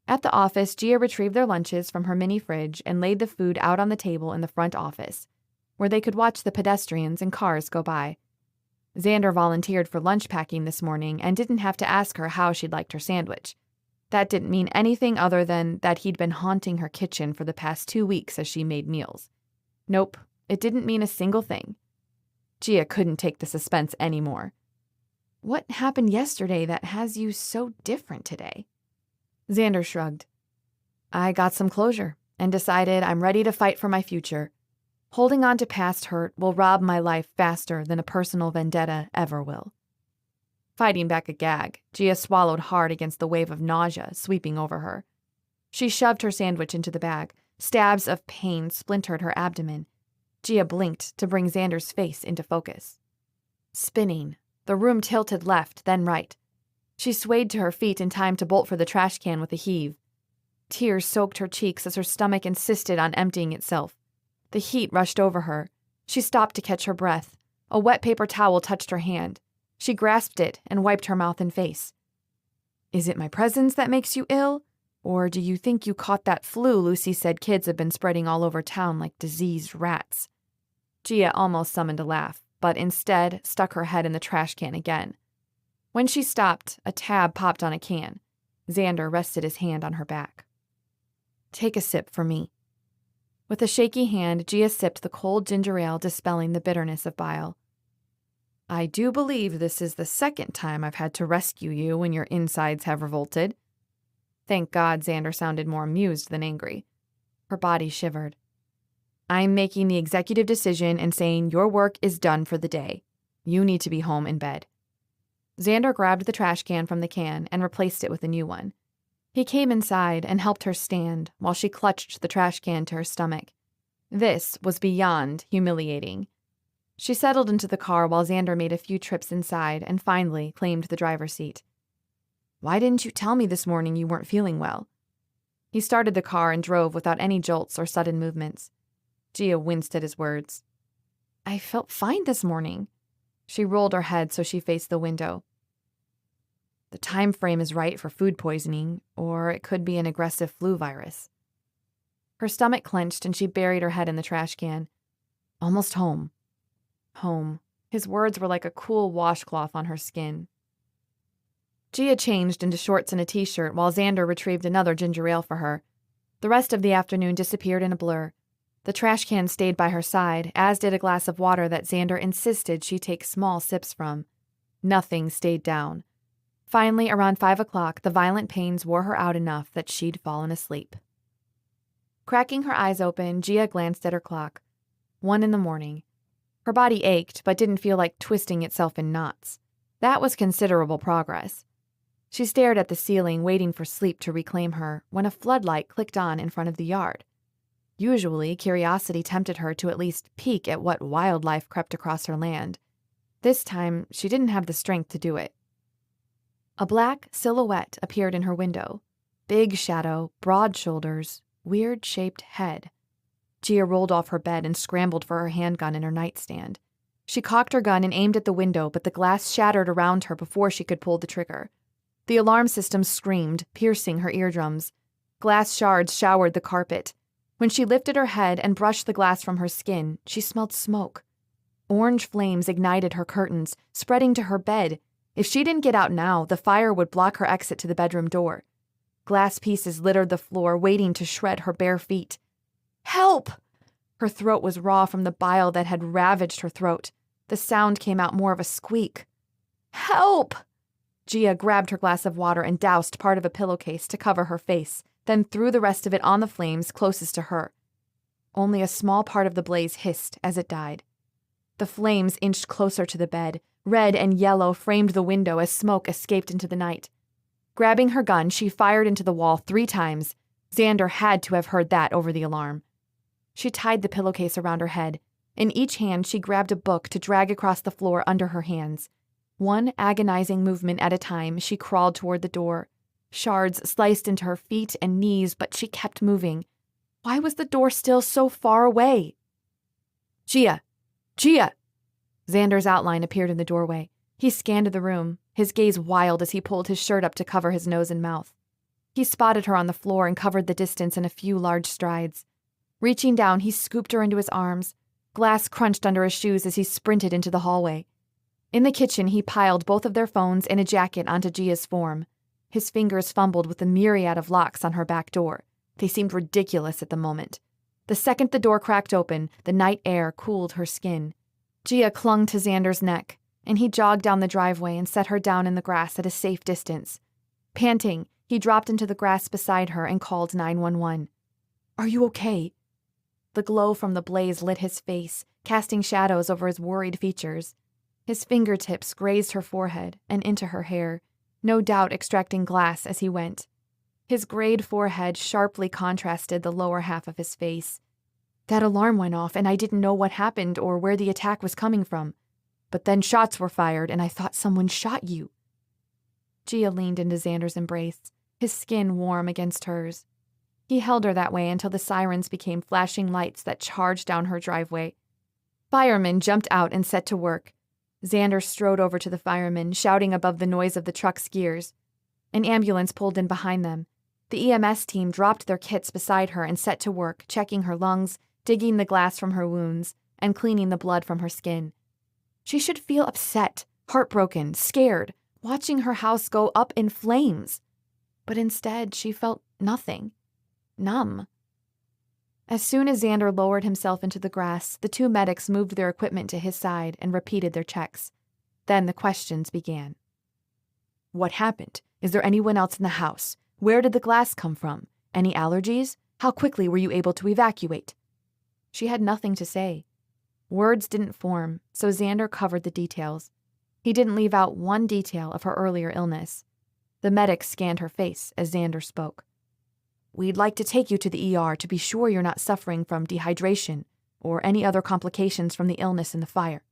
At the office, Gia retrieved their lunches from her mini fridge and laid the food out on the table in the front office, where they could watch the pedestrians and cars go by. Xander volunteered for lunch packing this morning and didn't have to ask her how she'd liked her sandwich. That didn't mean anything other than that he'd been haunting her kitchen for the past 2 weeks as she made meals. Nope, it didn't mean a single thing. Gia couldn't take the suspense anymore. "What happened yesterday that has you so different today?" Xander shrugged. "I got some closure and decided I'm ready to fight for my future. Holding on to past hurt will rob my life faster than a personal vendetta ever will." Fighting back a gag, Gia swallowed hard against the wave of nausea sweeping over her. She shoved her sandwich into the bag. Stabs of pain splintered her abdomen. Gia blinked to bring Xander's face into focus. Spinning, the room tilted left, then right. She swayed to her feet in time to bolt for the trash can with a heave. Tears soaked her cheeks as her stomach insisted on emptying itself. The heat rushed over her. She stopped to catch her breath. A wet paper towel touched her hand. She grasped it and wiped her mouth and face. "Is it my presence that makes you ill? Or do you think you caught that flu Lucy said kids have been spreading all over town like diseased rats?" Gia almost summoned a laugh, but instead stuck her head in the trash can again. When she stopped, a tab popped on a can. Xander rested his hand on her back. "Take a sip for me." With a shaky hand, Gia sipped the cold ginger ale, dispelling the bitterness of bile. "I do believe this is the second time I've had to rescue you when your insides have revolted." Thank God Xander sounded more amused than angry. Her body shivered. "I'm making the executive decision and saying your work is done for the day. You need to be home in bed." Xander grabbed the trash can from the can and replaced it with a new one. He came inside and helped her stand while she clutched the trash can to her stomach. This was beyond humiliating. She settled into the car while Xander made a few trips inside and finally claimed the driver's seat. "Why didn't you tell me this morning you weren't feeling well?" He started the car and drove without any jolts or sudden movements. Gia winced at his words. I felt fine this morning. She rolled her head so she faced the window. The time frame is right for food poisoning, or it could be an aggressive flu virus. Her stomach clenched and she buried her head in the trash can. Almost home. Home. His words were like a cool washcloth on her skin. Gia changed into shorts and a t-shirt while Xander retrieved another ginger ale for her. The rest of the afternoon disappeared in a blur. The trash can stayed by her side, as did a glass of water that Xander insisted she take small sips from. Nothing stayed down. Finally, around 5 o'clock, the violent pains wore her out enough that she'd fallen asleep. Cracking her eyes open, Gia glanced at her clock. 1 a.m. Her body ached, but didn't feel like twisting itself in knots. That was considerable progress. She stared at the ceiling, waiting for sleep to reclaim her, when a floodlight clicked on in front of the yard. Usually, curiosity tempted her to at least peek at what wildlife crept across her land. This time, she didn't have the strength to do it. A black silhouette appeared in her window. Big shadow, broad shoulders, weird-shaped head. Gia rolled off her bed and scrambled for her handgun in her nightstand. She cocked her gun and aimed at the window, but the glass shattered around her before she could pull the trigger. The alarm system screamed, piercing her eardrums. Glass shards showered the carpet. When she lifted her head and brushed the glass from her skin, she smelled smoke. Orange flames ignited her curtains, spreading to her bed. If she didn't get out now, the fire would block her exit to the bedroom door. Glass pieces littered the floor, waiting to shred her bare feet. Help! Her throat was raw from the bile that had ravaged her throat. The sound came out more of a squeak. Help! Gia grabbed her glass of water and doused part of a pillowcase to cover her face, then threw the rest of it on the flames closest to her. Only a small part of the blaze hissed as it died. The flames inched closer to the bed. Red and yellow framed the window as smoke escaped into the night. Grabbing her gun, she fired into the wall 3 times. Xander had to have heard that over the alarm. She tied the pillowcase around her head. In each hand, she grabbed a book to drag across the floor under her hands. One agonizing movement at a time, she crawled toward the door. Shards sliced into her feet and knees, but she kept moving. Why was the door still so far away? Gia! Gia! Xander's outline appeared in the doorway. He scanned the room, his gaze wild as he pulled his shirt up to cover his nose and mouth. He spotted her on the floor and covered the distance in a few large strides. Reaching down, he scooped her into his arms. Glass crunched under his shoes as he sprinted into the hallway. In the kitchen, he piled both of their phones and a jacket onto Gia's form. His fingers fumbled with the myriad of locks on her back door. They seemed ridiculous at the moment. The second the door cracked open, the night air cooled her skin. Gia clung to Xander's neck, and he jogged down the driveway and set her down in the grass at a safe distance. Panting, he dropped into the grass beside her and called 911. Are you okay? The glow from the blaze lit his face, casting shadows over his worried features. His fingertips grazed her forehead and into her hair, no doubt extracting glass as he went. His grayed forehead sharply contrasted the lower half of his face. That alarm went off and I didn't know what happened or where the attack was coming from. But then shots were fired and I thought someone shot you. Gia leaned into Xander's embrace, his skin warm against hers. He held her that way until the sirens became flashing lights that charged down her driveway. Firemen jumped out and set to work. Xander strode over to the firemen, shouting above the noise of the truck's gears. An ambulance pulled in behind them. The EMS team dropped their kits beside her and set to work, checking her lungs, digging the glass from her wounds, and cleaning the blood from her skin. She should feel upset, heartbroken, scared, watching her house go up in flames. But instead, she felt nothing. Numb. As soon as Xander lowered himself into the grass, the 2 medics moved their equipment to his side and repeated their checks. Then the questions began. What happened? Is there anyone else in the house? Where did the glass come from? Any allergies? How quickly were you able to evacuate? She had nothing to say. Words didn't form, so Xander covered the details. He didn't leave out one detail of her earlier illness. The medic scanned her face as Xander spoke. We'd like to take you to the ER to be sure you're not suffering from dehydration or any other complications from the illness in the fire.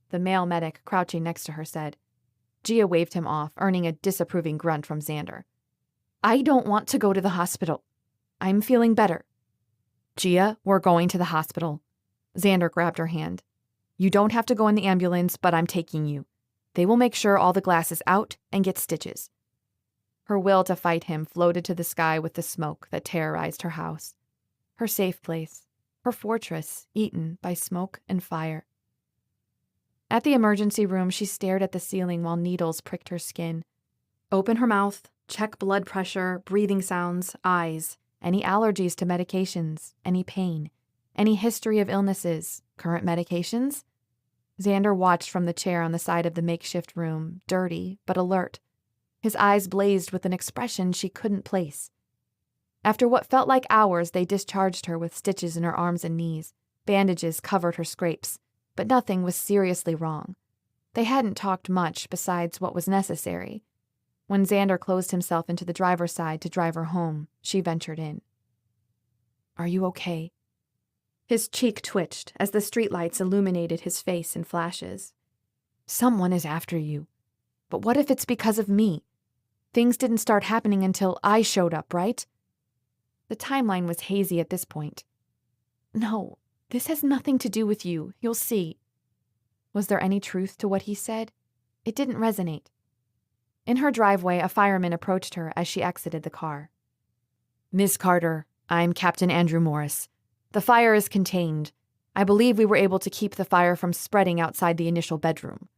The male medic crouching next to her said. Gia waved him off, earning a disapproving grunt from Xander. I don't want to go to the hospital. I'm feeling better." "Gia, we're going to the hospital." Xander grabbed her hand. "You don't have to go in the ambulance, but I'm taking you. They will make sure all the glass is out and get stitches." Her will to fight him floated to the sky with the smoke that terrorized her house. Her safe place, her fortress eaten by smoke and fire. At the emergency room, she stared at the ceiling while needles pricked her skin. Open her mouth, check blood pressure, breathing sounds, eyes, any allergies to medications, any pain, any history of illnesses, current medications. Xander watched from the chair on the side of the makeshift room, dirty but alert. His eyes blazed with an expression she couldn't place. After what felt like hours, they discharged her with stitches in her arms and knees. Bandages covered her scrapes, but nothing was seriously wrong. They hadn't talked much besides what was necessary. When Xander closed himself into the driver's side to drive her home, she ventured in. "Are you okay?" His cheek twitched as the streetlights illuminated his face in flashes. "Someone is after you. But what if it's because of me? Things didn't start happening until I showed up, right?" The timeline was hazy at this point. "No, this has nothing to do with you. You'll see." Was there any truth to what he said? It didn't resonate. In her driveway, a fireman approached her as she exited the car. "Miss Carter, I'm Captain Andrew Morris. The fire is contained. I believe we were able to keep the fire from spreading outside the initial bedroom.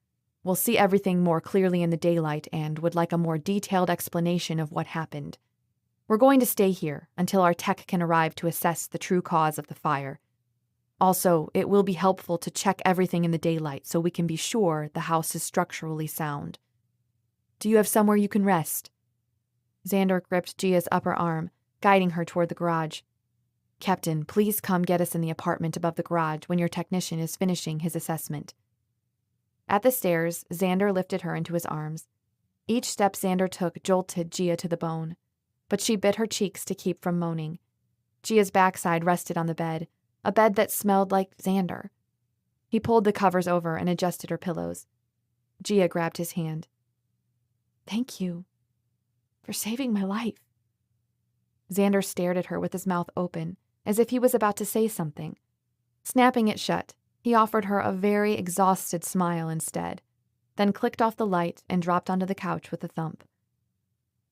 We'll see everything more clearly in the daylight and would like a more detailed explanation of what happened. We're going to stay here until our tech can arrive to assess the true cause of the fire. Also, it will be helpful to check everything in the daylight so we can be sure the house is structurally sound. Do you have somewhere you can rest?" Xander gripped Gia's upper arm, guiding her toward the garage. "Captain, please come get us in the apartment above the garage when your technician is finishing his assessment." At the stairs, Xander lifted her into his arms. Each step Xander took jolted Gia to the bone, but she bit her cheeks to keep from moaning. Gia's backside rested on the bed, a bed that smelled like Xander. He pulled the covers over and adjusted her pillows. Gia grabbed his hand. "Thank you for saving my life." Xander stared at her with his mouth open, as if he was about to say something. Snapping it shut, he offered her a very exhausted smile instead, then clicked off the light and dropped onto the couch with a thump.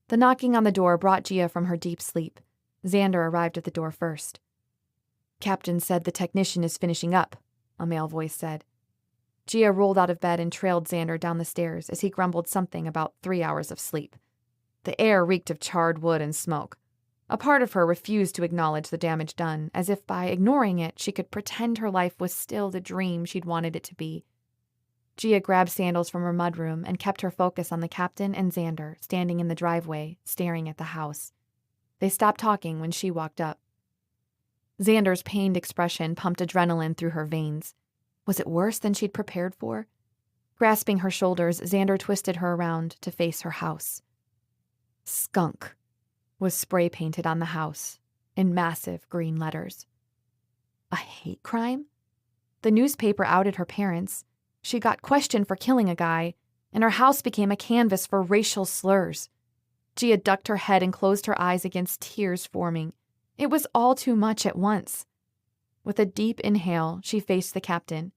The knocking on the door brought Gia from her deep sleep. Xander arrived at the door first. "Captain said the technician is finishing up," a male voice said. Gia rolled out of bed and trailed Xander down the stairs as he grumbled something about 3 hours of sleep. The air reeked of charred wood and smoke. A part of her refused to acknowledge the damage done, as if by ignoring it she could pretend her life was still the dream she'd wanted it to be. Gia grabbed sandals from her mudroom and kept her focus on the captain and Xander standing in the driveway, staring at the house. They stopped talking when she walked up. Xander's pained expression pumped adrenaline through her veins. Was it worse than she'd prepared for? Grasping her shoulders, Xander twisted her around to face her house. "Skunk" was spray-painted on the house in massive green letters. A hate crime? The newspaper outed her parents. She got questioned for killing a guy, and her house became a canvas for racial slurs. Gia ducked her head and closed her eyes against tears forming. It was all too much at once. With a deep inhale, she faced the captain.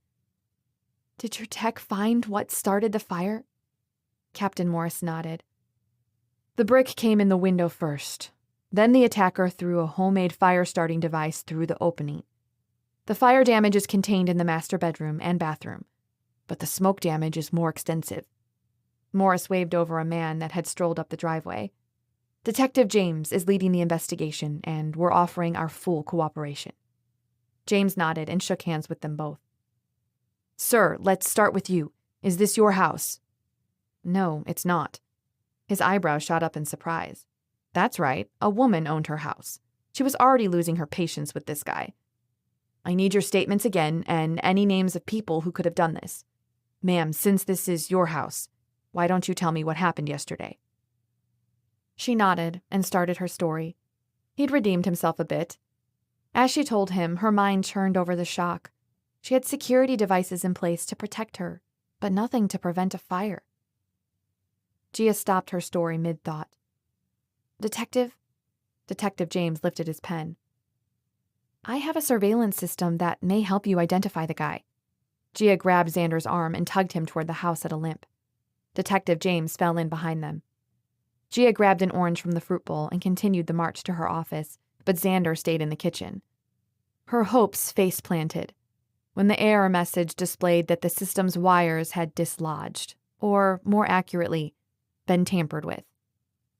"Did your tech find what started the fire?" Captain Morris nodded. "The brick came in the window first. Then the attacker threw a homemade fire-starting device through the opening. The fire damage is contained in the master bedroom and bathroom, but the smoke damage is more extensive." Morris waved over a man that had strolled up the driveway. "Detective James is leading the investigation, and we're offering our full cooperation." James nodded and shook hands with them both. "Sir, let's start with you. Is this your house?" "No, it's not." His eyebrows shot up in surprise. That's right, a woman owned her house. She was already losing her patience with this guy. "I need your statements again, and any names of people who could have done this. Ma'am, since this is your house, why don't you tell me what happened yesterday?" She nodded and started her story. He'd redeemed himself a bit. As she told him, her mind churned over the shock. She had security devices in place to protect her, but nothing to prevent a fire. Gia stopped her story mid-thought. "Detective, Detective James lifted his pen. I have a surveillance system that may help you identify the guy. Gia grabbed Xander's arm and tugged him toward the house at a limp. Detective James fell in behind them. Gia grabbed an orange from the fruit bowl and continued the march to her office, but Xander stayed in the kitchen. Her hopes face-planted when the error message displayed that the system's wires had dislodged, or, more accurately, been tampered with.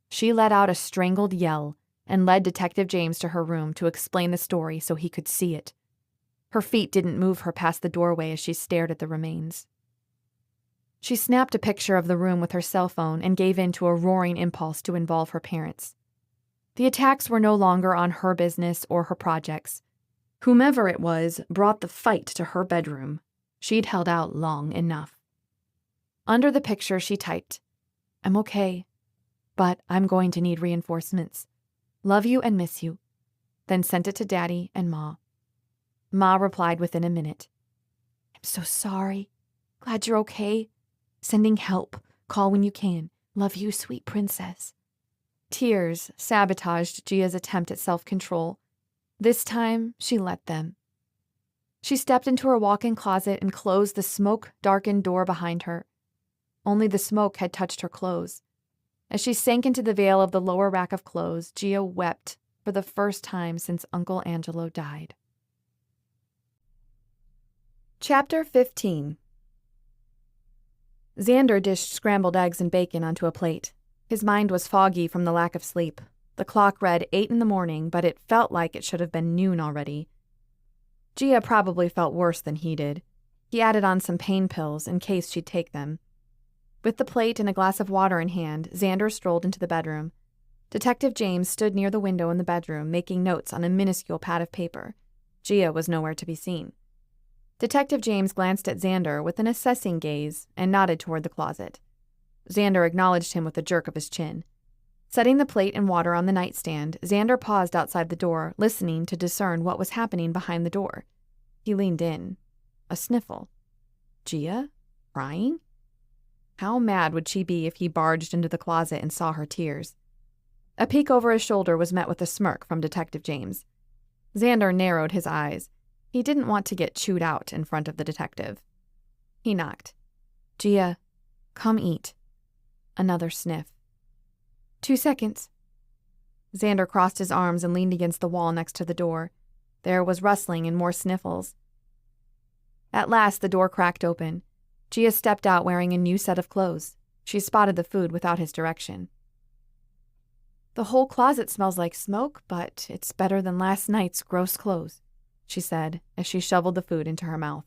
She let out a strangled yell and led Detective James to her room to explain the story so he could see it. Her feet didn't move her past the doorway as she stared at the remains. She snapped a picture of the room with her cell phone and gave in to a roaring impulse to involve her parents. The attacks were no longer on her business or her projects. Whomever it was brought the fight to her bedroom. She'd held out long enough. Under the picture, she typed, I'm okay, but I'm going to need reinforcements. Love you and miss you. Then sent it to Daddy and Ma. Ma replied within a minute. I'm so sorry. Glad you're okay. Sending help. Call when you can. Love you, sweet princess. Tears sabotaged Gia's attempt at self-control. This time, she let them. She stepped into her walk-in closet and closed the smoke-darkened door behind her. Only the smoke had touched her clothes. As she sank into the veil of the lower rack of clothes, Gia wept for the first time since Uncle Angelo died. Chapter 15. Xander dished scrambled eggs and bacon onto a plate. His mind was foggy from the lack of sleep. The clock read 8 in the morning, but it felt like it should have been noon already. Gia probably felt worse than he did. He added on some pain pills in case she'd take them. With the plate and a glass of water in hand, Xander strolled into the bedroom. Detective James stood near the window in the bedroom, making notes on a minuscule pad of paper. Gia was nowhere to be seen. Detective James glanced at Xander with an assessing gaze and nodded toward the closet. Xander acknowledged him with a jerk of his chin. Setting the plate and water on the nightstand, Xander paused outside the door, listening to discern what was happening behind the door. He leaned in. A sniffle. Gia? Crying? How mad would she be if he barged into the closet and saw her tears? A peek over his shoulder was met with a smirk from Detective James. Xander narrowed his eyes. He didn't want to get chewed out in front of the detective. He knocked. Gia, come eat. Another sniff. 2 seconds. Xander crossed his arms and leaned against the wall next to the door. There was rustling and more sniffles. At last, the door cracked open. Gia stepped out wearing a new set of clothes. She spotted the food without his direction. The whole closet smells like smoke, but it's better than last night's gross clothes, she said as she shoveled the food into her mouth.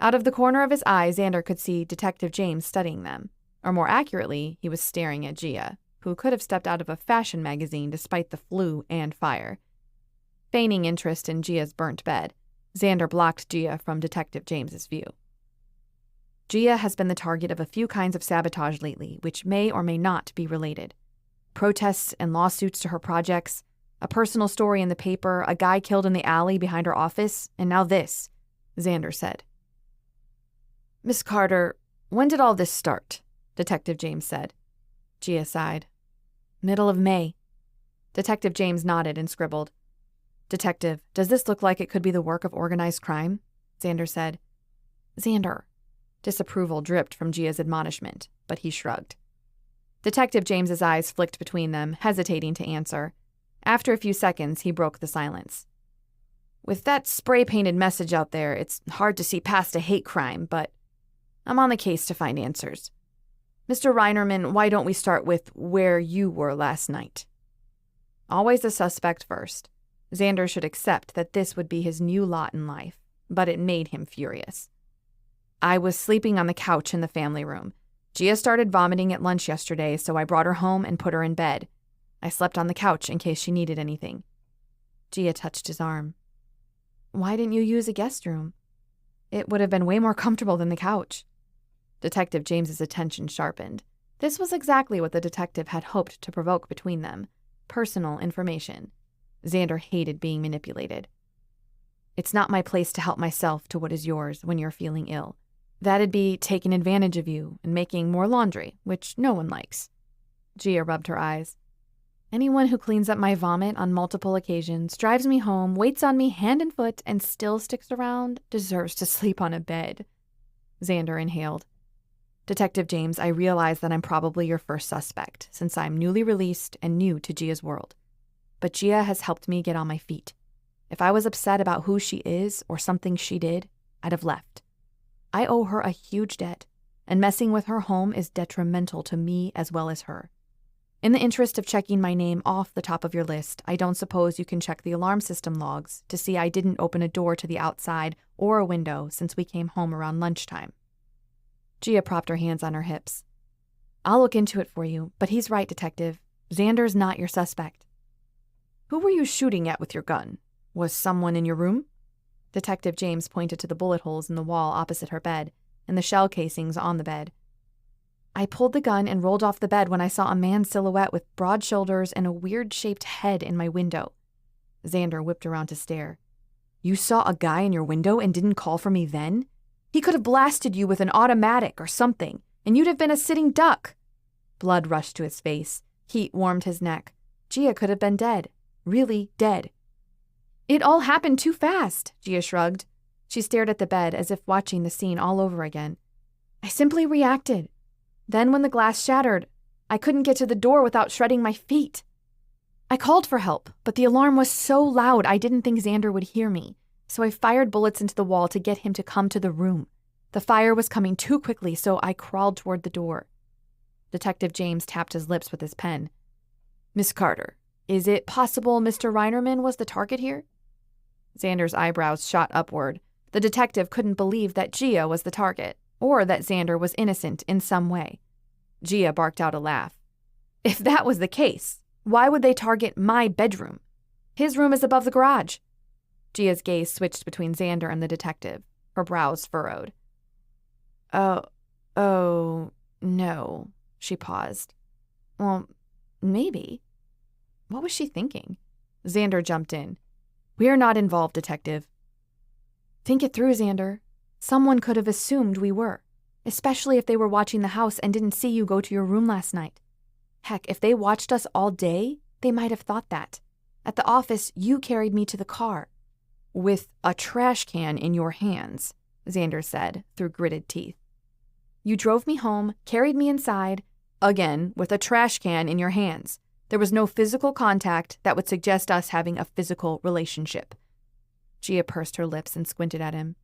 Out of the corner of his eye, Xander could see Detective James studying them. Or more accurately, he was staring at Gia, who could have stepped out of a fashion magazine despite the flu and fire. Feigning interest in Gia's burnt bed, Xander blocked Gia from Detective James's view. Gia has been the target of a few kinds of sabotage lately, which may or may not be related. Protests and lawsuits to her projects, a personal story in the paper, a guy killed in the alley behind her office, and now this, Xander said. Miss Carter, when did all this start? Detective James said. Gia sighed. Middle of May. Detective James nodded and scribbled. Detective, does this look like it could be the work of organized crime? Xander said. Xander. Disapproval dripped from Gia's admonishment, but he shrugged. Detective James's eyes flicked between them, hesitating to answer. After a few seconds, he broke the silence. With that spray-painted message out there, it's hard to see past a hate crime, but I'm on the case to find answers. Mr. Reinerman, why don't we start with where you were last night? Always a suspect first. Xander should accept that this would be his new lot in life, but it made him furious. I was sleeping on the couch in the family room. Gia started vomiting at lunch yesterday, so I brought her home and put her in bed. I slept on the couch in case she needed anything. Gia touched his arm. Why didn't you use a guest room? It would have been way more comfortable than the couch. Detective James's attention sharpened. This was exactly what the detective had hoped to provoke between them. Personal information. Xander hated being manipulated. It's not my place to help myself to what is yours when you're feeling ill. That'd be taking advantage of you and making more laundry, which no one likes. Gia rubbed her eyes. Anyone who cleans up my vomit on multiple occasions, drives me home, waits on me hand and foot, and still sticks around deserves to sleep on a bed. Xander inhaled. Detective James, I realize that I'm probably your first suspect, since I'm newly released and new to Gia's world. But Gia has helped me get on my feet. If I was upset about who she is or something she did, I'd have left. I owe her a huge debt, and messing with her home is detrimental to me as well as her. In the interest of checking my name off the top of your list, I don't suppose you can check the alarm system logs to see I didn't open a door to the outside or a window since we came home around lunchtime. Gia propped her hands on her hips. I'll look into it for you, but he's right, Detective. Xander's not your suspect. Who were you shooting at with your gun? Was someone in your room? Detective James pointed to the bullet holes in the wall opposite her bed and the shell casings on the bed. I pulled the gun and rolled off the bed when I saw a man's silhouette with broad shoulders and a weird-shaped head in my window. Xander whipped around to stare. You saw a guy in your window and didn't call for me then? He could have blasted you with an automatic or something, and you'd have been a sitting duck. Blood rushed to his face. Heat warmed his neck. Gia could have been dead. Really dead. It all happened too fast, Gia shrugged. She stared at the bed as if watching the scene all over again. I simply reacted. Then when the glass shattered, I couldn't get to the door without shredding my feet. I called for help, but the alarm was so loud I didn't think Xander would hear me, so I fired bullets into the wall to get him to come to the room. The fire was coming too quickly, so I crawled toward the door. Detective James tapped his lips with his pen. Miss Carter, is it possible Mr. Reinerman was the target here? Xander's eyebrows shot upward. The detective couldn't believe that Gia was the target, or that Xander was innocent in some way. Gia barked out a laugh. If that was the case, why would they target my bedroom? His room is above the garage. Gia's gaze switched between Xander and the detective, her brows furrowed. Oh, no, she paused. Well, maybe. What was she thinking? Xander jumped in. We're not involved, Detective. Think it through, Xander. Someone could have assumed we were, especially if they were watching the house and didn't see you go to your room last night. Heck, if they watched us all day, they might have thought that. At the office, you carried me to the car. With a trash can in your hands, Xander said through gritted teeth. You drove me home, carried me inside, again with a trash can in your hands. There was no physical contact that would suggest us having a physical relationship. Gia pursed her lips and squinted at him.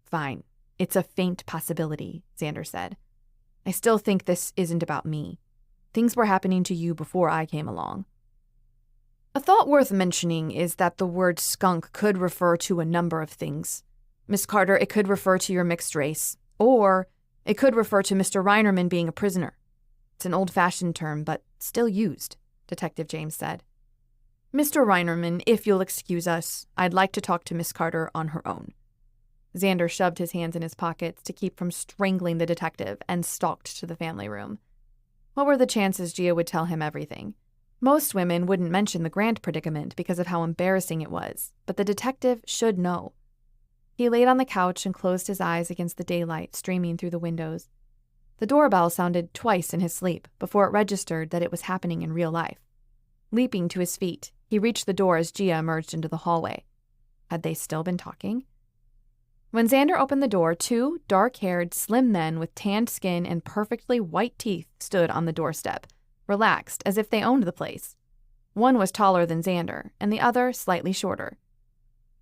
Fine. It's a faint possibility, Xander said. I still think this isn't about me. Things were happening to you before I came along. A thought worth mentioning is that the word skunk could refer to a number of things. Miss Carter, it could refer to your mixed race, or it could refer to Mr. Reinerman being a prisoner. It's an old-fashioned term, but still used, Detective James said. Mr. Reinerman, if you'll excuse us, I'd like to talk to Miss Carter on her own. Xander shoved his hands in his pockets to keep from strangling the detective and stalked to the family room. What were the chances Gia would tell him everything? Most women wouldn't mention the Grant predicament because of how embarrassing it was, but the detective should know. He laid on the couch and closed his eyes against the daylight streaming through the windows. The doorbell sounded twice in his sleep before it registered that it was happening in real life. Leaping to his feet, he reached the door as Gia emerged into the hallway. Had they still been talking? When Xander opened the door, two dark-haired, slim men with tanned skin and perfectly white teeth stood on the doorstep, relaxed as if they owned the place. One was taller than Xander, and the other slightly shorter.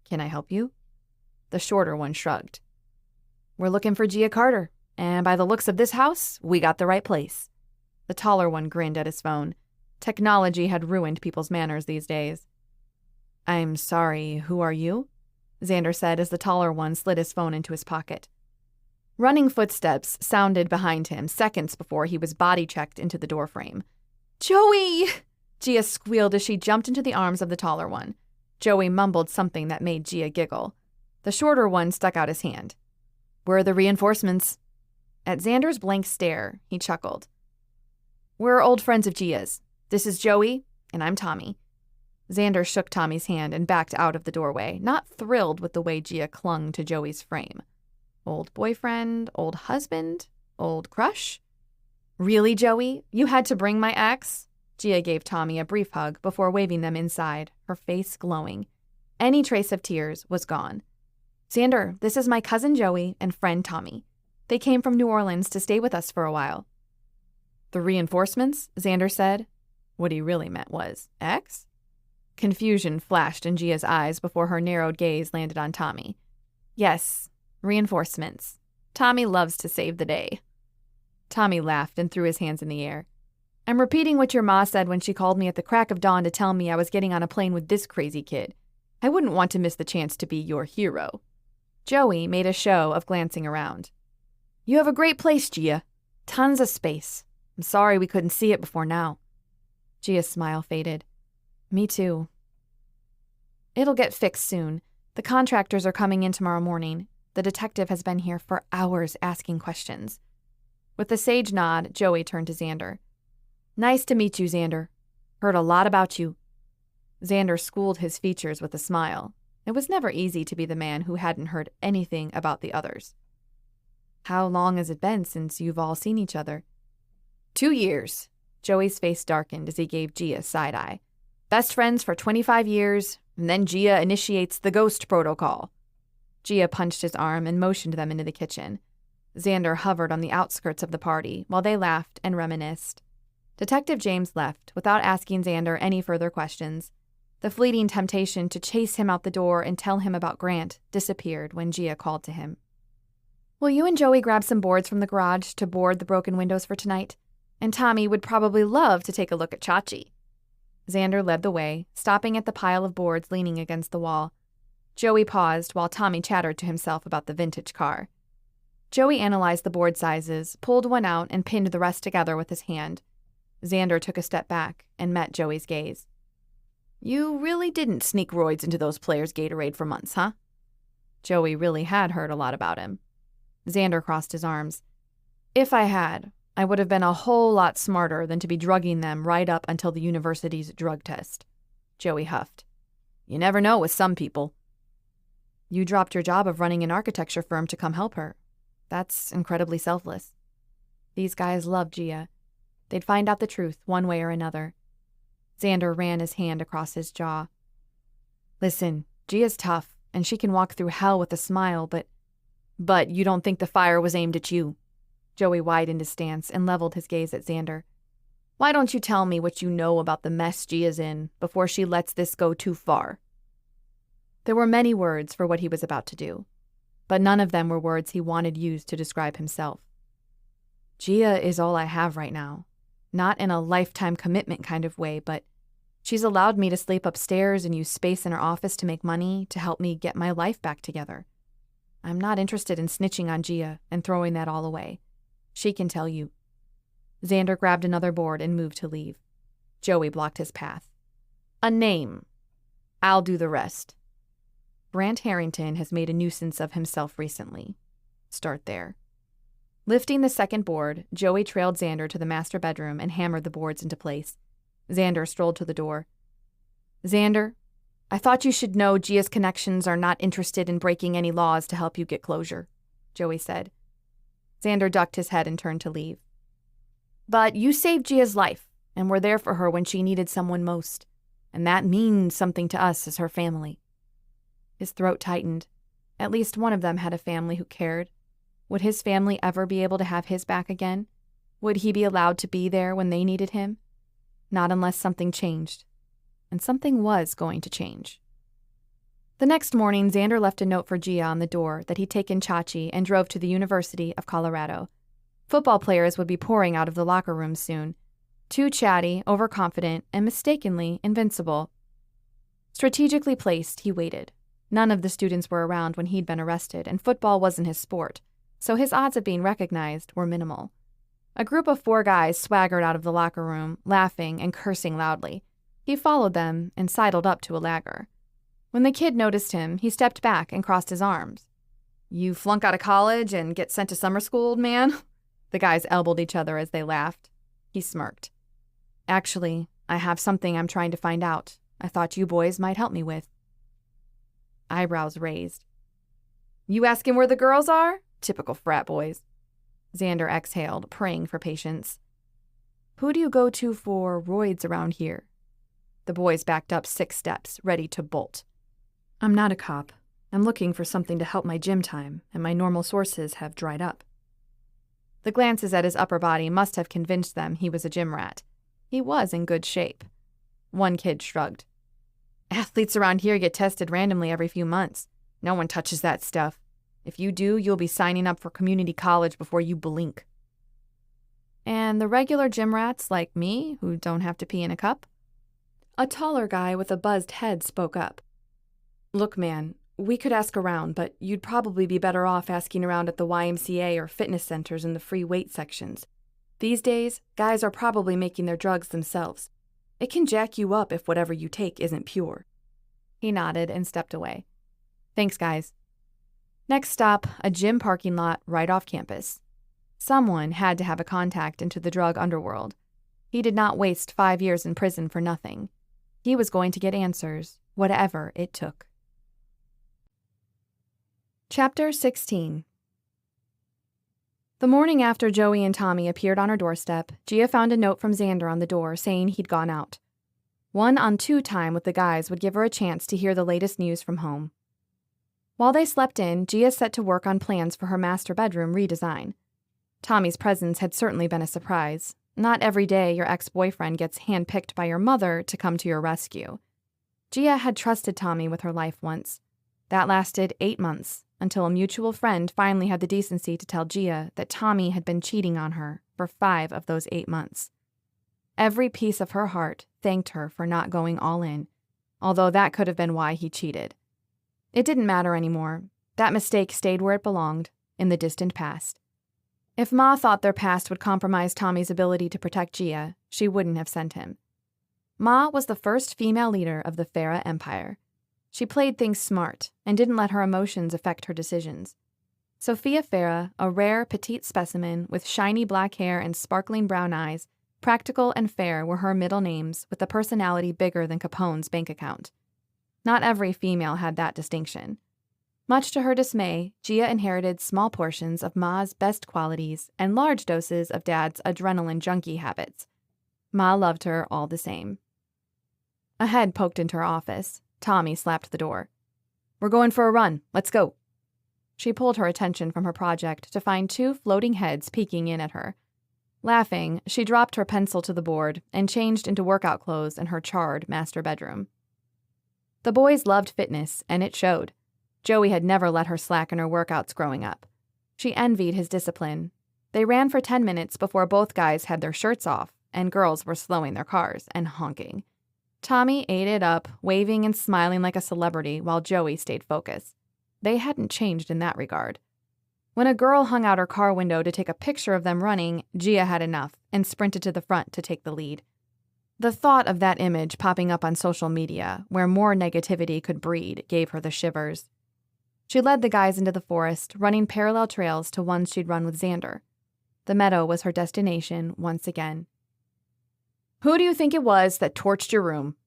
Can I help you? The shorter one shrugged. We're looking for Gia Carter, and by the looks of this house, we got the right place. The taller one grinned at his phone. Technology had ruined people's manners these days. I'm sorry, who are you? Xander said as the taller one slid his phone into his pocket. Running footsteps sounded behind him seconds before he was body-checked into the doorframe. Joey! Gia squealed as she jumped into the arms of the taller one. Joey mumbled something that made Gia giggle. The shorter one stuck out his hand. Where are the reinforcements? At Xander's blank stare, he chuckled. We're old friends of Gia's. This is Joey, and I'm Tommy. Xander shook Tommy's hand and backed out of the doorway, not thrilled with the way Gia clung to Joey's frame. Old boyfriend, old husband, old crush? Really, Joey? You had to bring my ex? Gia gave Tommy a brief hug before waving them inside, her face glowing. Any trace of tears was gone. "Xander, this is my cousin Joey and friend Tommy. They came from New Orleans to stay with us for a while." "The reinforcements?" Xander said. What he really meant was, X? Confusion flashed in Gia's eyes before her narrowed gaze landed on Tommy. "Yes, reinforcements. Tommy loves to save the day." Tommy laughed and threw his hands in the air. "I'm repeating what your ma said when she called me at the crack of dawn to tell me I was getting on a plane with this crazy kid. I wouldn't want to miss the chance to be your hero." Joey made a show of glancing around. "You have a great place, Gia. Tons of space. I'm sorry we couldn't see it before now." Gia's smile faded. "Me too." "It'll get fixed soon. The contractors are coming in tomorrow morning. The detective has been here for hours asking questions." With a sage nod, Joey turned to Xander. "Nice to meet you, Xander. Heard a lot about you." Xander schooled his features with a smile. It was never easy to be the man who hadn't heard anything about the others. "How long has it been since you've all seen each other?" 2 years. Joey's face darkened as he gave Gia a side eye. "Best friends for 25 years, and then Gia initiates the ghost protocol." Gia punched his arm and motioned them into the kitchen. Xander hovered on the outskirts of the party while they laughed and reminisced. Detective James left without asking Xander any further questions. The fleeting temptation to chase him out the door and tell him about Grant disappeared when Gia called to him. "Will you and Joey grab some boards from the garage to board the broken windows for tonight? And Tommy would probably love to take a look at Chachi." Xander led the way, stopping at the pile of boards leaning against the wall. Joey paused while Tommy chattered to himself about the vintage car. Joey analyzed the board sizes, pulled one out, and pinned the rest together with his hand. Xander took a step back and met Joey's gaze. "You really didn't sneak roids into those players' Gatorade for months, huh?" Joey really had heard a lot about him. Xander crossed his arms. "If I had, I would have been a whole lot smarter than to be drugging them right up until the university's drug test." Joey huffed. "You never know with some people." "You dropped your job of running an architecture firm to come help her. That's incredibly selfless." These guys loved Gia. They'd find out the truth one way or another. Xander ran his hand across his jaw. "Listen, Gia's tough, and she can walk through hell with a smile, but you don't think the fire was aimed at you?" Joey widened his stance and leveled his gaze at Xander. "Why don't you tell me what you know about the mess Gia's in before she lets this go too far?" There were many words for what he was about to do, but none of them were words he wanted used to describe himself. "Gia is all I have right now. Not in a lifetime commitment kind of way, but she's allowed me to sleep upstairs and use space in her office to make money to help me get my life back together. I'm not interested in snitching on Gia and throwing that all away. She can tell you." Xander grabbed another board and moved to leave. Joey blocked his path. "A name. I'll do the rest." Grant Harrington has made a nuisance of himself recently. Start there. Lifting the second board, Joey trailed Xander to the master bedroom and hammered the boards into place. Xander strolled to the door. "Xander, I thought you should know Gia's connections are not interested in breaking any laws to help you get closure," Joey said. Xander ducked his head and turned to leave. "But you saved Gia's life and were there for her when she needed someone most, and that means something to us as her family." His throat tightened. At least one of them had a family who cared. Would his family ever be able to have his back again? Would he be allowed to be there when they needed him? Not unless something changed. And something was going to change. The next morning, Xander left a note for Gia on the door that he'd taken Chachi and drove to the University of Colorado. Football players would be pouring out of the locker rooms soon. Too chatty, overconfident, and mistakenly invincible. Strategically placed, he waited. None of the students were around when he'd been arrested, and football wasn't his sport, so his odds of being recognized were minimal. A group of 4 guys swaggered out of the locker room, laughing and cursing loudly. He followed them and sidled up to a lagger. When the kid noticed him, he stepped back and crossed his arms. "You flunk out of college and get sent to summer school, old man?" The guys elbowed each other as they laughed. He smirked. "Actually, I have something I'm trying to find out. I thought you boys might help me with." Eyebrows raised. "You asking where the girls are? Typical frat boys." Xander exhaled, praying for patience. Who do you go to for roids around here? The boys backed up 6 steps, ready to bolt. I'm not a cop. I'm looking for something to help my gym time, and my normal sources have dried up. The glances at his upper body must have convinced them he was a gym rat. He was in good shape. One kid shrugged. Athletes around here get tested randomly every few months. No one touches that stuff. If you do, you'll be signing up for community college before you blink. And the regular gym rats like me, who don't have to pee in a cup? A taller guy with a buzzed head spoke up. Look, man, we could ask around, but you'd probably be better off asking around at the YMCA or fitness centers in the free weight sections. These days, guys are probably making their drugs themselves. It can jack you up if whatever you take isn't pure. He nodded and stepped away. Thanks, guys. Next stop, a gym parking lot right off campus. Someone had to have a contact into the drug underworld. He did not waste 5 years in prison for nothing. He was going to get answers, whatever it took. Chapter 16. The morning after Joey and Tommy appeared on her doorstep, Gia found a note from Xander on the door saying he'd gone out. 1-on-2 time with the guys would give her a chance to hear the latest news from home. While they slept in, Gia set to work on plans for her master bedroom redesign. Tommy's presence had certainly been a surprise. Not every day your ex-boyfriend gets handpicked by your mother to come to your rescue. Gia had trusted Tommy with her life once. That lasted 8 months, until a mutual friend finally had the decency to tell Gia that Tommy had been cheating on her for 5 of those 8 months. Every piece of her heart thanked her for not going all in, although that could have been why he cheated. It didn't matter anymore. That mistake stayed where it belonged, in the distant past. If Ma thought their past would compromise Tommy's ability to protect Gia, she wouldn't have sent him. Ma was the first female leader of the Farah Empire. She played things smart and didn't let her emotions affect her decisions. Sophia Farah, a rare petite specimen with shiny black hair and sparkling brown eyes, practical and fair were her middle names with a personality bigger than Capone's bank account. Not every female had that distinction. Much to her dismay, Gia inherited small portions of Ma's best qualities and large doses of Dad's adrenaline junkie habits. Ma loved her all the same. A head poked into her office. Tommy slapped the door. We're going for a run. Let's go. She pulled her attention from her project to find 2 floating heads peeking in at her. Laughing, she dropped her pencil to the board and changed into workout clothes in her charred master bedroom. The boys loved fitness, and it showed. Joey had never let her slack in her workouts growing up. She envied his discipline. They ran for 10 minutes before both guys had their shirts off, and girls were slowing their cars and honking. Tommy ate it up, waving and smiling like a celebrity while Joey stayed focused. They hadn't changed in that regard. When a girl hung out her car window to take a picture of them running, Gia had enough and sprinted to the front to take the lead. The thought of that image popping up on social media, where more negativity could breed, gave her the shivers. She led the guys into the forest, running parallel trails to ones she'd run with Xander. The meadow was her destination once again. Who do you think it was that torched your room?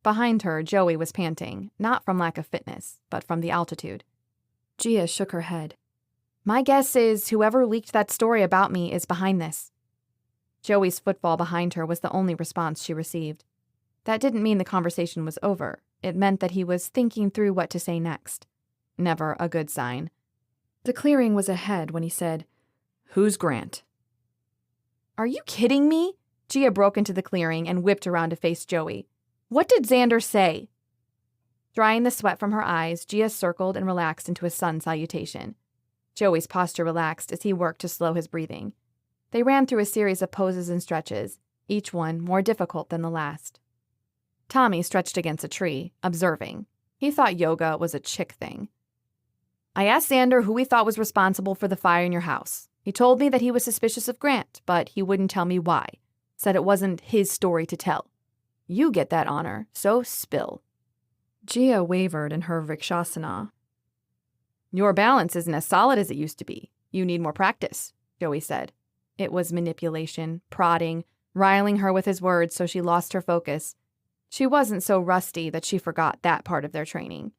Behind her, Joey was panting, not from lack of fitness, but from the altitude. Gia shook her head. My guess is whoever leaked that story about me is behind this. Joey's footfall behind her was the only response she received. That didn't mean the conversation was over. It meant that he was thinking through what to say next. Never a good sign. The clearing was ahead when he said, Who's Grant? Are you kidding me? Gia broke into the clearing and whipped around to face Joey. What did Xander say? Drying the sweat from her eyes, Gia circled and relaxed into a sun salutation. Joey's posture relaxed as he worked to slow his breathing. They ran through a series of poses and stretches, each one more difficult than the last. Tommy stretched against a tree, observing. He thought yoga was a chick thing. I asked Xander who he thought was responsible for the fire in your house. He told me that he was suspicious of Grant, but he wouldn't tell me why. Said it wasn't his story to tell. You get that honor, so spill. Gia wavered in her Vrikshasana. Your balance isn't as solid as it used to be. You need more practice, Joey said. It was manipulation, prodding, riling her with his words so she lost her focus. She wasn't so rusty that she forgot that part of their training.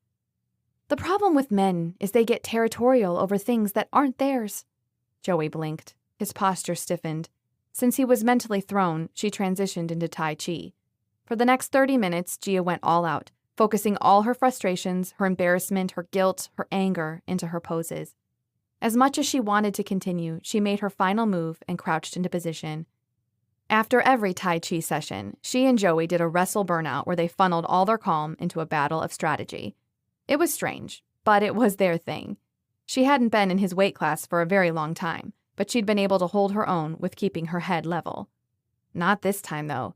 The problem with men is they get territorial over things that aren't theirs. Joey blinked. His posture stiffened. Since he was mentally thrown, she transitioned into Tai Chi. For the next 30 minutes, Gia went all out, focusing all her frustrations, her embarrassment, her guilt, her anger into her poses. As much as she wanted to continue, she made her final move and crouched into position. After every Tai Chi session, she and Joey did a wrestle burnout where they funneled all their calm into a battle of strategy. It was strange, but it was their thing. She hadn't been in his weight class for a very long time, but she'd been able to hold her own with keeping her head level. Not this time, though.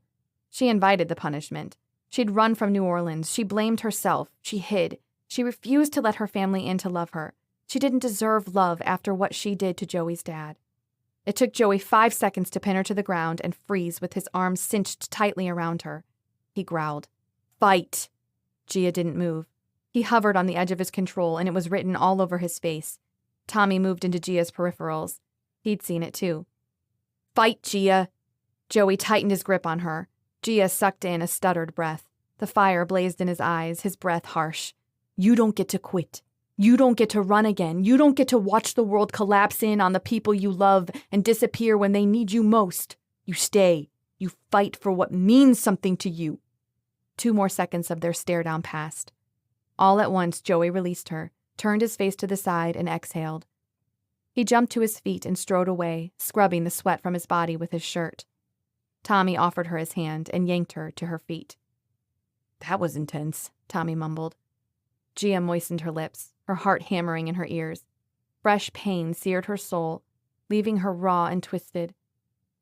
She invited the punishment. She'd run from New Orleans. She blamed herself. She hid. She refused to let her family in to love her. She didn't deserve love after what she did to Joey's dad. It took Joey 5 seconds to pin her to the ground and freeze with his arms cinched tightly around her. He growled, "Fight!" Gia didn't move. He hovered on the edge of his control, and it was written all over his face. Tommy moved into Gia's peripherals. He'd seen it too. "Fight, Gia!" Joey tightened his grip on her. Gia sucked in a stuttered breath. The fire blazed in his eyes, his breath harsh. "You don't get to quit. You don't get to run again. You don't get to watch the world collapse in on the people you love and disappear when they need you most. You stay. You fight for what means something to you." 2 more seconds of their stare-down passed. All at once, Joey released her, turned his face to the side, and exhaled. He jumped to his feet and strode away, scrubbing the sweat from his body with his shirt. Tommy offered her his hand and yanked her to her feet. "That was intense," Tommy mumbled. Gia moistened her lips, her heart hammering in her ears. Fresh pain seared her soul, leaving her raw and twisted.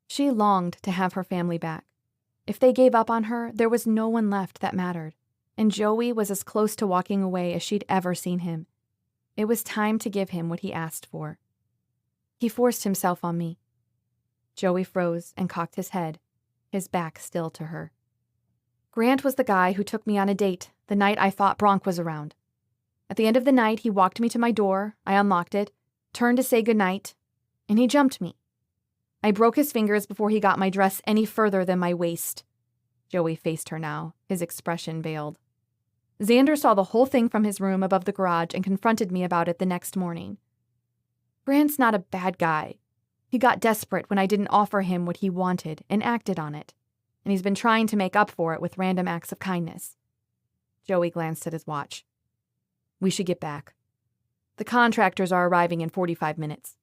She longed to have her family back. If they gave up on her, there was no one left that mattered, and Joey was as close to walking away as she'd ever seen him. It was time to give him what he asked for. "He forced himself on me." Joey froze and cocked his head, his back still to her. "Grant was the guy who took me on a date the night I thought Bronk was around. At the end of the night, he walked me to my door, I unlocked it, turned to say goodnight, and he jumped me. I broke his fingers before he got my dress any further than my waist." Joey faced her now, his expression veiled. "Xander saw the whole thing from his room above the garage and confronted me about it the next morning. Grant's not a bad guy. He got desperate when I didn't offer him what he wanted and acted on it, and he's been trying to make up for it with random acts of kindness." Joey glanced at his watch. "We should get back. The contractors are arriving in 45 minutes.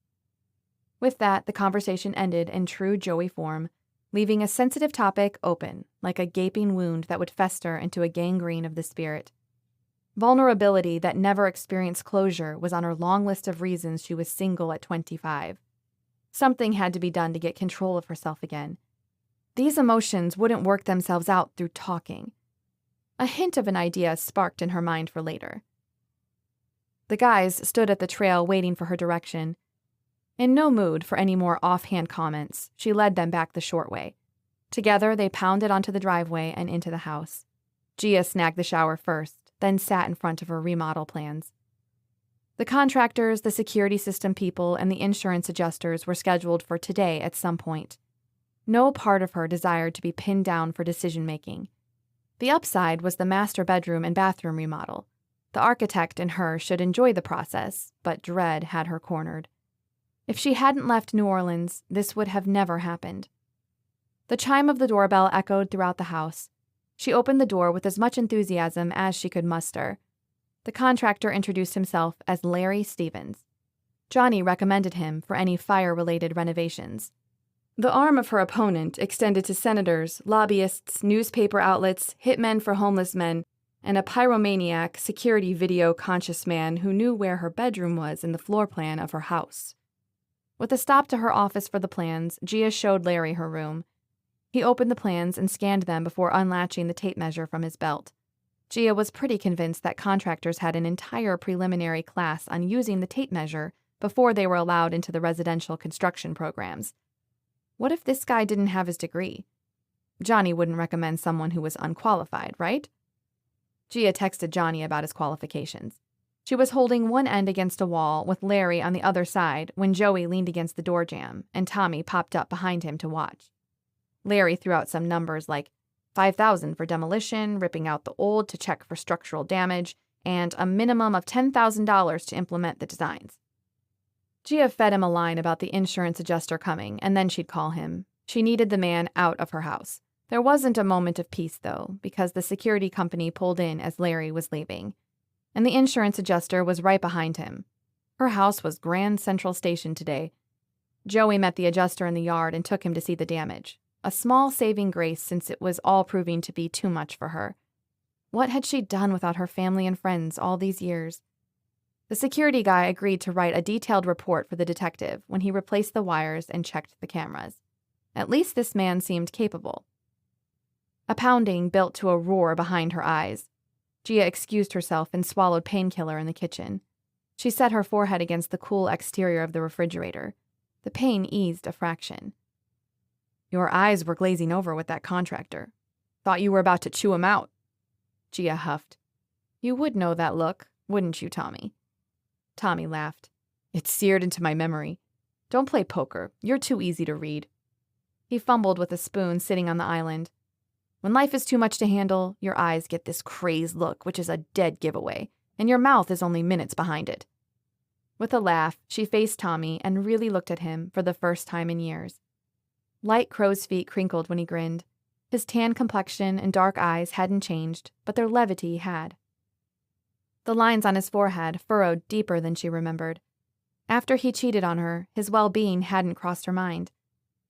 With that, the conversation ended in true Joey form, leaving a sensitive topic open, like a gaping wound that would fester into a gangrene of the spirit. Vulnerability that never experienced closure was on her long list of reasons she was single at 25. Something had to be done to get control of herself again. These emotions wouldn't work themselves out through talking. A hint of an idea sparked in her mind for later. The guys stood at the trail waiting for her direction. In no mood for any more offhand comments, she led them back the short way. Together, they pounded onto the driveway and into the house. Gia snagged the shower first, then sat in front of her remodel plans. The contractors, the security system people, and the insurance adjusters were scheduled for today at some point. No part of her desired to be pinned down for decision-making. The upside was the master bedroom and bathroom remodel. The architect in her should enjoy the process, but dread had her cornered. If she hadn't left New Orleans, this would have never happened. The chime of the doorbell echoed throughout the house. She opened the door with as much enthusiasm as she could muster. The contractor introduced himself as Larry Stevens. Johnny recommended him for any fire-related renovations. The arm of her opponent extended to senators, lobbyists, newspaper outlets, hitmen for homeless men, and a pyromaniac, security video-conscious man who knew where her bedroom was in the floor plan of her house. With a stop to her office for the plans, Gia showed Larry her room. He opened the plans and scanned them before unlatching the tape measure from his belt. Gia was pretty convinced that contractors had an entire preliminary class on using the tape measure before they were allowed into the residential construction programs. What if this guy didn't have his degree? Johnny wouldn't recommend someone who was unqualified, right? Gia texted Johnny about his qualifications. She was holding one end against a wall with Larry on the other side when Joey leaned against the door jamb and Tommy popped up behind him to watch. Larry threw out some numbers like $5,000 for demolition, ripping out the old to check for structural damage, and a minimum of $10,000 to implement the designs. Gia fed him a line about the insurance adjuster coming, and then she'd call him. She needed the man out of her house. There wasn't a moment of peace, though, because the security company pulled in as Larry was leaving, and the insurance adjuster was right behind him. Her house was Grand Central Station today. Joey met the adjuster in the yard and took him to see the damage, a small saving grace since it was all proving to be too much for her. What had she done without her family and friends all these years? The security guy agreed to write a detailed report for the detective when he replaced the wires and checked the cameras. At least this man seemed capable. A pounding built to a roar behind her eyes. Gia excused herself and swallowed painkiller in the kitchen. She set her forehead against the cool exterior of the refrigerator. The pain eased a fraction. Your eyes were glazing over with that contractor. Thought you were about to chew him out. Gia huffed. You would know that look, wouldn't you, Tommy? Tommy laughed. It's seared into my memory. Don't play poker. You're too easy to read. He fumbled with a spoon sitting on the island. When life is too much to handle, your eyes get this crazed look, which is a dead giveaway, and your mouth is only minutes behind it. With a laugh, she faced Tommy and really looked at him for the first time in years. Light crow's feet crinkled when he grinned. His tan complexion and dark eyes hadn't changed, but their levity had. The lines on his forehead furrowed deeper than she remembered. After he cheated on her, his well-being hadn't crossed her mind.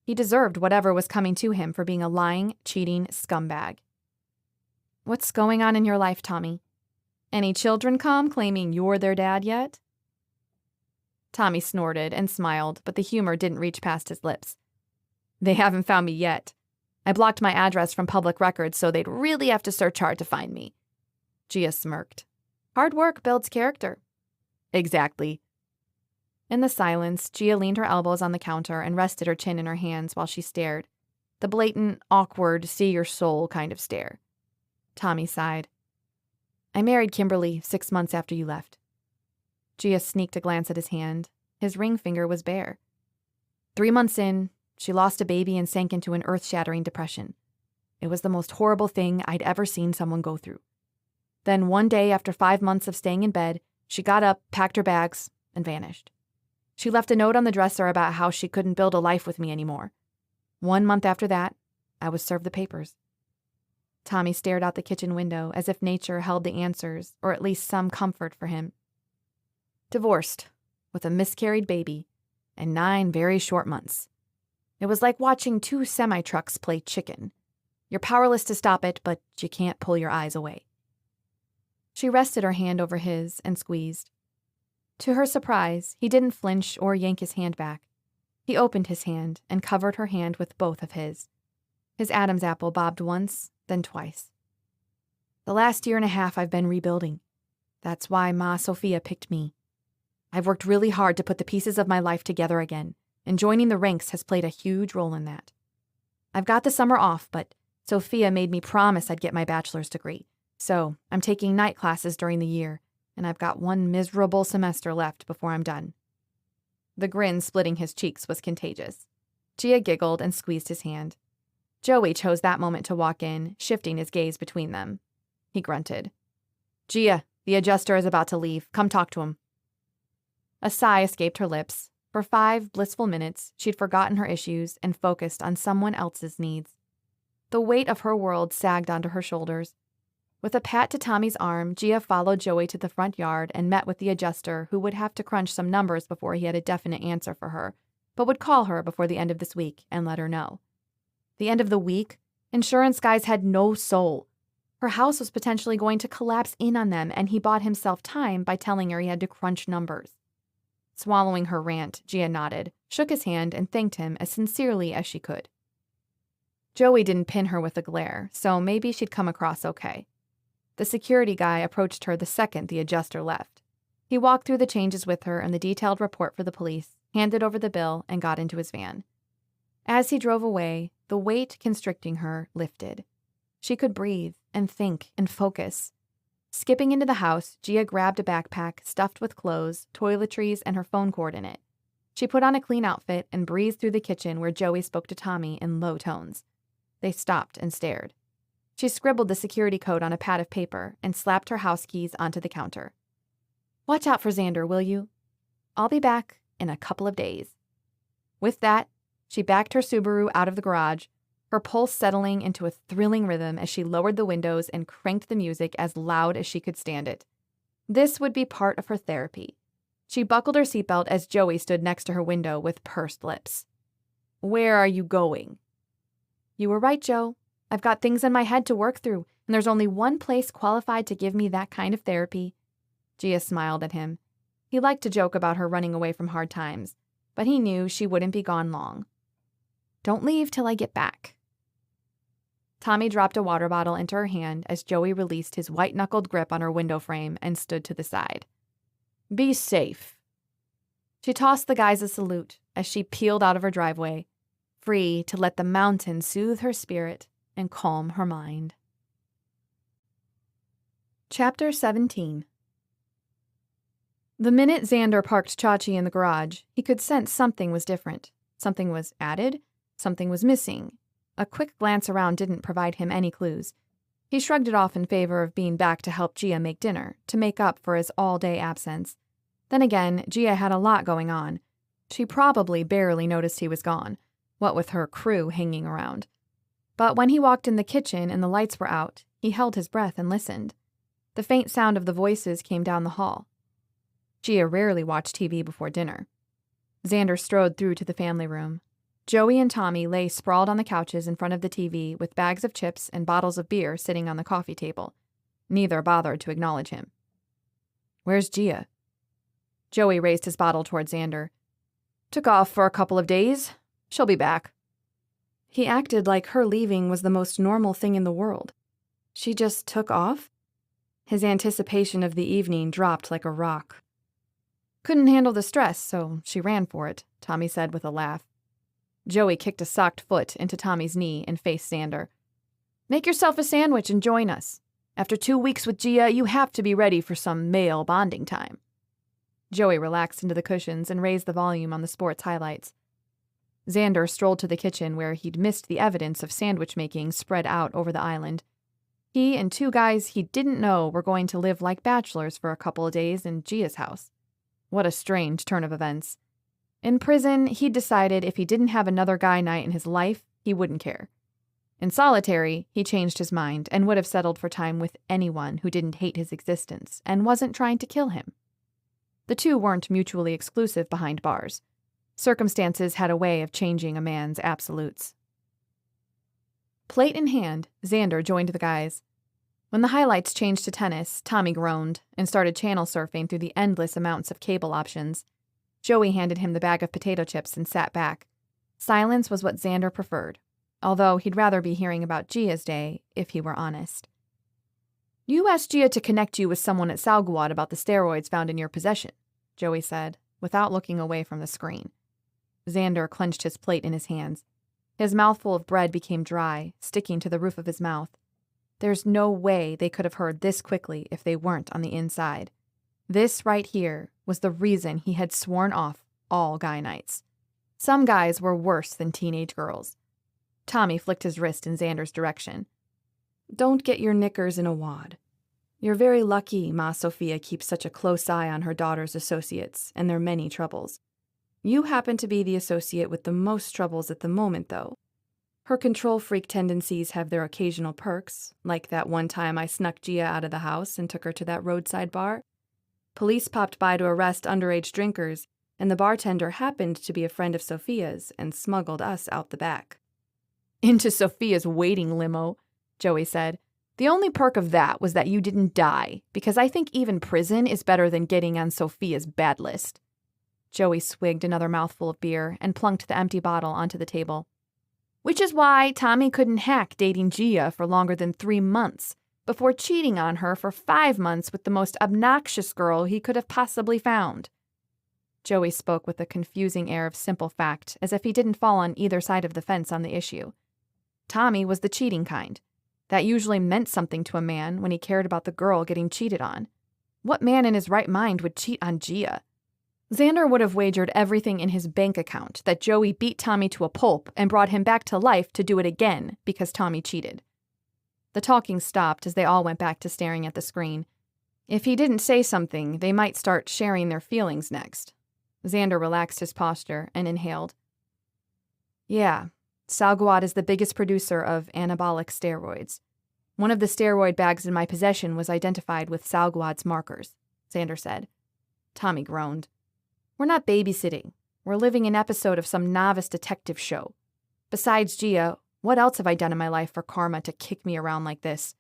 He deserved whatever was coming to him for being a lying, cheating scumbag. What's going on in your life, Tommy? Any children come claiming you're their dad yet? Tommy snorted and smiled, but the humor didn't reach past his lips. They haven't found me yet. I blocked my address from public records, so they'd really have to search hard to find me. Gia smirked. Hard work builds character. Exactly. In the silence, Gia leaned her elbows on the counter and rested her chin in her hands while she stared. The blatant, awkward, see-your-soul kind of stare. Tommy sighed. I married Kimberly 6 months after you left. Gia sneaked a glance at his hand. His ring finger was bare. 3 months in, she lost a baby and sank into an earth-shattering depression. It was the most horrible thing I'd ever seen someone go through. Then one day, after 5 months of staying in bed, she got up, packed her bags, and vanished. She left a note on the dresser about how she couldn't build a life with me anymore. 1 month after that, I was served the papers. Tommy stared out the kitchen window as if nature held the answers, or at least some comfort for him. Divorced, with a miscarried baby, and 9 very short months. It was like watching 2 semi-trucks play chicken. You're powerless to stop it, but you can't pull your eyes away. She rested her hand over his and squeezed. To her surprise, he didn't flinch or yank his hand back. He opened his hand and covered her hand with both of his. His Adam's apple bobbed once, then twice. The last 1.5 years I've been rebuilding. That's why Ma Sophia picked me. I've worked really hard to put the pieces of my life together again, and joining the ranks has played a huge role in that. I've got the summer off, but Sophia made me promise I'd get my bachelor's degree, so I'm taking night classes during the year, and I've got 1 miserable semester left before I'm done. The grin splitting his cheeks was contagious. Gia giggled and squeezed his hand. Joey chose that moment to walk in, shifting his gaze between them. He grunted. Gia, the adjuster is about to leave. Come talk to him. A sigh escaped her lips. For 5 blissful minutes, she'd forgotten her issues and focused on someone else's needs. The weight of her world sagged onto her shoulders. With a pat to Tommy's arm, Gia followed Joey to the front yard and met with the adjuster, who would have to crunch some numbers before he had a definite answer for her, but would call her before the end of this week and let her know. The end of the week? Insurance guys had no soul. Her house was potentially going to collapse in on them, and he bought himself time by telling her he had to crunch numbers. Swallowing her rant, Gia nodded, shook his hand, and thanked him as sincerely as she could. Joey didn't pin her with a glare, so maybe she'd come across okay. The security guy approached her the second the adjuster left. He walked through the changes with her and the detailed report for the police, handed over the bill, and got into his van. As he drove away, the weight constricting her lifted. She could breathe and think and focus. Skipping into the house, Gia grabbed a backpack stuffed with clothes, toiletries, and her phone cord in it. She put on a clean outfit and breezed through the kitchen where Joey spoke to Tommy in low tones. They stopped and stared. She scribbled the security code on a pad of paper and slapped her house keys onto the counter. Watch out for Xander, will you? I'll be back in a couple of days. With that, She backed her Subaru out of the garage, her pulse settling into a thrilling rhythm as she lowered the windows and cranked the music as loud as she could stand it. This would be part of her therapy. She buckled her seatbelt as Joey stood next to her window with pursed lips. "Where are you going?" "You were right, Joe. I've got things in my head to work through, and there's only one place qualified to give me that kind of therapy." Gia smiled at him. He liked to joke about her running away from hard times, but he knew she wouldn't be gone long. "Don't leave till I get back." Tommy dropped a water bottle into her hand as Joey released his white-knuckled grip on her window frame and stood to the side. "Be safe." She tossed the guys a salute as she peeled out of her driveway, free to let the mountain soothe her spirit and calm her mind. Chapter 17. The minute Xander parked Chachi in the garage, he could sense something was different. Something was added, something was missing. A quick glance around didn't provide him any clues. He shrugged it off in favor of being back to help Gia make dinner, to make up for his all-day absence. Then again, Gia had a lot going on. She probably barely noticed he was gone, what with her crew hanging around. But when he walked in the kitchen and the lights were out, he held his breath and listened. The faint sound of the voices came down the hall. Gia rarely watched TV before dinner. Xander strode through to the family room. Joey and Tommy lay sprawled on the couches in front of the TV with bags of chips and bottles of beer sitting on the coffee table. Neither bothered to acknowledge him. "Where's Gia?" Joey raised his bottle toward Xander. "Took off for a couple of days. She'll be back." He acted like her leaving was the most normal thing in the world. She just took off? His anticipation of the evening dropped like a rock. "Couldn't handle the stress, so she ran for it," Tommy said with a laugh. Joey kicked a socked foot into Tommy's knee and faced Xander. "Make yourself a sandwich and join us. After 2 weeks with Gia, you have to be ready for some male bonding time." Joey relaxed into the cushions and raised the volume on the sports highlights. Xander strolled to the kitchen where he'd missed the evidence of sandwich making spread out over the island. He and 2 guys he didn't know were going to live like bachelors for a couple of days in Gia's house. What a strange turn of events. In prison, he'd decided if he didn't have another guy night in his life, he wouldn't care. In solitary, he changed his mind and would have settled for time with anyone who didn't hate his existence and wasn't trying to kill him. The two weren't mutually exclusive behind bars. Circumstances had a way of changing a man's absolutes. Plate in hand, Xander joined the guys. When the highlights changed to tennis, Tommy groaned and started channel surfing through the endless amounts of cable options. Joey handed him the bag of potato chips and sat back. Silence was what Xander preferred, although he'd rather be hearing about Gia's day if he were honest. "You asked Gia to connect you with someone at Salguad about the steroids found in your possession," Joey said, without looking away from the screen. Xander clenched his plate in his hands. His mouthful of bread became dry, sticking to the roof of his mouth. There's no way they could have heard this quickly if they weren't on the inside. This right here was the reason he had sworn off all guy nights. Some guys were worse than teenage girls. Tommy flicked his wrist in Xander's direction. "Don't get your knickers in a wad. You're very lucky Ma Sophia keeps such a close eye on her daughter's associates and their many troubles. You happen to be the associate with the most troubles at the moment, though. Her control freak tendencies have their occasional perks, like that one time I snuck Gia out of the house and took her to that roadside bar. Police popped by to arrest underage drinkers, and the bartender happened to be a friend of Sophia's and smuggled us out the back." "Into Sophia's waiting limo," Joey said. "The only perk of that was that you didn't die, because I think even prison is better than getting on Sophia's bad list." Joey swigged another mouthful of beer and plunked the empty bottle onto the table. "Which is why Tommy couldn't hack dating Gia for longer than 3 months, before cheating on her for 5 months with the most obnoxious girl he could have possibly found." Joey spoke with a confusing air of simple fact, as if he didn't fall on either side of the fence on the issue. Tommy was the cheating kind. That usually meant something to a man when he cared about the girl getting cheated on. What man in his right mind would cheat on Gia? Xander would have wagered everything in his bank account that Joey beat Tommy to a pulp and brought him back to life to do it again because Tommy cheated. The talking stopped as they all went back to staring at the screen. If he didn't say something, they might start sharing their feelings next. Xander relaxed his posture and inhaled. Yeah, Salguad is the biggest producer of anabolic steroids. One of the steroid bags in my possession was identified with Salguad's markers, Xander said. Tommy groaned. We're not babysitting. We're living an episode of some novice detective show. Besides Gia, what else have I done in my life for karma to kick me around like this?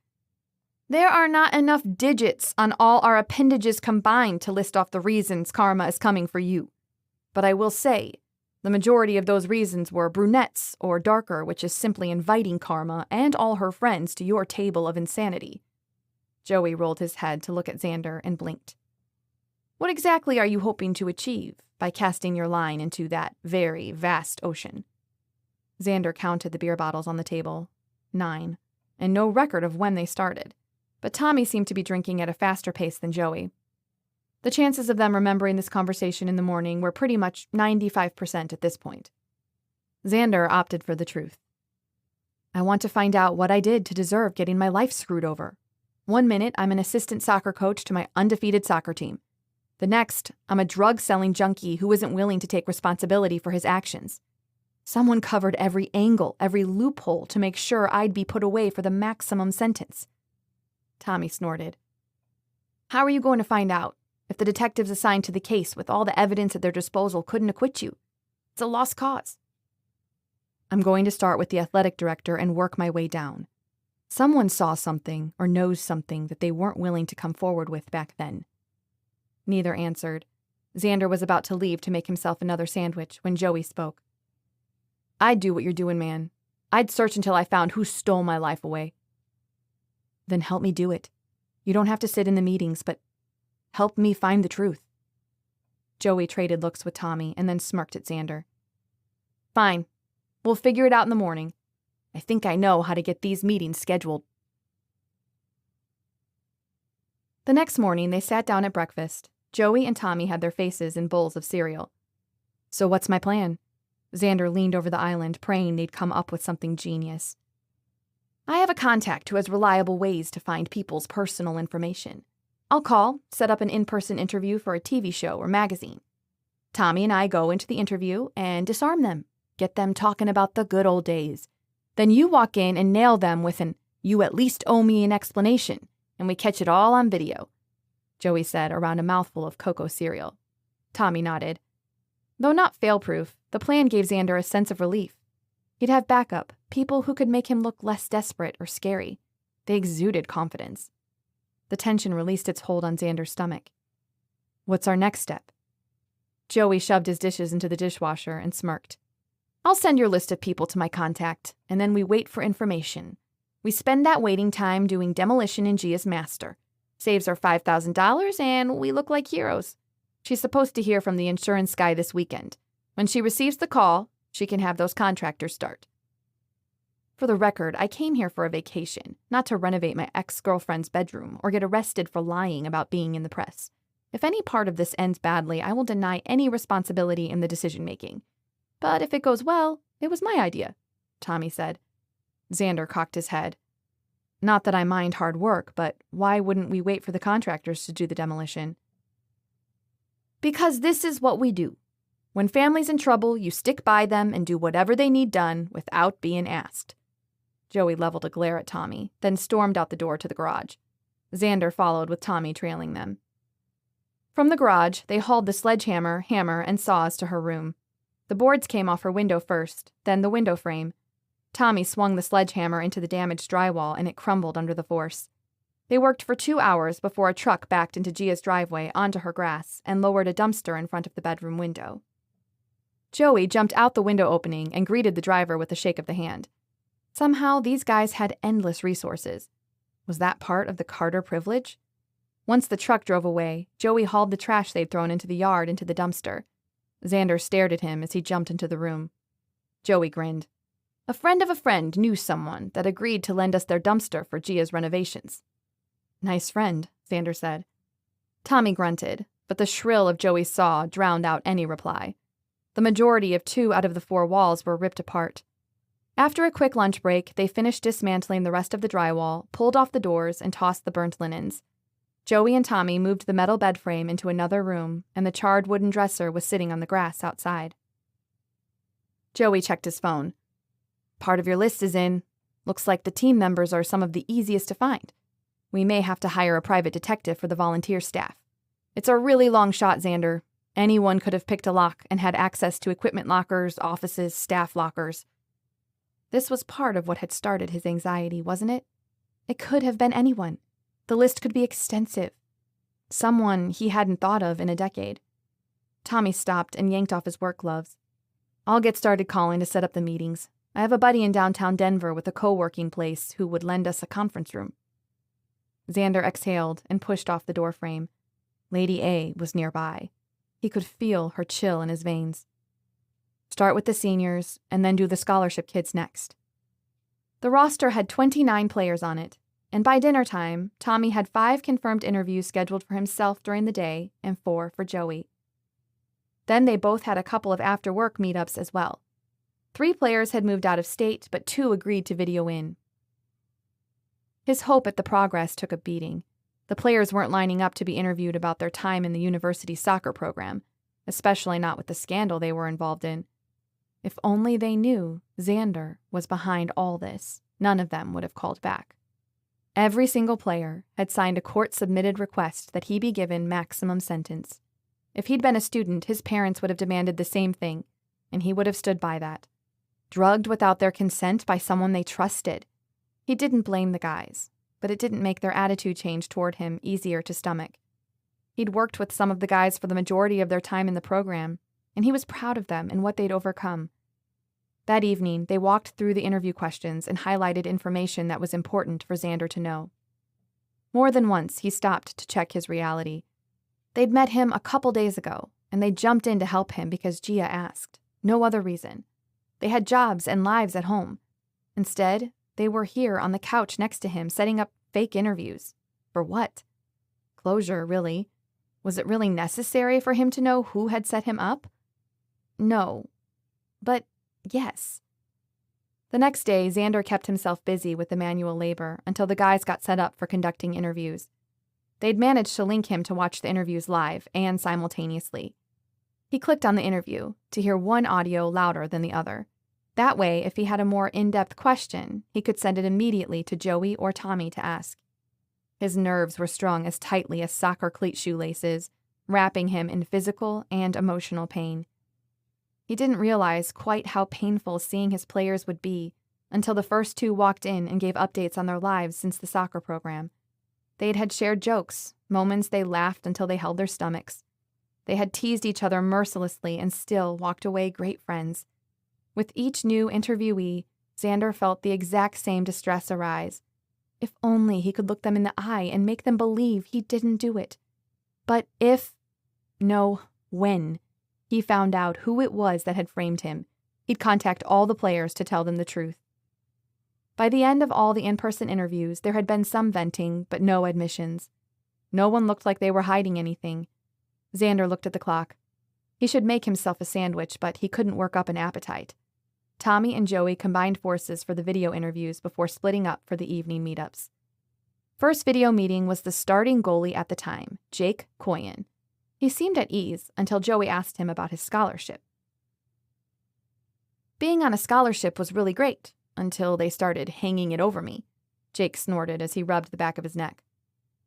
There are not enough digits on all our appendages combined to list off the reasons karma is coming for you. But I will say, the majority of those reasons were brunettes or darker, which is simply inviting karma and all her friends to your table of insanity. Joey rolled his head to look at Xander and blinked. What exactly are you hoping to achieve by casting your line into that very vast ocean? Xander counted the beer bottles on the table. 9, and no record of when they started. But Tommy seemed to be drinking at a faster pace than Joey. The chances of them remembering this conversation in the morning were pretty much 95% at this point. Xander opted for the truth. I want to find out what I did to deserve getting my life screwed over. 1 minute, I'm an assistant soccer coach to my undefeated soccer team. The next, I'm a drug-selling junkie who isn't willing to take responsibility for his actions. Someone covered every angle, every loophole to make sure I'd be put away for the maximum sentence. Tommy snorted. How are you going to find out if the detectives assigned to the case with all the evidence at their disposal couldn't acquit you? It's a lost cause. I'm going to start with the athletic director and work my way down. Someone saw something or knows something that they weren't willing to come forward with back then. Neither answered. Xander was about to leave to make himself another sandwich when Joey spoke. I'd do what you're doing, man. I'd search until I found who stole my life away. Then help me do it. You don't have to sit in the meetings, but help me find the truth. Joey traded looks with Tommy and then smirked at Xander. Fine. We'll figure it out in the morning. I think I know how to get these meetings scheduled. The next morning, they sat down at breakfast. Joey and Tommy had their faces in bowls of cereal. So what's my plan? Xander leaned over the island, praying they'd come up with something genius. I have a contact who has reliable ways to find people's personal information. I'll call, set up an in-person interview for a TV show or magazine. Tommy and I go into the interview and disarm them, get them talking about the good old days. Then you walk in and nail them with an, you at least owe me an explanation, and we catch it all on video, Joey said around a mouthful of cocoa cereal. Tommy nodded. Though not fail-proof, the plan gave Xander a sense of relief. He'd have backup, people who could make him look less desperate or scary. They exuded confidence. The tension released its hold on Xander's stomach. What's our next step? Joey shoved his dishes into the dishwasher and smirked. I'll send your list of people to my contact, and then we wait for information. We spend that waiting time doing demolition in Gia's master. Saves her $5,000, and we look like heroes. She's supposed to hear from the insurance guy this weekend. When she receives the call, she can have those contractors start. For the record, I came here for a vacation, not to renovate my ex-girlfriend's bedroom or get arrested for lying about being in the press. If any part of this ends badly, I will deny any responsibility in the decision-making. But if it goes well, it was my idea, Tommy said. Xander cocked his head. Not that I mind hard work, but why wouldn't we wait for the contractors to do the demolition? Because this is what we do. When family's in trouble, you stick by them and do whatever they need done without being asked. Joey leveled a glare at Tommy, then stormed out the door to the garage. Xander followed with Tommy trailing them. From the garage, they hauled the sledgehammer, hammer, and saws to her room. The boards came off her window first, then the window frame. Tommy swung the sledgehammer into the damaged drywall and it crumbled under the force. They worked for 2 hours before a truck backed into Gia's driveway onto her grass and lowered a dumpster in front of the bedroom window. Joey jumped out the window opening and greeted the driver with a shake of the hand. Somehow, these guys had endless resources. Was that part of the Carter privilege? Once the truck drove away, Joey hauled the trash they'd thrown into the yard into the dumpster. Xander stared at him as he jumped into the room. Joey grinned. A friend of a friend knew someone that agreed to lend us their dumpster for Gia's renovations. Nice friend, Xander said. Tommy grunted, but the shrill of Joey's saw drowned out any reply. The majority of 2 out of the 4 walls were ripped apart. After a quick lunch break, they finished dismantling the rest of the drywall, pulled off the doors, and tossed the burnt linens. Joey and Tommy moved the metal bed frame into another room, and the charred wooden dresser was sitting on the grass outside. Joey checked his phone. Part of your list is in. Looks like the team members are some of the easiest to find. We may have to hire a private detective for the volunteer staff. It's a really long shot, Xander. Anyone could have picked a lock and had access to equipment lockers, offices, staff lockers. This was part of what had started his anxiety, wasn't it? It could have been anyone. The list could be extensive. Someone he hadn't thought of in a decade. Tommy stopped and yanked off his work gloves. I'll get started calling to set up the meetings. I have a buddy in downtown Denver with a co-working place who would lend us a conference room. Xander exhaled and pushed off the doorframe. Lady A was nearby. He could feel her chill in his veins. Start with the seniors, and then do the scholarship kids next. The roster had 29 players on it, and by dinner time, Tommy had 5 confirmed interviews scheduled for himself during the day and 4 for Joey. Then they both had a couple of after-work meetups as well. 3 players had moved out of state, but 2 agreed to video in. His hope at the progress took a beating. The players weren't lining up to be interviewed about their time in the university soccer program, especially not with the scandal they were involved in. If only they knew Xander was behind all this, none of them would have called back. Every single player had signed a court-submitted request that he be given maximum sentence. If he'd been a student, his parents would have demanded the same thing, and he would have stood by that. Drugged without their consent by someone they trusted. He didn't blame the guys, but it didn't make their attitude change toward him easier to stomach. He'd worked with some of the guys for the majority of their time in the program, and he was proud of them and what they'd overcome. That evening, they walked through the interview questions and highlighted information that was important for Xander to know. More than once, he stopped to check his reality. They'd met him a couple days ago, and they jumped in to help him because Gia asked. No other reason. They had jobs and lives at home. Instead, they were here on the couch next to him, setting up fake interviews. For what? Closure, really. Was it really necessary for him to know who had set him up? No. But yes. The next day, Xander kept himself busy with the manual labor until the guys got set up for conducting interviews. They'd managed to link him to watch the interviews live and simultaneously. He clicked on the interview to hear one audio louder than the other. That way, if he had a more in-depth question, he could send it immediately to Joey or Tommy to ask. His nerves were strung as tightly as soccer cleat shoelaces, wrapping him in physical and emotional pain. He didn't realize quite how painful seeing his players would be until the first 2 walked in and gave updates on their lives since the soccer program. They'd had shared jokes, moments they laughed until they held their stomachs. They had teased each other mercilessly and still walked away great friends. With each new interviewee, Xander felt the exact same distress arise. If only he could look them in the eye and make them believe he didn't do it. But when he found out who it was that had framed him, he'd contact all the players to tell them the truth. By the end of all the in-person interviews, there had been some venting, but no admissions. No one looked like they were hiding anything. Xander looked at the clock. He should make himself a sandwich, but he couldn't work up an appetite. Tommy and Joey combined forces for the video interviews before splitting up for the evening meetups. First video meeting was the starting goalie at the time, Jake Coyen. He seemed at ease until Joey asked him about his scholarship. Being on a scholarship was really great, until they started hanging it over me. Jake snorted as he rubbed the back of his neck.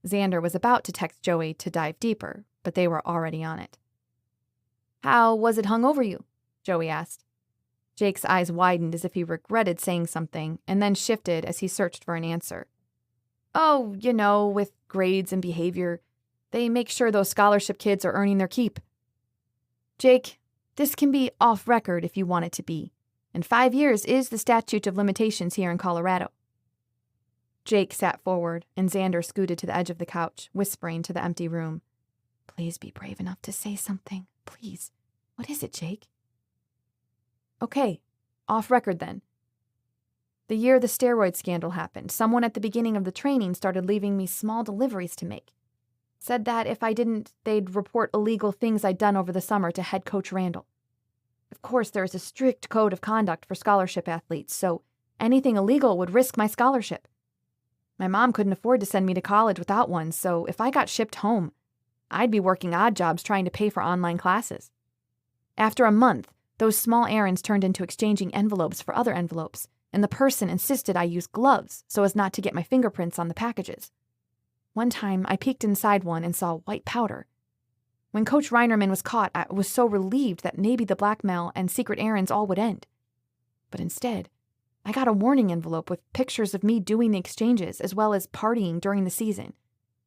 Xander was about to text Joey to dive deeper, but they were already on it. How was it hung over you? Joey asked. Jake's eyes widened as if he regretted saying something, and then shifted as he searched for an answer. Oh, with grades and behavior. They make sure those scholarship kids are earning their keep. Jake, this can be off record if you want it to be, and 5 years is the statute of limitations here in Colorado. Jake sat forward, and Xander scooted to the edge of the couch, whispering to the empty room. Please be brave enough to say something, please. What is it, Jake? Okay, off record then. The year the steroid scandal happened, someone at the beginning of the training started leaving me small deliveries to make. Said that if I didn't, they'd report illegal things I'd done over the summer to head coach Randall. Of course, there is a strict code of conduct for scholarship athletes, so anything illegal would risk my scholarship. My mom couldn't afford to send me to college without one, so if I got shipped home, I'd be working odd jobs trying to pay for online classes. After a month, Those small errands turned into exchanging envelopes for other envelopes, and the person insisted I use gloves so as not to get my fingerprints on the packages. One time, I peeked inside one and saw white powder. When Coach Reinerman was caught, I was so relieved that maybe the blackmail and secret errands all would end. But instead, I got a warning envelope with pictures of me doing the exchanges as well as partying during the season,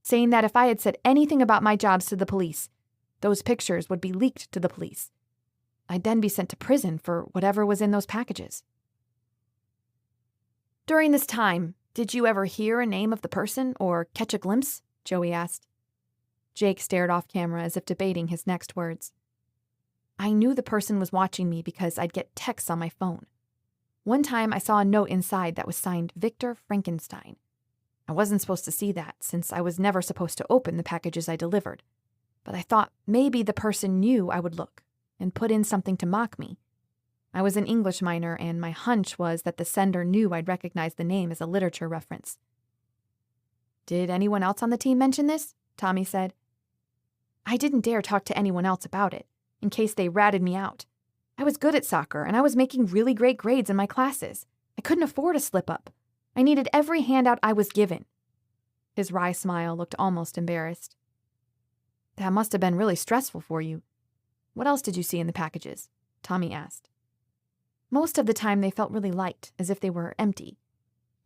saying that if I had said anything about my jobs to the police, those pictures would be leaked to the police. I'd then be sent to prison for whatever was in those packages. During this time, did you ever hear a name of the person or catch a glimpse? Joey asked. Jake stared off camera as if debating his next words. I knew the person was watching me because I'd get texts on my phone. One time I saw a note inside that was signed Victor Frankenstein. I wasn't supposed to see that since I was never supposed to open the packages I delivered. But I thought maybe the person knew I would look and put in something to mock me. I was an English minor, and my hunch was that the sender knew I'd recognize the name as a literature reference. Did anyone else on the team mention this? Tommy said. I didn't dare talk to anyone else about it, in case they ratted me out. I was good at soccer, and I was making really great grades in my classes. I couldn't afford a slip-up. I needed every handout I was given. His wry smile looked almost embarrassed. That must have been really stressful for you. What else did you see in the packages? Tommy asked. Most of the time they felt really light, as if they were empty.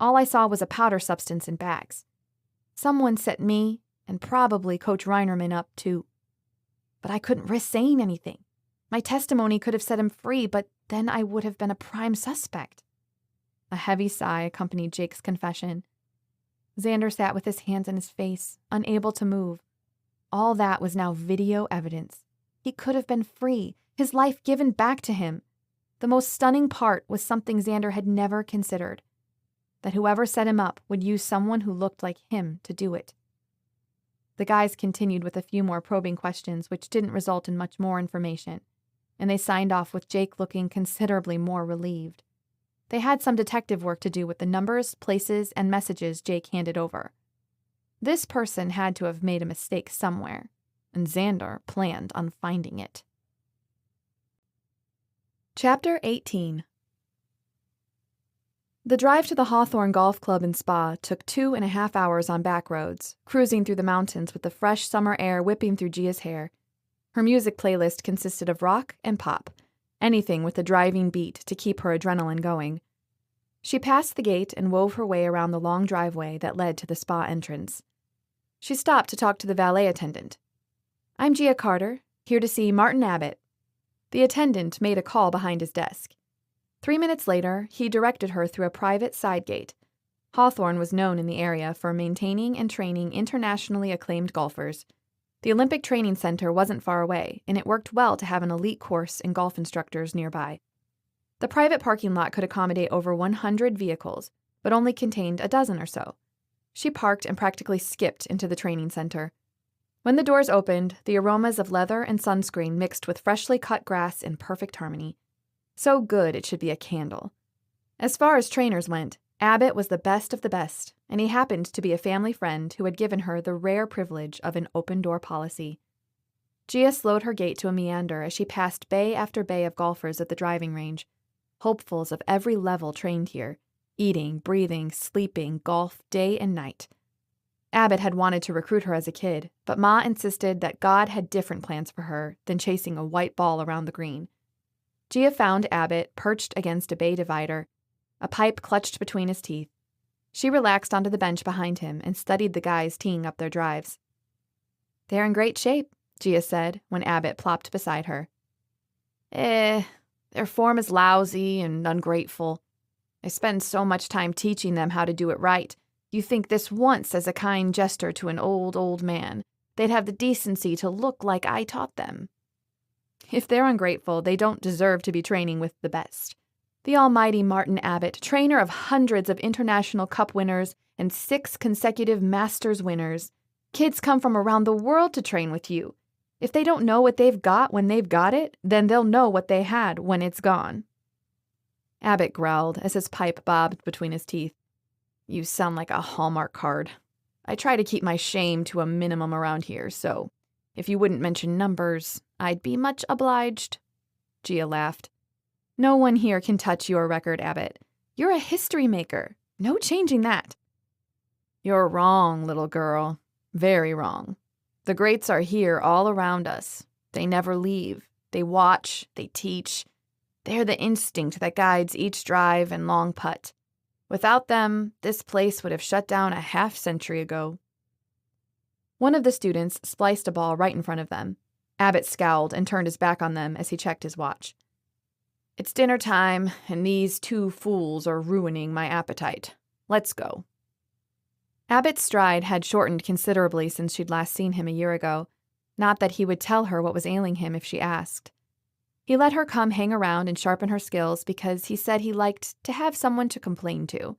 All I saw was a powder substance in bags. Someone set me, and probably Coach Reinerman, up too. But I couldn't risk saying anything. My testimony could have set him free, but then I would have been a prime suspect. A heavy sigh accompanied Jake's confession. Xander sat with his hands in his face, unable to move. All that was now video evidence. He could have been free, his life given back to him. The most stunning part was something Xander had never considered, that whoever set him up would use someone who looked like him to do it. The guys continued with a few more probing questions, which didn't result in much more information, and they signed off with Jake looking considerably more relieved. They had some detective work to do with the numbers, places, and messages Jake handed over. This person had to have made a mistake somewhere, and Xander planned on finding it. Chapter 18. The drive to the Hawthorne Golf Club and Spa took 2.5 hours on back roads, cruising through the mountains with the fresh summer air whipping through Gia's hair. Her music playlist consisted of rock and pop, anything with a driving beat to keep her adrenaline going. She passed the gate and wove her way around the long driveway that led to the spa entrance. She stopped to talk to the valet attendant. I'm Gia Carter, here to see Martin Abbott. The attendant made a call behind his desk. 3 minutes later, he directed her through a private side gate. Hawthorne was known in the area for maintaining and training internationally acclaimed golfers. The Olympic Training Center wasn't far away, and it worked well to have an elite course and golf instructors nearby. The private parking lot could accommodate over 100 vehicles, but only contained a dozen or so. She parked and practically skipped into the training center. When the doors opened, the aromas of leather and sunscreen mixed with freshly cut grass in perfect harmony. So good it should be a candle. As far as trainers went, Abbott was the best of the best, and he happened to be a family friend who had given her the rare privilege of an open-door policy. Gia slowed her gait to a meander as she passed bay after bay of golfers at the driving range. Hopefuls of every level trained here, eating, breathing, sleeping, golf, day and night. Abbott had wanted to recruit her as a kid, but Ma insisted that God had different plans for her than chasing a white ball around the green. Gia found Abbott perched against a bay divider, a pipe clutched between his teeth. She relaxed onto the bench behind him and studied the guys teeing up their drives. They're in great shape, Gia said when Abbott plopped beside her. Their form is lousy and ungrateful. I spend so much time teaching them how to do it right. You think this once as a kind gesture to an old man. They'd have the decency to look like I taught them. If they're ungrateful, they don't deserve to be training with the best. The almighty Martin Abbott, trainer of hundreds of international cup winners and 6 consecutive Masters winners. Kids come from around the world to train with you. If they don't know what they've got when they've got it, then they'll know what they had when it's gone. Abbott growled as his pipe bobbed between his teeth. You sound like a Hallmark card. I try to keep my shame to a minimum around here, so if you wouldn't mention numbers, I'd be much obliged. Gia laughed. No one here can touch your record, Abbott. You're a history maker. No changing that. You're wrong, little girl. Very wrong. The greats are here all around us. They never leave. They watch. They teach. They're the instinct that guides each drive and long putt. Without them, this place would have shut down a half-century ago. One of the students spliced a ball right in front of them. Abbott scowled and turned his back on them as he checked his watch. It's dinner time, and these two fools are ruining my appetite. Let's go. Abbott's stride had shortened considerably since she'd last seen him a year ago. Not that he would tell her what was ailing him if she asked. He let her come hang around and sharpen her skills because he said he liked to have someone to complain to.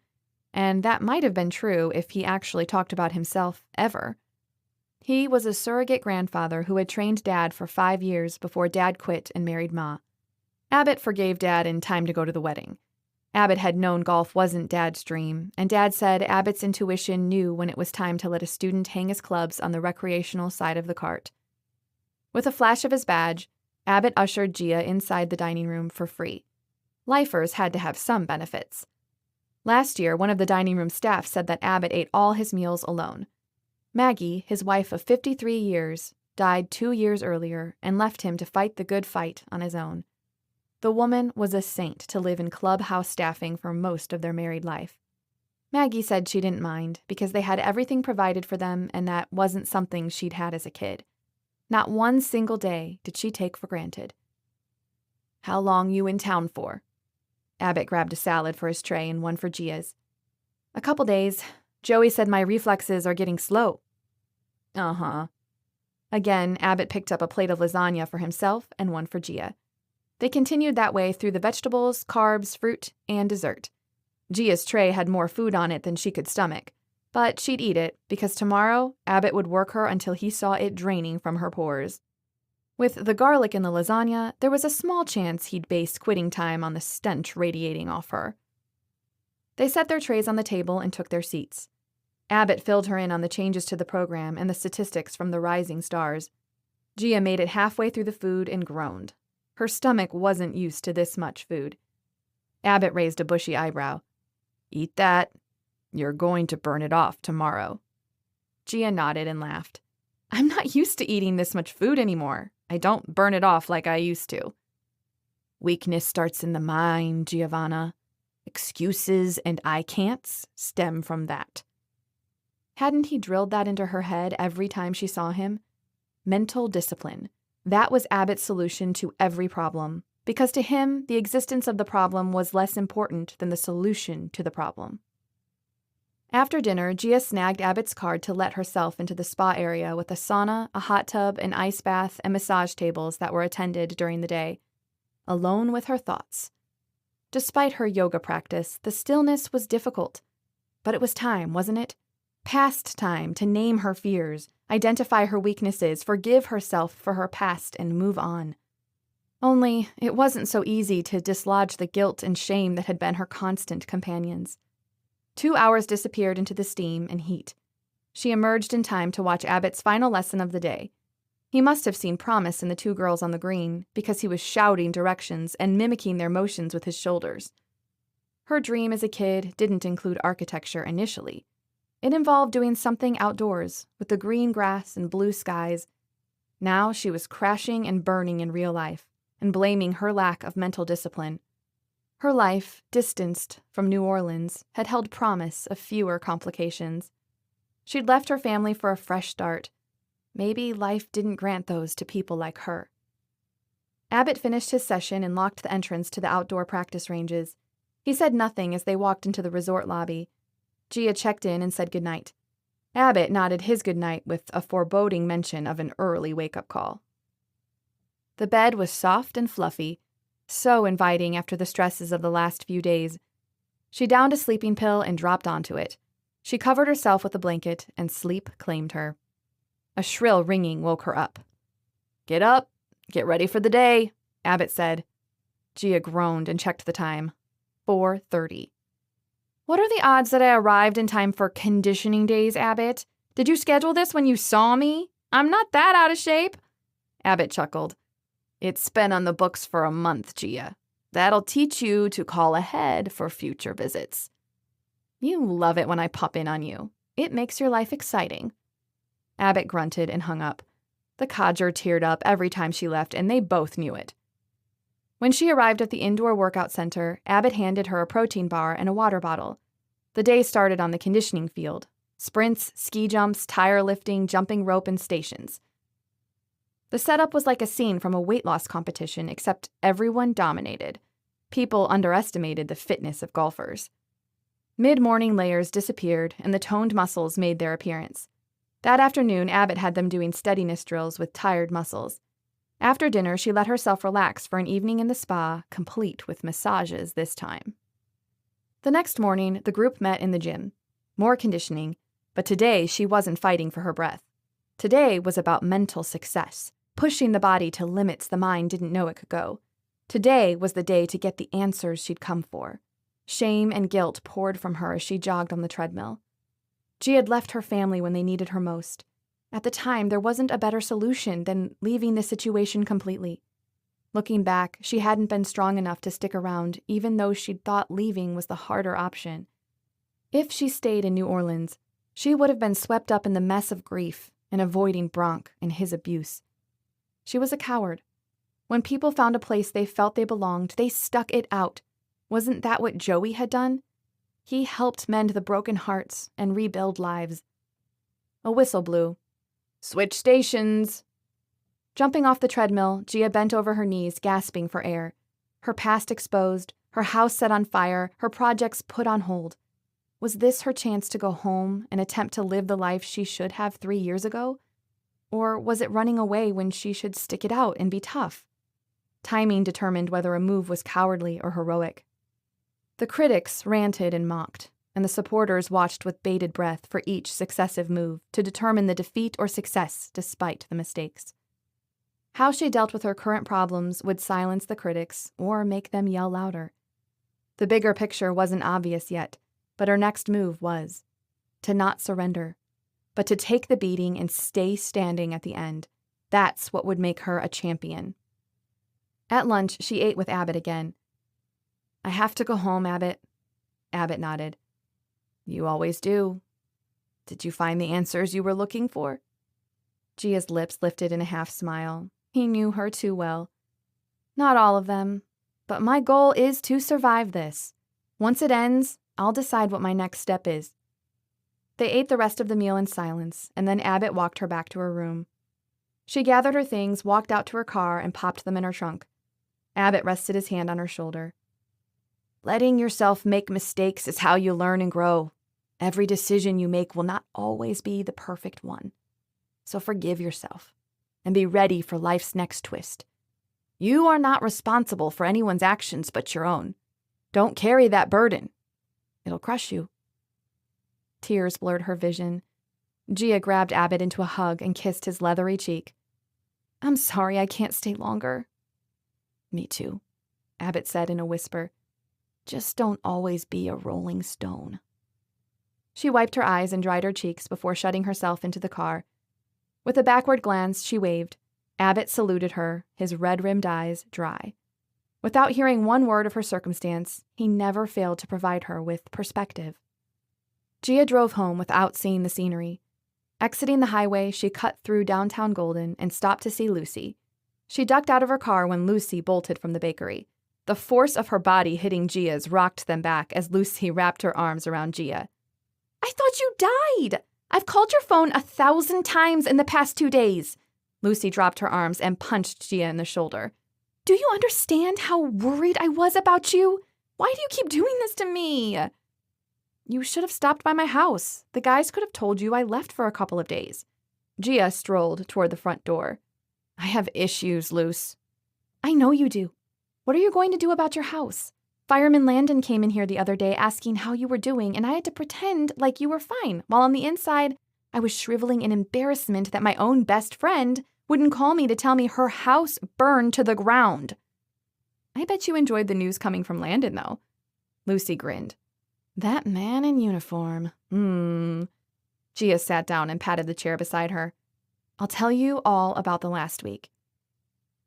And that might have been true if he actually talked about himself ever. He was a surrogate grandfather who had trained Dad for 5 years before Dad quit and married Ma. Abbott forgave Dad in time to go to the wedding. Abbott had known golf wasn't Dad's dream, and Dad said Abbott's intuition knew when it was time to let a student hang his clubs on the recreational side of the cart. With a flash of his badge, Abbott ushered Gia inside the dining room for free. Lifers had to have some benefits. Last year, one of the dining room staff said that Abbott ate all his meals alone. Maggie, his wife of 53 years, died 2 years earlier and left him to fight the good fight on his own. The woman was a saint to live in clubhouse staffing for most of their married life. Maggie said she didn't mind because they had everything provided for them and that wasn't something she'd had as a kid. Not one single day did she take for granted. How long you in town for? Abbott grabbed a salad for his tray and one for Gia's. A couple days. Joey said my reflexes are getting slow. Uh-huh. Again, Abbott picked up a plate of lasagna for himself and one for Gia. They continued that way through the vegetables, carbs, fruit, and dessert. Gia's tray had more food on it than she could stomach, but she'd eat it because tomorrow Abbott would work her until he saw it draining from her pores. With the garlic in the lasagna, there was a small chance he'd base quitting time on the stench radiating off her. They set their trays on the table and took their seats. Abbott filled her in on the changes to the program and the statistics from the rising stars. Gia made it halfway through the food and groaned. Her stomach wasn't used to this much food. Abbott raised a bushy eyebrow. Eat that. You're going to burn it off tomorrow. Gia nodded and laughed. I'm not used to eating this much food anymore. I don't burn it off like I used to. Weakness starts in the mind, Giovanna. Excuses and I can'ts stem from that. Hadn't he drilled that into her head every time she saw him? Mental discipline. That was Abbott's solution to every problem, because to him, the existence of the problem was less important than the solution to the problem. After dinner, Gia snagged Abbott's card to let herself into the spa area with a sauna, a hot tub, an ice bath, and massage tables that were attended during the day. Alone with her thoughts. Despite her yoga practice, the stillness was difficult. But it was time, wasn't it? Past time to name her fears, identify her weaknesses, forgive herself for her past, and move on. Only, it wasn't so easy to dislodge the guilt and shame that had been her constant companions. 2 hours disappeared into the steam and heat. She emerged in time to watch Abbott's final lesson of the day. He must have seen promise in the 2 girls on the green, because he was shouting directions and mimicking their motions with his shoulders. Her dream as a kid didn't include architecture initially. It involved doing something outdoors, with the green grass and blue skies. Now she was crashing and burning in real life, and blaming her lack of mental discipline. Her life, distanced from New Orleans, had held promise of fewer complications. She'd left her family for a fresh start. Maybe life didn't grant those to people like her. Abbott finished his session and locked the entrance to the outdoor practice ranges. He said nothing as they walked into the resort lobby. Gia checked in and said goodnight. Abbott nodded his goodnight with a foreboding mention of an early wake-up call. The bed was soft and fluffy, so inviting after the stresses of the last few days. She downed a sleeping pill and dropped onto it. She covered herself with a blanket, and sleep claimed her. A shrill ringing woke her up. Get up, get ready for the day, Abbott said. Gia groaned and checked the time. 4:30. What are the odds that I arrived in time for conditioning days, Abbott? Did you schedule this when you saw me? I'm not that out of shape. Abbott chuckled. It's been on the books for a month, Gia. That'll teach you to call ahead for future visits. You love it when I pop in on you. It makes your life exciting. Abbott grunted and hung up. The codger teared up every time she left, and they both knew it. When she arrived at the indoor workout center, Abbott handed her a protein bar and a water bottle. The day started on the conditioning field. Sprints, ski jumps, tire lifting, jumping rope, and stations. The setup was like a scene from a weight loss competition, except everyone dominated. People underestimated the fitness of golfers. Mid-morning layers disappeared, and the toned muscles made their appearance. That afternoon, Abbott had them doing steadiness drills with tired muscles. After dinner, she let herself relax for an evening in the spa, complete with massages this time. The next morning, the group met in the gym. More conditioning, but today she wasn't fighting for her breath. Today was about mental success, pushing the body to limits the mind didn't know it could go. Today was the day to get the answers she'd come for. Shame and guilt poured from her as she jogged on the treadmill. She had left her family when they needed her most. At the time, there wasn't a better solution than leaving the situation completely. Looking back, she hadn't been strong enough to stick around, even though she'd thought leaving was the harder option. If she stayed in New Orleans, she would have been swept up in the mess of grief and avoiding Bronk and his abuse. She was a coward. When people found a place they felt they belonged, they stuck it out. Wasn't that what Joey had done? He helped mend the broken hearts and rebuild lives. A whistle blew. "Switch stations!" Jumping off the treadmill, Gia bent over her knees, gasping for air. Her past exposed, her house set on fire, her projects put on hold. Was this her chance to go home and attempt to live the life she should have 3 years ago? Or was it running away when she should stick it out and be tough? Timing determined whether a move was cowardly or heroic. The critics ranted and mocked, and the supporters watched with bated breath for each successive move to determine the defeat or success despite the mistakes. How she dealt with her current problems would silence the critics or make them yell louder. The bigger picture wasn't obvious yet, but her next move was. To not surrender, but to take the beating and stay standing at the end. That's what would make her a champion. At lunch, she ate with Abbott again. "I have to go home, Abbott." Abbott nodded. "You always do. Did you find the answers you were looking for?" Gia's lips lifted in a half smile. He knew her too well. "Not all of them, but my goal is to survive this. Once it ends, I'll decide what my next step is." They ate the rest of the meal in silence, and then Abbott walked her back to her room. She gathered her things, walked out to her car, and popped them in her trunk. Abbott rested his hand on her shoulder. "Letting yourself make mistakes is how you learn and grow. Every decision you make will not always be the perfect one. So forgive yourself and be ready for life's next twist. You are not responsible for anyone's actions but your own. Don't carry that burden. It'll crush you." Tears blurred her vision. Gia grabbed Abbott into a hug and kissed his leathery cheek. "I'm sorry I can't stay longer." "Me too," Abbott said in a whisper. "Just don't always be a rolling stone." She wiped her eyes and dried her cheeks before shutting herself into the car. With a backward glance, she waved. Abbott saluted her, his red-rimmed eyes dry. Without hearing one word of her circumstance, he never failed to provide her with perspective. Gia drove home without seeing the scenery. Exiting the highway, she cut through downtown Golden and stopped to see Lucy. She ducked out of her car when Lucy bolted from the bakery. The force of her body hitting Gia's rocked them back as Lucy wrapped her arms around Gia. "I thought you died! I've called your phone 1,000 times in the past 2 days." Lucy dropped her arms and punched Gia in the shoulder. "Do you understand how worried I was about you? Why do you keep doing this to me?" "You should have stopped by my house. The guys could have told you I left for a couple of days." Gia strolled toward the front door. "I have issues, Luce." "I know you do. What are you going to do about your house? Fireman Landon came in here the other day asking how you were doing, and I had to pretend like you were fine, while on the inside, I was shriveling in embarrassment that my own best friend wouldn't call me to tell me her house burned to the ground." "I bet you enjoyed the news coming from Landon, though." Lucy grinned. "That man in uniform. Gia sat down and patted the chair beside her. "I'll tell you all about the last week."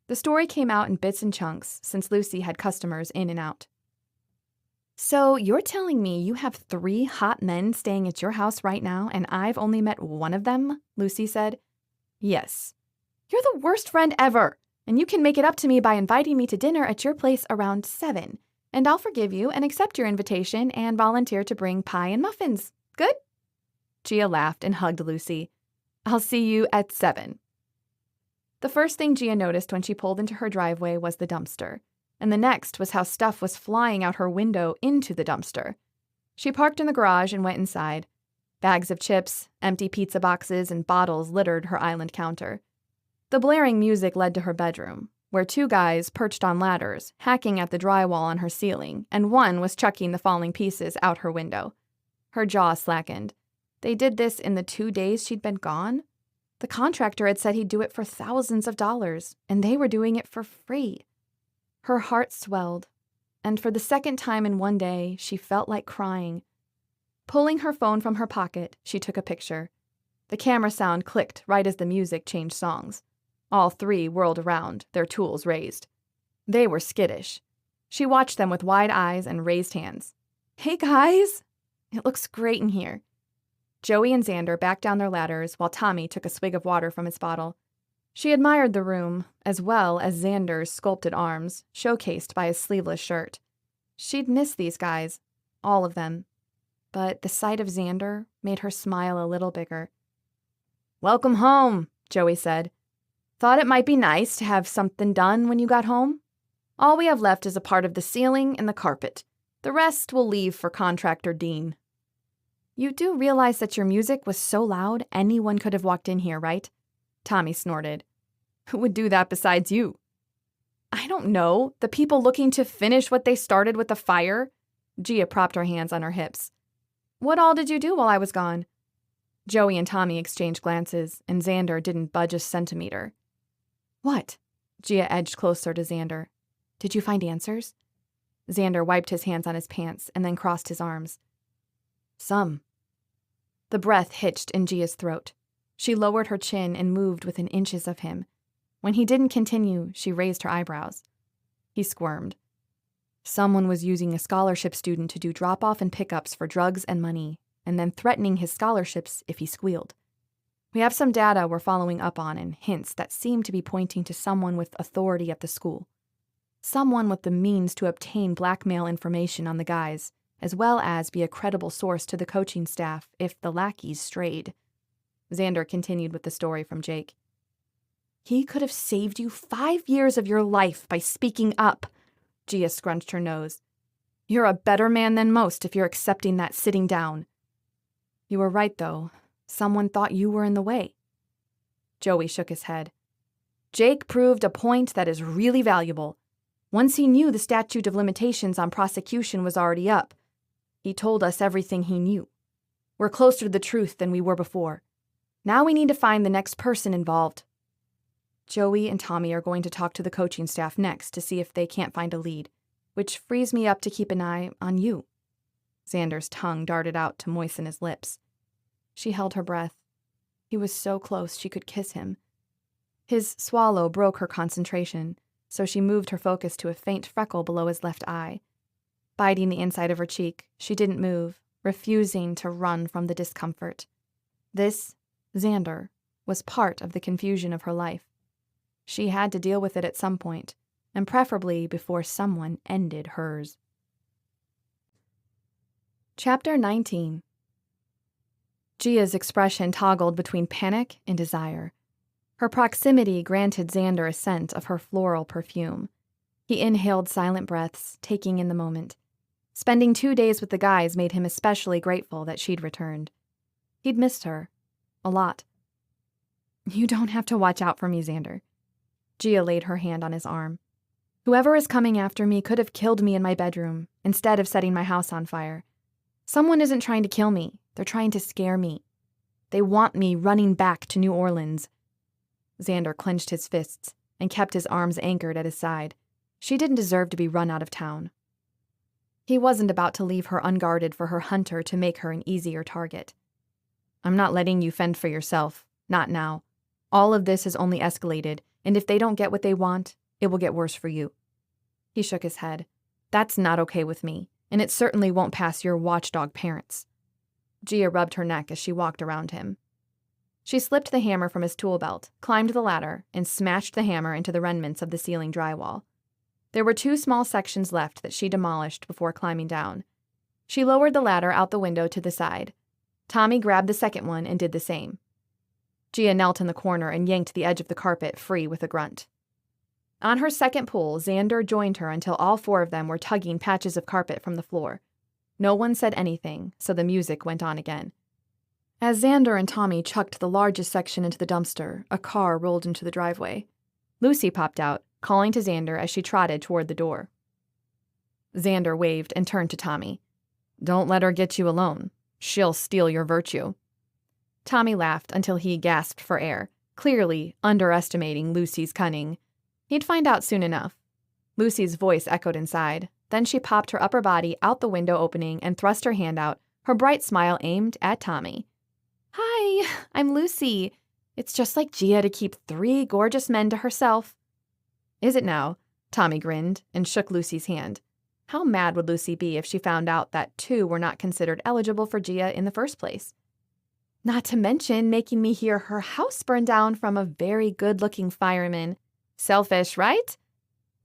The story came out in bits and chunks since Lucy had customers in and out. "So you're telling me you have 3 hot men staying at your house right now and I've only met one of them?" Lucy said. "Yes." "You're the worst friend ever, and you can make it up to me by inviting me to dinner at your place around 7, and I'll forgive you and accept your invitation and volunteer to bring pie and muffins. Good?" Gia laughed and hugged Lucy. "I'll see you at 7. The first thing Gia noticed when she pulled into her driveway was the dumpster, and the next was how stuff was flying out her window into the dumpster. She parked in the garage and went inside. Bags of chips, empty pizza boxes, and bottles littered her island counter. The blaring music led to her bedroom, where 2 guys perched on ladders, hacking at the drywall on her ceiling, and one was chucking the falling pieces out her window. Her jaw slackened. They did this in the 2 days she'd been gone? The contractor had said he'd do it for thousands of dollars, and they were doing it for free. Her heart swelled, and for the second time in one day, she felt like crying. Pulling her phone from her pocket, she took a picture. The camera sound clicked right as the music changed songs. All 3 whirled around, their tools raised. They were skittish. She watched them with wide eyes and raised hands. "Hey, guys! It looks great in here." Joey and Xander backed down their ladders while Tommy took a swig of water from his bottle. She admired the room, as well as Xander's sculpted arms, showcased by his sleeveless shirt. She'd miss these guys, all of them. But the sight of Xander made her smile a little bigger. "Welcome home," Joey said. "Thought it might be nice to have something done when you got home. All we have left is a part of the ceiling and the carpet. The rest we'll leave for Contractor Dean." "You do realize that your music was so loud anyone could have walked in here, right?" Tommy snorted. "Who would do that besides you?" "I don't know. The people looking to finish what they started with the fire." Gia propped her hands on her hips. "What all did you do while I was gone?" Joey and Tommy exchanged glances, and Xander didn't budge a centimeter. "What?" Gia edged closer to Xander. "Did you find answers?" Xander wiped his hands on his pants and then crossed his arms. "Some." The breath hitched in Gia's throat. She lowered her chin and moved within inches of him. When he didn't continue, she raised her eyebrows. He squirmed. "Someone was using a scholarship student to do drop-off and pickups for drugs and money, and then threatening his scholarships if he squealed. We have some data we're following up on and hints that seem to be pointing to someone with authority at the school. Someone with the means to obtain blackmail information on the guys, as well as be a credible source to the coaching staff if the lackeys strayed." Xander continued with the story from Jake. "He could have saved you 5 years of your life by speaking up." Gia scrunched her nose. "You're a better man than most if you're accepting that sitting down." "You were right, though. Someone thought you were in the way." Joey shook his head. "Jake proved a point that is really valuable. Once he knew the statute of limitations on prosecution was already up, he told us everything he knew. We're closer to the truth than we were before. Now we need to find the next person involved." Joey and Tommy are going to talk to the coaching staff next to see if they can't find a lead, which frees me up to keep an eye on you. Xander's tongue darted out to moisten his lips. She held her breath. He was so close she could kiss him. His swallow broke her concentration, so she moved her focus to a faint freckle below his left eye. Biting the inside of her cheek, she didn't move, refusing to run from the discomfort. This, Xander, was part of the confusion of her life. She had to deal with it at some point, and preferably before someone ended hers. Chapter 19. Gia's expression toggled between panic and desire. Her proximity granted Xander a scent of her floral perfume. He inhaled silent breaths, taking in the moment. Spending 2 days with the guys made him especially grateful that she'd returned. He'd missed her. A lot. "You don't have to watch out for me, Xander." Gia laid her hand on his arm. "Whoever is coming after me could have killed me in my bedroom, instead of setting my house on fire. Someone isn't trying to kill me. They're trying to scare me. They want me running back to New Orleans." Xander clenched his fists and kept his arms anchored at his side. She didn't deserve to be run out of town. He wasn't about to leave her unguarded for her hunter to make her an easier target. "I'm not letting you fend for yourself. Not now. All of this has only escalated, And if they don't get what they want, it will get worse for you. He shook his head. That's not okay with me, and it certainly won't pass your watchdog parents. Gia rubbed her neck as she walked around him. She slipped the hammer from his tool belt, climbed the ladder, and smashed the hammer into the remnants of the ceiling drywall. There were 2 small sections left that she demolished before climbing down. She lowered the ladder out the window to the side. Tommy grabbed the second one and did the same. Gia knelt in the corner and yanked the edge of the carpet free with a grunt. On her second pull, Xander joined her until all 4 of them were tugging patches of carpet from the floor. No one said anything, so the music went on again. As Xander and Tommy chucked the largest section into the dumpster, a car rolled into the driveway. Lucy popped out, calling to Xander as she trotted toward the door. Xander waved and turned to Tommy. Don't let her get you alone. She'll steal your virtue. Tommy laughed until he gasped for air, clearly underestimating Lucy's cunning. He'd find out soon enough. Lucy's voice echoed inside. Then she popped her upper body out the window opening and thrust her hand out, her bright smile aimed at Tommy. Hi, I'm Lucy. It's just like Gia to keep 3 gorgeous men to herself. Is it now? Tommy grinned and shook Lucy's hand. How mad would Lucy be if she found out that 2 were not considered eligible for Gia in the first place? Not to mention making me hear her house burn down from a very good-looking fireman. Selfish, right?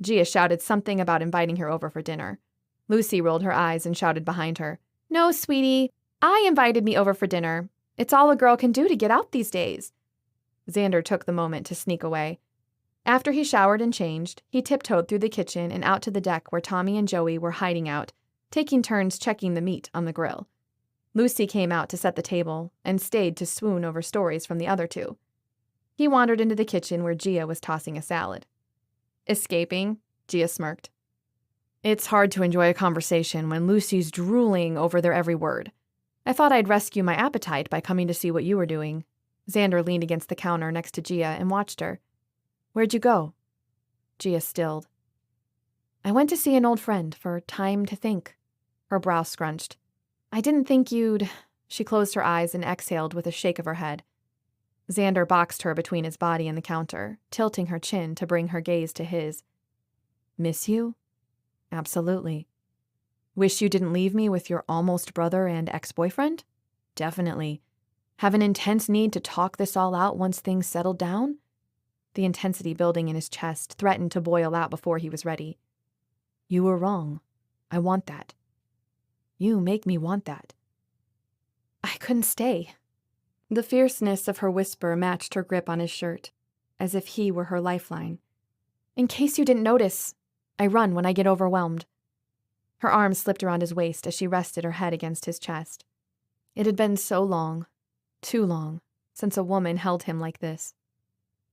Gia shouted something about inviting her over for dinner. Lucy rolled her eyes and shouted behind her. No, sweetie, I invited me over for dinner. It's all a girl can do to get out these days. Xander took the moment to sneak away. After he showered and changed, he tiptoed through the kitchen and out to the deck where Tommy and Joey were hiding out, taking turns checking the meat on the grill. Lucy came out to set the table and stayed to swoon over stories from the other 2. He wandered into the kitchen where Gia was tossing a salad. Escaping? Gia smirked. It's hard to enjoy a conversation when Lucy's drooling over their every word. I thought I'd rescue my appetite by coming to see what you were doing. Xander leaned against the counter next to Gia and watched her. Where'd you go? Gia stilled. I went to see an old friend for time to think. Her brow scrunched. I didn't think you'd... She closed her eyes and exhaled with a shake of her head. Xander boxed her between his body and the counter, tilting her chin to bring her gaze to his. Miss you? Absolutely. Wish you didn't leave me with your almost brother and ex-boyfriend? Definitely. Have an intense need to talk this all out once things settled down? The intensity building in his chest threatened to boil out before he was ready. You were wrong. I want that. You make me want that. I couldn't stay. The fierceness of her whisper matched her grip on his shirt, as if he were her lifeline. In case you didn't notice, I run when I get overwhelmed. Her arms slipped around his waist as she rested her head against his chest. It had been so long, too long, since a woman held him like this.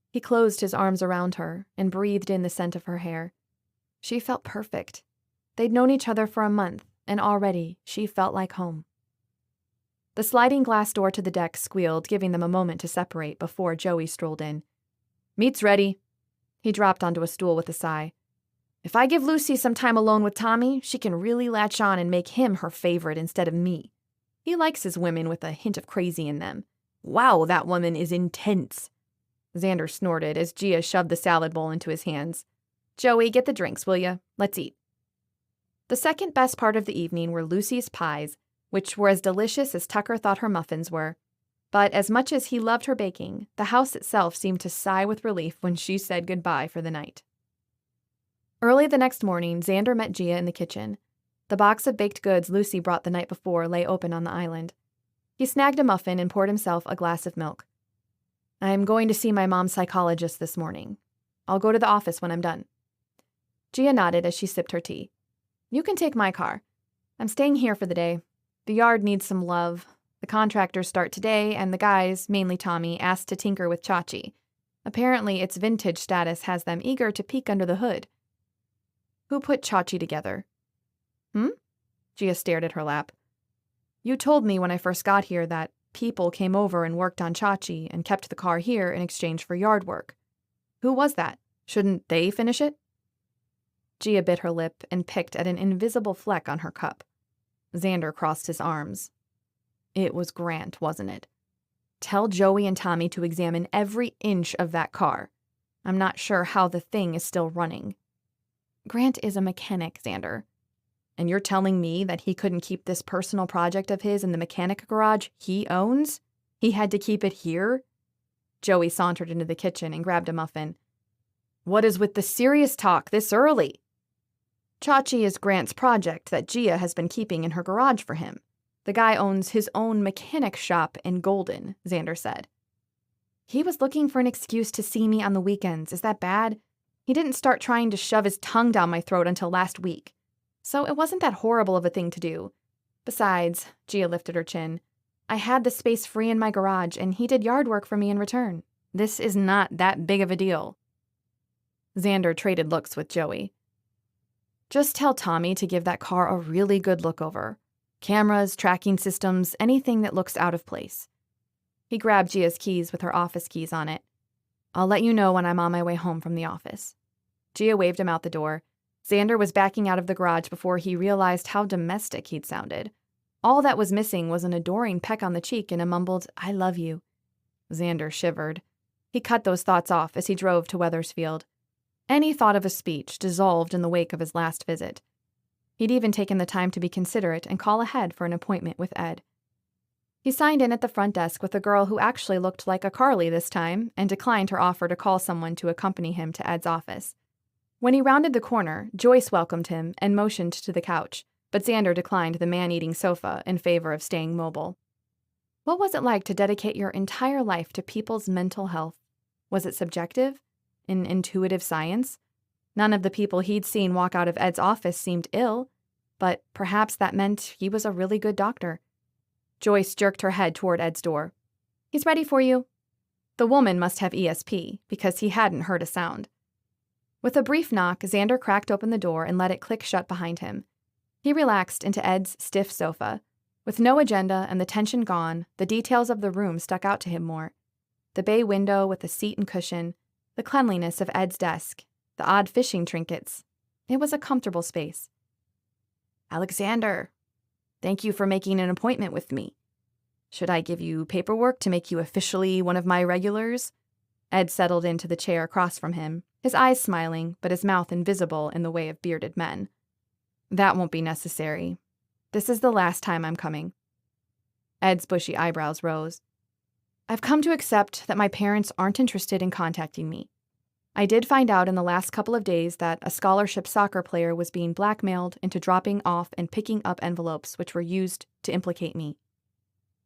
He closed his arms around her and breathed in the scent of her hair. She felt perfect. They'd known each other for a month, and already she felt like home. The sliding glass door to the deck squealed, giving them a moment to separate before Joey strolled in. Meat's ready. He dropped onto a stool with a sigh. If I give Lucy some time alone with Tommy, she can really latch on and make him her favorite instead of me. He likes his women with a hint of crazy in them. Wow, that woman is intense. Xander snorted as Gia shoved the salad bowl into his hands. Joey, get the drinks, will ya? Let's eat. The second best part of the evening were Lucy's pies, which were as delicious as Tucker thought her muffins were. But as much as he loved her baking, the house itself seemed to sigh with relief when she said goodbye for the night. Early the next morning, Xander met Gia in the kitchen. The box of baked goods Lucy brought the night before lay open on the island. He snagged a muffin and poured himself a glass of milk. I'm going to see my mom's psychologist this morning. I'll go to the office when I'm done. Gia nodded as she sipped her tea. You can take my car. I'm staying here for the day. The yard needs some love. The contractors start today, and the guys, mainly Tommy, asked to tinker with Chachi. Apparently, its vintage status has them eager to peek under the hood. Who put Chachi together? Gia stared at her lap. You told me when I first got here that people came over and worked on Chachi and kept the car here in exchange for yard work. Who was that? Shouldn't they finish it? Gia bit her lip and picked at an invisible fleck on her cup. Xander crossed his arms. It was Grant, wasn't it? Tell Joey and Tommy to examine every inch of that car. I'm not sure how the thing is still running." "Grant is a mechanic, Xander." "And you're telling me that he couldn't keep this personal project of his in the mechanic garage he owns? He had to keep it here?" Joey sauntered into the kitchen and grabbed a muffin. "What is with the serious talk this early?" "Chachi is Grant's project that Gia has been keeping in her garage for him. The guy owns his own mechanic shop in Golden," Xander said. "He was looking for an excuse to see me on the weekends. Is that bad? He didn't start trying to shove his tongue down my throat until last week. So it wasn't that horrible of a thing to do. Besides," Gia lifted her chin, "I had the space free in my garage, and he did yard work for me in return. This is not that big of a deal." Xander traded looks with Joey. "Just tell Tommy to give that car a really good look over. Cameras, tracking systems, anything that looks out of place." He grabbed Gia's keys with her office keys on it. "I'll let you know when I'm on my way home from the office." Gia waved him out the door. Xander was backing out of the garage before he realized how domestic he'd sounded. All that was missing was an adoring peck on the cheek and a mumbled, "I love you." Xander shivered. He cut those thoughts off as he drove to Weathersfield. Any thought of a speech dissolved in the wake of his last visit. He'd even taken the time to be considerate and call ahead for an appointment with Ed. He signed in at the front desk with a girl who actually looked like a Carly this time and declined her offer to call someone to accompany him to Ed's office. When he rounded the corner, Joyce welcomed him and motioned to the couch, but Xander declined the man-eating sofa in favor of staying mobile. What was it like to dedicate your entire life to people's mental health? Was it subjective? An intuitive science? None of the people he'd seen walk out of Ed's office seemed ill, but perhaps that meant he was a really good doctor. Joyce jerked her head toward Ed's door. "He's ready for you." The woman must have ESP, because he hadn't heard a sound. With a brief knock, Xander cracked open the door and let it click shut behind him. He relaxed into Ed's stiff sofa. With no agenda and the tension gone, the details of the room stuck out to him more. The bay window with a seat and cushion, the cleanliness of Ed's desk, the odd fishing trinkets. It was a comfortable space. "Alexander, thank you for making an appointment with me. Should I give you paperwork to make you officially one of my regulars?" Ed settled into the chair across from him, his eyes smiling, but his mouth invisible in the way of bearded men. "That won't be necessary. This is the last time I'm coming." Ed's bushy eyebrows rose. "I've come to accept that my parents aren't interested in contacting me. I did find out in the last couple of days that a scholarship soccer player was being blackmailed into dropping off and picking up envelopes which were used to implicate me.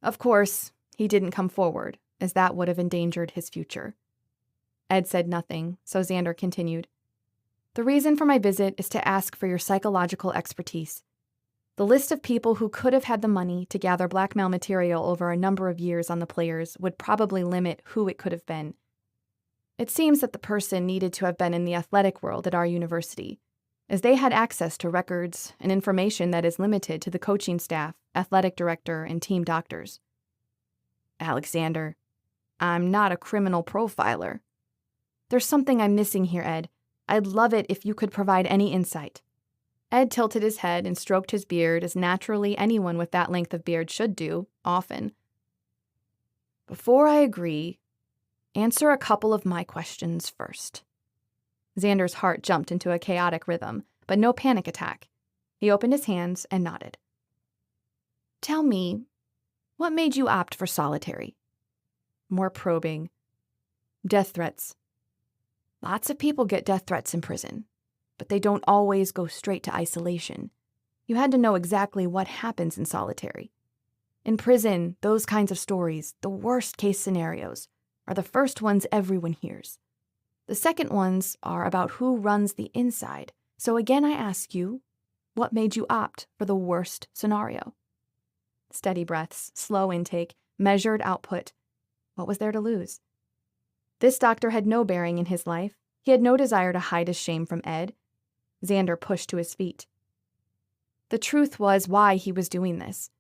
Of course, he didn't come forward, as that would have endangered his future." Ed said nothing, so Xander continued. "The reason for my visit is to ask for your psychological expertise. The list of people who could have had the money to gather blackmail material over a number of years on the players would probably limit who it could have been. It seems that the person needed to have been in the athletic world at our university, as they had access to records and information that is limited to the coaching staff, athletic director, and team doctors." "Alexander, I'm not a criminal profiler." "There's something I'm missing here, Ed. I'd love it if you could provide any insight." Ed tilted his head and stroked his beard as naturally anyone with that length of beard should do, often. "Before I agree, answer a couple of my questions first." Xander's heart jumped into a chaotic rhythm, but no panic attack. He opened his hands and nodded. "Tell me, what made you opt for solitary?" More probing. "Death threats." "Lots of people get death threats in prison, but they don't always go straight to isolation. You had to know exactly what happens in solitary. In prison, those kinds of stories, the worst-case scenarios, are the first ones everyone hears. The second ones are about who runs the inside. So again, I ask you, what made you opt for the worst scenario?" Steady breaths, slow intake, measured output. What was there to lose? This doctor had no bearing in his life. He had no desire to hide his shame from Ed. Xander pushed to his feet. The truth was why he was doing this.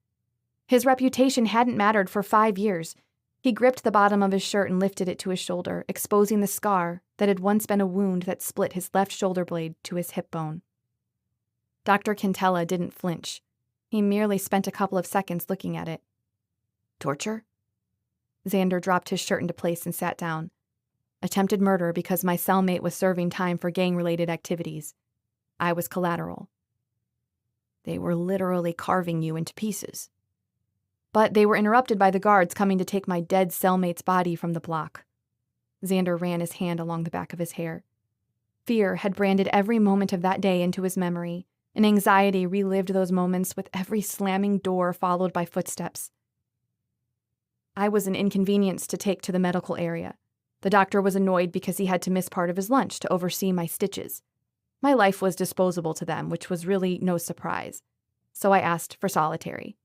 His reputation hadn't mattered for 5 years. He gripped the bottom of his shirt and lifted it to his shoulder, exposing the scar that had once been a wound that split his left shoulder blade to his hip bone. Dr. Quintella didn't flinch. He merely spent a couple of seconds looking at it. "Torture?" Xander dropped his shirt into place and sat down. Attempted murder because my cellmate was serving time for gang-related activities. I was collateral. They were literally carving you into pieces. But they were interrupted by the guards coming to take my dead cellmate's body from the block. Xander ran his hand along the back of his hair. Fear had branded every moment of that day into his memory, and anxiety relived those moments with every slamming door followed by footsteps. I was an inconvenience to take to the medical area. The doctor was annoyed because he had to miss part of his lunch to oversee my stitches. My life was disposable to them, which was really no surprise. So I asked for solitary.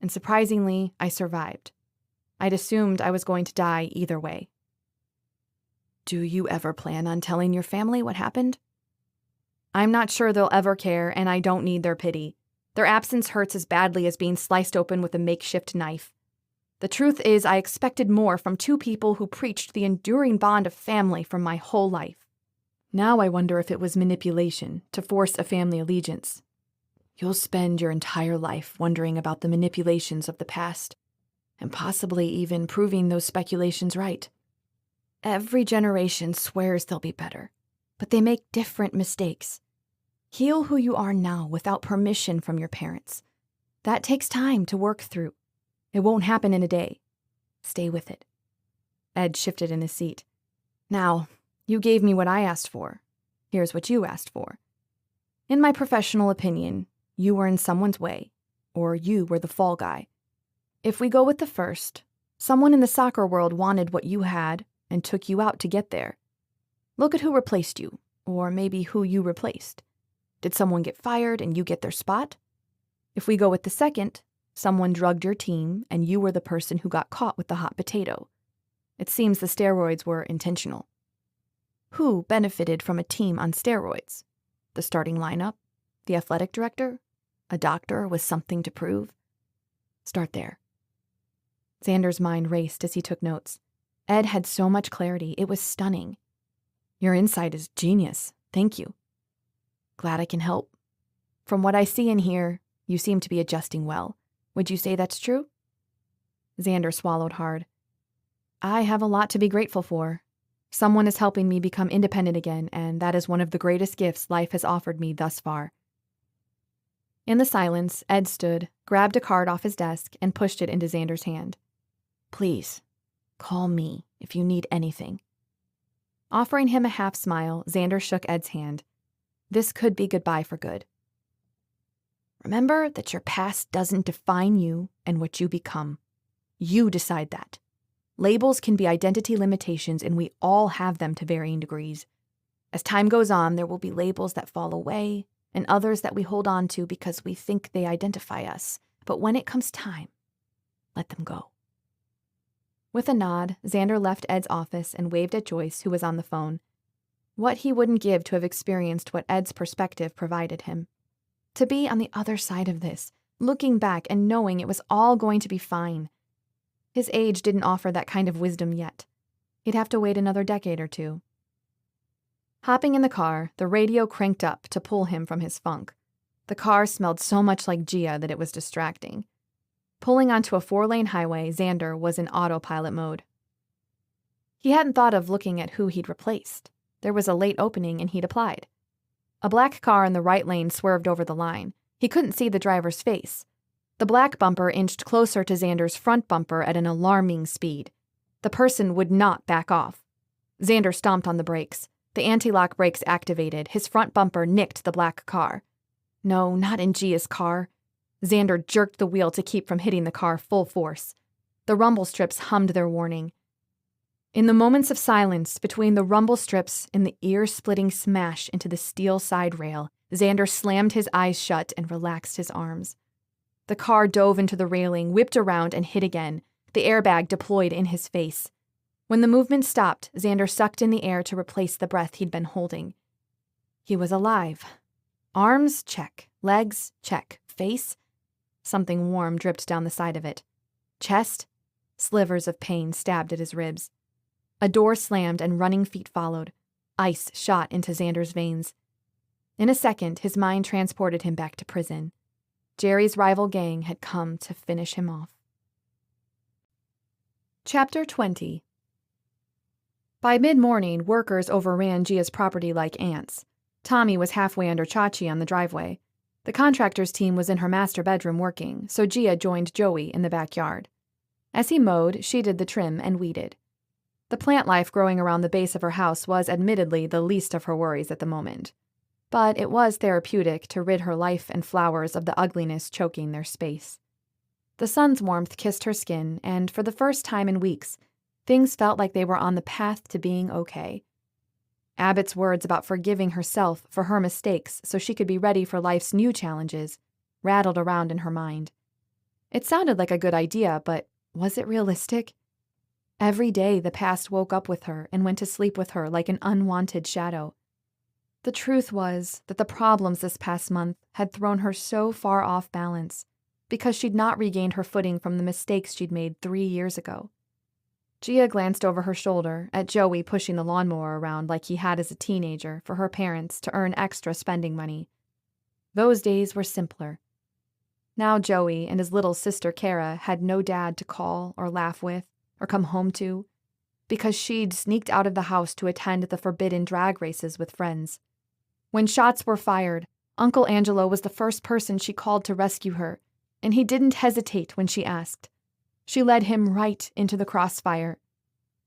And surprisingly, I survived. I'd assumed I was going to die either way. Do you ever plan on telling your family what happened? I'm not sure they'll ever care, and I don't need their pity. Their absence hurts as badly as being sliced open with a makeshift knife. The truth is, I expected more from two people who preached the enduring bond of family from my whole life. Now I wonder if it was manipulation to force a family allegiance. You'll spend your entire life wondering about the manipulations of the past, and possibly even proving those speculations right. Every generation swears they'll be better, but they make different mistakes. Heal who you are now without permission from your parents. That takes time to work through. It won't happen in a day. Stay with it. Ed shifted in his seat. Now, you gave me what I asked for. Here's what you asked for. In my professional opinion, you were in someone's way, or you were the fall guy. If we go with the first, someone in the soccer world wanted what you had and took you out to get there. Look at who replaced you, or maybe who you replaced. Did someone get fired and you get their spot? If we go with the second, someone drugged your team and you were the person who got caught with the hot potato. It seems the steroids were intentional. Who benefited from a team on steroids? The starting lineup? The athletic director? A doctor with something to prove? Start there. Xander's mind raced as he took notes. Ed had so much clarity, it was stunning. Your insight is genius. Thank you. Glad I can help. From what I see and hear, you seem to be adjusting well. Would you say that's true? Xander swallowed hard. I have a lot to be grateful for. Someone is helping me become independent again, and that is one of the greatest gifts life has offered me thus far. In the silence, Ed stood, grabbed a card off his desk, and pushed it into Xander's hand. Please, call me if you need anything. Offering him a half smile, Xander shook Ed's hand. This could be goodbye for good. Remember that your past doesn't define you and what you become. You decide that. Labels can be identity limitations, and we all have them to varying degrees. As time goes on, there will be labels that fall away, and others that we hold on to because we think they identify us. But when it comes time, let them go. With a nod, Xander left Ed's office and waved at Joyce, who was on the phone. What he wouldn't give to have experienced what Ed's perspective provided him. To be on the other side of this, looking back and knowing it was all going to be fine. His age didn't offer that kind of wisdom yet. He'd have to wait another decade or two. Hopping in the car, the radio cranked up to pull him from his funk. The car smelled so much like Gia that it was distracting. Pulling onto a 4-lane highway, Xander was in autopilot mode. He hadn't thought of looking at who he'd replaced. There was a late opening and he'd applied. A black car in the right lane swerved over the line. He couldn't see the driver's face. The black bumper inched closer to Xander's front bumper at an alarming speed. The person would not back off. Xander stomped on the brakes. The anti-lock brakes activated. His front bumper nicked the black car. No, not in Gia's car. Xander jerked the wheel to keep from hitting the car full force. The rumble strips hummed their warning. In the moments of silence between the rumble strips and the ear-splitting smash into the steel side rail, Xander slammed his eyes shut and relaxed his arms. The car dove into the railing, whipped around, and hit again. The airbag deployed in his face. When the movement stopped, Xander sucked in the air to replace the breath he'd been holding. He was alive. Arms, check. Legs, check. Face? Something warm dripped down the side of it. Chest? Slivers of pain stabbed at his ribs. A door slammed and running feet followed. Ice shot into Xander's veins. In a second, his mind transported him back to prison. Jerry's rival gang had come to finish him off. Chapter 20. By mid-morning, workers overran Gia's property like ants. Tommy was halfway under Chachi on the driveway. The contractor's team was in her master bedroom working, so Gia joined Joey in the backyard. As he mowed, she did the trim and weeded. The plant life growing around the base of her house was admittedly the least of her worries at the moment. But it was therapeutic to rid her life and flowers of the ugliness choking their space. The sun's warmth kissed her skin, and for the first time in weeks, things felt like they were on the path to being okay. Abbott's words about forgiving herself for her mistakes so she could be ready for life's new challenges rattled around in her mind. It sounded like a good idea, but was it realistic? Every day the past woke up with her and went to sleep with her like an unwanted shadow. The truth was that the problems this past month had thrown her so far off balance because she'd not regained her footing from the mistakes she'd made 3 years ago. Gia glanced over her shoulder at Joey pushing the lawnmower around like he had as a teenager for her parents to earn extra spending money. Those days were simpler. Now Joey and his little sister Kara had no dad to call or laugh with or come home to because she'd sneaked out of the house to attend the forbidden drag races with friends. When shots were fired, Uncle Angelo was the first person she called to rescue her, and he didn't hesitate when she asked. She led him right into the crossfire.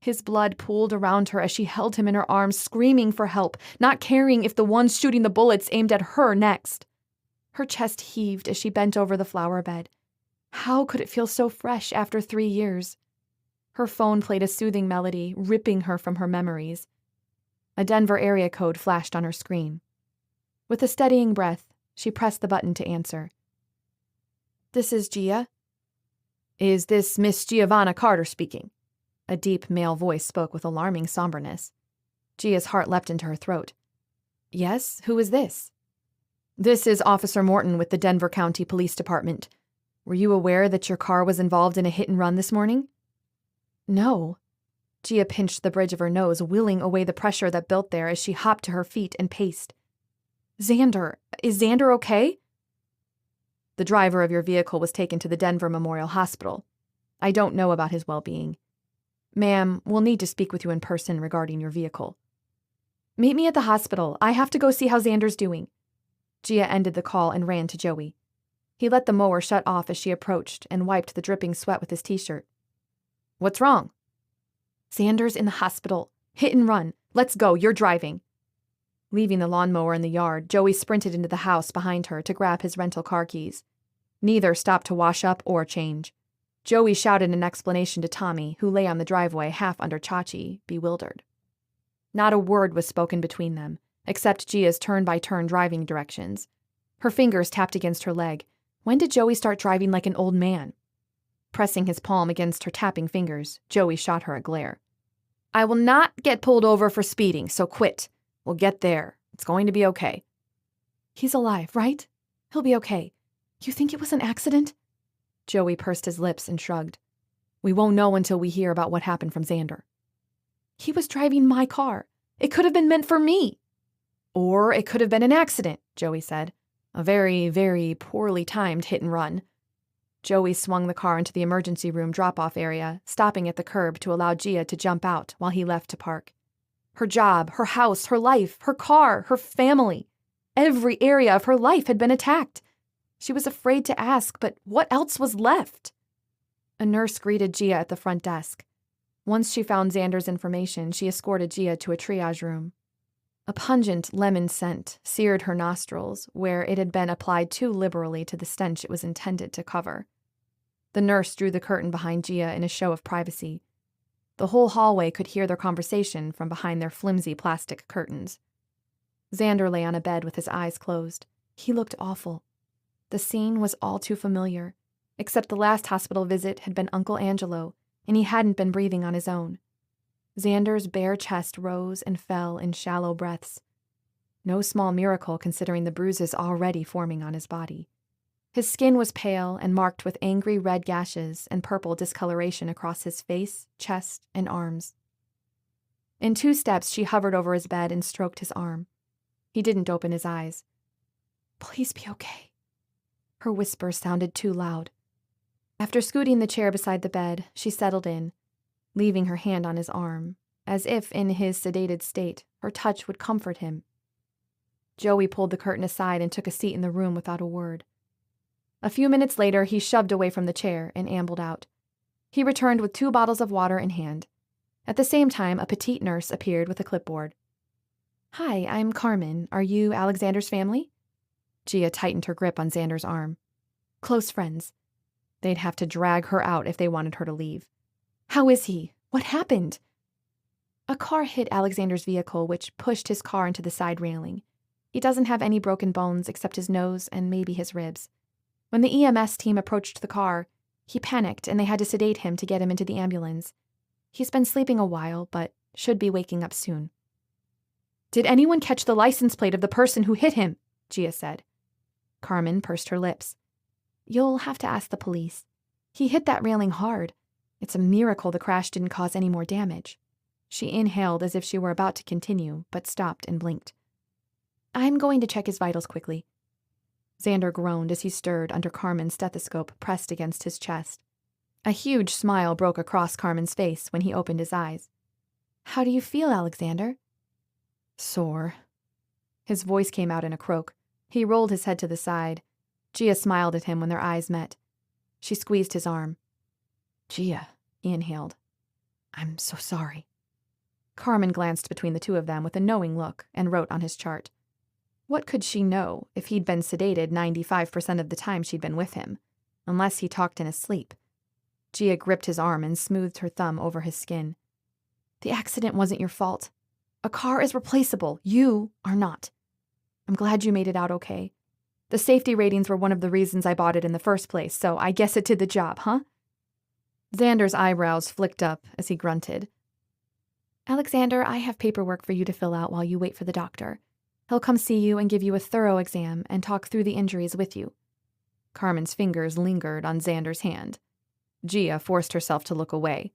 His blood pooled around her as she held him in her arms, screaming for help, not caring if the ones shooting the bullets aimed at her next. Her chest heaved as she bent over the flower bed. How could it feel so fresh after 3 years? Her phone played a soothing melody, ripping her from her memories. A Denver area code flashed on her screen. With a steadying breath, she pressed the button to answer. "This is Gia." "Is this Miss Giovanna Carter speaking?" A deep male voice spoke with alarming somberness. Gia's heart leapt into her throat. "Yes, who is this?" "This is Officer Morton with the Denver County Police Department. Were you aware that your car was involved in a hit and run this morning?" "No." Gia pinched the bridge of her nose, willing away the pressure that built there as she hopped to her feet and paced. "Xander, is Xander okay?" "The driver of your vehicle was taken to the Denver Memorial Hospital. I don't know about his well-being. Ma'am, we'll need to speak with you in person regarding your vehicle." "Meet me at the hospital. I have to go see how Xander's doing." Gia ended the call and ran to Joey. He let the mower shut off as she approached and wiped the dripping sweat with his t-shirt. "What's wrong?" "Xander's in the hospital. Hit and run. Let's go. You're driving." Leaving the lawnmower in the yard, Joey sprinted into the house behind her to grab his rental car keys. Neither stopped to wash up or change. Joey shouted an explanation to Tommy, who lay on the driveway half under Chachi, bewildered. Not a word was spoken between them, except Gia's turn-by-turn driving directions. Her fingers tapped against her leg. When did Joey start driving like an old man? Pressing his palm against her tapping fingers, Joey shot her a glare. "I will not get pulled over for speeding, so quit. We'll get there. It's going to be okay." "He's alive, right? He'll be okay. You think it was an accident?" Joey pursed his lips and shrugged. "We won't know until we hear about what happened from Xander." "He was driving my car. It could have been meant for me." "Or it could have been an accident," Joey said. "A very, very poorly timed hit and run." Joey swung the car into the emergency room drop-off area, stopping at the curb to allow Gia to jump out while he left to park. Her job, her house, her life, her car, her family. Every area of her life had been attacked. She was afraid to ask, but what else was left? A nurse greeted Gia at the front desk. Once she found Xander's information, she escorted Gia to a triage room. A pungent lemon scent seared her nostrils, where it had been applied too liberally to the stench it was intended to cover. The nurse drew the curtain behind Gia in a show of privacy. The whole hallway could hear their conversation from behind their flimsy plastic curtains. Xander lay on a bed with his eyes closed. He looked awful. The scene was all too familiar, except the last hospital visit had been Uncle Angelo, and he hadn't been breathing on his own. Xander's bare chest rose and fell in shallow breaths. No small miracle considering the bruises already forming on his body. His skin was pale and marked with angry red gashes and purple discoloration across his face, chest, and arms. In 2 steps, she hovered over his bed and stroked his arm. He didn't open his eyes. "Please be okay." Her whisper sounded too loud. After scooting the chair beside the bed, she settled in, leaving her hand on his arm, as if in his sedated state, her touch would comfort him. Joey pulled the curtain aside and took a seat in the room without a word. A few minutes later, he shoved away from the chair and ambled out. He returned with 2 bottles of water in hand. At the same time, a petite nurse appeared with a clipboard. "Hi, I'm Carmen. Are you Alexander's family?" Gia tightened her grip on Xander's arm. "Close friends." They'd have to drag her out if they wanted her to leave. "How is he? What happened?" "A car hit Alexander's vehicle, which pushed his car into the side railing. He doesn't have any broken bones except his nose and maybe his ribs. When the EMS team approached the car, he panicked and they had to sedate him to get him into the ambulance. He's been sleeping a while, but should be waking up soon." "Did anyone catch the license plate of the person who hit him?" Gia said. Carmen pursed her lips. "You'll have to ask the police. He hit that railing hard. It's a miracle the crash didn't cause any more damage." She inhaled as if she were about to continue, but stopped and blinked. "I'm going to check his vitals quickly." Xander groaned as he stirred under Carmen's stethoscope pressed against his chest. A huge smile broke across Carmen's face when he opened his eyes. "How do you feel, Alexander?" "Sore." His voice came out in a croak. He rolled his head to the side. Gia smiled at him when their eyes met. She squeezed his arm. "Gia," he inhaled. "I'm so sorry." Carmen glanced between the two of them with a knowing look and wrote on his chart. What could she know if he'd been sedated 95% of the time she'd been with him, unless he talked in his sleep? Gia gripped his arm and smoothed her thumb over his skin. "The accident wasn't your fault. A car is replaceable. You are not. I'm glad you made it out okay. The safety ratings were one of the reasons I bought it in the first place, so I guess it did the job, huh?" Xander's eyebrows flicked up as he grunted. "Alexander, I have paperwork for you to fill out while you wait for the doctor. He'll come see you and give you a thorough exam and talk through the injuries with you." Carmen's fingers lingered on Xander's hand. Gia forced herself to look away.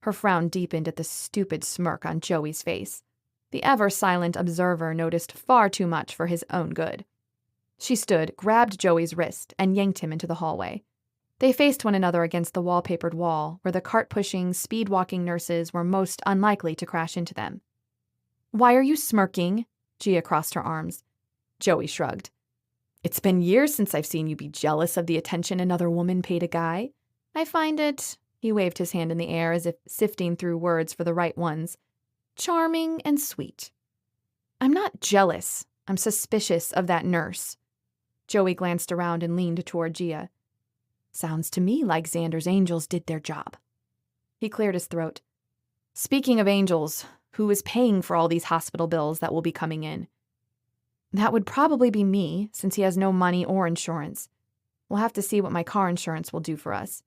Her frown deepened at the stupid smirk on Joey's face. The ever-silent observer noticed far too much for his own good. She stood, grabbed Joey's wrist, and yanked him into the hallway. They faced one another against the wallpapered wall, where the cart-pushing, speed-walking nurses were most unlikely to crash into them. "Why are you smirking?" Gia crossed her arms. Joey shrugged. "It's been years since I've seen you be jealous of the attention another woman paid a guy. I find it," he waved his hand in the air as if sifting through words for the right ones, "charming and sweet." "I'm not jealous. I'm suspicious of that nurse." Joey glanced around and leaned toward Gia. "Sounds to me like Xander's angels did their job." He cleared his throat. "Speaking of angels, who is paying for all these hospital bills that will be coming in?" "That would probably be me, since he has no money or insurance. We'll have to see what my car insurance will do for us."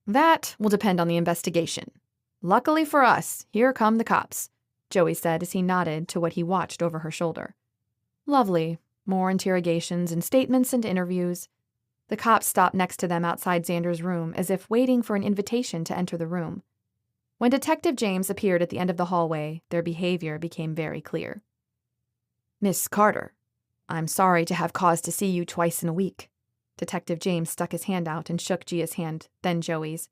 "That will depend on the investigation. Luckily for us, here come the cops," Joey said as he nodded to what he watched over her shoulder. "Lovely. More interrogations and statements and interviews." The cops stopped next to them outside Xander's room as if waiting for an invitation to enter the room. When Detective James appeared at the end of the hallway, their behavior became very clear. "Miss Carter, I'm sorry to have cause to see you twice in a week." Detective James stuck his hand out and shook Gia's hand, then Joey's.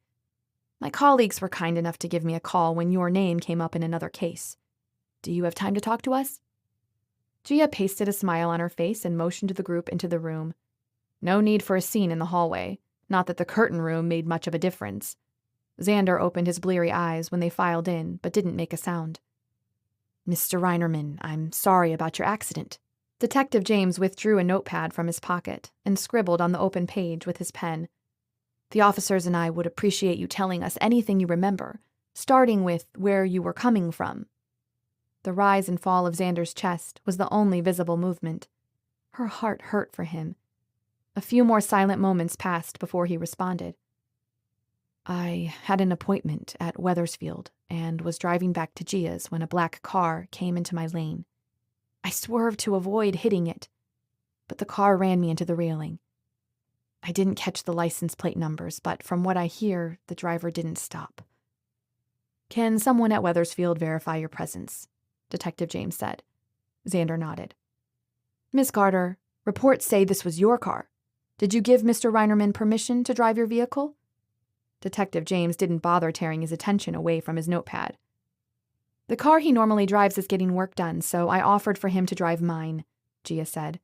"My colleagues were kind enough to give me a call when your name came up in another case. Do you have time to talk to us?" Gia pasted a smile on her face and motioned the group into the room. No need for a scene in the hallway, not that the curtain room made much of a difference. Xander opened his bleary eyes when they filed in, but didn't make a sound. "Mr. Reinerman, I'm sorry about your accident." Detective James withdrew a notepad from his pocket and scribbled on the open page with his pen. "The officers and I would appreciate you telling us anything you remember, starting with where you were coming from." The rise and fall of Xander's chest was the only visible movement. Her heart hurt for him. A few more silent moments passed before he responded. "I had an appointment at Wethersfield and was driving back to Gia's when a black car came into my lane. I swerved to avoid hitting it, but the car ran me into the railing. I didn't catch the license plate numbers, but from what I hear, the driver didn't stop." "Can someone at Wethersfield verify your presence?" Detective James said. Xander nodded. "Miss Carter, reports say this was your car. Did you give Mr. Reinerman permission to drive your vehicle?" Detective James didn't bother tearing his attention away from his notepad. The car he normally drives is getting work done, so I offered for him to drive mine, Gia said.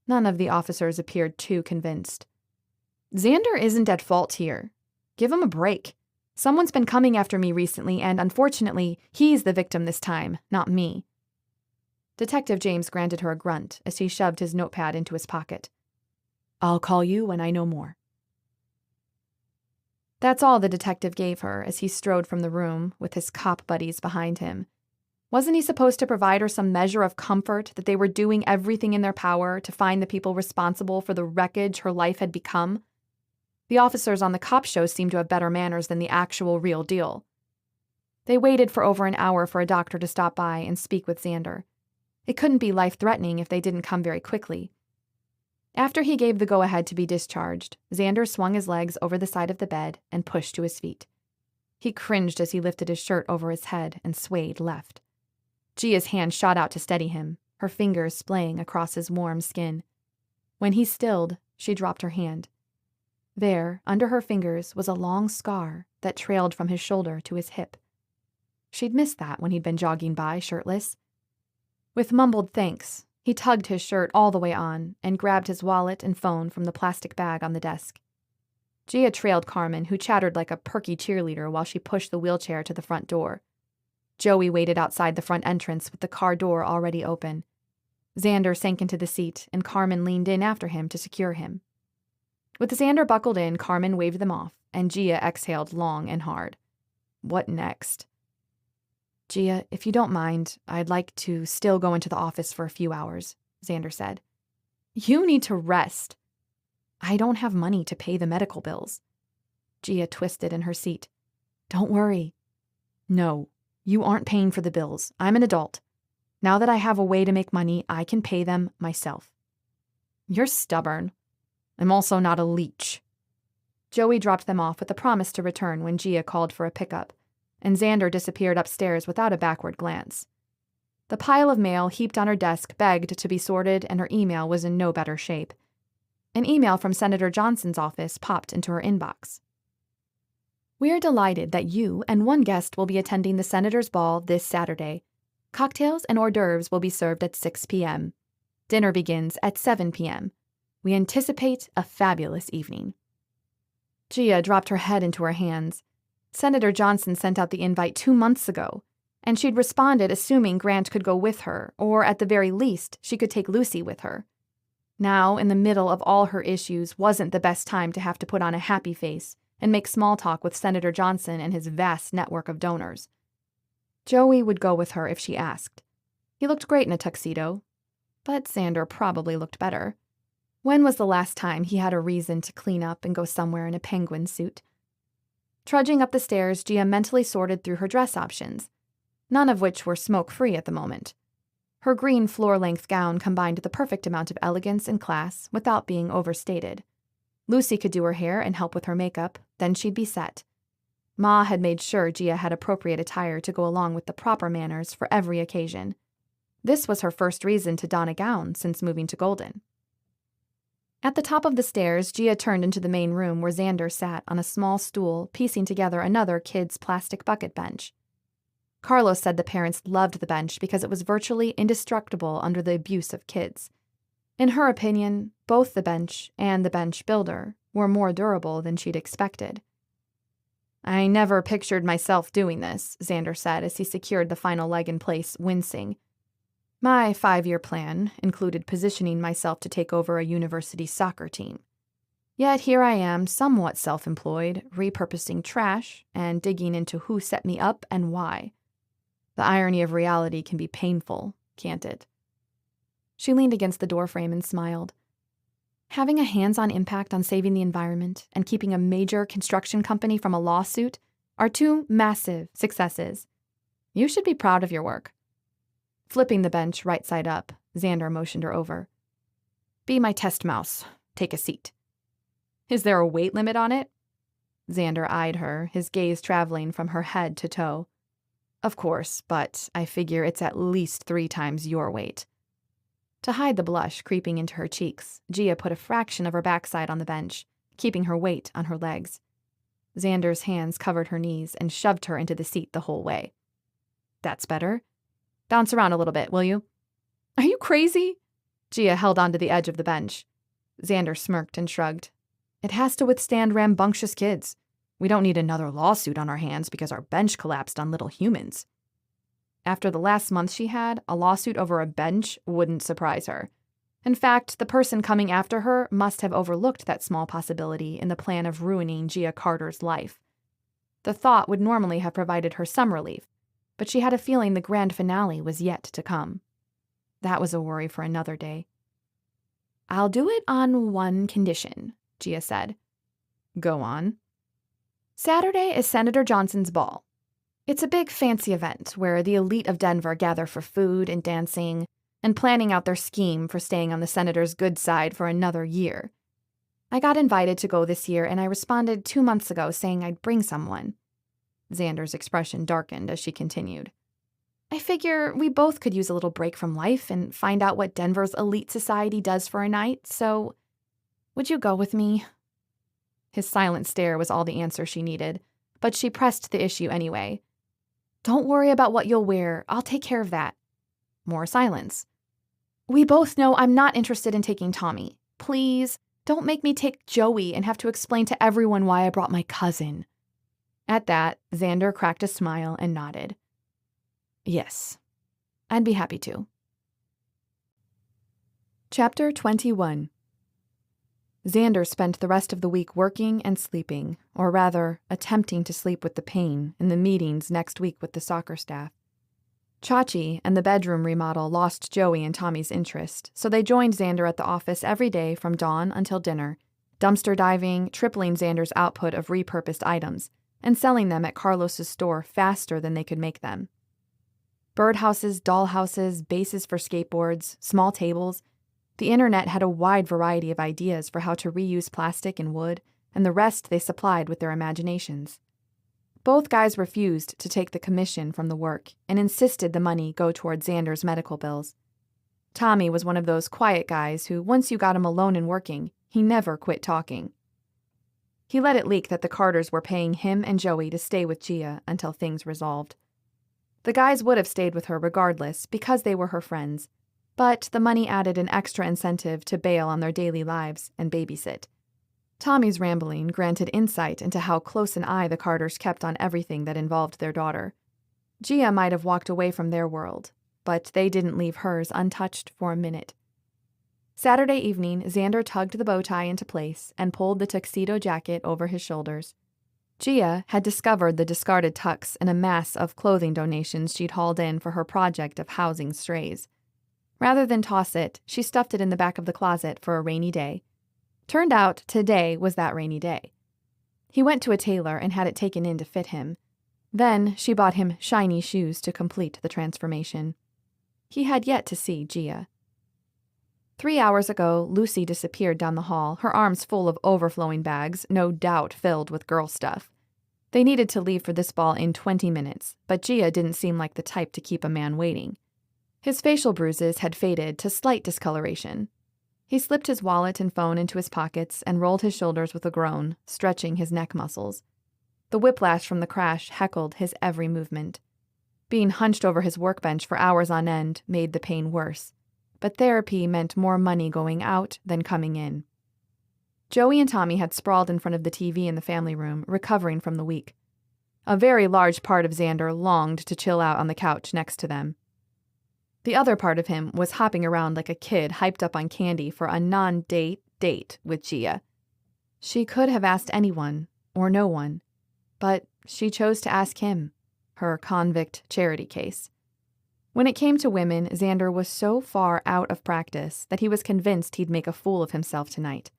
None of the officers appeared too convinced. Xander isn't at fault here. Give him a break. Someone's been coming after me recently, and unfortunately, he's the victim this time, not me. Detective James granted her a grunt as he shoved his notepad into his pocket. I'll call you when I know more. That's all the detective gave her as he strode from the room with his cop buddies behind him. Wasn't he supposed to provide her some measure of comfort that they were doing everything in their power to find the people responsible for the wreckage her life had become? The officers on the cop show seemed to have better manners than the actual real deal. They waited for over an hour for a doctor to stop by and speak with Xander. It couldn't be life-threatening if they didn't come very quickly. After he gave the go-ahead to be discharged, Xander swung his legs over the side of the bed and pushed to his feet. He cringed as he lifted his shirt over his head and swayed left. Gia's hand shot out to steady him, her fingers splaying across his warm skin. When he stilled, she dropped her hand. There, under her fingers, was a long scar that trailed from his shoulder to his hip. She'd missed that when he'd been jogging by, shirtless. With mumbled thanks, he tugged his shirt all the way on and grabbed his wallet and phone from the plastic bag on the desk. Gia trailed Carmen, who chattered like a perky cheerleader while she pushed the wheelchair to the front door. Joey waited outside the front entrance with the car door already open. Xander sank into the seat, and Carmen leaned in after him to secure him. With Xander buckled in, Carmen waved them off, and Gia exhaled long and hard. What next? Gia, if you don't mind, I'd like to still go into the office for a few hours, Xander said. You need to rest. I don't have money to pay the medical bills. Gia twisted in her seat. Don't worry. No, you aren't paying for the bills. I'm an adult. Now that I have a way to make money, I can pay them myself. You're stubborn. I'm also not a leech. Joey dropped them off with a promise to return when Gia called for a pickup, and Xander disappeared upstairs without a backward glance. The pile of mail heaped on her desk begged to be sorted, and her email was in no better shape. An email from Senator Johnson's office popped into her inbox. We're delighted that you and one guest will be attending the Senator's Ball this Saturday. Cocktails and hors d'oeuvres will be served at 6 p.m. Dinner begins at 7 p.m. We anticipate a fabulous evening. Gia dropped her head into her hands. Senator Johnson sent out the invite 2 months ago, and she'd responded assuming Grant could go with her, or at the very least, she could take Lucy with her. Now, in the middle of all her issues, wasn't the best time to have to put on a happy face and make small talk with Senator Johnson and his vast network of donors. Joey would go with her if she asked. He looked great in a tuxedo, but Xander probably looked better. When was the last time he had a reason to clean up and go somewhere in a penguin suit? Trudging up the stairs, Gia mentally sorted through her dress options, none of which were smoke-free at the moment. Her green floor-length gown combined the perfect amount of elegance and class without being overstated. Lucy could do her hair and help with her makeup, then she'd be set. Ma had made sure Gia had appropriate attire to go along with the proper manners for every occasion. This was her first reason to don a gown since moving to Golden. At the top of the stairs, Gia turned into the main room where Xander sat on a small stool piecing together another kid's plastic bucket bench. Carlos said the parents loved the bench because it was virtually indestructible under the abuse of kids. In her opinion, both the bench and the bench builder were more durable than she'd expected. I never pictured myself doing this, Xander said as he secured the final leg in place, wincing. My 5-year plan included positioning myself to take over a university soccer team. Yet here I am, somewhat self-employed, repurposing trash and digging into who set me up and why. The irony of reality can be painful, can't it? She leaned against the doorframe and smiled. Having a hands-on impact on saving the environment and keeping a major construction company from a lawsuit are 2 massive successes. You should be proud of your work. Flipping the bench right side up, Xander motioned her over. Be my test mouse. Take a seat. Is there a weight limit on it? Xander eyed her, his gaze traveling from her head to toe. Of course, but I figure it's at least 3 times your weight. To hide the blush creeping into her cheeks, Gia put a fraction of her backside on the bench, keeping her weight on her legs. Xander's hands covered her knees and shoved her into the seat the whole way. That's better. Bounce around a little bit, will you? Are you crazy? Gia held onto the edge of the bench. Xander smirked and shrugged. It has to withstand rambunctious kids. We don't need another lawsuit on our hands because our bench collapsed on little humans. After the last month she had, a lawsuit over a bench wouldn't surprise her. In fact, the person coming after her must have overlooked that small possibility in the plan of ruining Gia Carter's life. The thought would normally have provided her some relief, but she had a feeling the grand finale was yet to come. That was a worry for another day. I'll do it on one condition, Gia said. Go on. Saturday is Senator Johnson's ball. It's a big fancy event where the elite of Denver gather for food and dancing and planning out their scheme for staying on the senator's good side for another year. I got invited to go this year and I responded 2 months ago saying I'd bring someone. Xander's expression darkened as she continued. I figure we both could use a little break from life and find out what Denver's elite society does for a night, so would you go with me? His silent stare was all the answer she needed, but she pressed the issue anyway. Don't worry about what you'll wear. I'll take care of that. More silence. We both know I'm not interested in taking Tommy. Please, don't make me take Joey and have to explain to everyone why I brought my cousin. At that, Xander cracked a smile and nodded. Yes, I'd be happy to. Chapter 21. Xander spent the rest of the week working and sleeping, or rather, attempting to sleep with the pain in the meetings next week with the soccer staff. Chachi and the bedroom remodel lost Joey and Tommy's interest, so they joined Xander at the office every day from dawn until dinner, dumpster diving, tripling Xander's output of repurposed items, and selling them at Carlos's store faster than they could make them. Birdhouses, dollhouses, bases for skateboards, small tables. The internet had a wide variety of ideas for how to reuse plastic and wood, and the rest they supplied with their imaginations. Both guys refused to take the commission from the work and insisted the money go toward Xander's medical bills. Tommy was one of those quiet guys who, once you got him alone and working, he never quit talking. He let it leak that the Carters were paying him and Joey to stay with Gia until things resolved. The guys would have stayed with her regardless because they were her friends, but the money added an extra incentive to bail on their daily lives and babysit. Tommy's rambling granted insight into how close an eye the Carters kept on everything that involved their daughter. Gia might have walked away from their world, but they didn't leave hers untouched for a minute. Saturday evening, Xander tugged the bow tie into place and pulled the tuxedo jacket over his shoulders. Gia had discovered the discarded tux in a mass of clothing donations she'd hauled in for her project of housing strays. Rather than toss it, she stuffed it in the back of the closet for a rainy day. Turned out today was that rainy day. He went to a tailor and had it taken in to fit him. Then she bought him shiny shoes to complete the transformation. He had yet to see Gia. 3 hours ago, Lucy disappeared down the hall, her arms full of overflowing bags, no doubt filled with girl stuff. They needed to leave for this ball in 20 minutes, but Gia didn't seem like the type to keep a man waiting. His facial bruises had faded to slight discoloration. He slipped his wallet and phone into his pockets and rolled his shoulders with a groan, stretching his neck muscles. The whiplash from the crash heckled his every movement. Being hunched over his workbench for hours on end made the pain worse, but therapy meant more money going out than coming in. Joey and Tommy had sprawled in front of the TV in the family room, recovering from the week. A very large part of Xander longed to chill out on the couch next to them. The other part of him was hopping around like a kid hyped up on candy for a non-date date with Gia. She could have asked anyone, or no one, but she chose to ask him, her convict charity case. When it came to women, Xander was so far out of practice that he was convinced he'd make a fool of himself tonight.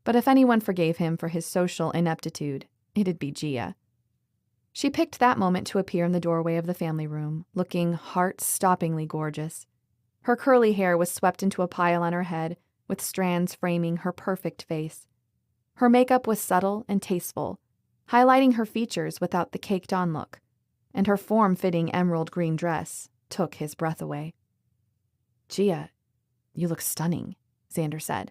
But if anyone forgave him for his social ineptitude, it'd be Gia. She picked that moment to appear in the doorway of the family room, looking heart-stoppingly gorgeous. Her curly hair was swept into a pile on her head, with strands framing her perfect face. Her makeup was subtle and tasteful, highlighting her features without the caked-on look, and her form-fitting emerald green dress took his breath away. Gia, you look stunning, Xander said.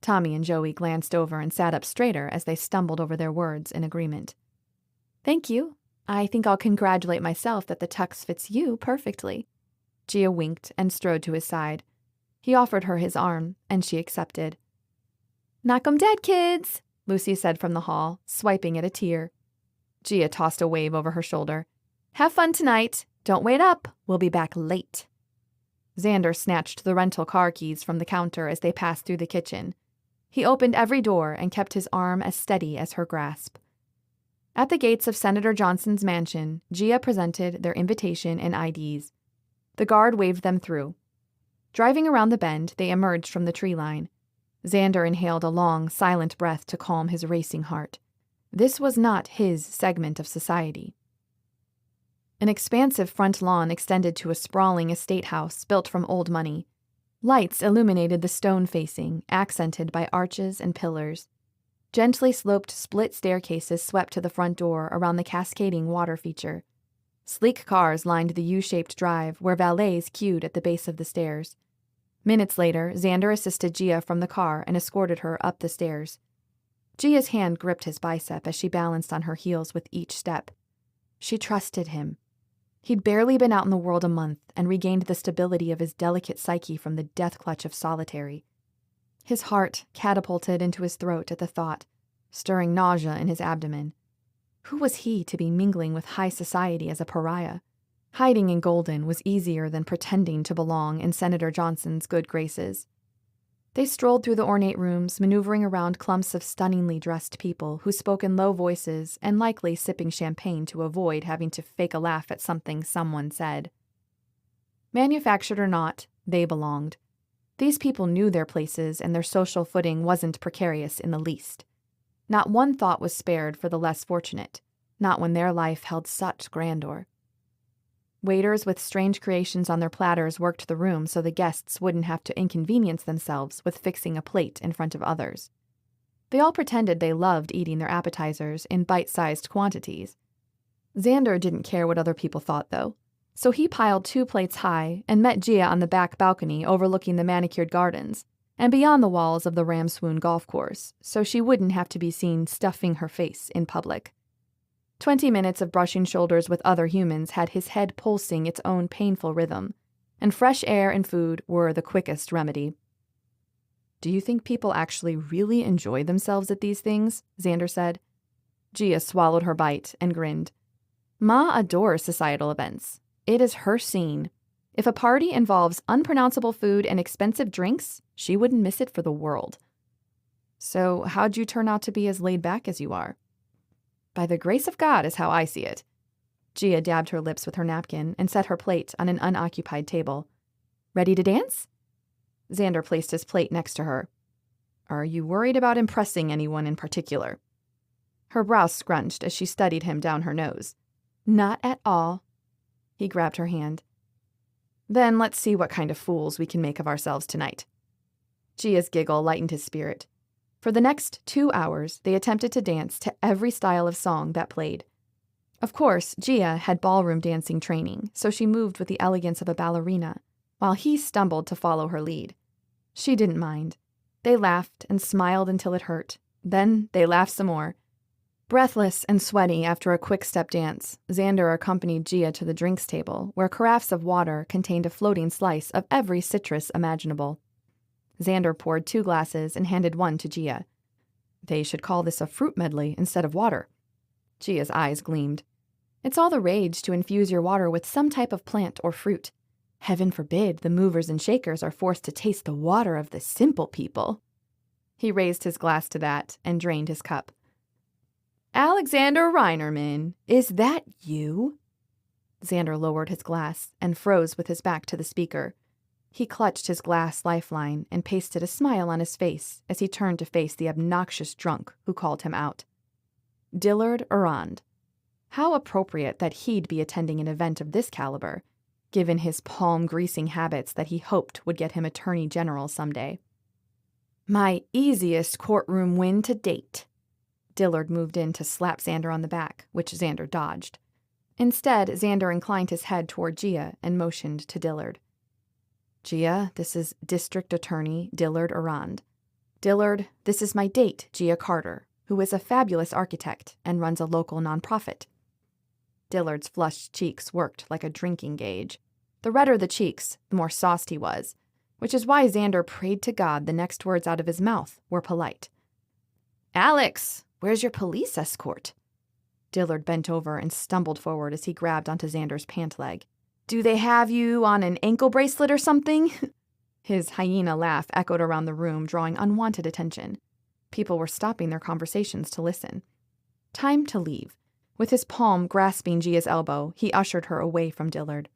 Tommy and Joey glanced over and sat up straighter as they stumbled over their words in agreement. Thank you, I think I'll congratulate myself that the tux fits you perfectly. Gia winked and strode to his side. He offered her his arm, and she accepted. Knock 'em dead, kids, Lucy said from the hall, swiping at a tear. Gia tossed a wave over her shoulder. Have fun tonight. Don't wait up. We'll be back late. Xander snatched the rental car keys from the counter as they passed through the kitchen. He opened every door and kept his arm as steady as her grasp. At the gates of Senator Johnson's mansion, Gia presented their invitation and IDs. The guard waved them through. Driving around the bend, they emerged from the tree line. Xander inhaled a long, silent breath to calm his racing heart. This was not his segment of society. An expansive front lawn extended to a sprawling estate house built from old money. Lights illuminated the stone facing, accented by arches and pillars. Gently sloped split staircases swept to the front door around the cascading water feature. Sleek cars lined the U-shaped drive where valets queued at the base of the stairs. Minutes later, Xander assisted Gia from the car and escorted her up the stairs. Gia's hand gripped his bicep as she balanced on her heels with each step. She trusted him. He'd barely been out in the world a month and regained the stability of his delicate psyche from the death clutch of solitary. His heart catapulted into his throat at the thought, stirring nausea in his abdomen. Who was he to be mingling with high society as a pariah? Hiding in Golden was easier than pretending to belong in Senator Johnson's good graces. They strolled through the ornate rooms, maneuvering around clumps of stunningly dressed people who spoke in low voices and likely sipping champagne to avoid having to fake a laugh at something someone said. Manufactured or not, they belonged. These people knew their places, and their social footing wasn't precarious in the least. Not one thought was spared for the less fortunate, not when their life held such grandeur. Waiters with strange creations on their platters worked the room so the guests wouldn't have to inconvenience themselves with fixing a plate in front of others. They all pretended they loved eating their appetizers in bite-sized quantities. Xander didn't care what other people thought, though, so he piled 2 plates high and met Gia on the back balcony overlooking the manicured gardens and beyond the walls of the Ramswoon golf course, so she wouldn't have to be seen stuffing her face in public. 20 minutes of brushing shoulders with other humans had his head pulsing its own painful rhythm, and fresh air and food were the quickest remedy. Do you think people actually really enjoy themselves at these things? Xander said. Gia swallowed her bite and grinned. Ma adores societal events. It is her scene. If a party involves unpronounceable food and expensive drinks, she wouldn't miss it for the world. So how'd you turn out to be as laid back as you are? By the grace of God is how I see it. Gia dabbed her lips with her napkin and set her plate on an unoccupied table. Ready to dance? Xander placed his plate next to her. Are you worried about impressing anyone in particular? Her brow scrunched as she studied him down her nose. Not at all. He grabbed her hand. Then let's see what kind of fools we can make of ourselves tonight. Gia's giggle lightened his spirit. For the next 2 hours, they attempted to dance to every style of song that played. Of course, Gia had ballroom dancing training, so she moved with the elegance of a ballerina, while he stumbled to follow her lead. She didn't mind. They laughed and smiled until it hurt. Then they laughed some more. Breathless and sweaty after a quick-step dance, Xander accompanied Gia to the drinks table, where carafes of water contained a floating slice of every citrus imaginable. Xander poured 2 glasses and handed one to Gia. They should call this a fruit medley instead of water. Gia's eyes gleamed. It's all the rage to infuse your water with some type of plant or fruit. Heaven forbid the movers and shakers are forced to taste the water of the simple people. He raised his glass to that and drained his cup. Xander Reinerman, is that you? Xander lowered his glass and froze with his back to the speaker. He clutched his glass lifeline and pasted a smile on his face as he turned to face the obnoxious drunk who called him out. Dillard Arand. How appropriate that he'd be attending an event of this caliber, given his palm-greasing habits that he hoped would get him attorney general someday. My easiest courtroom win to date. Dillard moved in to slap Xander on the back, which Xander dodged. Instead, Xander inclined his head toward Gia and motioned to Dillard. Gia, this is District Attorney Dillard Arand. Dillard, this is my date, Gia Carter, who is a fabulous architect and runs a local nonprofit. Dillard's flushed cheeks worked like a drinking gauge. The redder the cheeks, the more sauced he was, which is why Xander prayed to God the next words out of his mouth were polite. "Alex, where's your police escort?" Dillard bent over and stumbled forward as he grabbed onto Xander's pant leg. "Do they have you on an ankle bracelet or something?" His hyena laugh echoed around the room, drawing unwanted attention. People were stopping their conversations to listen. Time to leave. With his palm grasping Gia's elbow, he ushered her away from Dillard.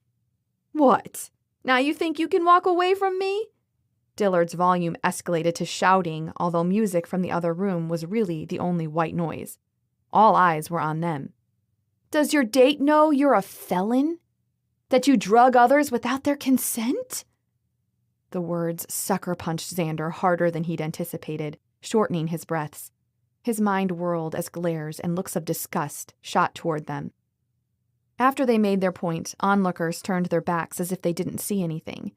"What? Now you think you can walk away from me?" Dillard's volume escalated to shouting, although music from the other room was really the only white noise. All eyes were on them. "Does your date know you're a felon? That you drug others without their consent?" The words sucker-punched Xander harder than he'd anticipated, shortening his breaths. His mind whirled as glares and looks of disgust shot toward them. After they made their point, onlookers turned their backs as if they didn't see anything.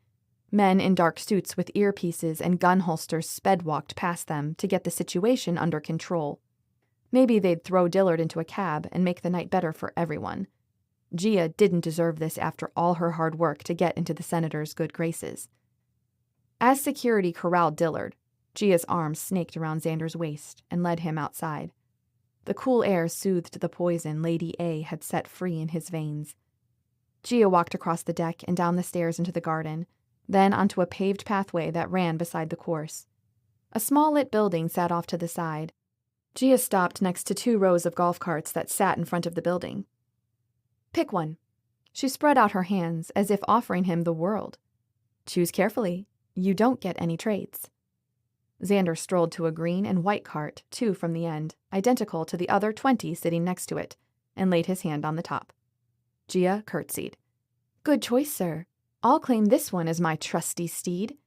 Men in dark suits with earpieces and gun holsters sped-walked past them to get the situation under control. Maybe they'd throw Dillard into a cab and make the night better for everyone. Gia didn't deserve this after all her hard work to get into the senator's good graces. As security corralled Dillard, Gia's arm snaked around Xander's waist and led him outside. The cool air soothed the poison Lady A had set free in his veins. Gia walked across the deck and down the stairs into the garden, then onto a paved pathway that ran beside the course. A small lit building sat off to the side. Gia stopped next to 2 rows of golf carts that sat in front of the building. "Pick one." She spread out her hands as if offering him the world. "Choose carefully. You don't get any trades." Xander strolled to a green and white cart, 2 from the end, identical to the other 20 sitting next to it, and laid his hand on the top. Gia curtsied. "Good choice, sir. I'll claim this one as my trusty steed."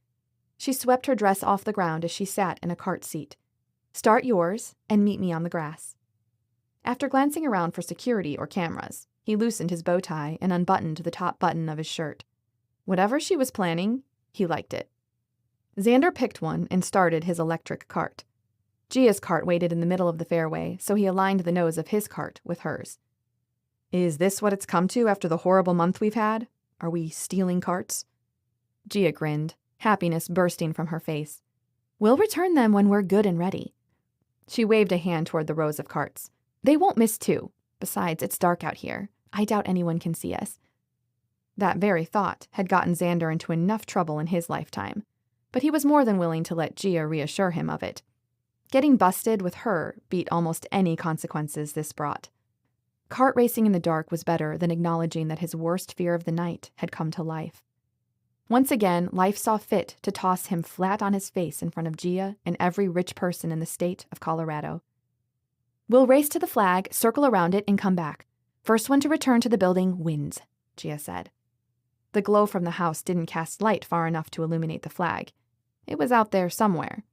She swept her dress off the ground as she sat in a cart seat. "Start yours, and meet me on the grass." After glancing around for security or cameras, he loosened his bow tie and unbuttoned the top button of his shirt. Whatever she was planning, he liked it. Xander picked one and started his electric cart. Gia's cart waited in the middle of the fairway, so he aligned the nose of his cart with hers. "Is this what it's come to after the horrible month we've had? Are we stealing carts?" Gia grinned, happiness bursting from her face. "We'll return them when we're good and ready." She waved a hand toward the rows of carts. "They won't miss 2. Besides, it's dark out here. I doubt anyone can see us." That very thought had gotten Xander into enough trouble in his lifetime, but he was more than willing to let Gia reassure him of it. Getting busted with her beat almost any consequences this brought. Kart racing in the dark was better than acknowledging that his worst fear of the night had come to life. Once again, life saw fit to toss him flat on his face in front of Gia and every rich person in the state of Colorado. "We'll race to the flag, circle around it, and come back. First one to return to the building wins," Gia said. The glow from the house didn't cast light far enough to illuminate the flag. It was out there somewhere.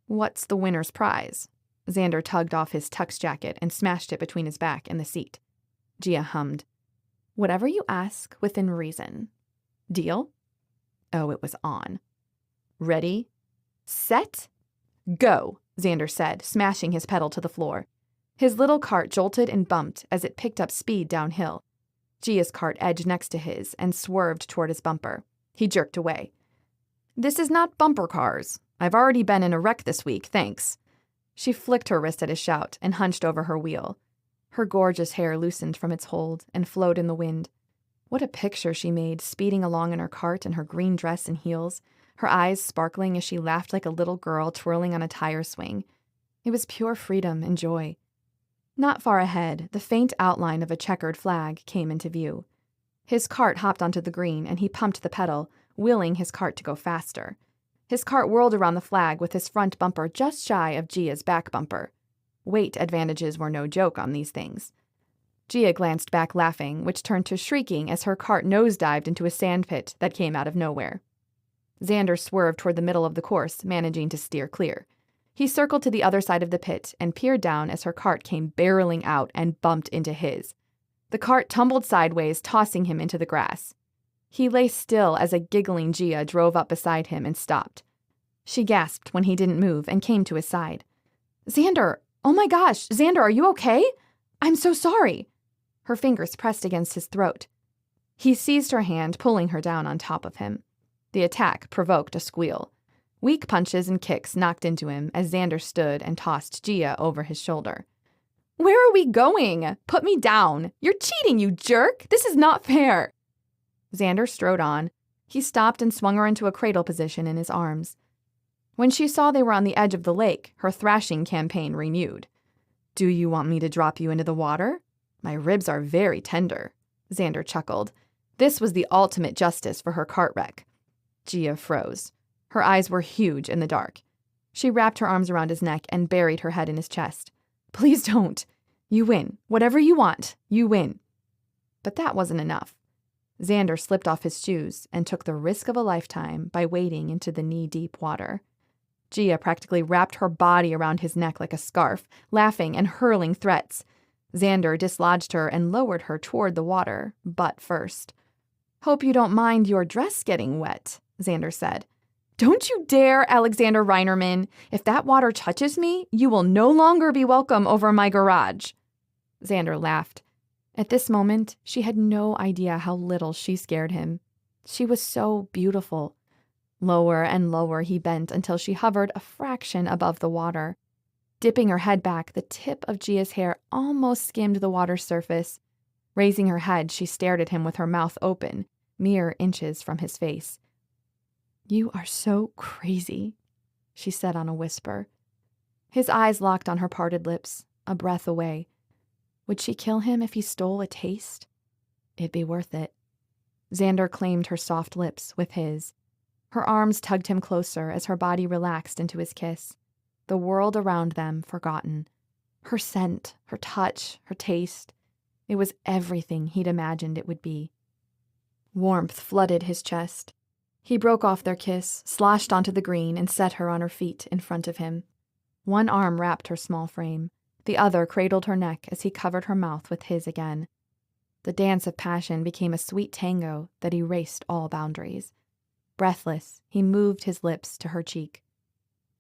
"What's the winner's prize?" Xander tugged off his tux jacket and smashed it between his back and the seat. Gia hummed. "Whatever you ask, within reason. Deal?" Oh, it was on. "Ready? Set? Go!" Xander said, smashing his pedal to the floor. His little cart jolted and bumped as it picked up speed downhill. Gia's cart edged next to his and swerved toward his bumper. He jerked away. "This is not bumper cars. I've already been in a wreck this week, thanks." She flicked her wrist at his shout and hunched over her wheel. Her gorgeous hair loosened from its hold and flowed in the wind. What a picture she made, speeding along in her cart in her green dress and heels, her eyes sparkling as she laughed like a little girl twirling on a tire swing. It was pure freedom and joy. Not far ahead, the faint outline of a checkered flag came into view. His cart hopped onto the green, and he pumped the pedal, willing his cart to go faster. His cart whirled around the flag with his front bumper just shy of Gia's back bumper. Weight advantages were no joke on these things. Gia glanced back laughing, which turned to shrieking as her cart nosedived into a sandpit that came out of nowhere. Xander swerved toward the middle of the course, managing to steer clear. He circled to the other side of the pit and peered down as her cart came barreling out and bumped into his. The cart tumbled sideways, tossing him into the grass. He lay still as a giggling Gia drove up beside him and stopped. She gasped when he didn't move and came to his side. "Xander! Oh my gosh! Xander, are you okay? I'm so sorry!" her fingers pressed against his throat. He seized her hand, pulling her down on top of him. The attack provoked a squeal. Weak punches and kicks knocked into him as Xander stood and tossed Gia over his shoulder. "Where are we going? Put me down. You're cheating, you jerk. This is not fair." Xander strode on. He stopped and swung her into a cradle position in his arms. When she saw they were on the edge of the lake, her thrashing campaign renewed. "Do you want me to drop you into the water? My ribs are very tender," Xander chuckled. This was the ultimate justice for her cart wreck. Gia froze. Her eyes were huge in the dark. She wrapped her arms around his neck and buried her head in his chest. "Please don't. You win. Whatever you want, you win." But that wasn't enough. Xander slipped off his shoes and took the risk of a lifetime by wading into the knee-deep water. Gia practically wrapped her body around his neck like a scarf, laughing and hurling threats. Xander dislodged her and lowered her toward the water, butt first. "Hope you don't mind your dress getting wet," Xander said. "Don't you dare, Alexander Reinerman. If that water touches me, you will no longer be welcome over my garage." Xander laughed. At this moment, she had no idea how little she scared him. She was so beautiful. Lower and lower he bent until she hovered a fraction above the water. Dipping her head back, the tip of Gia's hair almost skimmed the water's surface. Raising her head, she stared at him with her mouth open, mere inches from his face. "You are so crazy," she said on a whisper. His eyes locked on her parted lips, a breath away. Would she kill him if he stole a taste? It'd be worth it. Xander claimed her soft lips with his. Her arms tugged him closer as her body relaxed into his kiss, the world around them forgotten. Her scent, her touch, her taste. It was everything he'd imagined it would be. Warmth flooded his chest. He broke off their kiss, sloshed onto the green, and set her on her feet in front of him. One arm wrapped her small frame. The other cradled her neck as he covered her mouth with his again. The dance of passion became a sweet tango that erased all boundaries. Breathless, he moved his lips to her cheek.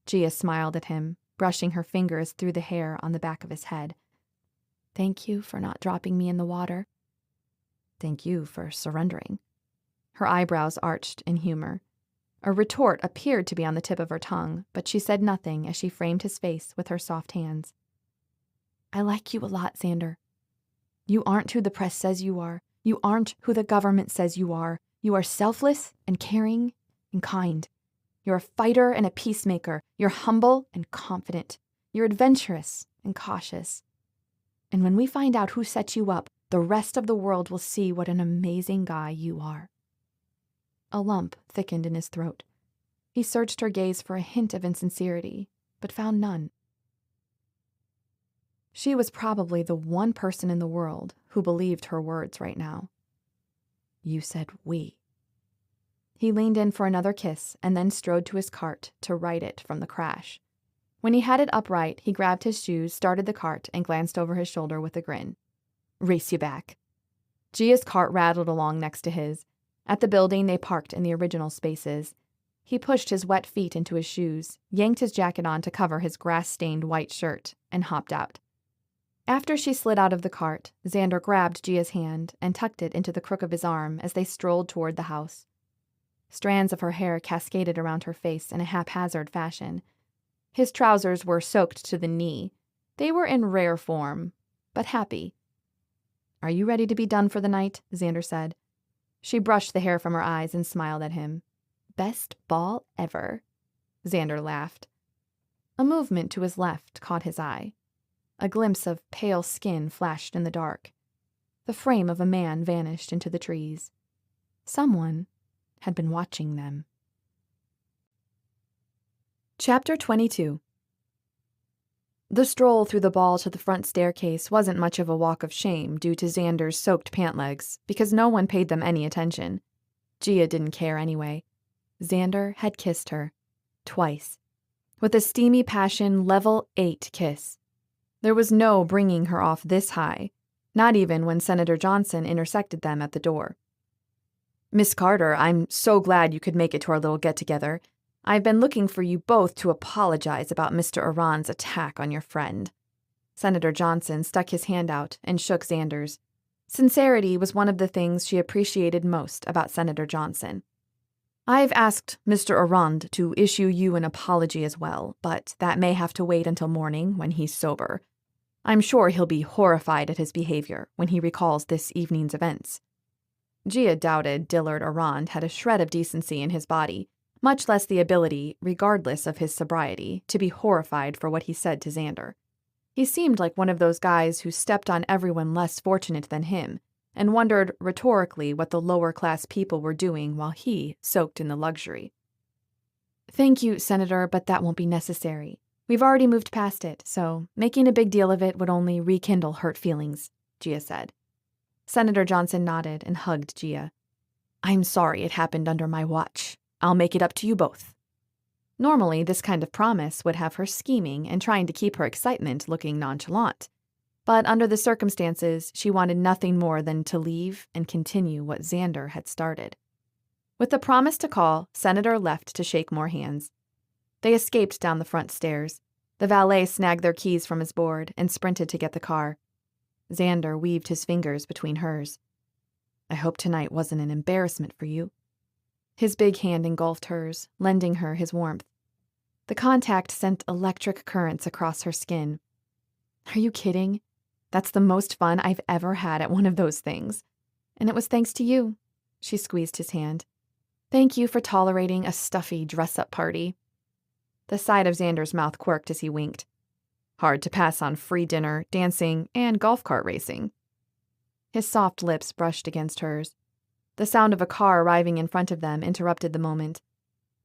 Gia smiled at him, brushing her fingers through the hair on the back of his head. "Thank you for not dropping me in the water." "Thank you for surrendering." Her eyebrows arched in humor. A retort appeared to be on the tip of her tongue, but she said nothing as she framed his face with her soft hands. "I like you a lot, Xander. You aren't who the press says you are. You aren't who the government says you are. You are selfless and caring and kind. You're a fighter and a peacemaker. You're humble and confident. You're adventurous and cautious. And when we find out who set you up, the rest of the world will see what an amazing guy you are." A lump thickened in his throat. He searched her gaze for a hint of insincerity, but found none. She was probably the one person in the world who believed her words right now. "You said we." He leaned in for another kiss and then strode to his cart to right it from the crash. When he had it upright, he grabbed his shoes, started the cart, and glanced over his shoulder with a grin. "Race you back." Gia's cart rattled along next to his. At the building, they parked in the original spaces. He pushed his wet feet into his shoes, yanked his jacket on to cover his grass-stained white shirt, and hopped out. After she slid out of the cart, Xander grabbed Gia's hand and tucked it into the crook of his arm as they strolled toward the house. Strands of her hair cascaded around her face in a haphazard fashion. His trousers were soaked to the knee. They were in rare form, but happy. "Are you ready to be done for the night?" Xander said. She brushed the hair from her eyes and smiled at him. "Best ball ever." Xander laughed. A movement to his left caught his eye. A glimpse of pale skin flashed in the dark. The frame of a man vanished into the trees. Someone had been watching them. Chapter 22. The stroll through the ball to the front staircase wasn't much of a walk of shame due to Xander's soaked pant legs, because no one paid them any attention. Gia didn't care anyway. Xander had kissed her. Twice. With a steamy passion level 8 kiss. There was no bringing her off this high, not even when Senator Johnson intersected them at the door. "Miss Carter, I'm so glad you could make it to our little get-together. I've been looking for you both to apologize about Mr. Iran's attack on your friend." Senator Johnson stuck his hand out and shook Xander's. Sincerity was one of the things she appreciated most about Senator Johnson. "I've asked Mr. Arand to issue you an apology as well, but that may have to wait until morning when he's sober. I'm sure he'll be horrified at his behavior when he recalls this evening's events." Gia doubted Dillard Arand had a shred of decency in his body, much less the ability, regardless of his sobriety, to be horrified for what he said to Xander. He seemed like one of those guys who stepped on everyone less fortunate than him, and wondered rhetorically what the lower-class people were doing while he soaked in the luxury. "Thank you, Senator, but that won't be necessary. We've already moved past it, so making a big deal of it would only rekindle hurt feelings," Gia said. Senator Johnson nodded and hugged Gia. "I'm sorry it happened under my watch. I'll make it up to you both." Normally, this kind of promise would have her scheming and trying to keep her excitement looking nonchalant. But under the circumstances, she wanted nothing more than to leave and continue what Xander had started. With the promise to call, Senator left to shake more hands. They escaped down the front stairs. The valet snagged their keys from his board and sprinted to get the car. Xander weaved his fingers between hers. "I hope tonight wasn't an embarrassment for you." His big hand engulfed hers, lending her his warmth. The contact sent electric currents across her skin. "Are you kidding? That's the most fun I've ever had at one of those things. And it was thanks to you." She squeezed his hand. "Thank you for tolerating a stuffy dress-up party." The side of Xander's mouth quirked as he winked. Hard to pass on free dinner, dancing, and golf cart racing. His soft lips brushed against hers. The sound of a car arriving in front of them interrupted the moment.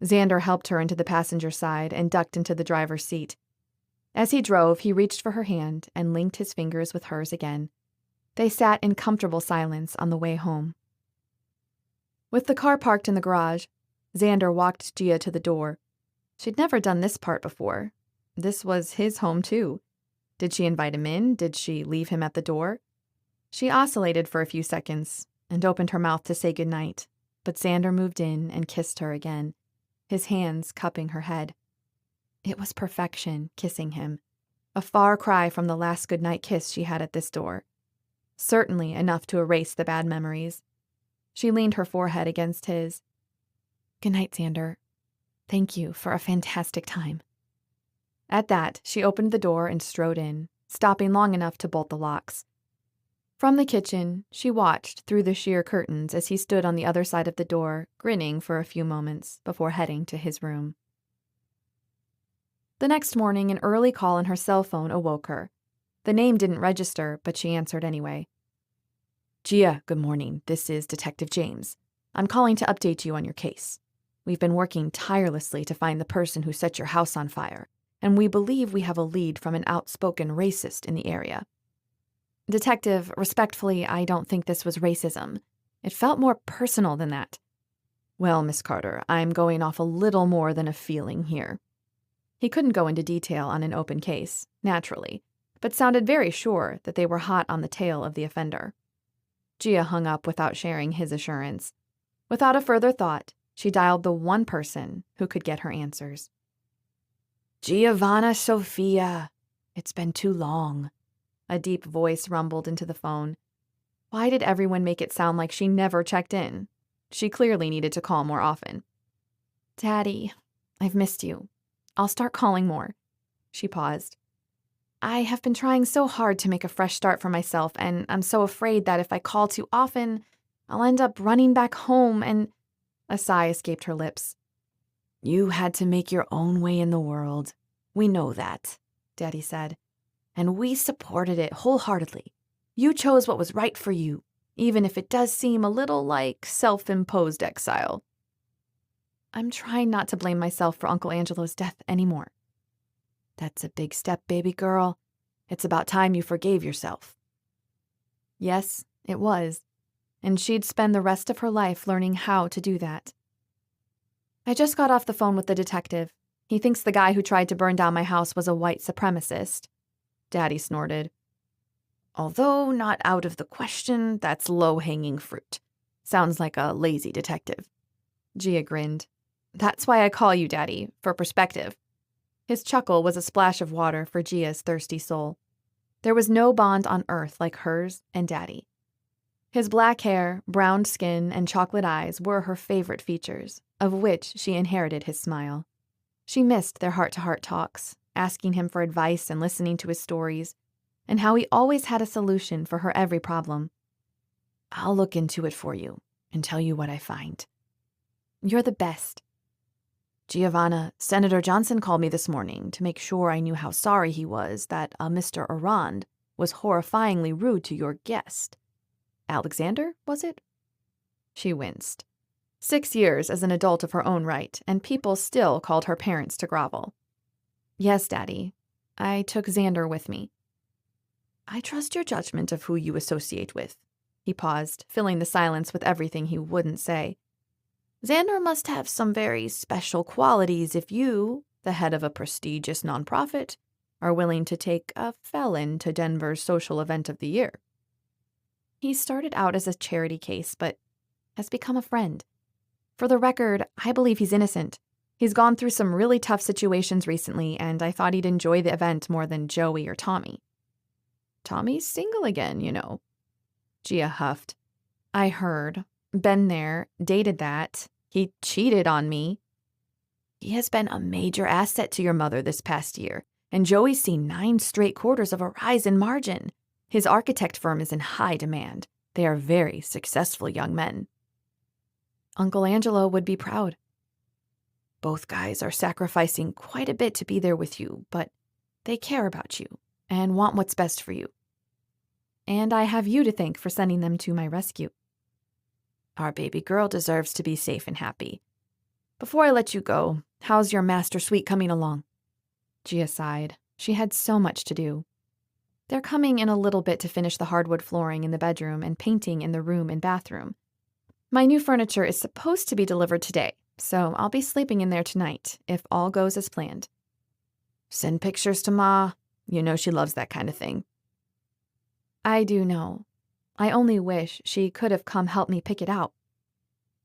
Xander helped her into the passenger side and ducked into the driver's seat. As he drove, he reached for her hand and linked his fingers with hers again. They sat in comfortable silence on the way home. With the car parked in the garage, Xander walked Gia to the door. She'd never done this part before. This was his home, too. Did she invite him in? Did she leave him at the door? She oscillated for a few seconds and opened her mouth to say goodnight, but Xander moved in and kissed her again, his hands cupping her head. It was perfection, kissing him. A far cry from the last goodnight kiss she had at this door. Certainly enough to erase the bad memories. She leaned her forehead against his. "Good night, Xander. Thank you for a fantastic time." At that, she opened the door and strode in, stopping long enough to bolt the locks. From the kitchen, she watched through the sheer curtains as he stood on the other side of the door, grinning for a few moments before heading to his room. The next morning, an early call on her cell phone awoke her. The name didn't register, but she answered anyway. "Gia, good morning. This is Detective James. I'm calling to update you on your case. We've been working tirelessly to find the person who set your house on fire, and we believe we have a lead from an outspoken racist in the area." "Detective, respectfully, I don't think this was racism. It felt more personal than that." "Well, Miss Carter, I'm going off a little more than a feeling here." He couldn't go into detail on an open case, naturally, but sounded very sure that they were hot on the tail of the offender. Gia hung up without sharing his assurance. Without a further thought, she dialed the one person who could get her answers. "Giovanna Sophia, it's been too long." A deep voice rumbled into the phone. Why did everyone make it sound like she never checked in? She clearly needed to call more often. "Daddy, I've missed you. I'll start calling more." She paused. "I have been trying so hard to make a fresh start for myself, and I'm so afraid that if I call too often, I'll end up running back home and—" A sigh escaped her lips. "You had to make your own way in the world. We know that," Daddy said. "And we supported it wholeheartedly. You chose what was right for you, even if it does seem a little like self-imposed exile." "I'm trying not to blame myself for Uncle Angelo's death anymore." "That's a big step, baby girl. It's about time you forgave yourself." Yes, it was. And she'd spend the rest of her life learning how to do that. "I just got off the phone with the detective. He thinks the guy who tried to burn down my house was a white supremacist." Daddy snorted. "Although not out of the question, that's low-hanging fruit. Sounds like a lazy detective." Gia grinned. "That's why I call you, Daddy, for perspective." His chuckle was a splash of water for Gia's thirsty soul. There was no bond on earth like hers and Daddy. His black hair, brown skin, and chocolate eyes were her favorite features, of which she inherited his smile. She missed their heart-to-heart talks, asking him for advice and listening to his stories, and how he always had a solution for her every problem. "I'll look into it for you and tell you what I find." "You're the best." "Giovanna, Senator Johnson called me this morning to make sure I knew how sorry he was that a Mr. Arand was horrifyingly rude to your guest. Alexander, was it?" She winced. 6 years as an adult of her own right, and people still called her parents to grovel. "Yes, Daddy. I took Xander with me." "I trust your judgment of who you associate with." He paused, filling the silence with everything he wouldn't say. "Xander must have some very special qualities if you, the head of a prestigious nonprofit, are willing to take a felon to Denver's social event of the year." He started out as a charity case, but has become a friend. For the record, I believe he's innocent. He's gone through some really tough situations recently, and I thought he'd enjoy the event more than Joey or Tommy. "Tommy's single again, you know." Gia huffed. "I heard. Been there. Dated that. He cheated on me." "He has been a major asset to your mother this past year, and Joey's seen 9 straight quarters of a rise in margin. His architect firm is in high demand. They are very successful young men." "Uncle Angelo would be proud." "Both guys are sacrificing quite a bit to be there with you, but they care about you and want what's best for you." "And I have you to thank for sending them to my rescue." "Our baby girl deserves to be safe and happy. Before I let you go, how's your master suite coming along?" Gia sighed. She had so much to do. "They're coming in a little bit to finish the hardwood flooring in the bedroom and painting in the room and bathroom. My new furniture is supposed to be delivered today, so I'll be sleeping in there tonight, if all goes as planned." "Send pictures to Ma. You know she loves that kind of thing." "I do know. I only wish she could have come help me pick it out."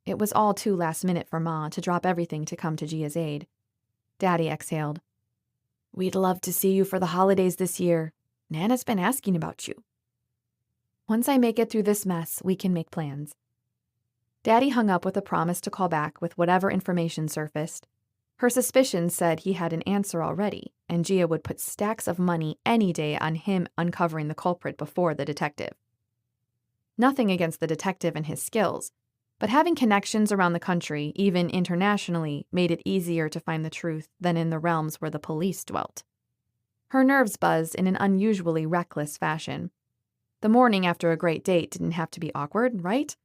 It was all too last minute for Ma to drop everything to come to Gia's aid. Daddy exhaled. "We'd love to see you for the holidays this year. Nana's been asking about you." "Once I make it through this mess, we can make plans." Daddy hung up with a promise to call back with whatever information surfaced. Her suspicions said he had an answer already, and Gia would put stacks of money any day on him uncovering the culprit before the detective. Nothing against the detective and his skills, but having connections around the country, even internationally, made it easier to find the truth than in the realms where the police dwelt. Her nerves buzzed in an unusually reckless fashion. The morning after a great date didn't have to be awkward, right?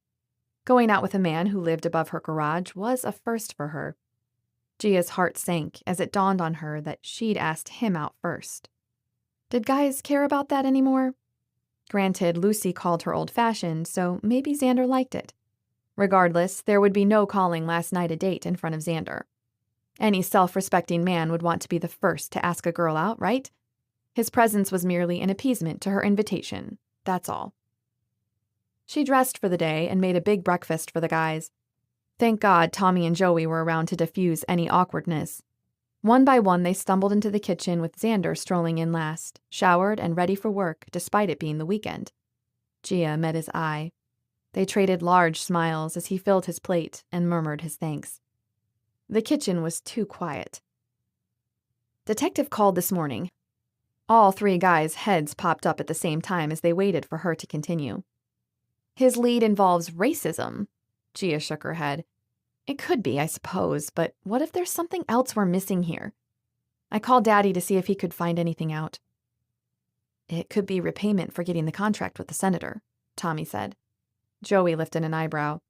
Going out with a man who lived above her garage was a first for her. Gia's heart sank as it dawned on her that she'd asked him out first. Did guys care about that anymore? Granted, Lucy called her old-fashioned, so maybe Xander liked it. Regardless, there would be no calling last night a date in front of Xander. Any self-respecting man would want to be the first to ask a girl out, right? His presence was merely an appeasement to her invitation, that's all. She dressed for the day and made a big breakfast for the guys. Thank God Tommy and Joey were around to diffuse any awkwardness. One by one, they stumbled into the kitchen with Xander strolling in last, showered and ready for work despite it being the weekend. Gia met his eye. They traded large smiles as he filled his plate and murmured his thanks. The kitchen was too quiet. "Detective called this morning." All 3 guys' heads popped up at the same time as they waited for her to continue. "His lead involves racism." Gia shook her head. "It could be, I suppose, but what if there's something else we're missing here? I called Daddy to see if he could find anything out." "It could be repayment for getting the contract with the senator," Tommy said. Joey lifted an eyebrow.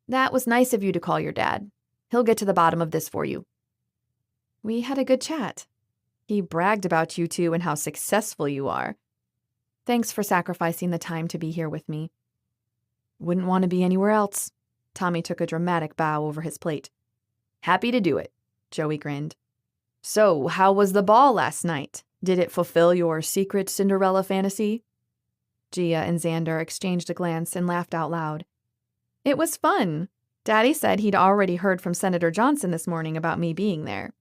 "That was nice of you to call your dad. He'll get to the bottom of this for you." "We had a good chat. He bragged about you two and how successful you are. Thanks for sacrificing the time to be here with me." "Wouldn't want to be anywhere else." Tommy took a dramatic bow over his plate. "Happy to do it," Joey grinned. "So, how was the ball last night? Did it fulfill your secret Cinderella fantasy?" Gia and Xander exchanged a glance and laughed out loud. "It was fun. Daddy said he'd already heard from Senator Johnson this morning about me being there."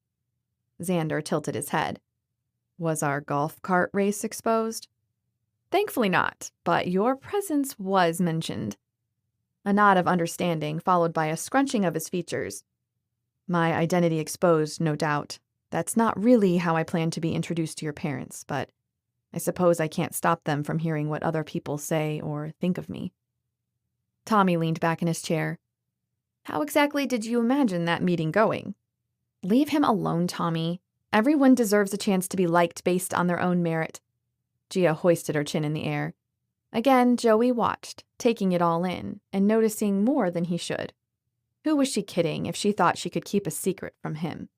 Xander tilted his head. "Was our golf cart race exposed?" Thankfully not, but your presence was mentioned. A nod of understanding, followed by a scrunching of his features. My identity exposed, no doubt. That's not really how I plan to be introduced to your parents, but I suppose I can't stop them from hearing what other people say or think of me. Tommy leaned back in his chair. How exactly did you imagine that meeting going? Leave him alone, Tommy. Everyone deserves a chance to be liked based on their own merit. Gia hoisted her chin in the air. Again, Joey watched, taking it all in, and noticing more than he should. Who was she kidding if she thought she could keep a secret from him?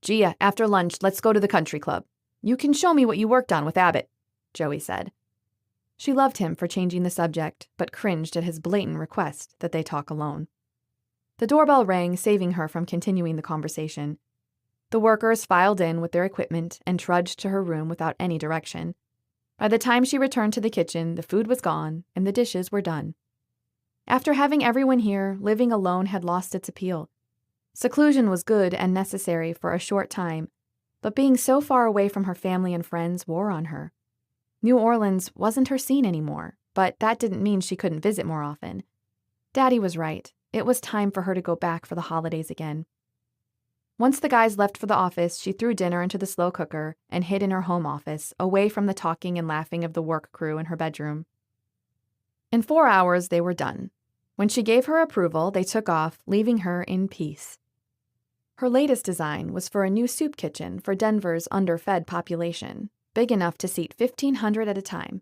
Gia, after lunch, let's go to the country club. You can show me what you worked on with Abbott, Joey said. She loved him for changing the subject, but cringed at his blatant request that they talk alone. The doorbell rang, saving her from continuing the conversation. The workers filed in with their equipment and trudged to her room without any direction. By the time she returned to the kitchen, the food was gone and the dishes were done. After having everyone here, living alone had lost its appeal. Seclusion was good and necessary for a short time, but being so far away from her family and friends wore on her. New Orleans wasn't her scene anymore, but that didn't mean she couldn't visit more often. Daddy was right. It was time for her to go back for the holidays again. Once the guys left for the office, she threw dinner into the slow cooker and hid in her home office, away from the talking and laughing of the work crew in her bedroom. In 4 hours, they were done. When she gave her approval, they took off, leaving her in peace. Her latest design was for a new soup kitchen for Denver's underfed population, big enough to seat 1,500 at a time.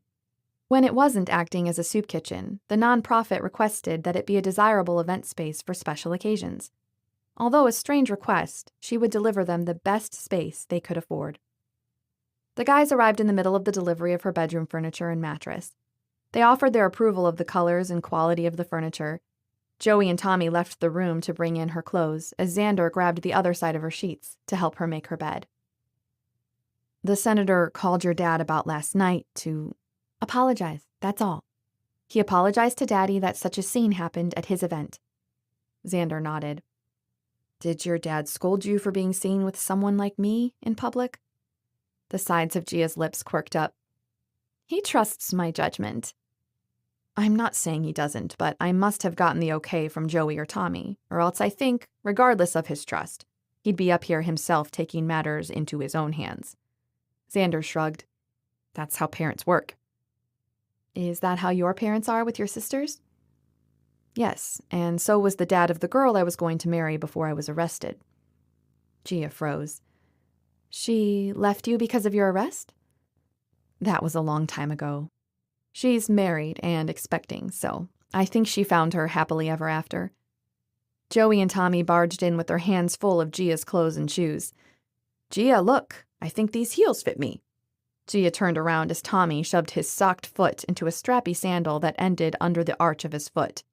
When it wasn't acting as a soup kitchen, the nonprofit requested that it be a desirable event space for special occasions. Although a strange request, she would deliver them the best space they could afford. The guys arrived in the middle of the delivery of her bedroom furniture and mattress. They offered their approval of the colors and quality of the furniture. Joey and Tommy left the room to bring in her clothes, as Xander grabbed the other side of her sheets to help her make her bed. The senator called your dad about last night to apologize, that's all. He apologized to Daddy that such a scene happened at his event. Xander nodded. Did your dad scold you for being seen with someone like me in public? The sides of Gia's lips quirked up. He trusts my judgment. I'm not saying he doesn't, but I must have gotten the okay from Joey or Tommy, or else I think, regardless of his trust, he'd be up here himself taking matters into his own hands. Xander shrugged. That's how parents work. Is that how your parents are with your sisters? Yes, and so was the dad of the girl I was going to marry before I was arrested. Gia froze. She left you because of your arrest? That was a long time ago. She's married and expecting, so I think she found her happily ever after. Joey and Tommy barged in with their hands full of Gia's clothes and shoes. Gia, look, I think these heels fit me. Gia turned around as Tommy shoved his socked foot into a strappy sandal that ended under the arch of his foot.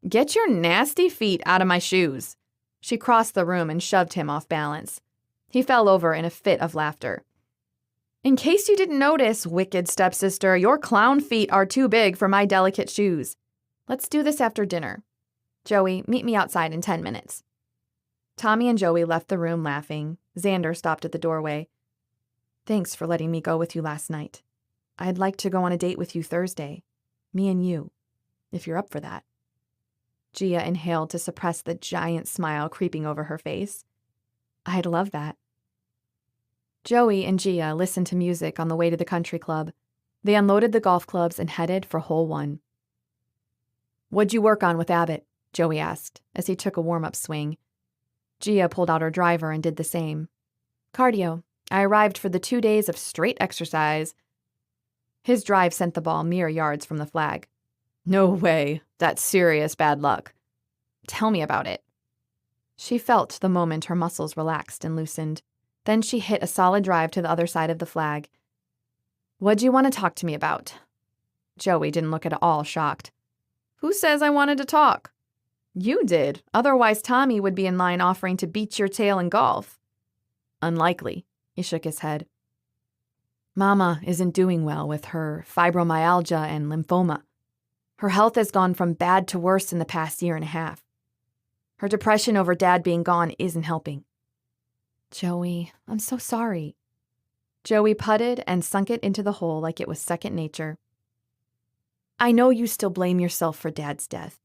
Get your nasty feet out of my shoes. She crossed the room and shoved him off balance. He fell over in a fit of laughter. In case you didn't notice, wicked stepsister, your clown feet are too big for my delicate shoes. Let's do this after dinner. Joey, meet me outside in 10 minutes. Tommy and Joey left the room laughing. Xander stopped at the doorway. Thanks for letting me go with you last night. I'd like to go on a date with you Thursday. Me and you, if you're up for that. Gia inhaled to suppress the giant smile creeping over her face. I'd love that. Joey and Gia listened to music on the way to the country club. They unloaded the golf clubs and headed for hole 1. What'd you work on with Abbott? Joey asked as he took a warm-up swing. Gia pulled out her driver and did the same. Cardio. I arrived for the 2 days of straight exercise. His drive sent the ball mere yards from the flag. No way. That's serious bad luck. Tell me about it. She felt the moment her muscles relaxed and loosened. Then she hit a solid drive to the other side of the flag. What'd you want to talk to me about? Joey didn't look at all shocked. Who says I wanted to talk? You did. Otherwise, Tommy would be in line offering to beat your tail in golf. Unlikely. He shook his head. Mama isn't doing well with her fibromyalgia and lymphoma. Her health has gone from bad to worse in the past year and a half. Her depression over Dad being gone isn't helping. Joey, I'm so sorry. Joey putted and sunk it into the hole like it was second nature. I know you still blame yourself for Dad's death.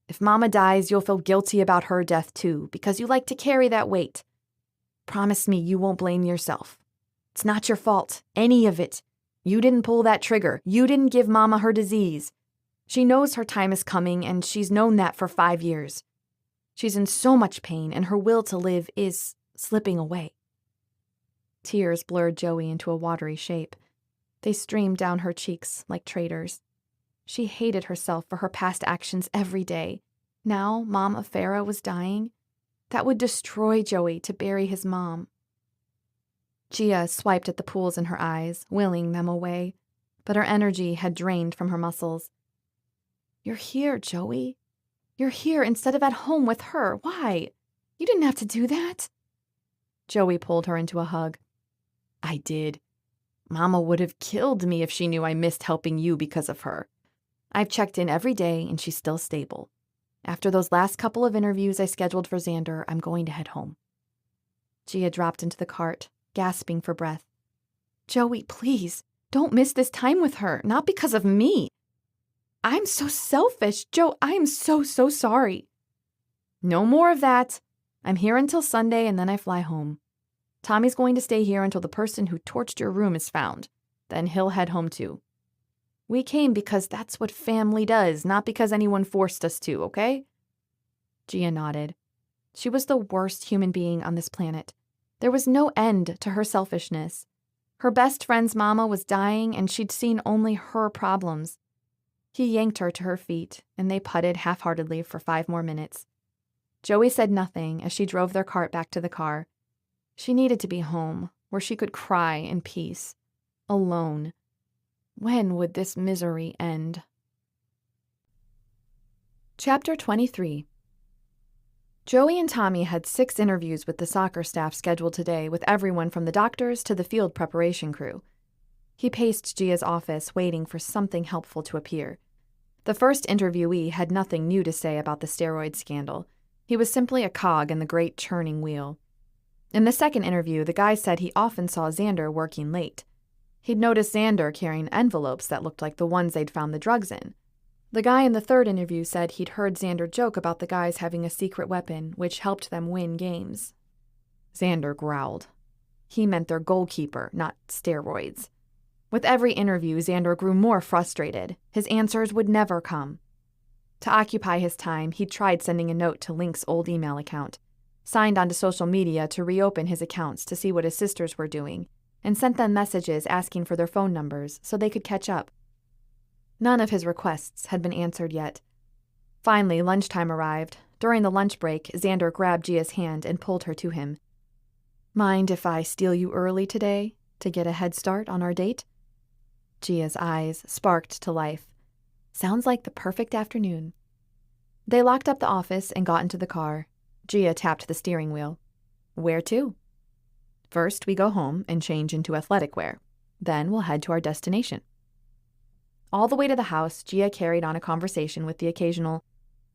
If Mama dies, you'll feel guilty about her death too, because you like to carry that weight. Promise me you won't blame yourself. It's not your fault, any of it. You didn't pull that trigger. You didn't give Mama her disease. She knows her time is coming, and she's known that for 5 years. She's in so much pain, and her will to live is slipping away. Tears blurred Joey into a watery shape. They streamed down her cheeks like traitors. She hated herself for her past actions every day. Now Mama Farah was dying. That would destroy Joey to bury his mom. Gia swiped at the pools in her eyes, willing them away, but her energy had drained from her muscles. You're here, Joey. You're here instead of at home with her. Why? You didn't have to do that. Joey pulled her into a hug. I did. Mama would have killed me if she knew I missed helping you because of her. I've checked in every day and she's still stable. After those last couple of interviews I scheduled for Xander, I'm going to head home. Gia dropped into the cart, gasping for breath. Joey, please, don't miss this time with her, not because of me. I'm so selfish. Joe, I am so sorry. No more of that. I'm here until Sunday and then I fly home. Tommy's going to stay here until the person who torched your room is found. Then he'll head home too. We came because that's what family does, not because anyone forced us to, okay? Gia nodded. She was the worst human being on this planet. There was no end to her selfishness. Her best friend's mama was dying and she'd seen only her problems. He yanked her to her feet, and they putted half-heartedly for 5 more minutes. Joey said nothing as she drove their cart back to the car. She needed to be home, where she could cry in peace. Alone. When would this misery end? Chapter 23. Joey and Tommy had 6 interviews with the soccer staff scheduled today, with everyone from the doctors to the field preparation crew. He paced Gia's office, waiting for something helpful to appear. The first interviewee had nothing new to say about the steroid scandal. He was simply a cog in the great churning wheel. In the second interview, the guy said he often saw Xander working late. He'd noticed Xander carrying envelopes that looked like the ones they'd found the drugs in. The guy in the third interview said he'd heard Xander joke about the guys having a secret weapon, which helped them win games. Xander growled. He meant their goalkeeper, not steroids. With every interview, Xander grew more frustrated. His answers would never come. To occupy his time, he'd tried sending a note to Link's old email account, signed onto social media to reopen his accounts to see what his sisters were doing, and sent them messages asking for their phone numbers so they could catch up. None of his requests had been answered yet. Finally, lunchtime arrived. During the lunch break, Xander grabbed Gia's hand and pulled her to him. Mind if I steal you early today to get a head start on our date? Gia's eyes sparked to life. Sounds like the perfect afternoon. They locked up the office and got into the car. Gia tapped the steering wheel. Where to? First, we go home and change into athletic wear. Then we'll head to our destination. All the way to the house, Gia carried on a conversation with the occasional,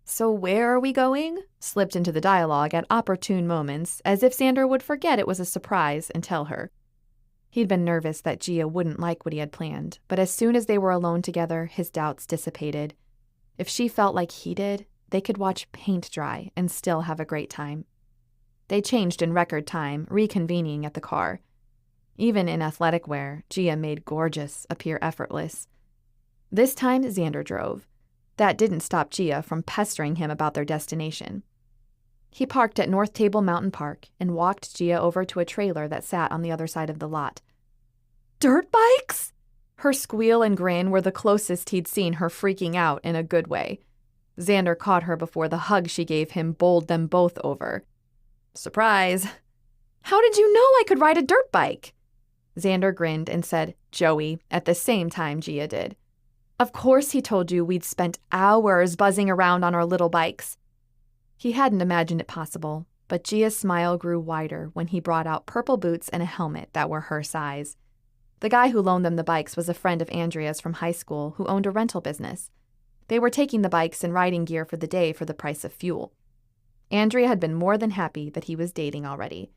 "So where are we going?" slipped into the dialogue at opportune moments, as if Xander would forget it was a surprise and tell her. He'd been nervous that Gia wouldn't like what he had planned, but as soon as they were alone together, his doubts dissipated. If she felt like he did, they could watch paint dry and still have a great time. They changed in record time, reconvening at the car. Even in athletic wear, Gia made gorgeous appear effortless. This time, Xander drove. That didn't stop Gia from pestering him about their destination. He parked at North Table Mountain Park and walked Gia over to a trailer that sat on the other side of the lot. Dirt bikes? Her squeal and grin were the closest he'd seen her freaking out in a good way. Xander caught her before the hug she gave him bowled them both over. Surprise! How did you know I could ride a dirt bike? Xander grinned and said, Joey, at the same time Gia did. Of course he told you we'd spent hours buzzing around on our little bikes. He hadn't imagined it possible, but Gia's smile grew wider when he brought out purple boots and a helmet that were her size. The guy who loaned them the bikes was a friend of Andrea's from high school who owned a rental business. They were taking the bikes and riding gear for the day for the price of fuel. Andrea had been more than happy that he was dating already.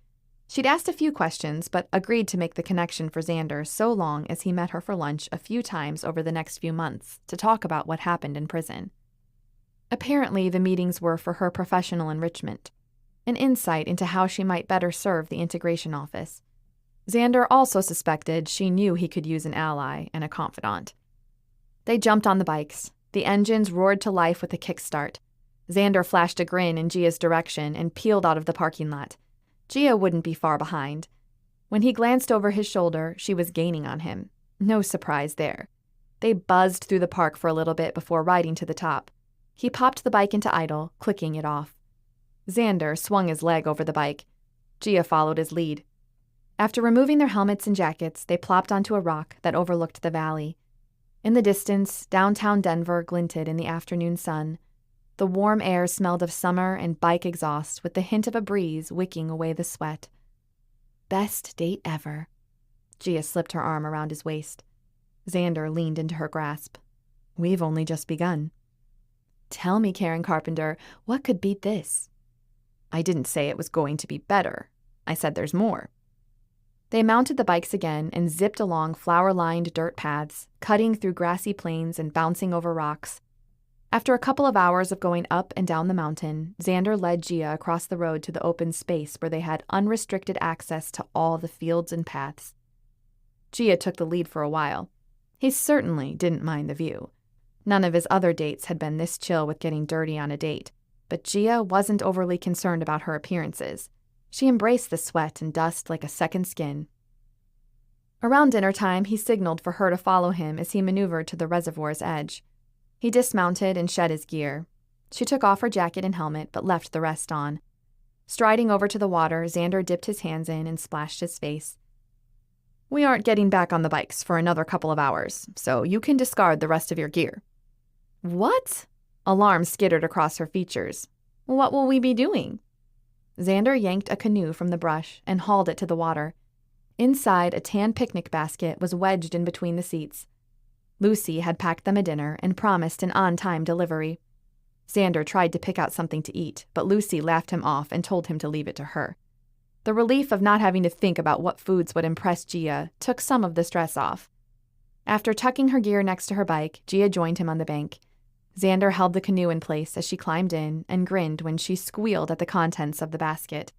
She'd asked a few questions, but agreed to make the connection for Xander so long as he met her for lunch a few times over the next few months to talk about what happened in prison. Apparently, the meetings were for her professional enrichment, an insight into how she might better serve the integration office. Xander also suspected she knew he could use an ally and a confidant. They jumped on the bikes. The engines roared to life with a kickstart. Xander flashed a grin in Gia's direction and peeled out of the parking lot. Gia wouldn't be far behind. When he glanced over his shoulder, she was gaining on him. No surprise there. They buzzed through the park for a little bit before riding to the top. He popped the bike into idle, clicking it off. Xander swung his leg over the bike. Gia followed his lead. After removing their helmets and jackets, they plopped onto a rock that overlooked the valley. In the distance, downtown Denver glinted in the afternoon sun. The warm air smelled of summer and bike exhaust with the hint of a breeze wicking away the sweat. Best date ever. Gia slipped her arm around his waist. Xander leaned into her grasp. We've only just begun. Tell me, Karen Carpenter, what could beat this? I didn't say it was going to be better. I said there's more. They mounted the bikes again and zipped along flower-lined dirt paths, cutting through grassy plains and bouncing over rocks. After a couple of hours of going up and down the mountain, Xander led Gia across the road to the open space where they had unrestricted access to all the fields and paths. Gia took the lead for a while. He certainly didn't mind the view. None of his other dates had been this chill with getting dirty on a date, but Gia wasn't overly concerned about her appearances. She embraced the sweat and dust like a second skin. Around dinner time, he signaled for her to follow him as he maneuvered to the reservoir's edge. He dismounted and shed his gear. She took off her jacket and helmet, but left the rest on. Striding over to the water, Xander dipped his hands in and splashed his face. We aren't getting back on the bikes for another couple of hours, so you can discard the rest of your gear. What? Alarm skittered across her features. What will we be doing? Xander yanked a canoe from the brush and hauled it to the water. Inside, a tan picnic basket was wedged in between the seats. Lucy had packed them a dinner and promised an on-time delivery. Xander tried to pick out something to eat, but Lucy laughed him off and told him to leave it to her. The relief of not having to think about what foods would impress Gia took some of the stress off. After tucking her gear next to her bike, Gia joined him on the bank. Xander held the canoe in place as she climbed in and grinned when she squealed at the contents of the basket.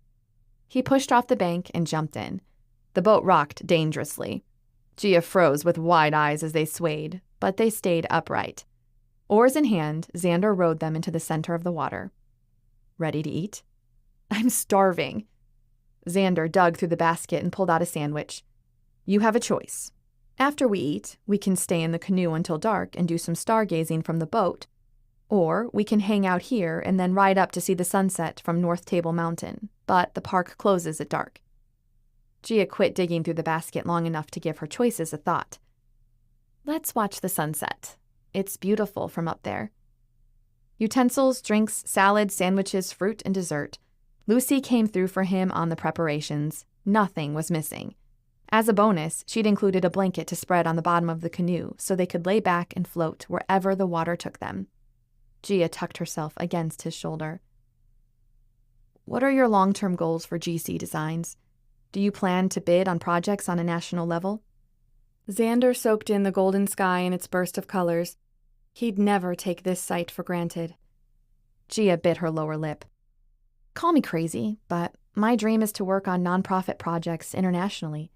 He pushed off the bank and jumped in. The boat rocked dangerously. Gia froze with wide eyes as they swayed, but they stayed upright. Oars in hand, Xander rowed them into the center of the water. Ready to eat? I'm starving. Xander dug through the basket and pulled out a sandwich. You have a choice. After we eat, we can stay in the canoe until dark and do some stargazing from the boat, or we can hang out here and then ride up to see the sunset from North Table Mountain, but the park closes at dark. Gia quit digging through the basket long enough to give her choices a thought. Let's watch the sunset. It's beautiful from up there. Utensils, drinks, salad, sandwiches, fruit, and dessert. Lucy came through for him on the preparations. Nothing was missing. As a bonus, she'd included a blanket to spread on the bottom of the canoe so they could lay back and float wherever the water took them. Gia tucked herself against his shoulder. What are your long-term goals for GC Designs? Do you plan to bid on projects on a national level? Xander soaked in the golden sky and its burst of colors. He'd never take this sight for granted. Gia bit her lower lip. Call me crazy, but my dream is to work on nonprofit projects internationally.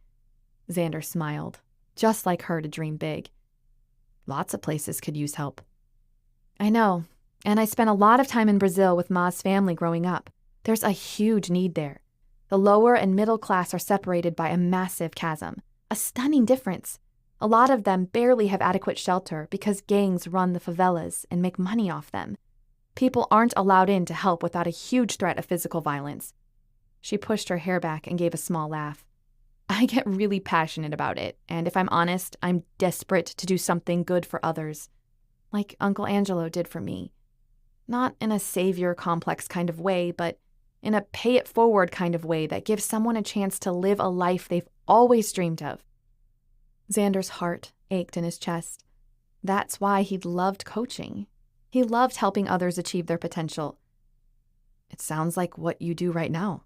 Xander smiled, just like her to dream big. Lots of places could use help. I know, and I spent a lot of time in Brazil with Ma's family growing up. There's a huge need there. The lower and middle class are separated by a massive chasm. A stunning difference. A lot of them barely have adequate shelter because gangs run the favelas and make money off them. People aren't allowed in to help without a huge threat of physical violence. She pushed her hair back and gave a small laugh. I get really passionate about it, and if I'm honest, I'm desperate to do something good for others, like Uncle Angelo did for me. Not in a savior complex kind of way, but in a pay-it-forward kind of way that gives someone a chance to live a life they've always dreamed of. Xander's heart ached in his chest. That's why he'd loved coaching. He loved helping others achieve their potential. It sounds like what you do right now.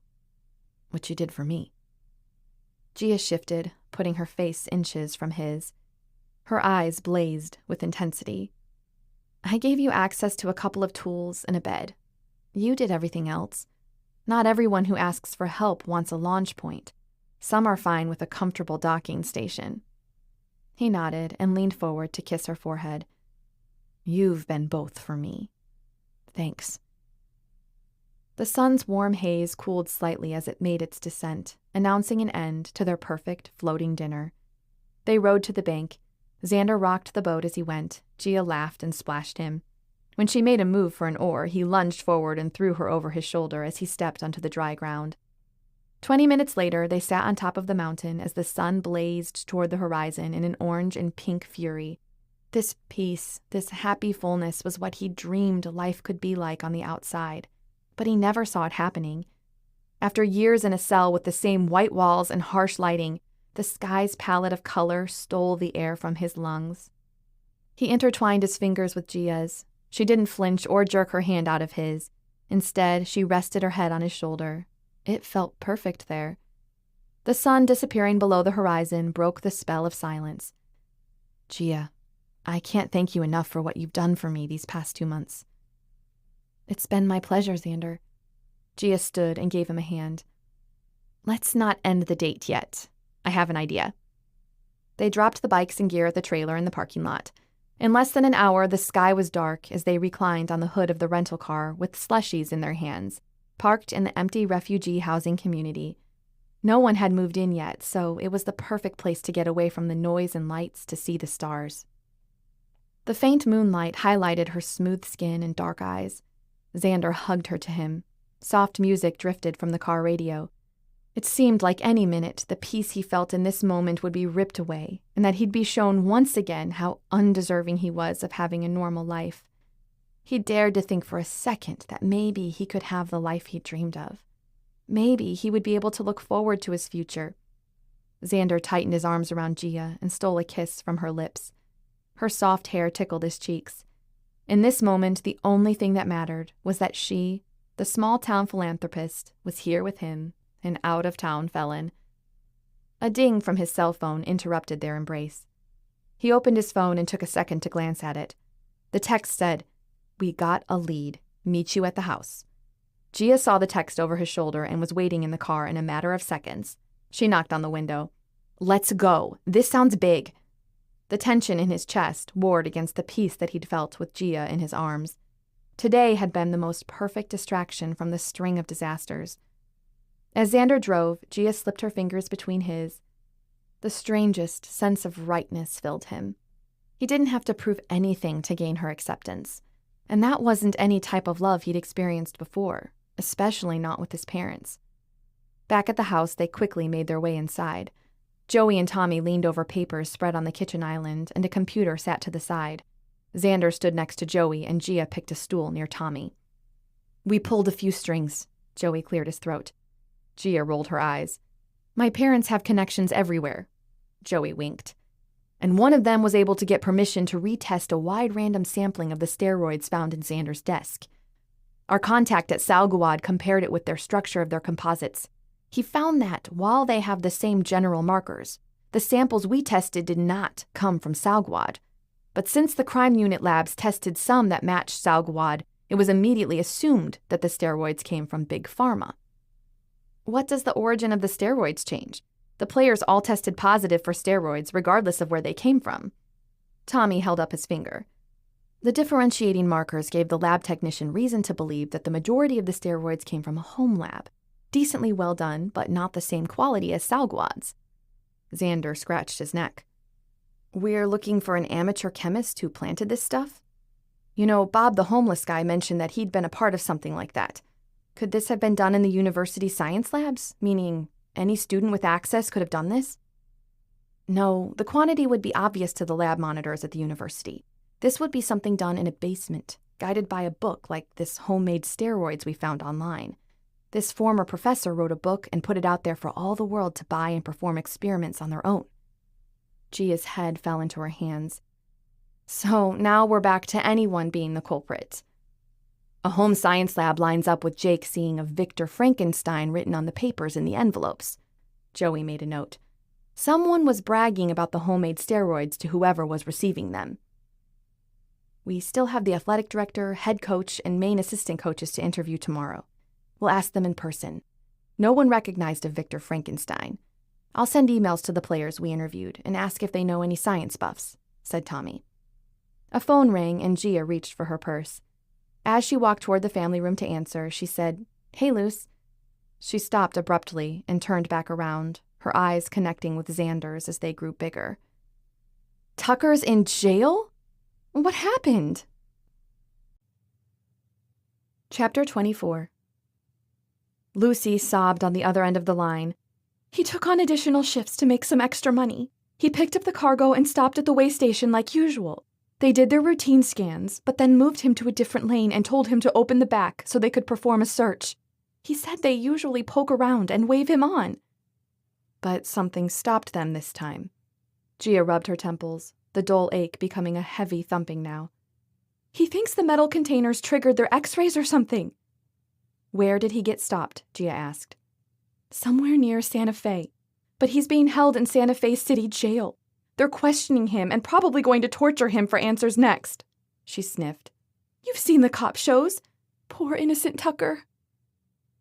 What you did for me. Gia shifted, putting her face inches from his. Her eyes blazed with intensity. I gave you access to a couple of tools and a bed. You did everything else. Not everyone who asks for help wants a launch point. Some are fine with a comfortable docking station. He nodded and leaned forward to kiss her forehead. You've been both for me. Thanks. The sun's warm haze cooled slightly as it made its descent, announcing an end to their perfect floating dinner. They rowed to the bank. Xander rocked the boat as he went. Gia laughed and splashed him. When she made a move for an oar, he lunged forward and threw her over his shoulder as he stepped onto the dry ground. 20 minutes later, they sat on top of the mountain as the sun blazed toward the horizon in an orange and pink fury. This peace, this happy fullness was what he dreamed life could be like on the outside, but he never saw it happening. After years in a cell with the same white walls and harsh lighting, the sky's palette of color stole the air from his lungs. He intertwined his fingers with Gia's. She didn't flinch or jerk her hand out of his. Instead, she rested her head on his shoulder. It felt perfect there. The sun disappearing below the horizon broke the spell of silence. Gia, I can't thank you enough for what you've done for me these past 2 months. It's been my pleasure, Xander. Gia stood and gave him a hand. Let's not end the date yet. I have an idea. They dropped the bikes and gear at the trailer in the parking lot. In less than an hour, the sky was dark as they reclined on the hood of the rental car with slushies in their hands, parked in the empty refugee housing community. No one had moved in yet, so it was the perfect place to get away from the noise and lights to see the stars. The faint moonlight highlighted her smooth skin and dark eyes. Xander hugged her to him. Soft music drifted from the car radio. It seemed like any minute the peace he felt in this moment would be ripped away, and that he'd be shown once again how undeserving he was of having a normal life. He dared to think for a second that maybe he could have the life he dreamed of. Maybe he would be able to look forward to his future. Xander tightened his arms around Gia and stole a kiss from her lips. Her soft hair tickled his cheeks. In this moment, the only thing that mattered was that she, the small-town philanthropist, was here with him, an out-of-town felon. A ding from his cell phone interrupted their embrace. He opened his phone and took a second to glance at it. The text said, "We got a lead. Meet you at the house." Gia saw the text over his shoulder and was waiting in the car in a matter of seconds. She knocked on the window. "Let's go. This sounds big." The tension in his chest warred against the peace that he'd felt with Gia in his arms. Today had been the most perfect distraction from the string of disasters. As Xander drove, Gia slipped her fingers between his. The strangest sense of rightness filled him. He didn't have to prove anything to gain her acceptance. And that wasn't any type of love he'd experienced before, especially not with his parents. Back at the house, they quickly made their way inside. Joey and Tommy leaned over papers spread on the kitchen island, and a computer sat to the side. Xander stood next to Joey, and Gia picked a stool near Tommy. "We pulled a few strings." Joey cleared his throat. Gia rolled her eyes. "My parents have connections everywhere." Joey winked. "And one of them was able to get permission to retest a wide random sampling of the steroids found in Xander's desk. Our contact at Salguad compared it with their structure of their composites. He found that, while they have the same general markers, the samples we tested did not come from Salguad. But since the crime unit labs tested some that matched Salguad, it was immediately assumed that the steroids came from Big Pharma." "What does the origin of the steroids change? The players all tested positive for steroids regardless of where they came from." Tommy held up his finger. "The differentiating markers gave the lab technician reason to believe that the majority of the steroids came from a home lab. Decently well done, but not the same quality as Salguad's." Xander scratched his neck. "We're looking for an amateur chemist who planted this stuff? You know, Bob the homeless guy mentioned that he'd been a part of something like that. Could this have been done in the university science labs, meaning any student with access could have done this?" "No, the quantity would be obvious to the lab monitors at the university. This would be something done in a basement, guided by a book like this homemade steroids we found online. This former professor wrote a book and put it out there for all the world to buy and perform experiments on their own." Gia's head fell into her hands. "So now we're back to anyone being the culprit. A home science lab lines up with Jake seeing a Victor Frankenstein written on the papers in the envelopes." Joey made a note. Someone was bragging about the homemade steroids to whoever was receiving them. We still have the athletic director, head coach, and main assistant coaches to interview tomorrow. We'll ask them in person. No one recognized a Victor Frankenstein. I'll send emails to the players we interviewed and ask if they know any science buffs, said Tommy. A phone rang and Gia reached for her purse. As she walked toward the family room to answer, she said, "Hey, Luce." She stopped abruptly and turned back around, her eyes connecting with Xander's as they grew bigger. "Tucker's in jail? What happened?" Chapter 24. Lucy sobbed on the other end of the line. "He took on additional shifts to make some extra money. He picked up the cargo and stopped at the weigh station like usual. They did their routine scans, but then moved him to a different lane and told him to open the back so they could perform a search. He said they usually poke around and wave him on." But something stopped them this time. Gia rubbed her temples, the dull ache becoming a heavy thumping now. "He thinks the metal containers triggered their x-rays or something." "Where did he get stopped?" Gia asked. "Somewhere near Santa Fe. But he's being held in Santa Fe City Jail. They're questioning him and probably going to torture him for answers next." She sniffed. "You've seen the cop shows. Poor innocent Tucker."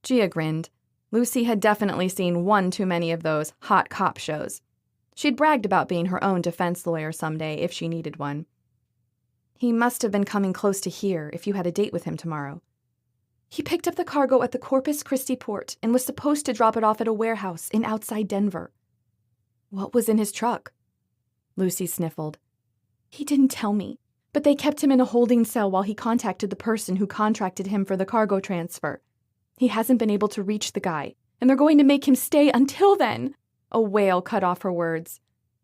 Gia grinned. Lucy had definitely seen one too many of those hot cop shows. She'd bragged about being her own defense lawyer someday if she needed one. "He must have been coming close to here if you had a date with him tomorrow." "He picked up the cargo at the Corpus Christi port and was supposed to drop it off at a warehouse in outside Denver." "What was in his truck?" Lucy sniffled. "He didn't tell me, but they kept him in a holding cell while he contacted the person who contracted him for the cargo transfer. He hasn't been able to reach the guy, and they're going to make him stay until then." A wail cut off her words.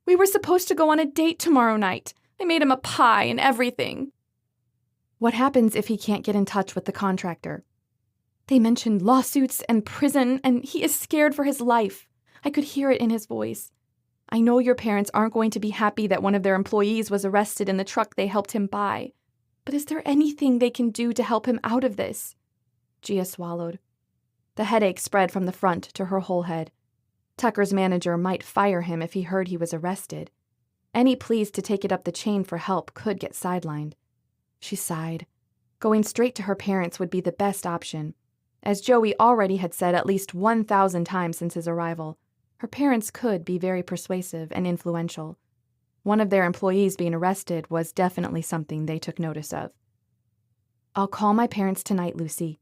"We were supposed to go on a date tomorrow night. I made him a pie and everything." "What happens if he can't get in touch with the contractor?" "They mentioned lawsuits and prison, and he is scared for his life. I could hear it in his voice. I know your parents aren't going to be happy that one of their employees was arrested in the truck they helped him buy. But is there anything they can do to help him out of this?" Gia swallowed. The headache spread from the front to her whole head. Tucker's manager might fire him if he heard he was arrested. Any pleas to take it up the chain for help could get sidelined. She sighed. Going straight to her parents would be the best option. As Joey already had said at least 1,000 times since his arrival, her parents could be very persuasive and influential. One of their employees being arrested was definitely something they took notice of. "I'll call my parents tonight, Lucy.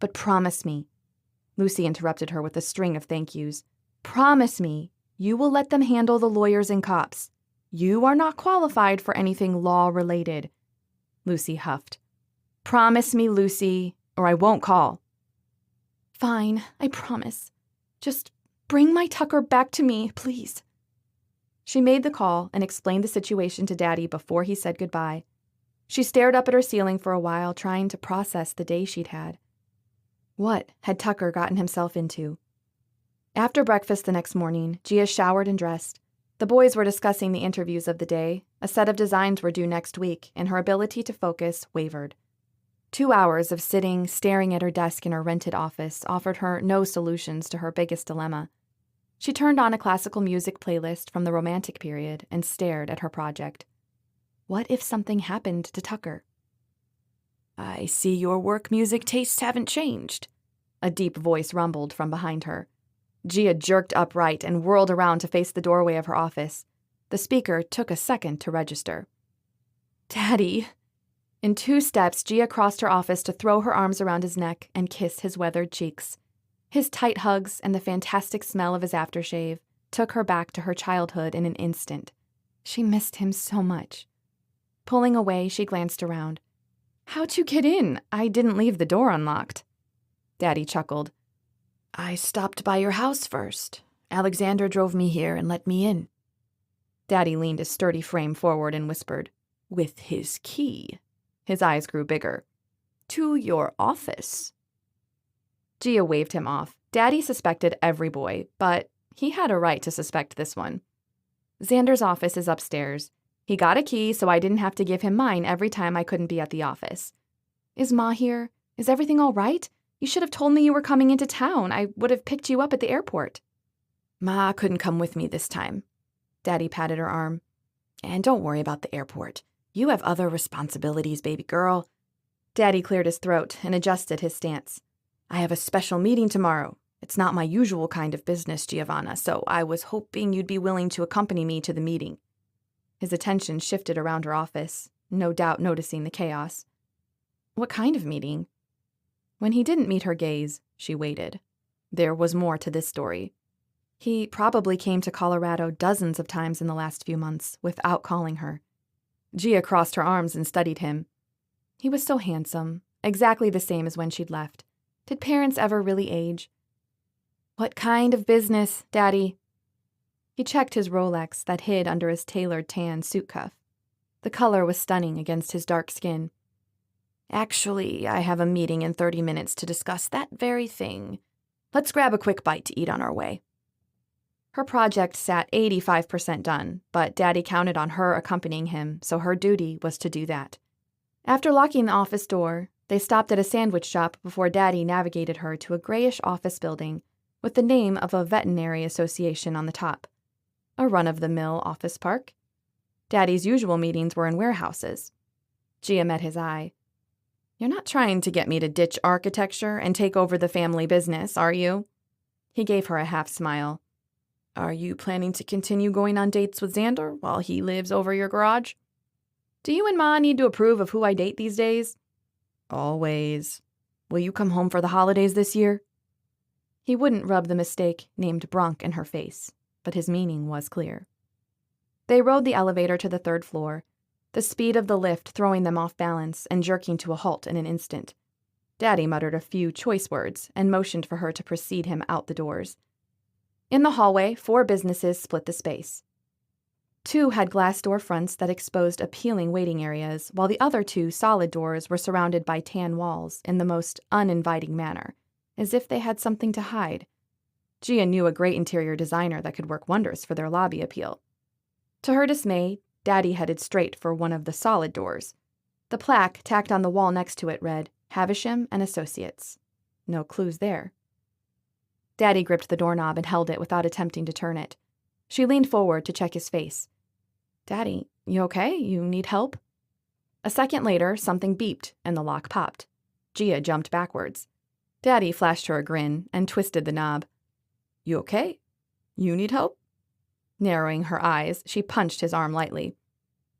But promise me," Lucy interrupted her with a string of thank yous, "promise me you will let them handle the lawyers and cops. You are not qualified for anything law-related." Lucy huffed. "Promise me, Lucy, or I won't call." "Fine, I promise. Just bring my Tucker back to me, please." She made the call and explained the situation to Daddy before he said goodbye. She stared up at her ceiling for a while, trying to process the day she'd had. What had Tucker gotten himself into? After breakfast the next morning, Gia showered and dressed. The boys were discussing the interviews of the day. A set of designs were due next week, and her ability to focus wavered. 2 hours of sitting, staring at her desk in her rented office offered her no solutions to her biggest dilemma. She turned on a classical music playlist from the Romantic period and stared at her project. What if something happened to Tucker? "I see your work music tastes haven't changed," a deep voice rumbled from behind her. Gia jerked upright and whirled around to face the doorway of her office. The speaker took a second to register. "Daddy." In 2 steps, Gia crossed her office to throw her arms around his neck and kiss his weathered cheeks. His tight hugs and the fantastic smell of his aftershave took her back to her childhood in an instant. She missed him so much. Pulling away, she glanced around. "How'd you get in? I didn't leave the door unlocked." Daddy chuckled. "I stopped by your house first. Alexander drove me here and let me in." Daddy leaned his sturdy frame forward and whispered, "With his key." His eyes grew bigger. "To your office." Gia waved him off. Daddy suspected every boy, but he had a right to suspect this one. "Xander's office is upstairs. He got a key, so I didn't have to give him mine every time I couldn't be at the office." "Is Ma here? Is everything all right? You should have told me you were coming into town. I would have picked you up at the airport." Ma couldn't come with me this time. Daddy patted her arm. And don't worry about the airport. You have other responsibilities, baby girl. Daddy cleared his throat and adjusted his stance. I have a special meeting tomorrow. It's not my usual kind of business, Giovanna, so I was hoping you'd be willing to accompany me to the meeting. His attention shifted around her office, no doubt noticing the chaos. What kind of meeting? When he didn't meet her gaze, she waited. There was more to this story. He probably came to Colorado dozens of times in the last few months without calling her. Gia crossed her arms and studied him. He was so handsome, exactly the same as when she'd left. Did parents ever really age? What kind of business, Daddy? He checked his Rolex that hid under his tailored tan suit cuff. The color was stunning against his dark skin. Actually, I have a meeting in 30 minutes to discuss that very thing. Let's grab a quick bite to eat on our way. Her project sat 85% done, but Daddy counted on her accompanying him, so her duty was to do that. After locking the office door, they stopped at a sandwich shop before Daddy navigated her to a grayish office building with the name of a veterinary association on the top. A run-of-the-mill office park. Daddy's usual meetings were in warehouses. Gia met his eye. You're not trying to get me to ditch architecture and take over the family business, are you? He gave her a half smile. Are you planning to continue going on dates with Xander while he lives over your garage? Do you and Ma need to approve of who I date these days? Always. Will you come home for the holidays this year? He wouldn't rub the mistake named Bronk in her face, but his meaning was clear. They rode the elevator to the 3rd floor, the speed of the lift throwing them off balance and jerking to a halt in an instant. Daddy muttered a few choice words and motioned for her to precede him out the doors. In the hallway, 4 businesses split the space. 2 had glass door fronts that exposed appealing waiting areas, while the other 2 solid doors were surrounded by tan walls in the most uninviting manner, as if they had something to hide. Gia knew a great interior designer that could work wonders for their lobby appeal. To her dismay, Daddy headed straight for one of the solid doors. The plaque tacked on the wall next to it read, Havisham and Associates. No clues there. Daddy gripped the doorknob and held it without attempting to turn it. She leaned forward to check his face. Daddy, you okay? You need help? A second later, something beeped and the lock popped. Gia jumped backwards. Daddy flashed her a grin and twisted the knob. You okay? You need help? Narrowing her eyes, she punched his arm lightly.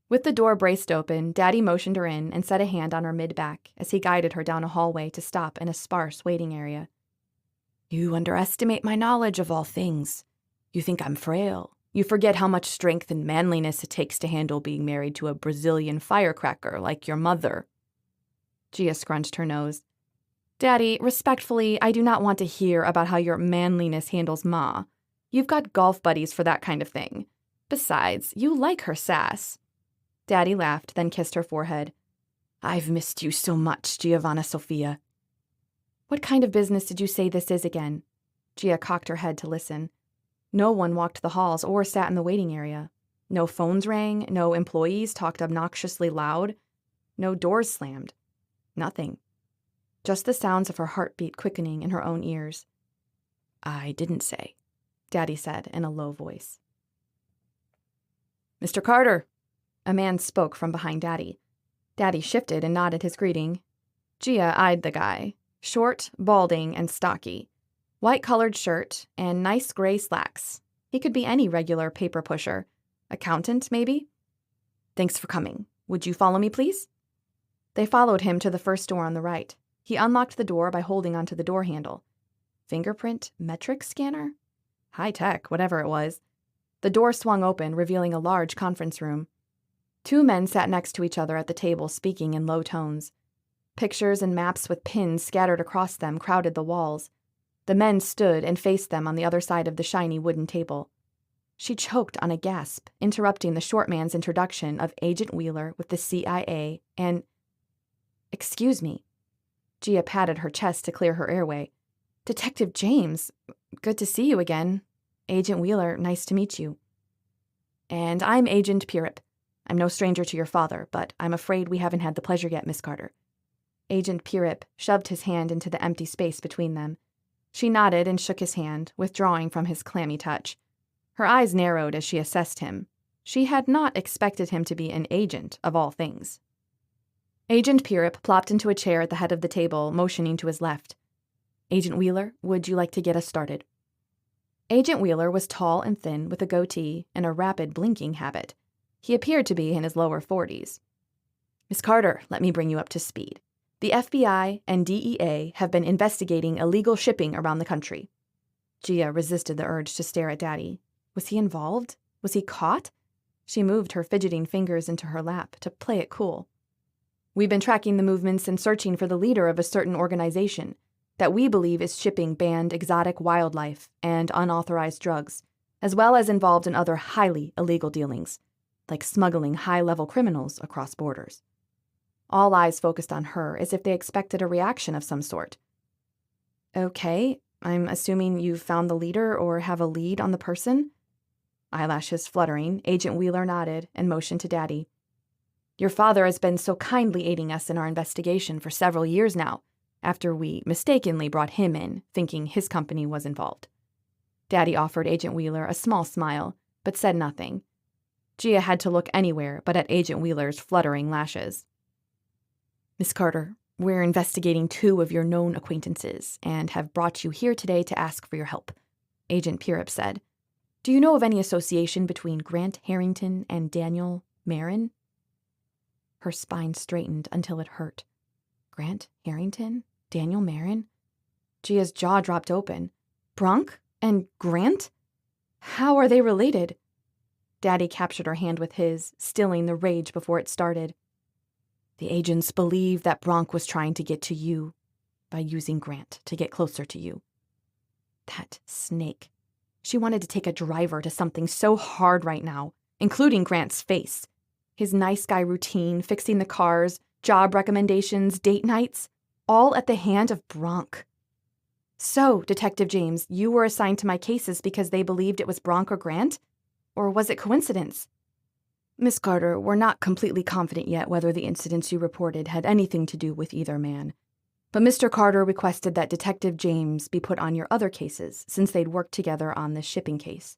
With the door braced open, Daddy motioned her in and set a hand on her mid-back as he guided her down a hallway to stop in a sparse waiting area. You underestimate my knowledge of all things. You think I'm frail. You forget how much strength and manliness it takes to handle being married to a Brazilian firecracker like your mother. Gia scrunched her nose. Daddy, respectfully, I do not want to hear about how your manliness handles Ma. You've got golf buddies for that kind of thing. Besides, you like her sass. Daddy laughed, then kissed her forehead. I've missed you so much, Giovanna Sofia. What kind of business did you say this is again? Gia cocked her head to listen. No one walked the halls or sat in the waiting area. No phones rang, no employees talked obnoxiously loud, no doors slammed. Nothing. Just the sounds of her heartbeat quickening in her own ears. I didn't say, Daddy said in a low voice. Mr. Carter, a man spoke from behind Daddy. Daddy shifted and nodded his greeting. Gia eyed the guy, short, balding, and stocky. White-colored shirt and nice gray slacks. He could be any regular paper pusher. Accountant, maybe? Thanks for coming. Would you follow me, please? They followed him to the first door on the right. He unlocked the door by holding onto the door handle. Fingerprint metric scanner? High tech, whatever it was. The door swung open, revealing a large conference room. 2 men sat next to each other at the table, speaking in low tones. Pictures and maps with pins scattered across them crowded the walls. The men stood and faced them on the other side of the shiny wooden table. She choked on a gasp, interrupting the short man's introduction of Agent Wheeler with the CIA and... Excuse me. Gia patted her chest to clear her airway. Detective James, good to see you again. Agent Wheeler, nice to meet you. And I'm Agent Pirip. I'm no stranger to your father, but I'm afraid we haven't had the pleasure yet, Miss Carter. Agent Pirip shoved his hand into the empty space between them. She nodded and shook his hand, withdrawing from his clammy touch. Her eyes narrowed as she assessed him. She had not expected him to be an agent, of all things. Agent Pirip plopped into a chair at the head of the table, motioning to his left. "Agent Wheeler, would you like to get us started?" Agent Wheeler was tall and thin, with a goatee and a rapid blinking habit. He appeared to be in his lower 40s. "Miss Carter, let me bring you up to speed. The FBI and DEA have been investigating illegal shipping around the country." Gia resisted the urge to stare at Daddy. Was he involved? Was he caught? She moved her fidgeting fingers into her lap to play it cool. "We've been tracking the movements and searching for the leader of a certain organization that we believe is shipping banned exotic wildlife and unauthorized drugs, as well as involved in other highly illegal dealings, like smuggling high-level criminals across borders." All eyes focused on her as if they expected a reaction of some sort. "Okay, I'm assuming you've found the leader or have a lead on the person?" Eyelashes fluttering, Agent Wheeler nodded and motioned to Daddy. "Your father has been so kindly aiding us in our investigation for several years now, after we mistakenly brought him in, thinking his company was involved." Daddy offered Agent Wheeler a small smile, but said nothing. Gia had to look anywhere but at Agent Wheeler's fluttering lashes. "Miss Carter, we're investigating 2 of your known acquaintances and have brought you here today to ask for your help," Agent Pirip said. "Do you know of any association between Grant Harrington and Daniel Marin?" Her spine straightened until it hurt. Grant Harrington? Daniel Marin? Gia's jaw dropped open. Bronk and Grant? How are they related? Daddy captured her hand with his, stilling the rage before it started. "The agents believe that Bronk was trying to get to you by using Grant to get closer to you." That snake. She wanted to take a driver to something so hard right now, including Grant's face. His nice guy routine, fixing the cars, job recommendations, date nights, all at the hand of Bronk. "So, Detective James, you were assigned to my cases because they believed it was Bronk or Grant? Or was it coincidence?" "Miss Carter, we're not completely confident yet whether the incidents you reported had anything to do with either man. But Mr. Carter requested that Detective James be put on your other cases since they'd worked together on this shipping case.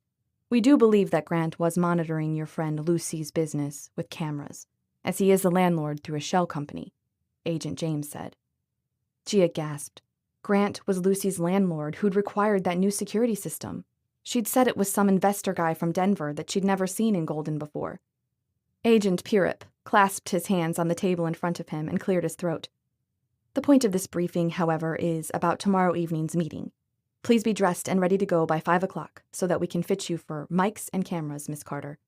We do believe that Grant was monitoring your friend Lucy's business with cameras, as he is the landlord through a shell company," Agent James said. Gia gasped. Grant was Lucy's landlord who'd required that new security system. She'd said it was some investor guy from Denver that she'd never seen in Golden before. Agent Pirip clasped his hands on the table in front of him and cleared his throat. "The point of this briefing, however, is about tomorrow evening's meeting. Please be dressed and ready to go by 5 o'clock so that we can fit you for mics and cameras, Miss Carter.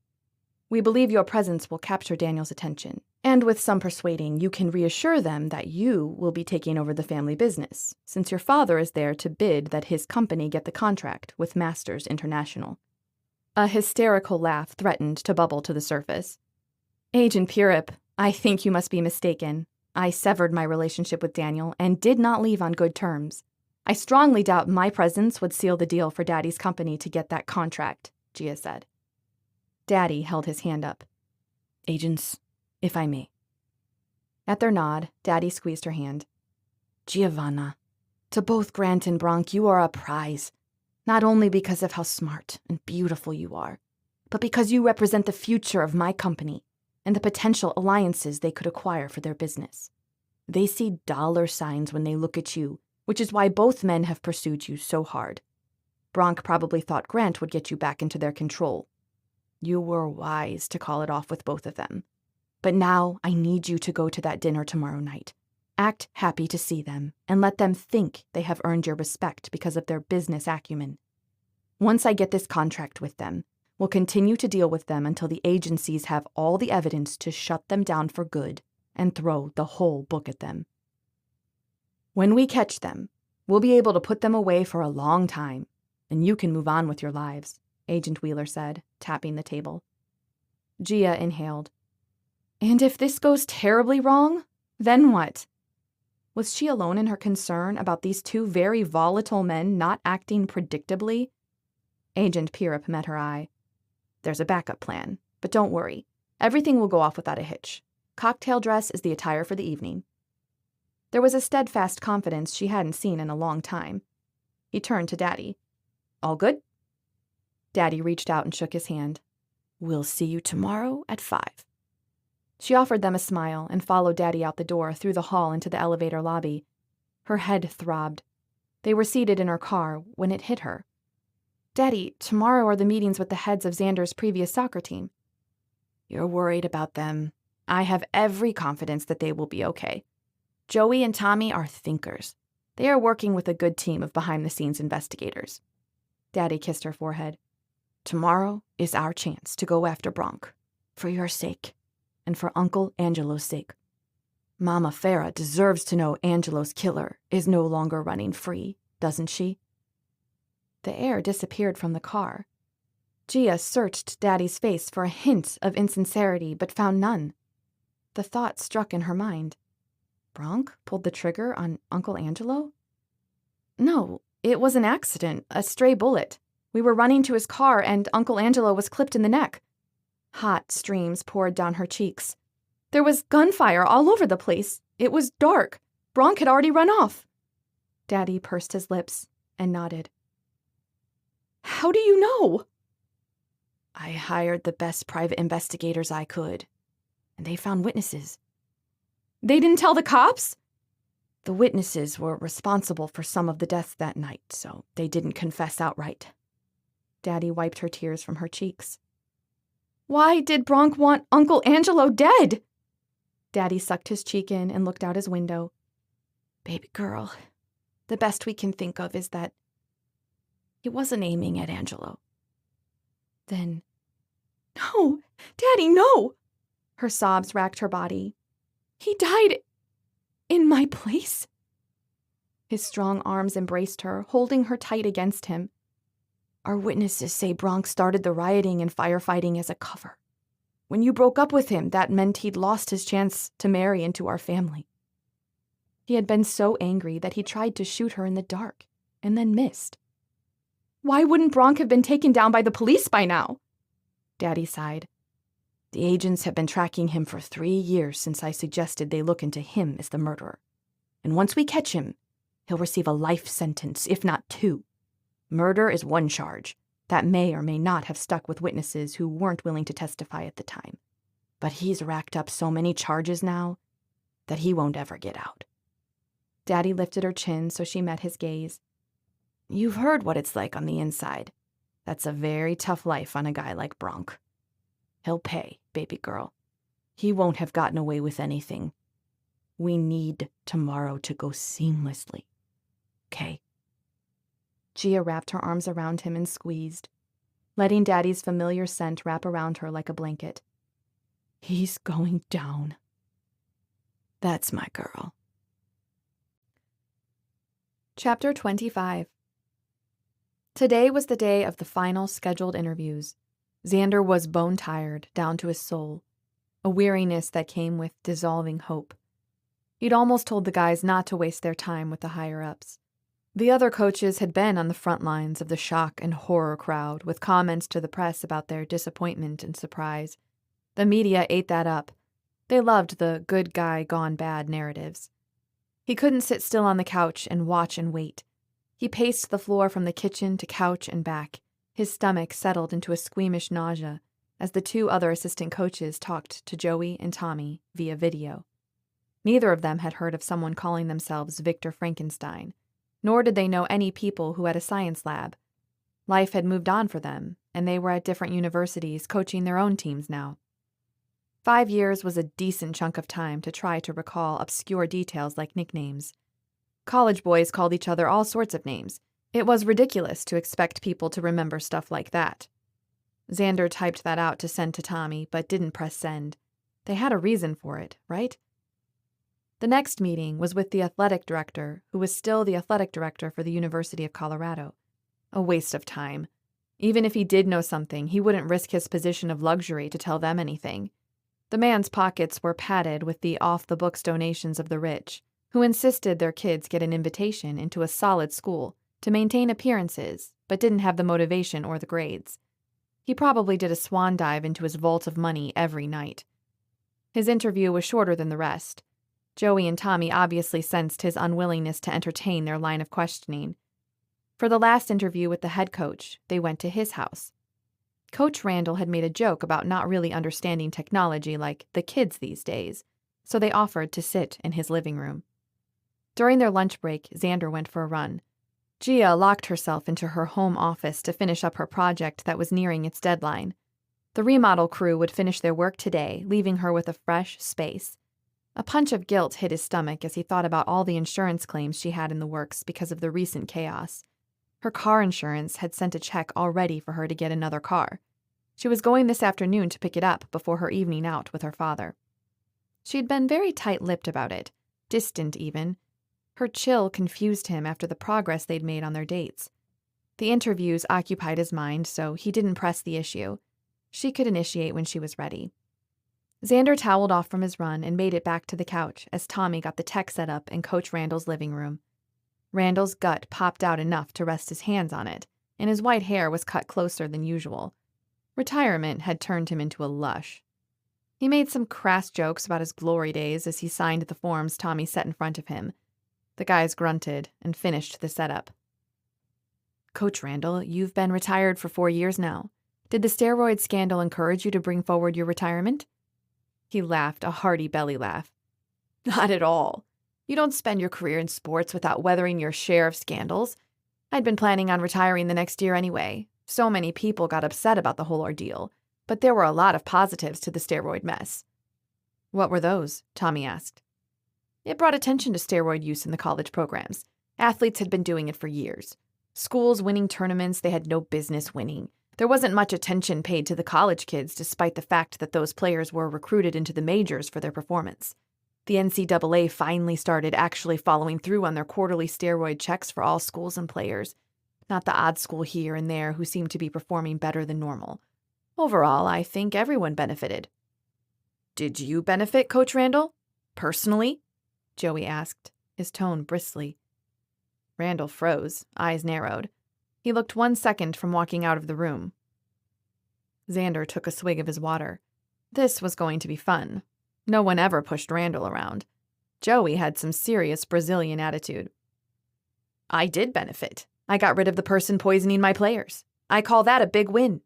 We believe your presence will capture Daniel's attention, and with some persuading, you can reassure them that you will be taking over the family business, since your father is there to bid that his company get the contract with Masters International." A hysterical laugh threatened to bubble to the surface. "Agent Pirip, I think you must be mistaken. I severed my relationship with Daniel and did not leave on good terms. I strongly doubt my presence would seal the deal for Daddy's company to get that contract," Gia said. Daddy held his hand up. "Agents, if I may." At their nod, Daddy squeezed her hand. "Giovanna, to both Grant and Bronk, you are a prize, not only because of how smart and beautiful you are, but because you represent the future of my company and the potential alliances they could acquire for their business. They see dollar signs when they look at you, which is why both men have pursued you so hard. Bronk probably thought Grant would get you back into their control. You were wise to call it off with both of them. But now I need you to go to that dinner tomorrow night. Act happy to see them, and let them think they have earned your respect because of their business acumen. Once I get this contract with them, we'll continue to deal with them until the agencies have all the evidence to shut them down for good and throw the whole book at them. When we catch them, we'll be able to put them away for a long time, and you can move on with your lives," Agent Wheeler said, tapping the table. Gia inhaled. "And if this goes terribly wrong, then what?" Was she alone in her concern about these 2 very volatile men not acting predictably? Agent Pirip met her eye. "There's a backup plan, but don't worry. Everything will go off without a hitch. Cocktail dress is the attire for the evening." There was a steadfast confidence she hadn't seen in a long time. He turned to Daddy. "All good?" Daddy reached out and shook his hand. "We'll see you tomorrow at 5. She offered them a smile and followed Daddy out the door, through the hall into the elevator lobby. Her head throbbed. They were seated in her car when it hit her. "Daddy, tomorrow are the meetings with the heads of Xander's previous soccer team." "You're worried about them. I have every confidence that they will be okay. Joey and Tommy are thinkers. They are working with a good team of behind-the-scenes investigators." Daddy kissed her forehead. "Tomorrow is our chance to go after Bronk, for your sake, and for Uncle Angelo's sake. Mama Farah deserves to know Angelo's killer is no longer running free, doesn't she?" The air disappeared from the car. Gia searched Daddy's face for a hint of insincerity, but found none. The thought struck in her mind. Bronk pulled the trigger on Uncle Angelo? No, it was an accident, a stray bullet. We were running to his car, and Uncle Angelo was clipped in the neck. Hot streams poured down her cheeks. There was gunfire all over the place. It was dark. Bronk had already run off. Daddy pursed his lips and nodded. "How do you know?" "I hired the best private investigators I could, and they found witnesses." "They didn't tell the cops?" "The witnesses were responsible for some of the deaths that night, so they didn't confess outright." Daddy wiped her tears from her cheeks. "Why did Bronk want Uncle Angelo dead?" Daddy sucked his cheek in and looked out his window. "Baby girl, the best we can think of is that he wasn't aiming at Angelo." Then, "No, Daddy, no!" Her sobs racked her body. "He died in my place?" His strong arms embraced her, holding her tight against him. "Our witnesses say Bronk started the rioting and firefighting as a cover. When you broke up with him, that meant he'd lost his chance to marry into our family." He had been so angry that he tried to shoot her in the dark, and then missed. "Why wouldn't Bronk have been taken down by the police by now?" Daddy sighed. "The agents have been tracking him for 3 years since I suggested they look into him as the murderer. And once we catch him, he'll receive a life sentence, if not 2. Murder is one charge that may or may not have stuck with witnesses who weren't willing to testify at the time. But he's racked up so many charges now that he won't ever get out." Daddy lifted her chin so she met his gaze. "You've heard what it's like on the inside. That's a very tough life on a guy like Bronk. He'll pay, baby girl. He won't have gotten away with anything. We need tomorrow to go seamlessly. Okay?" Gia wrapped her arms around him and squeezed, letting Daddy's familiar scent wrap around her like a blanket. "He's going down. That's my girl." Chapter 25. Today was the day of the final scheduled interviews. Xander was bone-tired, down to his soul, a weariness that came with dissolving hope. He'd almost told the guys not to waste their time with the higher-ups. The other coaches had been on the front lines of the shock and horror crowd, with comments to the press about their disappointment and surprise. The media ate that up. They loved the good guy gone bad narratives. He couldn't sit still on the couch and watch and wait. He paced the floor from the kitchen to couch and back. His stomach settled into a squeamish nausea as the 2 other assistant coaches talked to Joey and Tommy via video. Neither of them had heard of someone calling themselves Victor Frankenstein, nor did they know any people who had a science lab. Life had moved on for them, and they were at different universities coaching their own teams now. 5 years was a decent chunk of time to try to recall obscure details like nicknames. College boys called each other all sorts of names. It was ridiculous to expect people to remember stuff like that. Xander typed that out to send to Tommy, but didn't press send. They had a reason for it, right? The next meeting was with the athletic director, who was still the athletic director for the University of Colorado. A waste of time. Even if he did know something, he wouldn't risk his position of luxury to tell them anything. The man's pockets were padded with the off-the-books donations of the rich, who insisted their kids get an invitation into a solid school to maintain appearances, but didn't have the motivation or the grades. He probably did a swan dive into his vault of money every night. His interview was shorter than the rest. Joey and Tommy obviously sensed his unwillingness to entertain their line of questioning. For the last interview with the head coach, they went to his house. Coach Randall had made a joke about not really understanding technology like the kids these days, so they offered to sit in his living room. During their lunch break, Xander went for a run. Gia locked herself into her home office to finish up her project that was nearing its deadline. The remodel crew would finish their work today, leaving her with a fresh space. A punch of guilt hit his stomach as he thought about all the insurance claims she had in the works because of the recent chaos. Her car insurance had sent a check already for her to get another car. She was going this afternoon to pick it up before her evening out with her father. She'd been very tight-lipped about it, distant even. Her chill confused him after the progress they'd made on their dates. The interviews occupied his mind, so he didn't press the issue. She could initiate when she was ready. Xander toweled off from his run and made it back to the couch as Tommy got the tech set up in Coach Randall's living room. Randall's gut popped out enough to rest his hands on it, and his white hair was cut closer than usual. Retirement had turned him into a lush. He made some crass jokes about his glory days as he signed the forms Tommy set in front of him. The guys grunted and finished the setup. Coach Randall, you've been retired for 4 years now. Did the steroid scandal encourage you to bring forward your retirement? He laughed, a hearty belly laugh. Not at all. You don't spend your career in sports without weathering your share of scandals. I'd been planning on retiring the next year anyway. So many people got upset about the whole ordeal, but there were a lot of positives to the steroid mess. What were those? Tommy asked. It brought attention to steroid use in the college programs. Athletes had been doing it for years. Schools winning tournaments they had no business winning. There wasn't much attention paid to the college kids despite the fact that those players were recruited into the majors for their performance. The NCAA finally started actually following through on their quarterly steroid checks for all schools and players, not the odd school here and there who seemed to be performing better than normal. Overall, I think everyone benefited. Did you benefit, Coach Randall? Personally? Joey asked, his tone bristly. Randall froze, eyes narrowed. He looked 1 second from walking out of the room. Xander took a swig of his water. This was going to be fun. No one ever pushed Randall around. Joey had some serious Brazilian attitude. I did benefit. I got rid of the person poisoning my players. I call that a big win.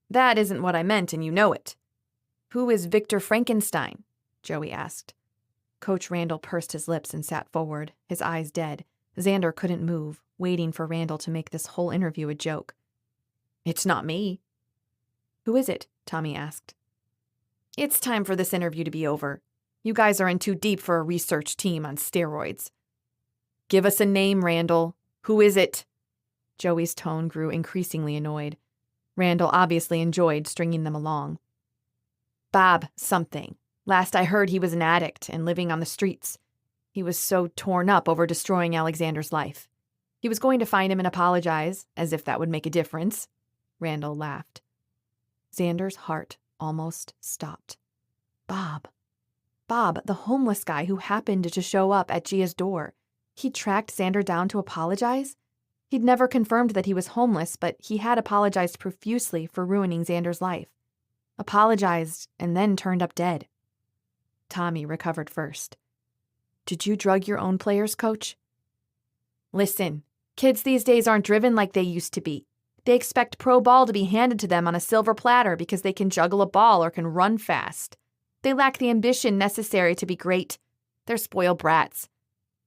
That isn't what I meant, and you know it. Who is Victor Frankenstein? Joey asked. Coach Randall pursed his lips and sat forward, his eyes dead. Xander couldn't move, waiting for Randall to make this whole interview a joke. It's not me. Who is it? Tommy asked. It's time for this interview to be over. You guys are in too deep for a research team on steroids. Give us a name, Randall. Who is it? Joey's tone grew increasingly annoyed. Randall obviously enjoyed stringing them along. Bob something. Last I heard he was an addict and living on the streets. He was so torn up over destroying Alexander's life. He was going to find him and apologize, as if that would make a difference. Randall laughed. Xander's heart almost stopped. Bob, the homeless guy who happened to show up at Gia's door. He tracked Xander down to apologize? He'd never confirmed that he was homeless, but he had apologized profusely for ruining Xander's life. Apologized and then turned up dead. Tommy recovered first. Did you drug your own players, Coach? Listen, kids these days aren't driven like they used to be. They expect pro ball to be handed to them on a silver platter because they can juggle a ball or can run fast. They lack the ambition necessary to be great. They're spoiled brats.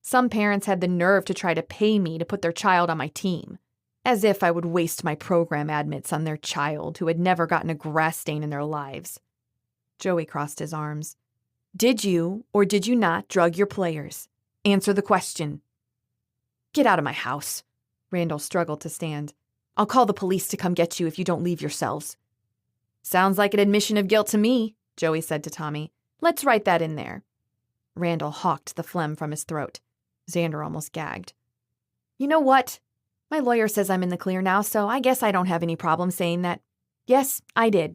Some parents had the nerve to try to pay me to put their child on my team. As if I would waste my program admits on their child who had never gotten a grass stain in their lives. Joey crossed his arms. Did you or did you not drug your players? Answer the question. Get out of my house. Randall struggled to stand. I'll call the police to come get you if you don't leave yourselves. Sounds like an admission of guilt to me, Joey said to Tommy. Let's write that in there. Randall hawked the phlegm from his throat. Xander almost gagged. You know what? My lawyer says I'm in the clear now, so I guess I don't have any problem saying that. Yes, I did.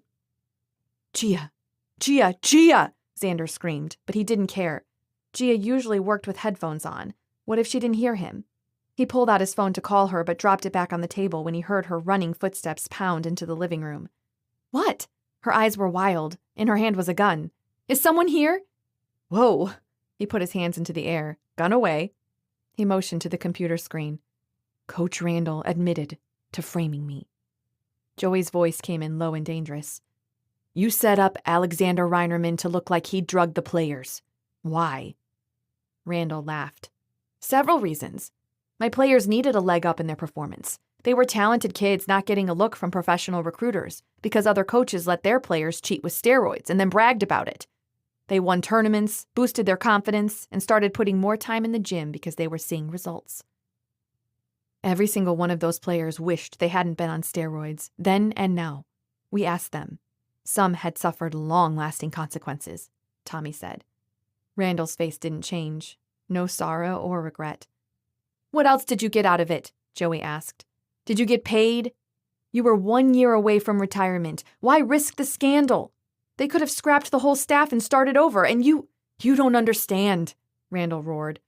Gia! Xander screamed, but he didn't care. Gia usually worked with headphones on. What if she didn't hear him? He pulled out his phone to call her, but dropped it back on the table when he heard her running footsteps pound into the living room. What? Her eyes were wild. In her hand was a gun. Is someone here? Whoa. He put his hands into the air. Gun away. He motioned to the computer screen. Coach Randall admitted to framing me. Joey's voice came in low and dangerous. You set up Xander Reinerman to look like he drugged the players. Why? Randall laughed. Several reasons. My players needed a leg up in their performance. They were talented kids not getting a look from professional recruiters because other coaches let their players cheat with steroids and then bragged about it. They won tournaments, boosted their confidence, and started putting more time in the gym because they were seeing results. Every single one of those players wished they hadn't been on steroids, then and now. We asked them. Some had suffered long-lasting consequences, Tommy said. Randall's face didn't change. No sorrow or regret. What else did you get out of it? Joey asked. Did you get paid? You were 1 year away from retirement. Why risk the scandal? They could have scrapped the whole staff and started over, and you don't understand, Randall roared.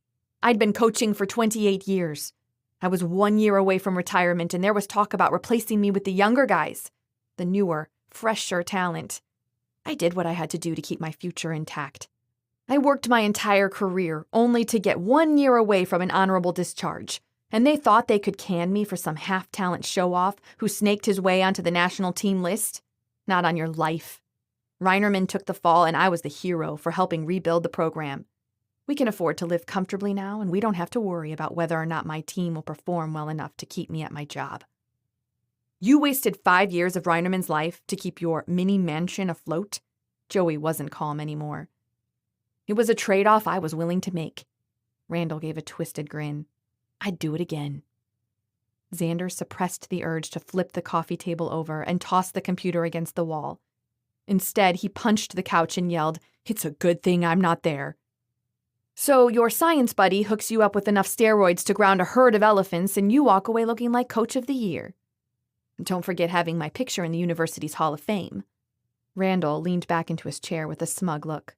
I'd been coaching for 28 years. I was 1 year away from retirement, and there was talk about replacing me with the younger guys, the newer, fresher talent. I did what I had to do to keep my future intact. I worked my entire career only to get 1 year away from an honorable discharge, and they thought they could can me for some half-talent show-off who snaked his way onto the national team list? Not on your life. Reinerman took the fall, and I was the hero for helping rebuild the program. We can afford to live comfortably now, and we don't have to worry about whether or not my team will perform well enough to keep me at my job. You wasted 5 years of Reinerman's life to keep your mini mansion afloat? Joey wasn't calm anymore. It was a trade-off I was willing to make. Randall gave a twisted grin. I'd do it again. Xander suppressed the urge to flip the coffee table over and toss the computer against the wall. Instead, he punched the couch and yelled, It's a good thing I'm not there. So your science buddy hooks you up with enough steroids to ground a herd of elephants and you walk away looking like Coach of the Year. Don't forget having my picture in the university's Hall of Fame. Randall leaned back into his chair with a smug look.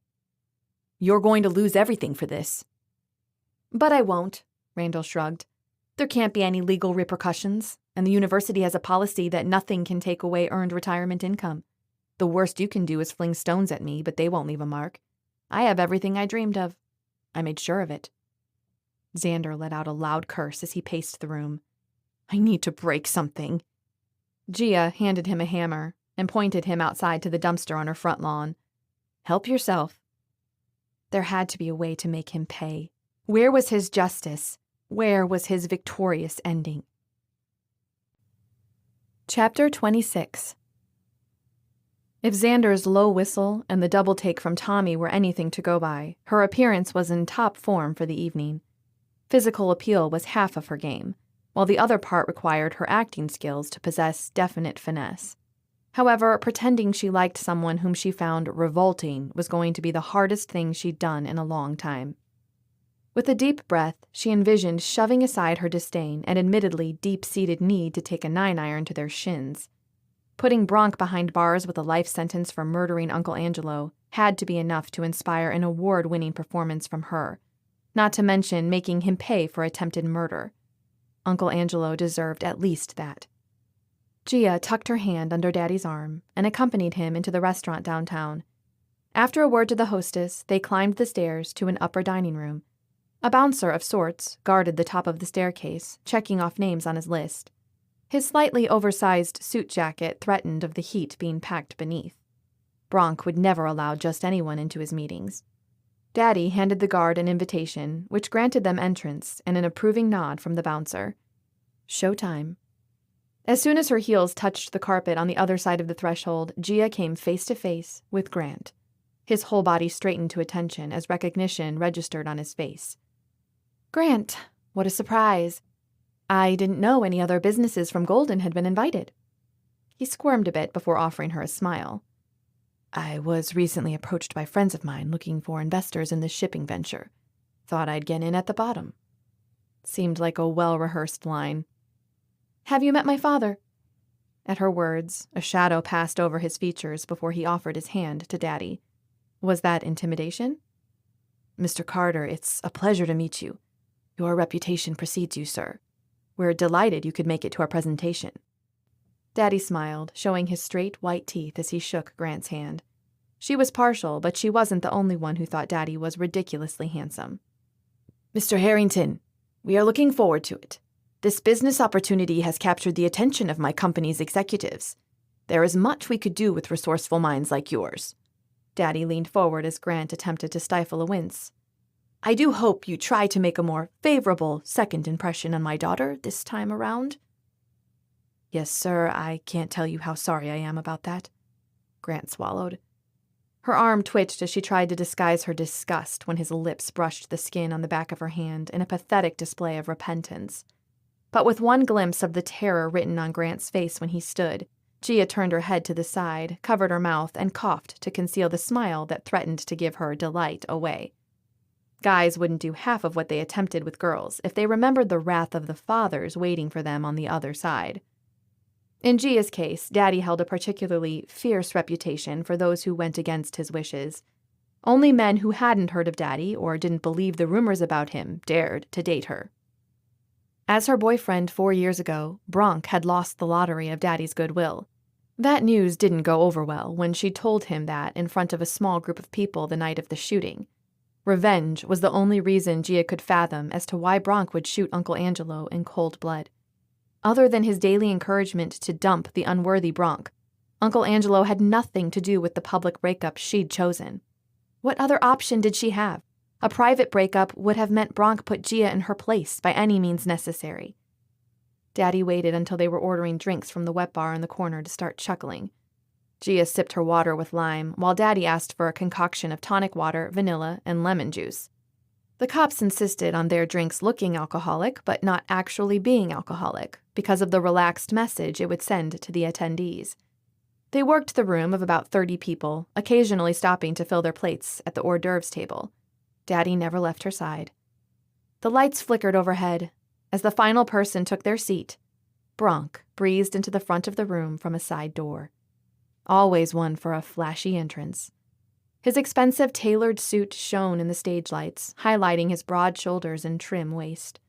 You're going to lose everything for this. But I won't, Randall shrugged. There can't be any legal repercussions, and the university has a policy that nothing can take away earned retirement income. The worst you can do is fling stones at me, but they won't leave a mark. I have everything I dreamed of. I made sure of it. Xander let out a loud curse as he paced the room. I need to break something. Gia handed him a hammer and pointed him outside to the dumpster on her front lawn. Help yourself. There had to be a way to make him pay. Where was his justice? Where was his victorious ending? Chapter 26. If Xander's low whistle and the double take from Tommy were anything to go by, her appearance was in top form for the evening. Physical appeal was half of her game, while the other part required her acting skills to possess definite finesse. However, pretending she liked someone whom she found revolting was going to be the hardest thing she'd done in a long time. With a deep breath, she envisioned shoving aside her disdain and admittedly deep-seated need to take a 9-iron to their shins. Putting Bronk behind bars with a life sentence for murdering Uncle Angelo had to be enough to inspire an award-winning performance from her, not to mention making him pay for attempted murder. Uncle Angelo deserved at least that. Gia tucked her hand under Daddy's arm and accompanied him into the restaurant downtown. After a word to the hostess, they climbed the stairs to an upper dining room. A bouncer of sorts guarded the top of the staircase, checking off names on his list. His slightly oversized suit jacket threatened of the heat being packed beneath. Bronk would never allow just anyone into his meetings. Daddy handed the guard an invitation, which granted them entrance and an approving nod from the bouncer. Showtime. As soon as her heels touched the carpet on the other side of the threshold, Gia came face to face with Grant. His whole body straightened to attention as recognition registered on his face. Grant, what a surprise. I didn't know any other businesses from Golden had been invited. He squirmed a bit before offering her a smile. I was recently approached by friends of mine looking for investors in this shipping venture. Thought I'd get in at the bottom. Seemed like a well-rehearsed line. Have you met my father? At her words, a shadow passed over his features before he offered his hand to Daddy. Was that intimidation? Mr. Carter, it's a pleasure to meet you. Your reputation precedes you, sir. We're delighted you could make it to our presentation. Daddy smiled, showing his straight white teeth as he shook Grant's hand. She was partial, but she wasn't the only one who thought Daddy was ridiculously handsome. Mr. Harrington, we are looking forward to it. This business opportunity has captured the attention of my company's executives. There is much we could do with resourceful minds like yours." Daddy leaned forward as Grant attempted to stifle a wince. "I do hope you try to make a more favorable second impression on my daughter this time around." "Yes, sir, I can't tell you how sorry I am about that." Grant swallowed. Her arm twitched as she tried to disguise her disgust when his lips brushed the skin on the back of her hand in a pathetic display of repentance. But with one glimpse of the terror written on Grant's face when he stood, Gia turned her head to the side, covered her mouth, and coughed to conceal the smile that threatened to give her delight away. Guys wouldn't do half of what they attempted with girls if they remembered the wrath of the fathers waiting for them on the other side. In Gia's case, Daddy held a particularly fierce reputation for those who went against his wishes. Only men who hadn't heard of Daddy or didn't believe the rumors about him dared to date her. As her boyfriend 4 years ago, Bronk had lost the lottery of Daddy's goodwill. That news didn't go over well when she told him that in front of a small group of people the night of the shooting. Revenge was the only reason Gia could fathom as to why Bronk would shoot Uncle Angelo in cold blood. Other than his daily encouragement to dump the unworthy Bronk, Uncle Angelo had nothing to do with the public breakup she'd chosen. What other option did she have? A private breakup would have meant Bronk put Gia in her place by any means necessary. Daddy waited until they were ordering drinks from the wet bar in the corner to start chuckling. Gia sipped her water with lime, while Daddy asked for a concoction of tonic water, vanilla, and lemon juice. The cops insisted on their drinks looking alcoholic, but not actually being alcoholic, because of the relaxed message it would send to the attendees. They worked the room of about 30 people, occasionally stopping to fill their plates at the hors d'oeuvres table. Daddy never left her side. The lights flickered overhead. As the final person took their seat, Bronk breezed into the front of the room from a side door. Always one for a flashy entrance. His expensive tailored suit shone in the stage lights, highlighting his broad shoulders and trim waist.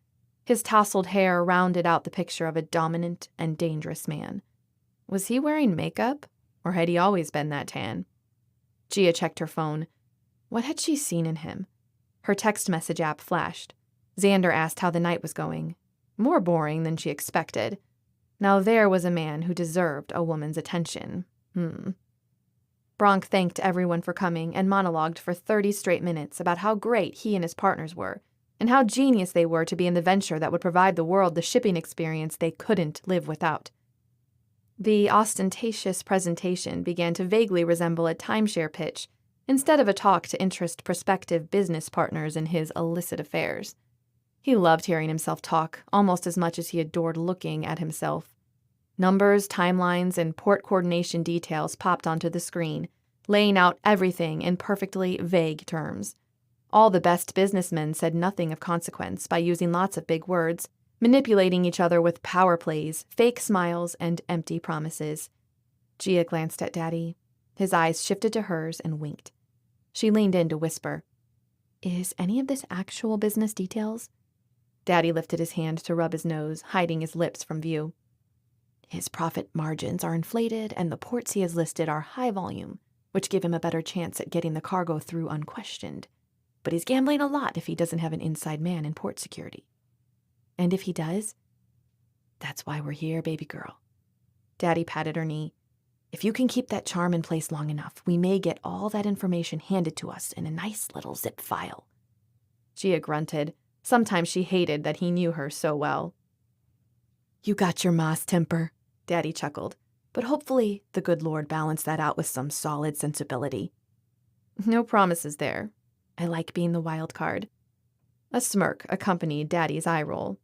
His tousled hair rounded out the picture of a dominant and dangerous man. Was he wearing makeup, or had he always been that tan? Gia checked her phone. What had she seen in him? Her text message app flashed. Xander asked how the night was going. More boring than she expected. Now there was a man who deserved a woman's attention. Bronk thanked everyone for coming and monologued for 30 straight minutes about how great he and his partners were, and how genius they were to be in the venture that would provide the world the shipping experience they couldn't live without. The ostentatious presentation began to vaguely resemble a timeshare pitch, instead of a talk to interest prospective business partners in his illicit affairs. He loved hearing himself talk almost as much as he adored looking at himself. Numbers, timelines, and port coordination details popped onto the screen, laying out everything in perfectly vague terms. All the best businessmen said nothing of consequence by using lots of big words, manipulating each other with power plays, fake smiles, and empty promises. Gia glanced at Daddy. His eyes shifted to hers and winked. She leaned in to whisper, "Is any of this actual business details?" Daddy lifted his hand to rub his nose, hiding his lips from view. "His profit margins are inflated, and the ports he has listed are high volume, which give him a better chance at getting the cargo through unquestioned. But he's gambling a lot if he doesn't have an inside man in port security. And if he does, that's why we're here, baby girl." Daddy patted her knee. "If you can keep that charm in place long enough, we may get all that information handed to us in a nice little zip file." Gia grunted. Sometimes she hated that he knew her so well. "You got your ma's temper," Daddy chuckled. "But hopefully the good Lord balanced that out with some solid sensibility." "No promises there. I like being the wild card." A smirk accompanied Daddy's eye roll.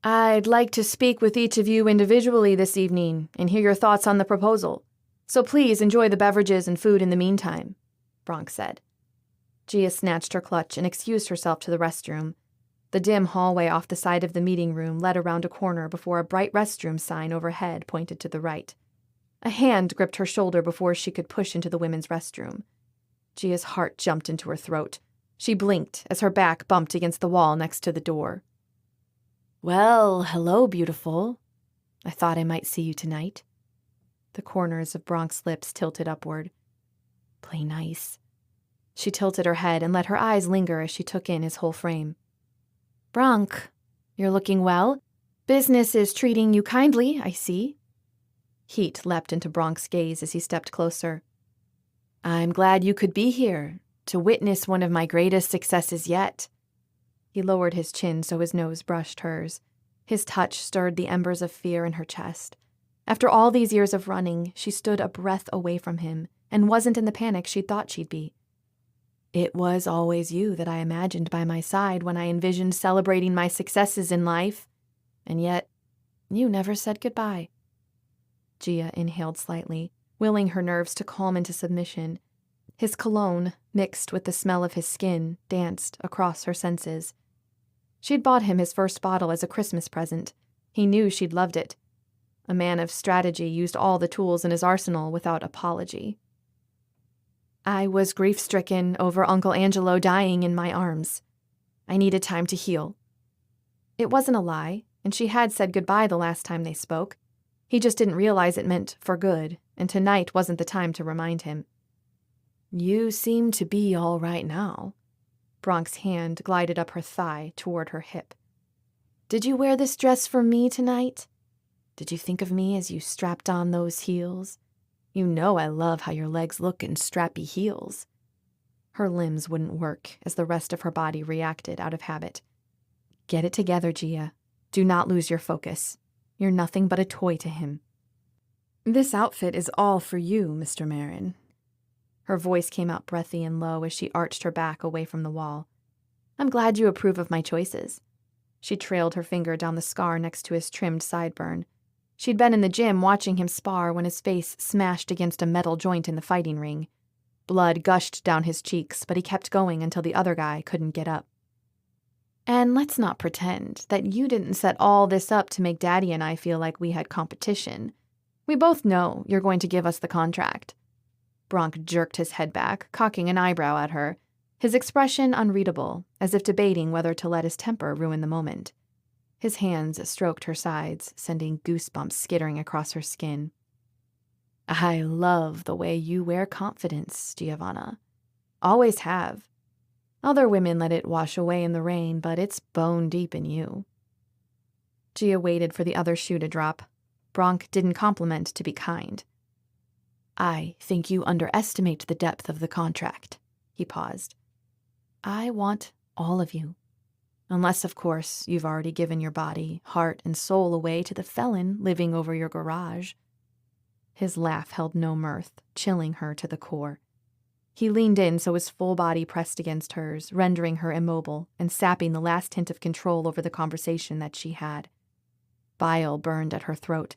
"I'd like to speak with each of you individually this evening and hear your thoughts on the proposal. So please enjoy the beverages and food in the meantime," Bronk said. Gia snatched her clutch and excused herself to the restroom. The dim hallway off the side of the meeting room led around a corner before a bright restroom sign overhead pointed to the right. A hand gripped her shoulder before she could push into the women's restroom. Gia's heart jumped into her throat. She blinked as her back bumped against the wall next to the door. "Well, hello, beautiful. I thought I might see you tonight." The corners of Bronk's lips tilted upward. "Play nice." She tilted her head and let her eyes linger as she took in his whole frame. "Bronk, you're looking well. Business is treating you kindly, I see. Heat leapt into Bronk's gaze as he stepped closer. I'm glad you could be here to witness one of my greatest successes yet. He lowered his chin so his nose brushed hers. His touch stirred the embers of fear in her chest. After all these years of running, she stood a breath away from him and wasn't in the panic she'd thought she'd be. It was always you that I imagined by my side when I envisioned celebrating my successes in life. And yet, you never said goodbye. Gia inhaled slightly, willing her nerves to calm into submission. His cologne, mixed with the smell of his skin, danced across her senses. She'd bought him his first bottle as a Christmas present. He knew she'd loved it. A man of strategy used all the tools in his arsenal without apology. I was grief-stricken over Uncle Angelo dying in my arms. I needed time to heal. It wasn't a lie, and she had said goodbye the last time they spoke. He just didn't realize it meant for good, and tonight wasn't the time to remind him. You seem to be all right now. Bronk's hand glided up her thigh toward her hip. Did you wear this dress for me tonight? Did you think of me as you strapped on those heels? You know I love how your legs look in strappy heels. Her limbs wouldn't work as the rest of her body reacted out of habit. Get it together, Gia. Do not lose your focus. You're nothing but a toy to him. This outfit is all for you, Mr. Marin. Her voice came out breathy and low as she arched her back away from the wall. I'm glad you approve of my choices. She trailed her finger down the scar next to his trimmed sideburn. She'd been in the gym watching him spar when his face smashed against a metal joint in the fighting ring. Blood gushed down his cheeks, but he kept going until the other guy couldn't get up. And let's not pretend that you didn't set all this up to make Daddy and I feel like we had competition. We both know you're going to give us the contract. Bronk jerked his head back, cocking an eyebrow at her, his expression unreadable, as if debating whether to let his temper ruin the moment. His hands stroked her sides, sending goosebumps skittering across her skin. I love the way you wear confidence, Giovanna. Always have. Other women let it wash away in the rain, but it's bone deep in you. Gia waited for the other shoe to drop. Bronk didn't compliment to be kind. I think you underestimate the depth of the contract. He paused. I want all of you. Unless, of course, you've already given your body, heart, and soul away to the felon living over your garage. His laugh held no mirth, chilling her to the core. He leaned in so his full body pressed against hers, rendering her immobile and sapping the last hint of control over the conversation that she had. Bile burned at her throat.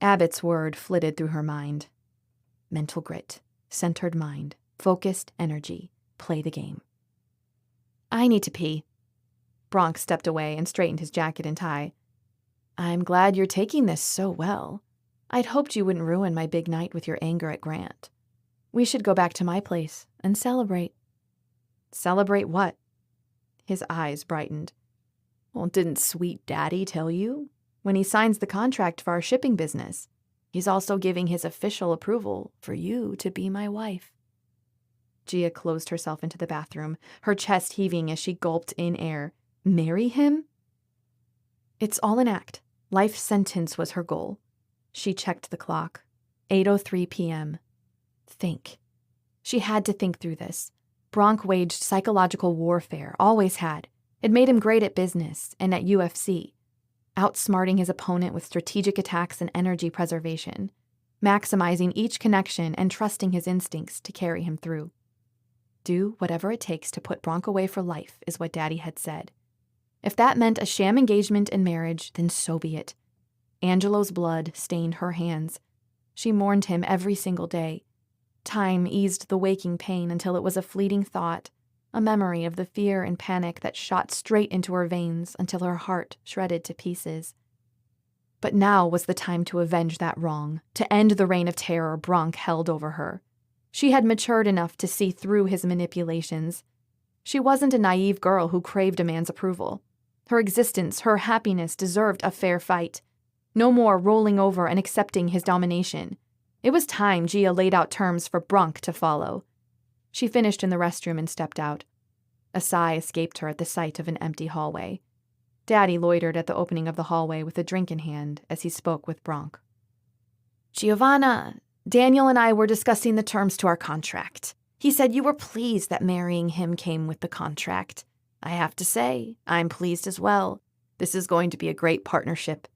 Abbott's word flitted through her mind. Mental grit, centered mind, focused energy, play the game. I need to pee. Bronk stepped away and straightened his jacket and tie. I'm glad you're taking this so well. I'd hoped you wouldn't ruin my big night with your anger at Grant. We should go back to my place and celebrate. Celebrate what? His eyes brightened. Well, didn't sweet Daddy tell you? When he signs the contract for our shipping business, he's also giving his official approval for you to be my wife. Gia closed herself into the bathroom, her chest heaving as she gulped in air. Marry him? It's all an act. Life sentence was her goal. She checked the clock. 8:03 p.m. Think. She had to think through this. Bronk waged psychological warfare, always had. It made him great at business and at UFC, outsmarting his opponent with strategic attacks and energy preservation, maximizing each connection and trusting his instincts to carry him through. Do whatever it takes to put Bronk away for life is what Daddy had said. If that meant a sham engagement and marriage, then so be it. Angelo's blood stained her hands. She mourned him every single day. Time eased the waking pain until it was a fleeting thought, a memory of the fear and panic that shot straight into her veins until her heart shredded to pieces. But now was the time to avenge that wrong, to end the reign of terror Bronk held over her. She had matured enough to see through his manipulations. She wasn't a naive girl who craved a man's approval. Her existence, her happiness deserved a fair fight. No more rolling over and accepting his domination. It was time Gia laid out terms for Bronk to follow. She finished in the restroom and stepped out. A sigh escaped her at the sight of an empty hallway. Daddy loitered at the opening of the hallway with a drink in hand as he spoke with Bronk. Giovanna, Daniel and I were discussing the terms to our contract. He said you were pleased that marrying him came with the contract. I have to say, I'm pleased as well. This is going to be a great partnership.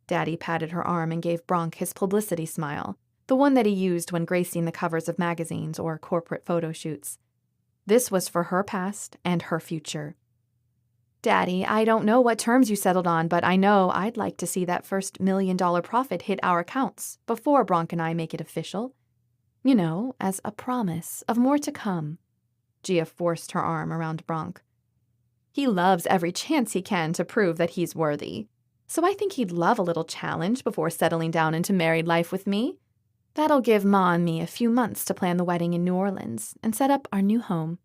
Daddy patted her arm and gave Bronk his publicity smile, the one that he used when gracing the covers of magazines or corporate photo shoots. This was for her past and her future. Daddy, I don't know what terms you settled on, but I know I'd like to see that first $1 million profit hit our accounts before Bronk and I make it official. You know, as a promise of more to come. Gia forced her arm around Bronk. He loves every chance he can to prove that he's worthy. So I think he'd love a little challenge before settling down into married life with me. That'll give Ma and me a few months to plan the wedding in New Orleans and set up our new home.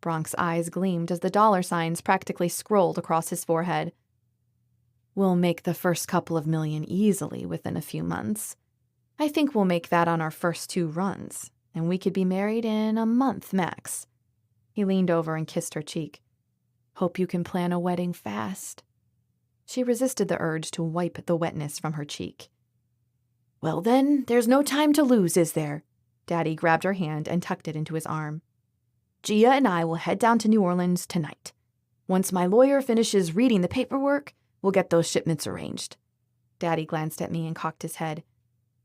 Bronk's eyes gleamed as the dollar signs practically scrolled across his forehead. We'll make the first couple of million easily within a few months. I think we'll make that on our first 2 runs, and we could be married in a month max. He leaned over and kissed her cheek. Hope you can plan a wedding fast. She resisted the urge to wipe the wetness from her cheek. Well then, there's no time to lose, is there? Daddy grabbed her hand and tucked it into his arm. Gia and I will head down to New Orleans tonight. Once my lawyer finishes reading the paperwork, we'll get those shipments arranged. Daddy glanced at me and cocked his head.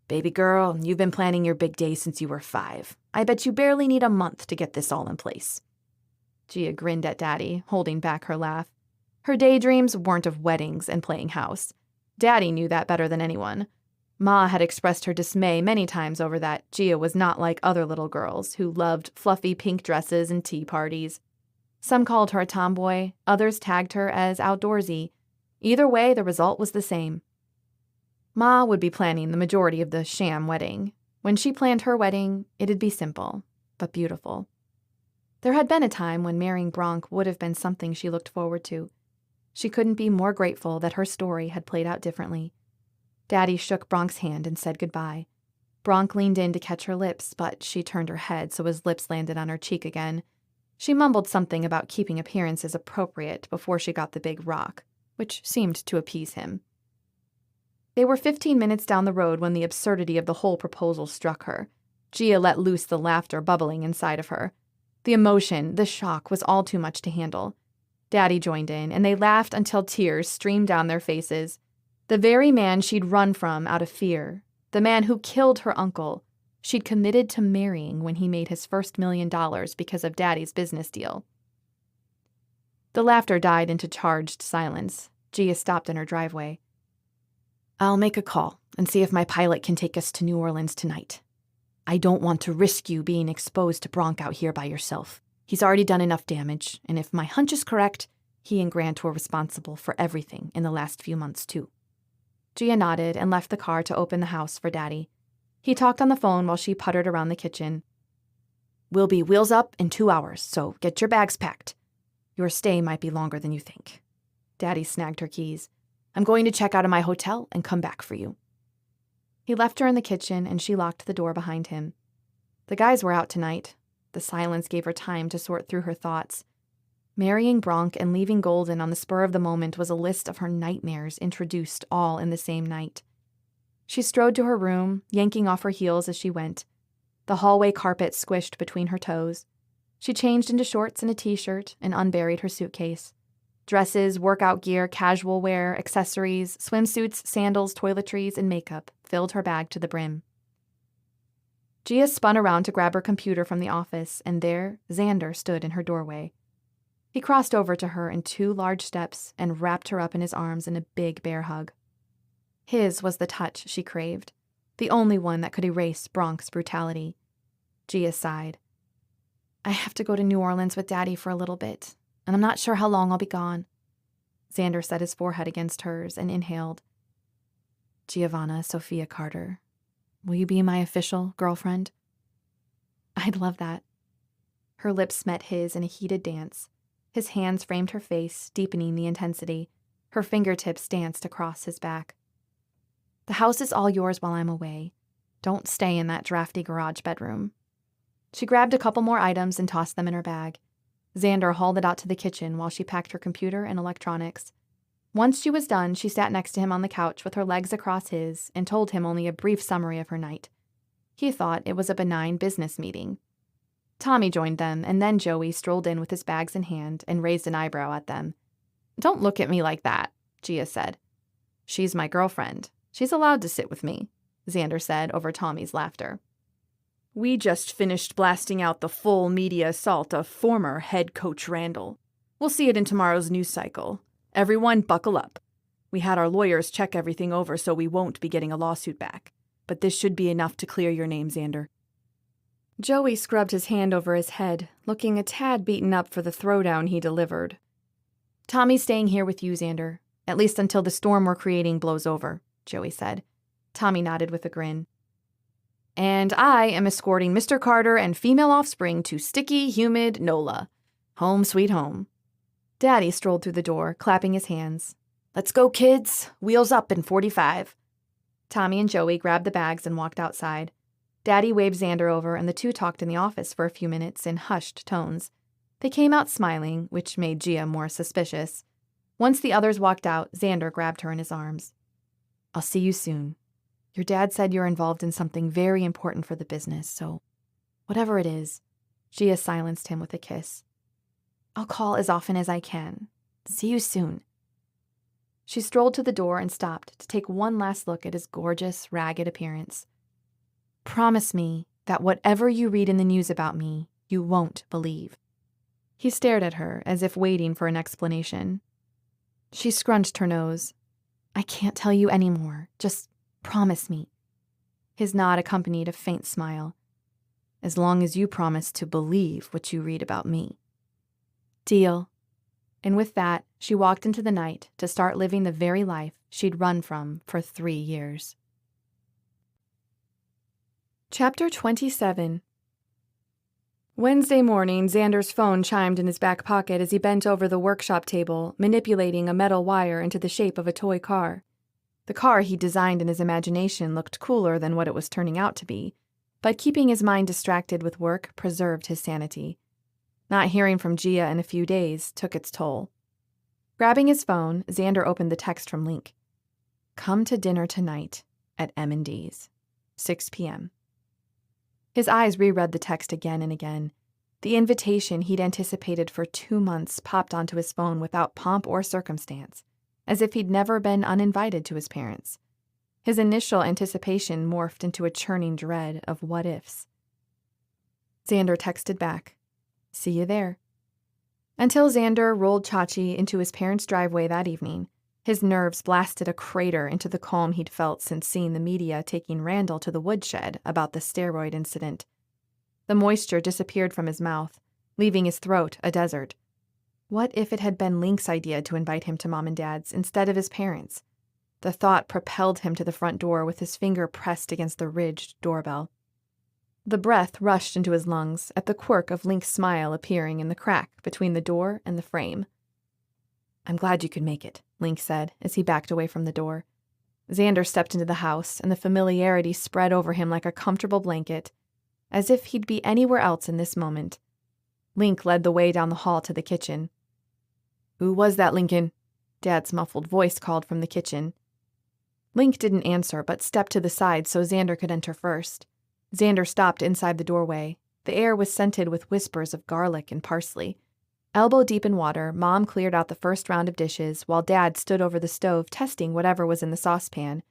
Baby girl, you've been planning your big day since you were 5. I bet you barely need a month to get this all in place. Gia grinned at Daddy, holding back her laugh. Her daydreams weren't of weddings and playing house. Daddy knew that better than anyone. Ma had expressed her dismay many times over that Gia was not like other little girls who loved fluffy pink dresses and tea parties. Some called her a tomboy, others tagged her as outdoorsy. Either way, the result was the same. Ma would be planning the majority of the sham wedding. When she planned her wedding, it'd be simple, but beautiful. There had been a time when marrying Bronk would have been something she looked forward to. She couldn't be more grateful that her story had played out differently. Daddy shook Bronk's hand and said goodbye. Bronk leaned in to catch her lips, but she turned her head so his lips landed on her cheek again. She mumbled something about keeping appearances appropriate before she got the big rock, which seemed to appease him. They were 15 minutes down the road when the absurdity of the whole proposal struck her. Gia let loose the laughter bubbling inside of her. The emotion, the shock, was all too much to handle. Daddy joined in, and they laughed until tears streamed down their faces. The very man she'd run from out of fear, the man who killed her uncle, she'd committed to marrying when he made his first $1 million because of Daddy's business deal. The laughter died into charged silence. Gia stopped in her driveway. I'll make a call and see if my pilot can take us to New Orleans tonight. I don't want to risk you being exposed to Bronk out here by yourself. He's already done enough damage, and if my hunch is correct, he and Grant were responsible for everything in the last few months, too. Gia nodded and left the car to open the house for Daddy. He talked on the phone while she puttered around the kitchen. We'll be wheels up in 2 hours, so get your bags packed. Your stay might be longer than you think. Daddy snagged her keys. I'm going to check out of my hotel and come back for you. He left her in the kitchen, and she locked the door behind him. The guys were out tonight. The silence gave her time to sort through her thoughts. Marrying Bronk and leaving Golden on the spur of the moment was a list of her nightmares introduced all in the same night. She strode to her room, yanking off her heels as she went. The hallway carpet squished between her toes. She changed into shorts and a t-shirt and unburied her suitcase. Dresses, workout gear, casual wear, accessories, swimsuits, sandals, toiletries, and makeup filled her bag to the brim. Gia spun around to grab her computer from the office, and there, Xander stood in her doorway. He crossed over to her in 2 large steps and wrapped her up in his arms in a big bear hug. His was the touch she craved, the only one that could erase Bronk's brutality. Gia sighed. I have to go to New Orleans with Daddy for a little bit, and I'm not sure how long I'll be gone. Xander set his forehead against hers and inhaled. Giovanna Sophia Carter, will you be my official girlfriend? I'd love that. Her lips met his in a heated dance. His hands framed her face, deepening the intensity. Her fingertips danced across his back. The house is all yours while I'm away. Don't stay in that drafty garage bedroom. She grabbed a couple more items and tossed them in her bag. Xander hauled it out to the kitchen while she packed her computer and electronics. Once she was done, she sat next to him on the couch with her legs across his and told him only a brief summary of her night. He thought it was a benign business meeting. Tommy joined them, and then Joey strolled in with his bags in hand and raised an eyebrow at them. "Don't look at me like that," Gia said. "She's my girlfriend. She's allowed to sit with me," Xander said over Tommy's laughter. "We just finished blasting out the full media assault of former head coach Randall. We'll see it in tomorrow's news cycle. Everyone buckle up. We had our lawyers check everything over so we won't be getting a lawsuit back. But this should be enough to clear your name, Xander." Joey scrubbed his hand over his head, looking a tad beaten up for the throwdown he delivered. "Tommy's staying here with you, Xander, at least until the storm we're creating blows over," Joey said. Tommy nodded with a grin. "And I am escorting Mr. Carter and female offspring to sticky, humid NOLA. Home sweet home." Daddy strolled through the door, clapping his hands. "Let's go, kids. Wheels up in 45. Tommy and Joey grabbed the bags and walked outside. Daddy waved Xander over, and the two talked in the office for a few minutes in hushed tones. They came out smiling, which made Gia more suspicious. Once the others walked out, Xander grabbed her in his arms. "I'll see you soon. Your dad said you're involved in something very important for the business, so whatever it is." Gia silenced him with a kiss. "I'll call as often as I can. See you soon." She strolled to the door and stopped to take one last look at his gorgeous, ragged appearance. "Promise me that whatever you read in the news about me, you won't believe." He stared at her as if waiting for an explanation. She scrunched her nose. "I can't tell you any more. Just promise me." His nod accompanied a faint smile. "As long as you promise to believe what you read about me." "Deal." And with that, she walked into the night to start living the very life she'd run from for 3 years. Chapter 27. Wednesday morning, Xander's phone chimed in his back pocket as he bent over the workshop table, manipulating a metal wire into the shape of a toy car. The car he designed in his imagination looked cooler than what it was turning out to be, but keeping his mind distracted with work preserved his sanity. Not hearing from Gia in a few days took its toll. Grabbing his phone, Xander opened the text from Link. "Come to dinner tonight at M&D's, 6 p.m. His eyes reread the text again and again. The invitation he'd anticipated for 2 months popped onto his phone without pomp or circumstance, as if he'd never been uninvited to his parents. His initial anticipation morphed into a churning dread of what-ifs. Xander texted back, "See you there." Until Xander rolled Chachi into his parents' driveway that evening, his nerves blasted a crater into the calm he'd felt since seeing the media taking Randall to the woodshed about the steroid incident. The moisture disappeared from his mouth, leaving his throat a desert. What if it had been Link's idea to invite him to Mom and Dad's instead of his parents? The thought propelled him to the front door with his finger pressed against the ridged doorbell. The breath rushed into his lungs at the quirk of Link's smile appearing in the crack between the door and the frame. "I'm glad you could make it," Link said as he backed away from the door. Xander stepped into the house, and the familiarity spread over him like a comfortable blanket, as if he'd be anywhere else in this moment. Link led the way down the hall to the kitchen. "Who was that, Lincoln?" Dad's muffled voice called from the kitchen. Link didn't answer, but stepped to the side so Xander could enter first. Xander stopped inside the doorway. The air was scented with whispers of garlic and parsley. Elbow deep in water, Mom cleared out the first round of dishes while Dad stood over the stove testing whatever was in the saucepan.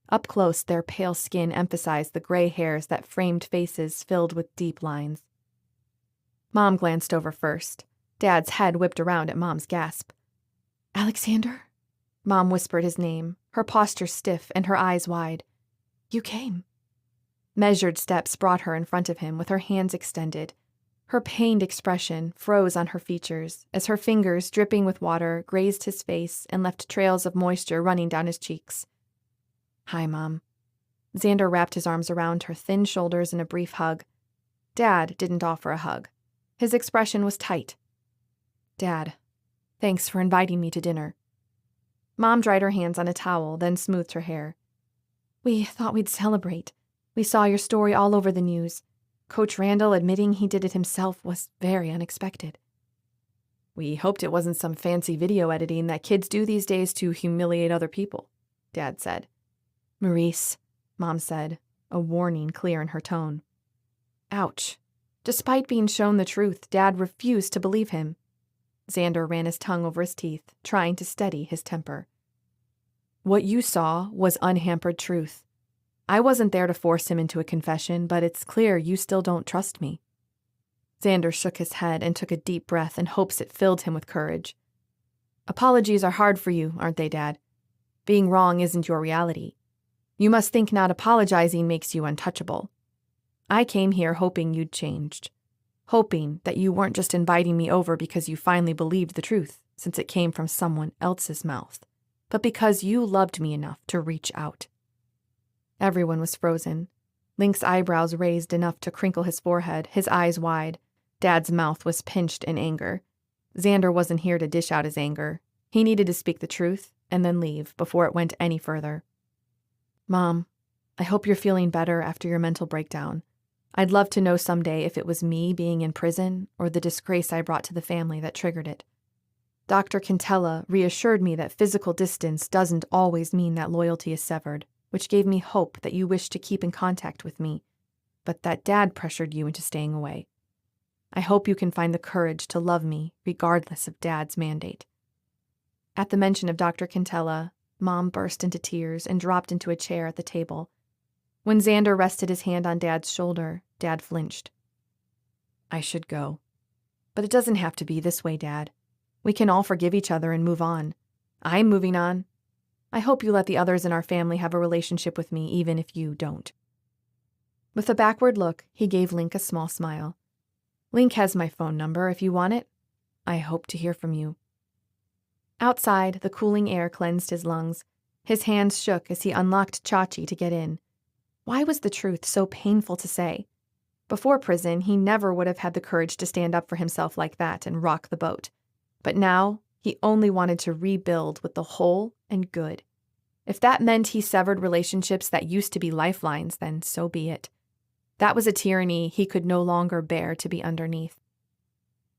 Up close, their pale skin emphasized the gray hairs that framed faces filled with deep lines. Mom glanced over first. Dad's head whipped around at Mom's gasp. "Alexander?" Mom whispered his name, her posture stiff and her eyes wide. "You came." Measured steps brought her in front of him with her hands extended. Her pained expression froze on her features as her fingers, dripping with water, grazed his face and left trails of moisture running down his cheeks. "Hi, Mom." Xander wrapped his arms around her thin shoulders in a brief hug. Dad didn't offer a hug. His expression was tight. "Dad, thanks for inviting me to dinner." Mom dried her hands on a towel, then smoothed her hair. "We thought we'd celebrate. We saw your story all over the news. Coach Randall admitting he did it himself was very unexpected." We hoped it wasn't some fancy video editing that kids do these days to humiliate other people, Dad said. Maurice, Mom said, a warning clear in her tone. Ouch. Despite being shown the truth, Dad refused to believe him. Xander ran his tongue over his teeth, trying to steady his temper. What you saw was unhampered truth. I wasn't there to force him into a confession, but it's clear you still don't trust me. Xander shook his head and took a deep breath in hopes it filled him with courage. Apologies are hard for you, aren't they, Dad? Being wrong isn't your reality. You must think not apologizing makes you untouchable. I came here hoping you'd changed. Hoping that you weren't just inviting me over because you finally believed the truth, since it came from someone else's mouth, but because you loved me enough to reach out. Everyone was frozen. Link's eyebrows raised enough to crinkle his forehead, his eyes wide. Dad's mouth was pinched in anger. Xander wasn't here to dish out his anger. He needed to speak the truth and then leave before it went any further. Mom, I hope you're feeling better after your mental breakdown. I'd love to know someday if it was me being in prison or the disgrace I brought to the family that triggered it. Dr. Quintella reassured me that physical distance doesn't always mean that loyalty is severed, which gave me hope that you wished to keep in contact with me, but that Dad pressured you into staying away. I hope you can find the courage to love me regardless of Dad's mandate. At the mention of Dr. Quintella, Mom burst into tears and dropped into a chair at the table. When Xander rested his hand on Dad's shoulder, Dad flinched. I should go. But it doesn't have to be this way, Dad. We can all forgive each other and move on. I'm moving on. I hope you let the others in our family have a relationship with me, even if you don't. With a backward look, he gave Link a small smile. Link has my phone number if you want it. I hope to hear from you. Outside, the cooling air cleansed his lungs. His hands shook as he unlocked Chachi to get in. Why was the truth so painful to say? Before prison, he never would have had the courage to stand up for himself like that and rock the boat. But now, he only wanted to rebuild with the whole and good. If that meant he severed relationships that used to be lifelines, then so be it. That was a tyranny he could no longer bear to be underneath.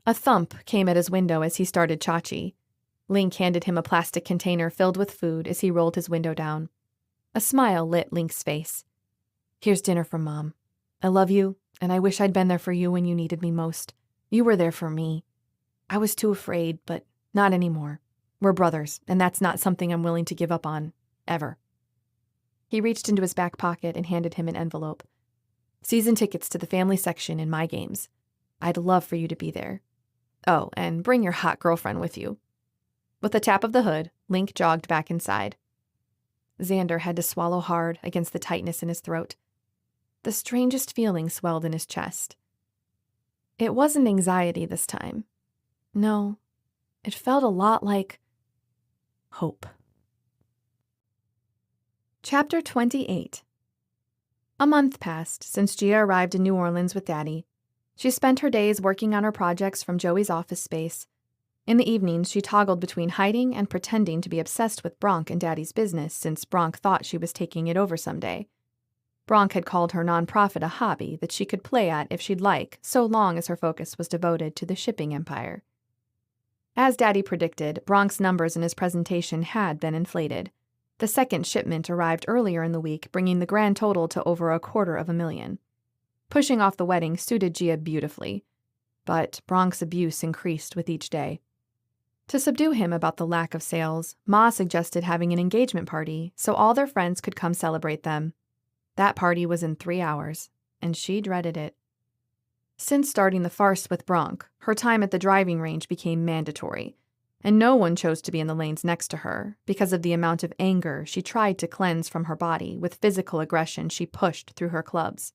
A thump came at his window as he started Chachi. Link handed him a plastic container filled with food as he rolled his window down. A smile lit Link's face. Here's dinner from Mom. I love you, and I wish I'd been there for you when you needed me most. You were there for me. I was too afraid, but not anymore. We're brothers, and that's not something I'm willing to give up on, ever. He reached into his back pocket and handed him an envelope. Season tickets to the family section in my games. I'd love for you to be there. Oh, and bring your hot girlfriend with you. With a tap of the hood, Link jogged back inside. Xander had to swallow hard against the tightness in his throat. The strangest feeling swelled in his chest. It wasn't anxiety this time. No, it felt a lot like hope. Chapter 28. A month passed since Gia arrived in New Orleans with Daddy. She spent her days working on her projects from Joey's office space. In the evenings, she toggled between hiding and pretending to be obsessed with Bronk and Daddy's business since Bronk thought she was taking it over someday. Bronk had called her nonprofit a hobby that she could play at if she'd like, so long as her focus was devoted to the shipping empire. As Daddy predicted, Bronk's numbers in his presentation had been inflated. The second shipment arrived earlier in the week, bringing the grand total to over $250,000. Pushing off the wedding suited Gia beautifully, but Bronk's abuse increased with each day. To subdue him about the lack of sales, Ma suggested having an engagement party so all their friends could come celebrate them. That party was in 3 hours, and she dreaded it. Since starting the farce with Bronk, her time at the driving range became mandatory, and no one chose to be in the lanes next to her because of the amount of anger she tried to cleanse from her body with physical aggression she pushed through her clubs.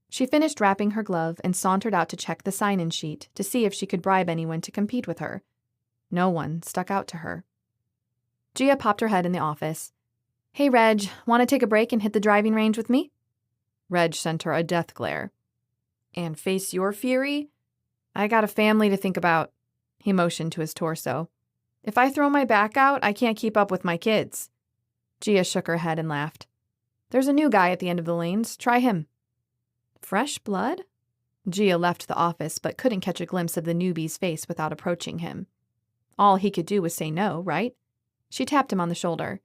She finished wrapping her glove and sauntered out to check the sign-in sheet to see if she could bribe anyone to compete with her. No one stuck out to her. Gia popped her head in the office. Hey, Reg, want to take a break and hit the driving range with me? Reg sent her a death glare. And face your fury? I got a family to think about. He motioned to his torso. If I throw my back out, I can't keep up with my kids. Gia shook her head and laughed. There's a new guy at the end of the lanes. Try him. Fresh blood? Gia left the office but couldn't catch a glimpse of the newbie's face without approaching him. All he could do was say no, right? She tapped him on the shoulder.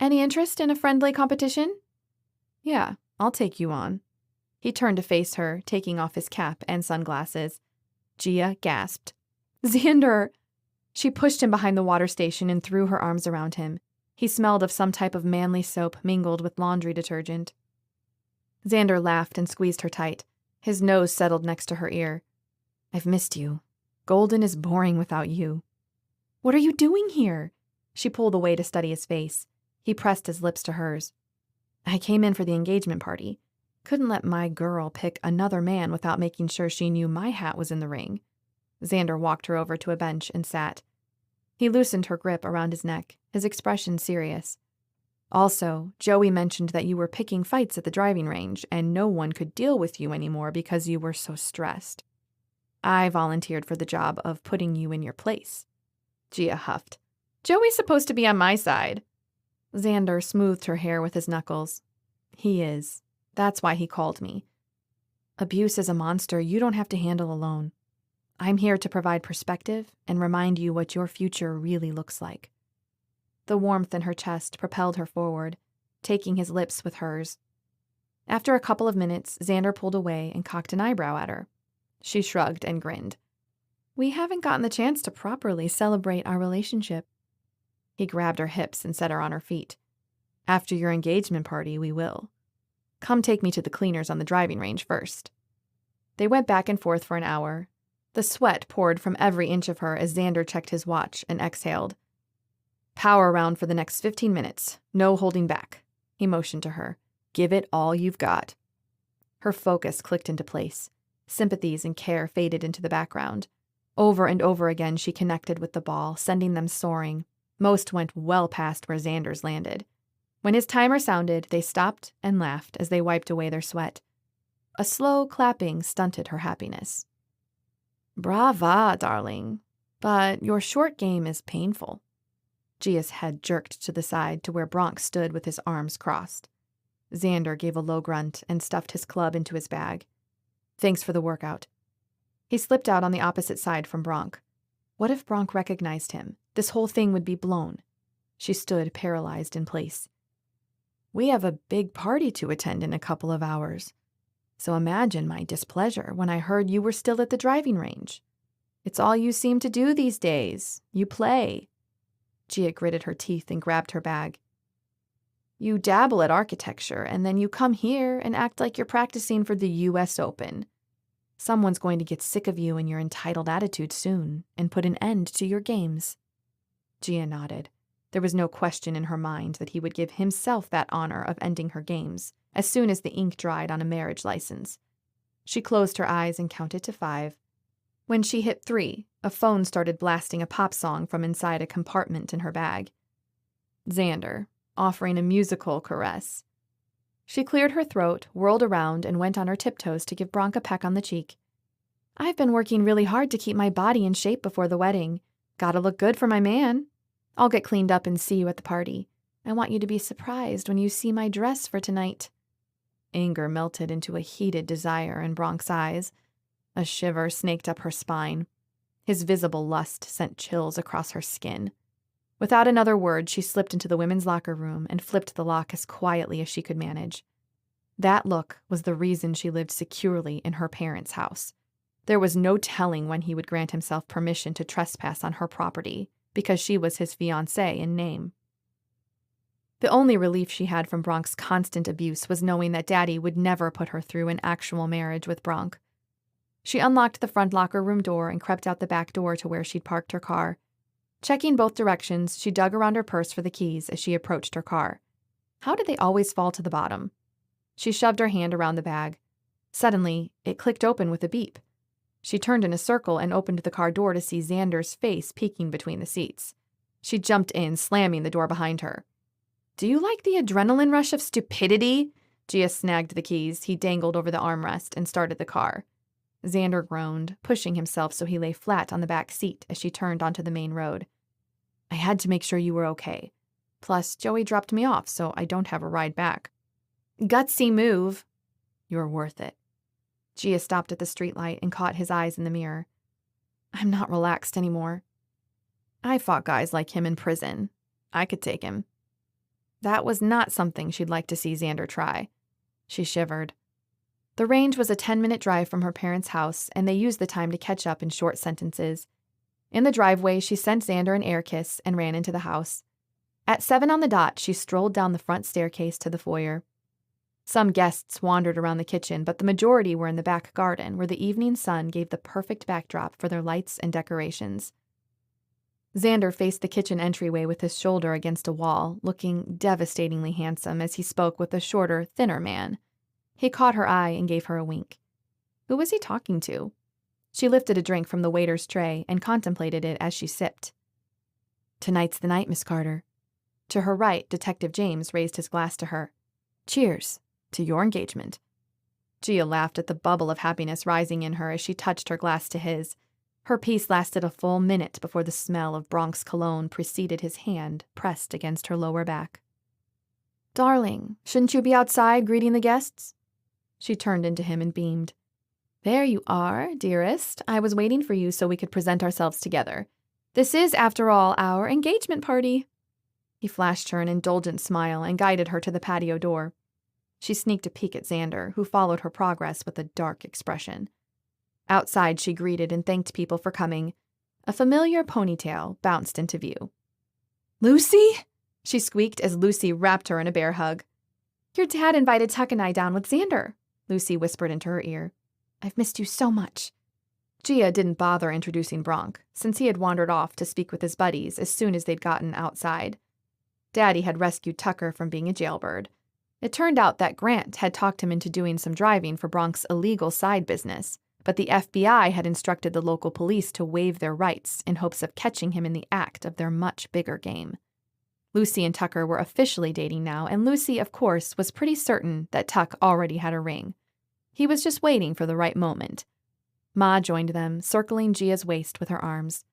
Any interest in a friendly competition? Yeah, I'll take you on. He turned to face her, taking off his cap and sunglasses. Gia gasped. Xander! She pushed him behind the water station and threw her arms around him. He smelled of some type of manly soap mingled with laundry detergent. Xander laughed and squeezed her tight. His nose settled next to her ear. I've missed you. Golden is boring without you. What are you doing here? She pulled away to study his face. He pressed his lips to hers. I came in for the engagement party. Couldn't let my girl pick another man without making sure she knew my hat was in the ring. Xander walked her over to a bench and sat. He loosened her grip around his neck, his expression serious. Also, Joey mentioned that you were picking fights at the driving range and no one could deal with you anymore because you were so stressed. I volunteered for the job of putting you in your place. Gia huffed. Joey's supposed to be on my side. Xander smoothed her hair with his knuckles. He is. That's why he called me. Abuse is a monster you don't have to handle alone. I'm here to provide perspective and remind you what your future really looks like. The warmth in her chest propelled her forward, taking his lips with hers. After a couple of minutes, Xander pulled away and cocked an eyebrow at her. She shrugged and grinned. We haven't gotten the chance to properly celebrate our relationship. He grabbed her hips and set her on her feet. After your engagement party, we will. Come take me to the cleaners on the driving range first. They went back and forth for an hour. The sweat poured from every inch of her as Xander checked his watch and exhaled. Power round for the next 15 minutes. No holding back. He motioned to her. Give it all you've got. Her focus clicked into place. Sympathies and care faded into the background. Over and over again she connected with the ball, sending them soaring. Most went well past where Xander's landed. When his timer sounded, they stopped and laughed as they wiped away their sweat. A slow clapping stunted her happiness. Brava, darling. But your short game is painful. Gia's head jerked to the side to where Bronk stood with his arms crossed. Xander gave a low grunt and stuffed his club into his bag. Thanks for the workout. He slipped out on the opposite side from Bronk. What if Bronk recognized him? This whole thing would be blown. She stood paralyzed in place. We have a big party to attend in a couple of hours. So imagine my displeasure when I heard you were still at the driving range. It's all you seem to do these days. You play. Gia gritted her teeth and grabbed her bag. You dabble at architecture, and then you come here and act like you're practicing for the U.S. Open. Someone's going to get sick of you and your entitled attitude soon and put an end to your games. Gia nodded. There was no question in her mind that he would give himself that honor of ending her games as soon as the ink dried on a marriage license. She closed her eyes and counted to 5. When she hit 3, a phone started blasting a pop song from inside a compartment in her bag. Xander, offering a musical caress. She cleared her throat, whirled around, and went on her tiptoes to give Bronk a peck on the cheek. I've been working really hard to keep my body in shape before the wedding. Gotta look good for my man. I'll get cleaned up and see you at the party. I want you to be surprised when you see my dress for tonight. Anger melted into a heated desire in Bronk's eyes. A shiver snaked up her spine. His visible lust sent chills across her skin. Without another word, she slipped into the women's locker room and flipped the lock as quietly as she could manage. That look was the reason she lived securely in her parents' house. There was no telling when he would grant himself permission to trespass on her property, because she was his fiancée in name. The only relief she had from Bronk's constant abuse was knowing that Daddy would never put her through an actual marriage with Bronk. She unlocked the front locker room door and crept out the back door to where she'd parked her car. Checking both directions, she dug around her purse for the keys as she approached her car. How did they always fall to the bottom? She shoved her hand around the bag. Suddenly, it clicked open with a beep. She turned in a circle and opened the car door to see Xander's face peeking between the seats. She jumped in, slamming the door behind her. Do you like the adrenaline rush of stupidity? Gia snagged the keys he dangled over the armrest and started the car. Xander groaned, pushing himself so he lay flat on the back seat as she turned onto the main road. I had to make sure you were okay. Plus, Joey dropped me off, so I don't have a ride back. Gutsy move. You're worth it. Gia stopped at the streetlight and caught his eyes in the mirror. I'm not relaxed anymore. I fought guys like him in prison. I could take him. That was not something she'd like to see Xander try. She shivered. The range was a 10-minute drive from her parents' house, and they used the time to catch up in short sentences. In the driveway, she sent Xander an air kiss and ran into the house. At 7 on the dot, she strolled down the front staircase to the foyer. Some guests wandered around the kitchen, but the majority were in the back garden, where the evening sun gave the perfect backdrop for their lights and decorations. Xander faced the kitchen entryway with his shoulder against a wall, looking devastatingly handsome as he spoke with a shorter, thinner man. He caught her eye and gave her a wink. Who was he talking to? She lifted a drink from the waiter's tray and contemplated it as she sipped. Tonight's the night, Miss Carter. To her right, Detective James raised his glass to her. Cheers to your engagement. Gia laughed at the bubble of happiness rising in her as she touched her glass to his. Her piece lasted a full minute before the smell of Bronx cologne preceded his hand pressed against her lower back. Darling, shouldn't you be outside greeting the guests? She turned into him and beamed. There you are, dearest. I was waiting for you so we could present ourselves together. This is, after all, our engagement party. He flashed her an indulgent smile and guided her to the patio door. She sneaked a peek at Xander, who followed her progress with a dark expression. Outside, she greeted and thanked people for coming. A familiar ponytail bounced into view. Lucy? She squeaked as Lucy wrapped her in a bear hug. Your dad invited Tuck and I down with Xander, Lucy whispered into her ear. I've missed you so much. Gia didn't bother introducing Bronk, since he had wandered off to speak with his buddies as soon as they'd gotten outside. Daddy had rescued Tucker from being a jailbird. It turned out that Grant had talked him into doing some driving for Bronk's illegal side business, but the FBI had instructed the local police to waive their rights in hopes of catching him in the act of their much bigger game. Lucy and Tucker were officially dating now, and Lucy, of course, was pretty certain that Tuck already had a ring. He was just waiting for the right moment. Ma joined them, circling Gia's waist with her arms.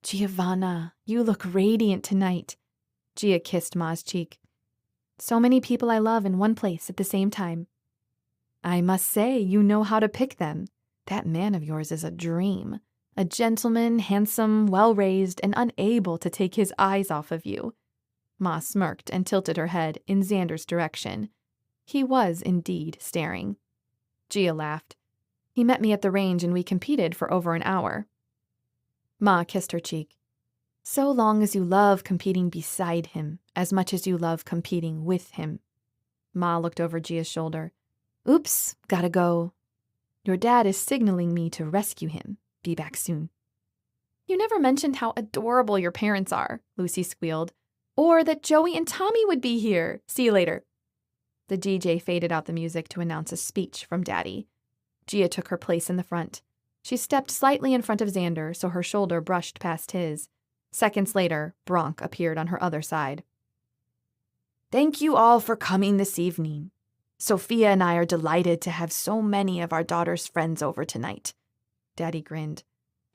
Giovanna, you look radiant tonight. Gia kissed Ma's cheek. So many people I love in one place at the same time. I must say, you know how to pick them. That man of yours is a dream. A gentleman, handsome, well-raised, and unable to take his eyes off of you. Ma smirked and tilted her head in Xander's direction. He was indeed staring. Gia laughed. He met me at the range and we competed for over an hour. Ma kissed her cheek. So long as you love competing beside him, as much as you love competing with him. Ma looked over Gia's shoulder. Oops, gotta go. Your dad is signaling me to rescue him. Be back soon. You never mentioned how adorable your parents are, Lucy squealed. Or that Joey and Tommy would be here. See you later. The DJ faded out the music to announce a speech from Daddy. Gia took her place in the front. She stepped slightly in front of Xander so her shoulder brushed past his. Seconds later, Bronk appeared on her other side. Thank you all for coming this evening. Sophia and I are delighted to have so many of our daughter's friends over tonight. Daddy grinned.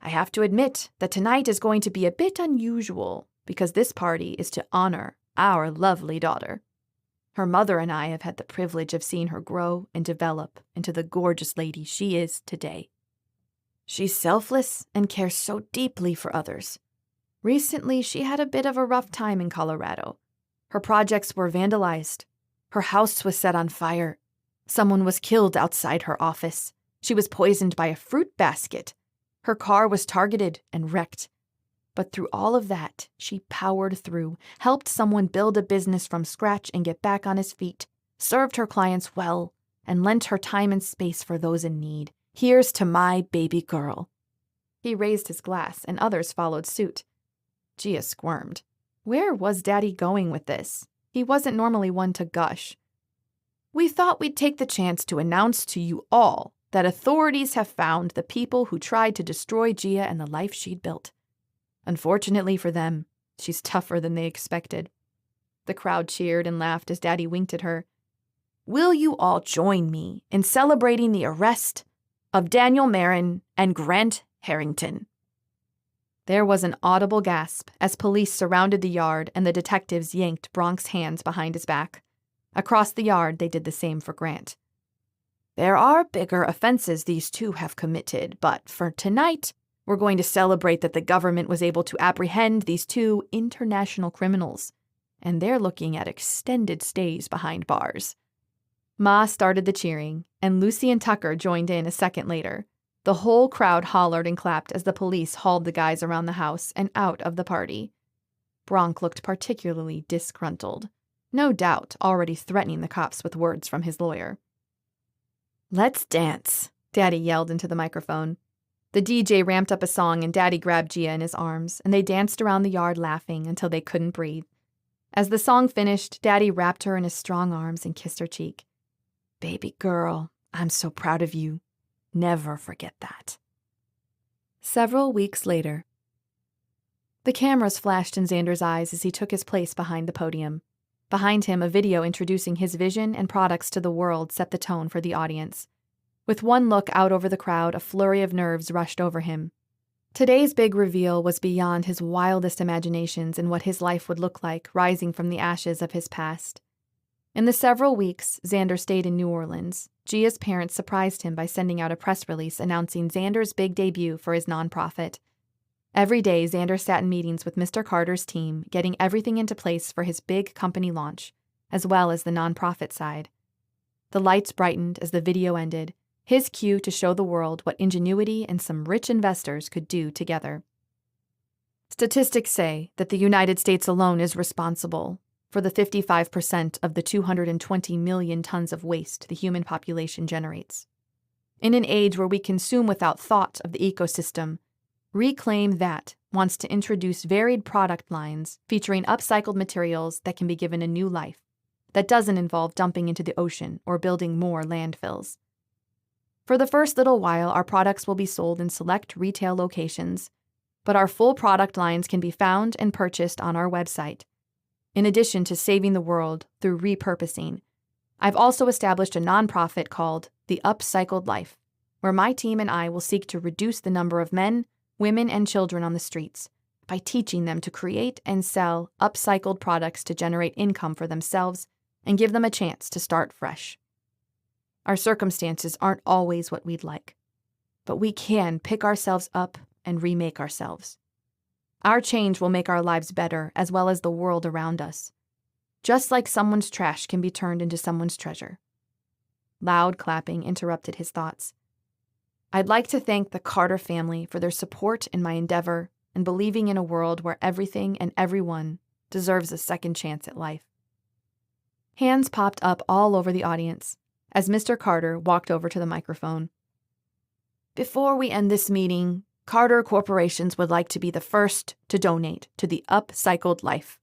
I have to admit that tonight is going to be a bit unusual because this party is to honor our lovely daughter. Her mother and I have had the privilege of seeing her grow and develop into the gorgeous lady she is today. She's selfless and cares so deeply for others. Recently, she had a bit of a rough time in Colorado. Her projects were vandalized. Her house was set on fire. Someone was killed outside her office. She was poisoned by a fruit basket. Her car was targeted and wrecked. But through all of that, she powered through, helped someone build a business from scratch and get back on his feet, served her clients well, and lent her time and space for those in need. Here's to my baby girl. He raised his glass, and others followed suit. Gia squirmed. Where was Daddy going with this? He wasn't normally one to gush. We thought we'd take the chance to announce to you all that authorities have found the people who tried to destroy Gia and the life she'd built. Unfortunately for them, she's tougher than they expected. The crowd cheered and laughed as Daddy winked at her. Will you all join me in celebrating the arrest of Daniel Marin and Grant Harrington? There was an audible gasp as police surrounded the yard and the detectives yanked Bronk's hands behind his back. Across the yard, they did the same for Grant. There are bigger offenses these two have committed, but for tonight, we're going to celebrate that the government was able to apprehend these two international criminals, and they're looking at extended stays behind bars." Ma started the cheering, and Lucy and Tucker joined in a second later. The whole crowd hollered and clapped as the police hauled the guys around the house and out of the party. Bronk looked particularly disgruntled, no doubt already threatening the cops with words from his lawyer. "Let's dance," Daddy yelled into the microphone. The DJ ramped up a song and Daddy grabbed Gia in his arms, and they danced around the yard laughing until they couldn't breathe. As the song finished, Daddy wrapped her in his strong arms and kissed her cheek. "Baby girl, I'm so proud of you. Never forget that." Several weeks later. The cameras flashed in Xander's eyes as he took his place behind the podium. Behind him, a video introducing his vision and products to the world set the tone for the audience. With one look out over the crowd, a flurry of nerves rushed over him. Today's big reveal was beyond his wildest imaginations in what his life would look like rising from the ashes of his past. In the several weeks Xander stayed in New Orleans, Gia's parents surprised him by sending out a press release announcing Xander's big debut for his nonprofit. Every day, Xander sat in meetings with Mr. Carter's team, getting everything into place for his big company launch, as well as the nonprofit side. The lights brightened as the video ended, his cue to show the world what ingenuity and some rich investors could do together. Statistics say that the United States alone is responsible for the 55% of the 220 million tons of waste the human population generates. In an age where we consume without thought of the ecosystem, Reclaim That wants to introduce varied product lines featuring upcycled materials that can be given a new life, that doesn't involve dumping into the ocean or building more landfills. For the first little while, our products will be sold in select retail locations, but our full product lines can be found and purchased on our website. In addition to saving the world through repurposing, I've also established a nonprofit called The Upcycled Life, where my team and I will seek to reduce the number of men, women, and children on the streets by teaching them to create and sell upcycled products to generate income for themselves and give them a chance to start fresh. Our circumstances aren't always what we'd like, but we can pick ourselves up and remake ourselves. Our change will make our lives better as well as the world around us, just like someone's trash can be turned into someone's treasure. Loud clapping interrupted his thoughts. I'd like to thank the Carter family for their support in my endeavor and believing in a world where everything and everyone deserves a second chance at life. Hands popped up all over the audience as Mr. Carter walked over to the microphone. Before we end this meeting, Carter Corporations would like to be the first to donate to the Upcycled Life.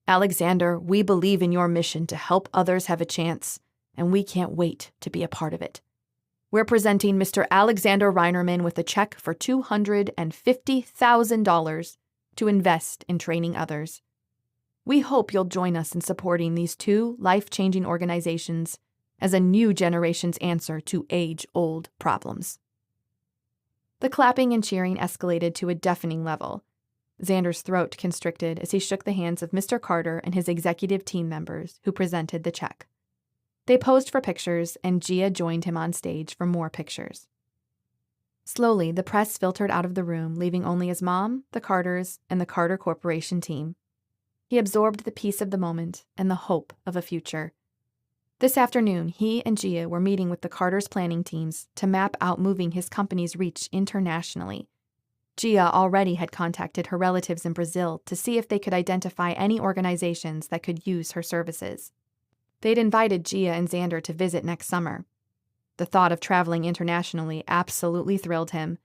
Alexander, we believe in your mission to help others have a chance, and we can't wait to be a part of it. We're presenting Mr. Alexander Reinerman with a check for $250,000 to invest in training others. We hope you'll join us in supporting these two life-changing organizations as a new generation's answer to age-old problems. The clapping and cheering escalated to a deafening level. Xander's throat constricted as he shook the hands of Mr. Carter and his executive team members who presented the check. They posed for pictures, and Gia joined him on stage for more pictures. Slowly, the press filtered out of the room, leaving only his mom, the Carters, and the Carter Corporation team. He absorbed the peace of the moment and the hope of a future. This afternoon, he and Gia were meeting with the Carters' planning teams to map out moving his company's reach internationally. Gia already had contacted her relatives in Brazil to see if they could identify any organizations that could use her services. They'd invited Gia and Xander to visit next summer. The thought of traveling internationally absolutely thrilled him,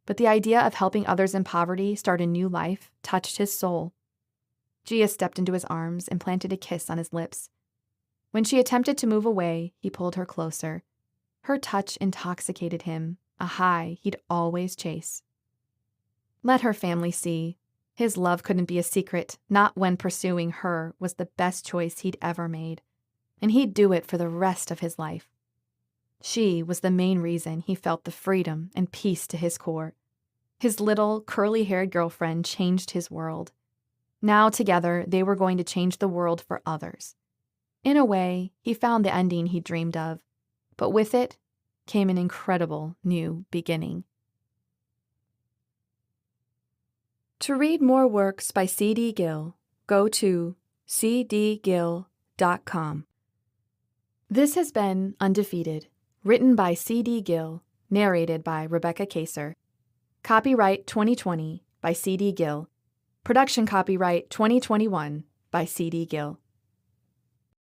but the idea of helping others in poverty start a new life touched his soul. Gia stepped into his arms and planted a kiss on his lips. When she attempted to move away, he pulled her closer. Her touch intoxicated him, a high he'd always chase. Let her family see. His love couldn't be a secret, not when pursuing her was the best choice he'd ever made. And he'd do it for the rest of his life. She was the main reason he felt the freedom and peace to his core. His little, curly-haired girlfriend changed his world. Now, together, they were going to change the world for others. In a way, he found the ending he dreamed of. but with it came an incredible new beginning. To read more works by C.D. Gill, go to cdgill.com. This has been Undefeated, written by C.D. Gill, narrated by Rebecca Kaser. Copyright 2020 by C.D. Gill. Production copyright 2021 by C.D. Gill.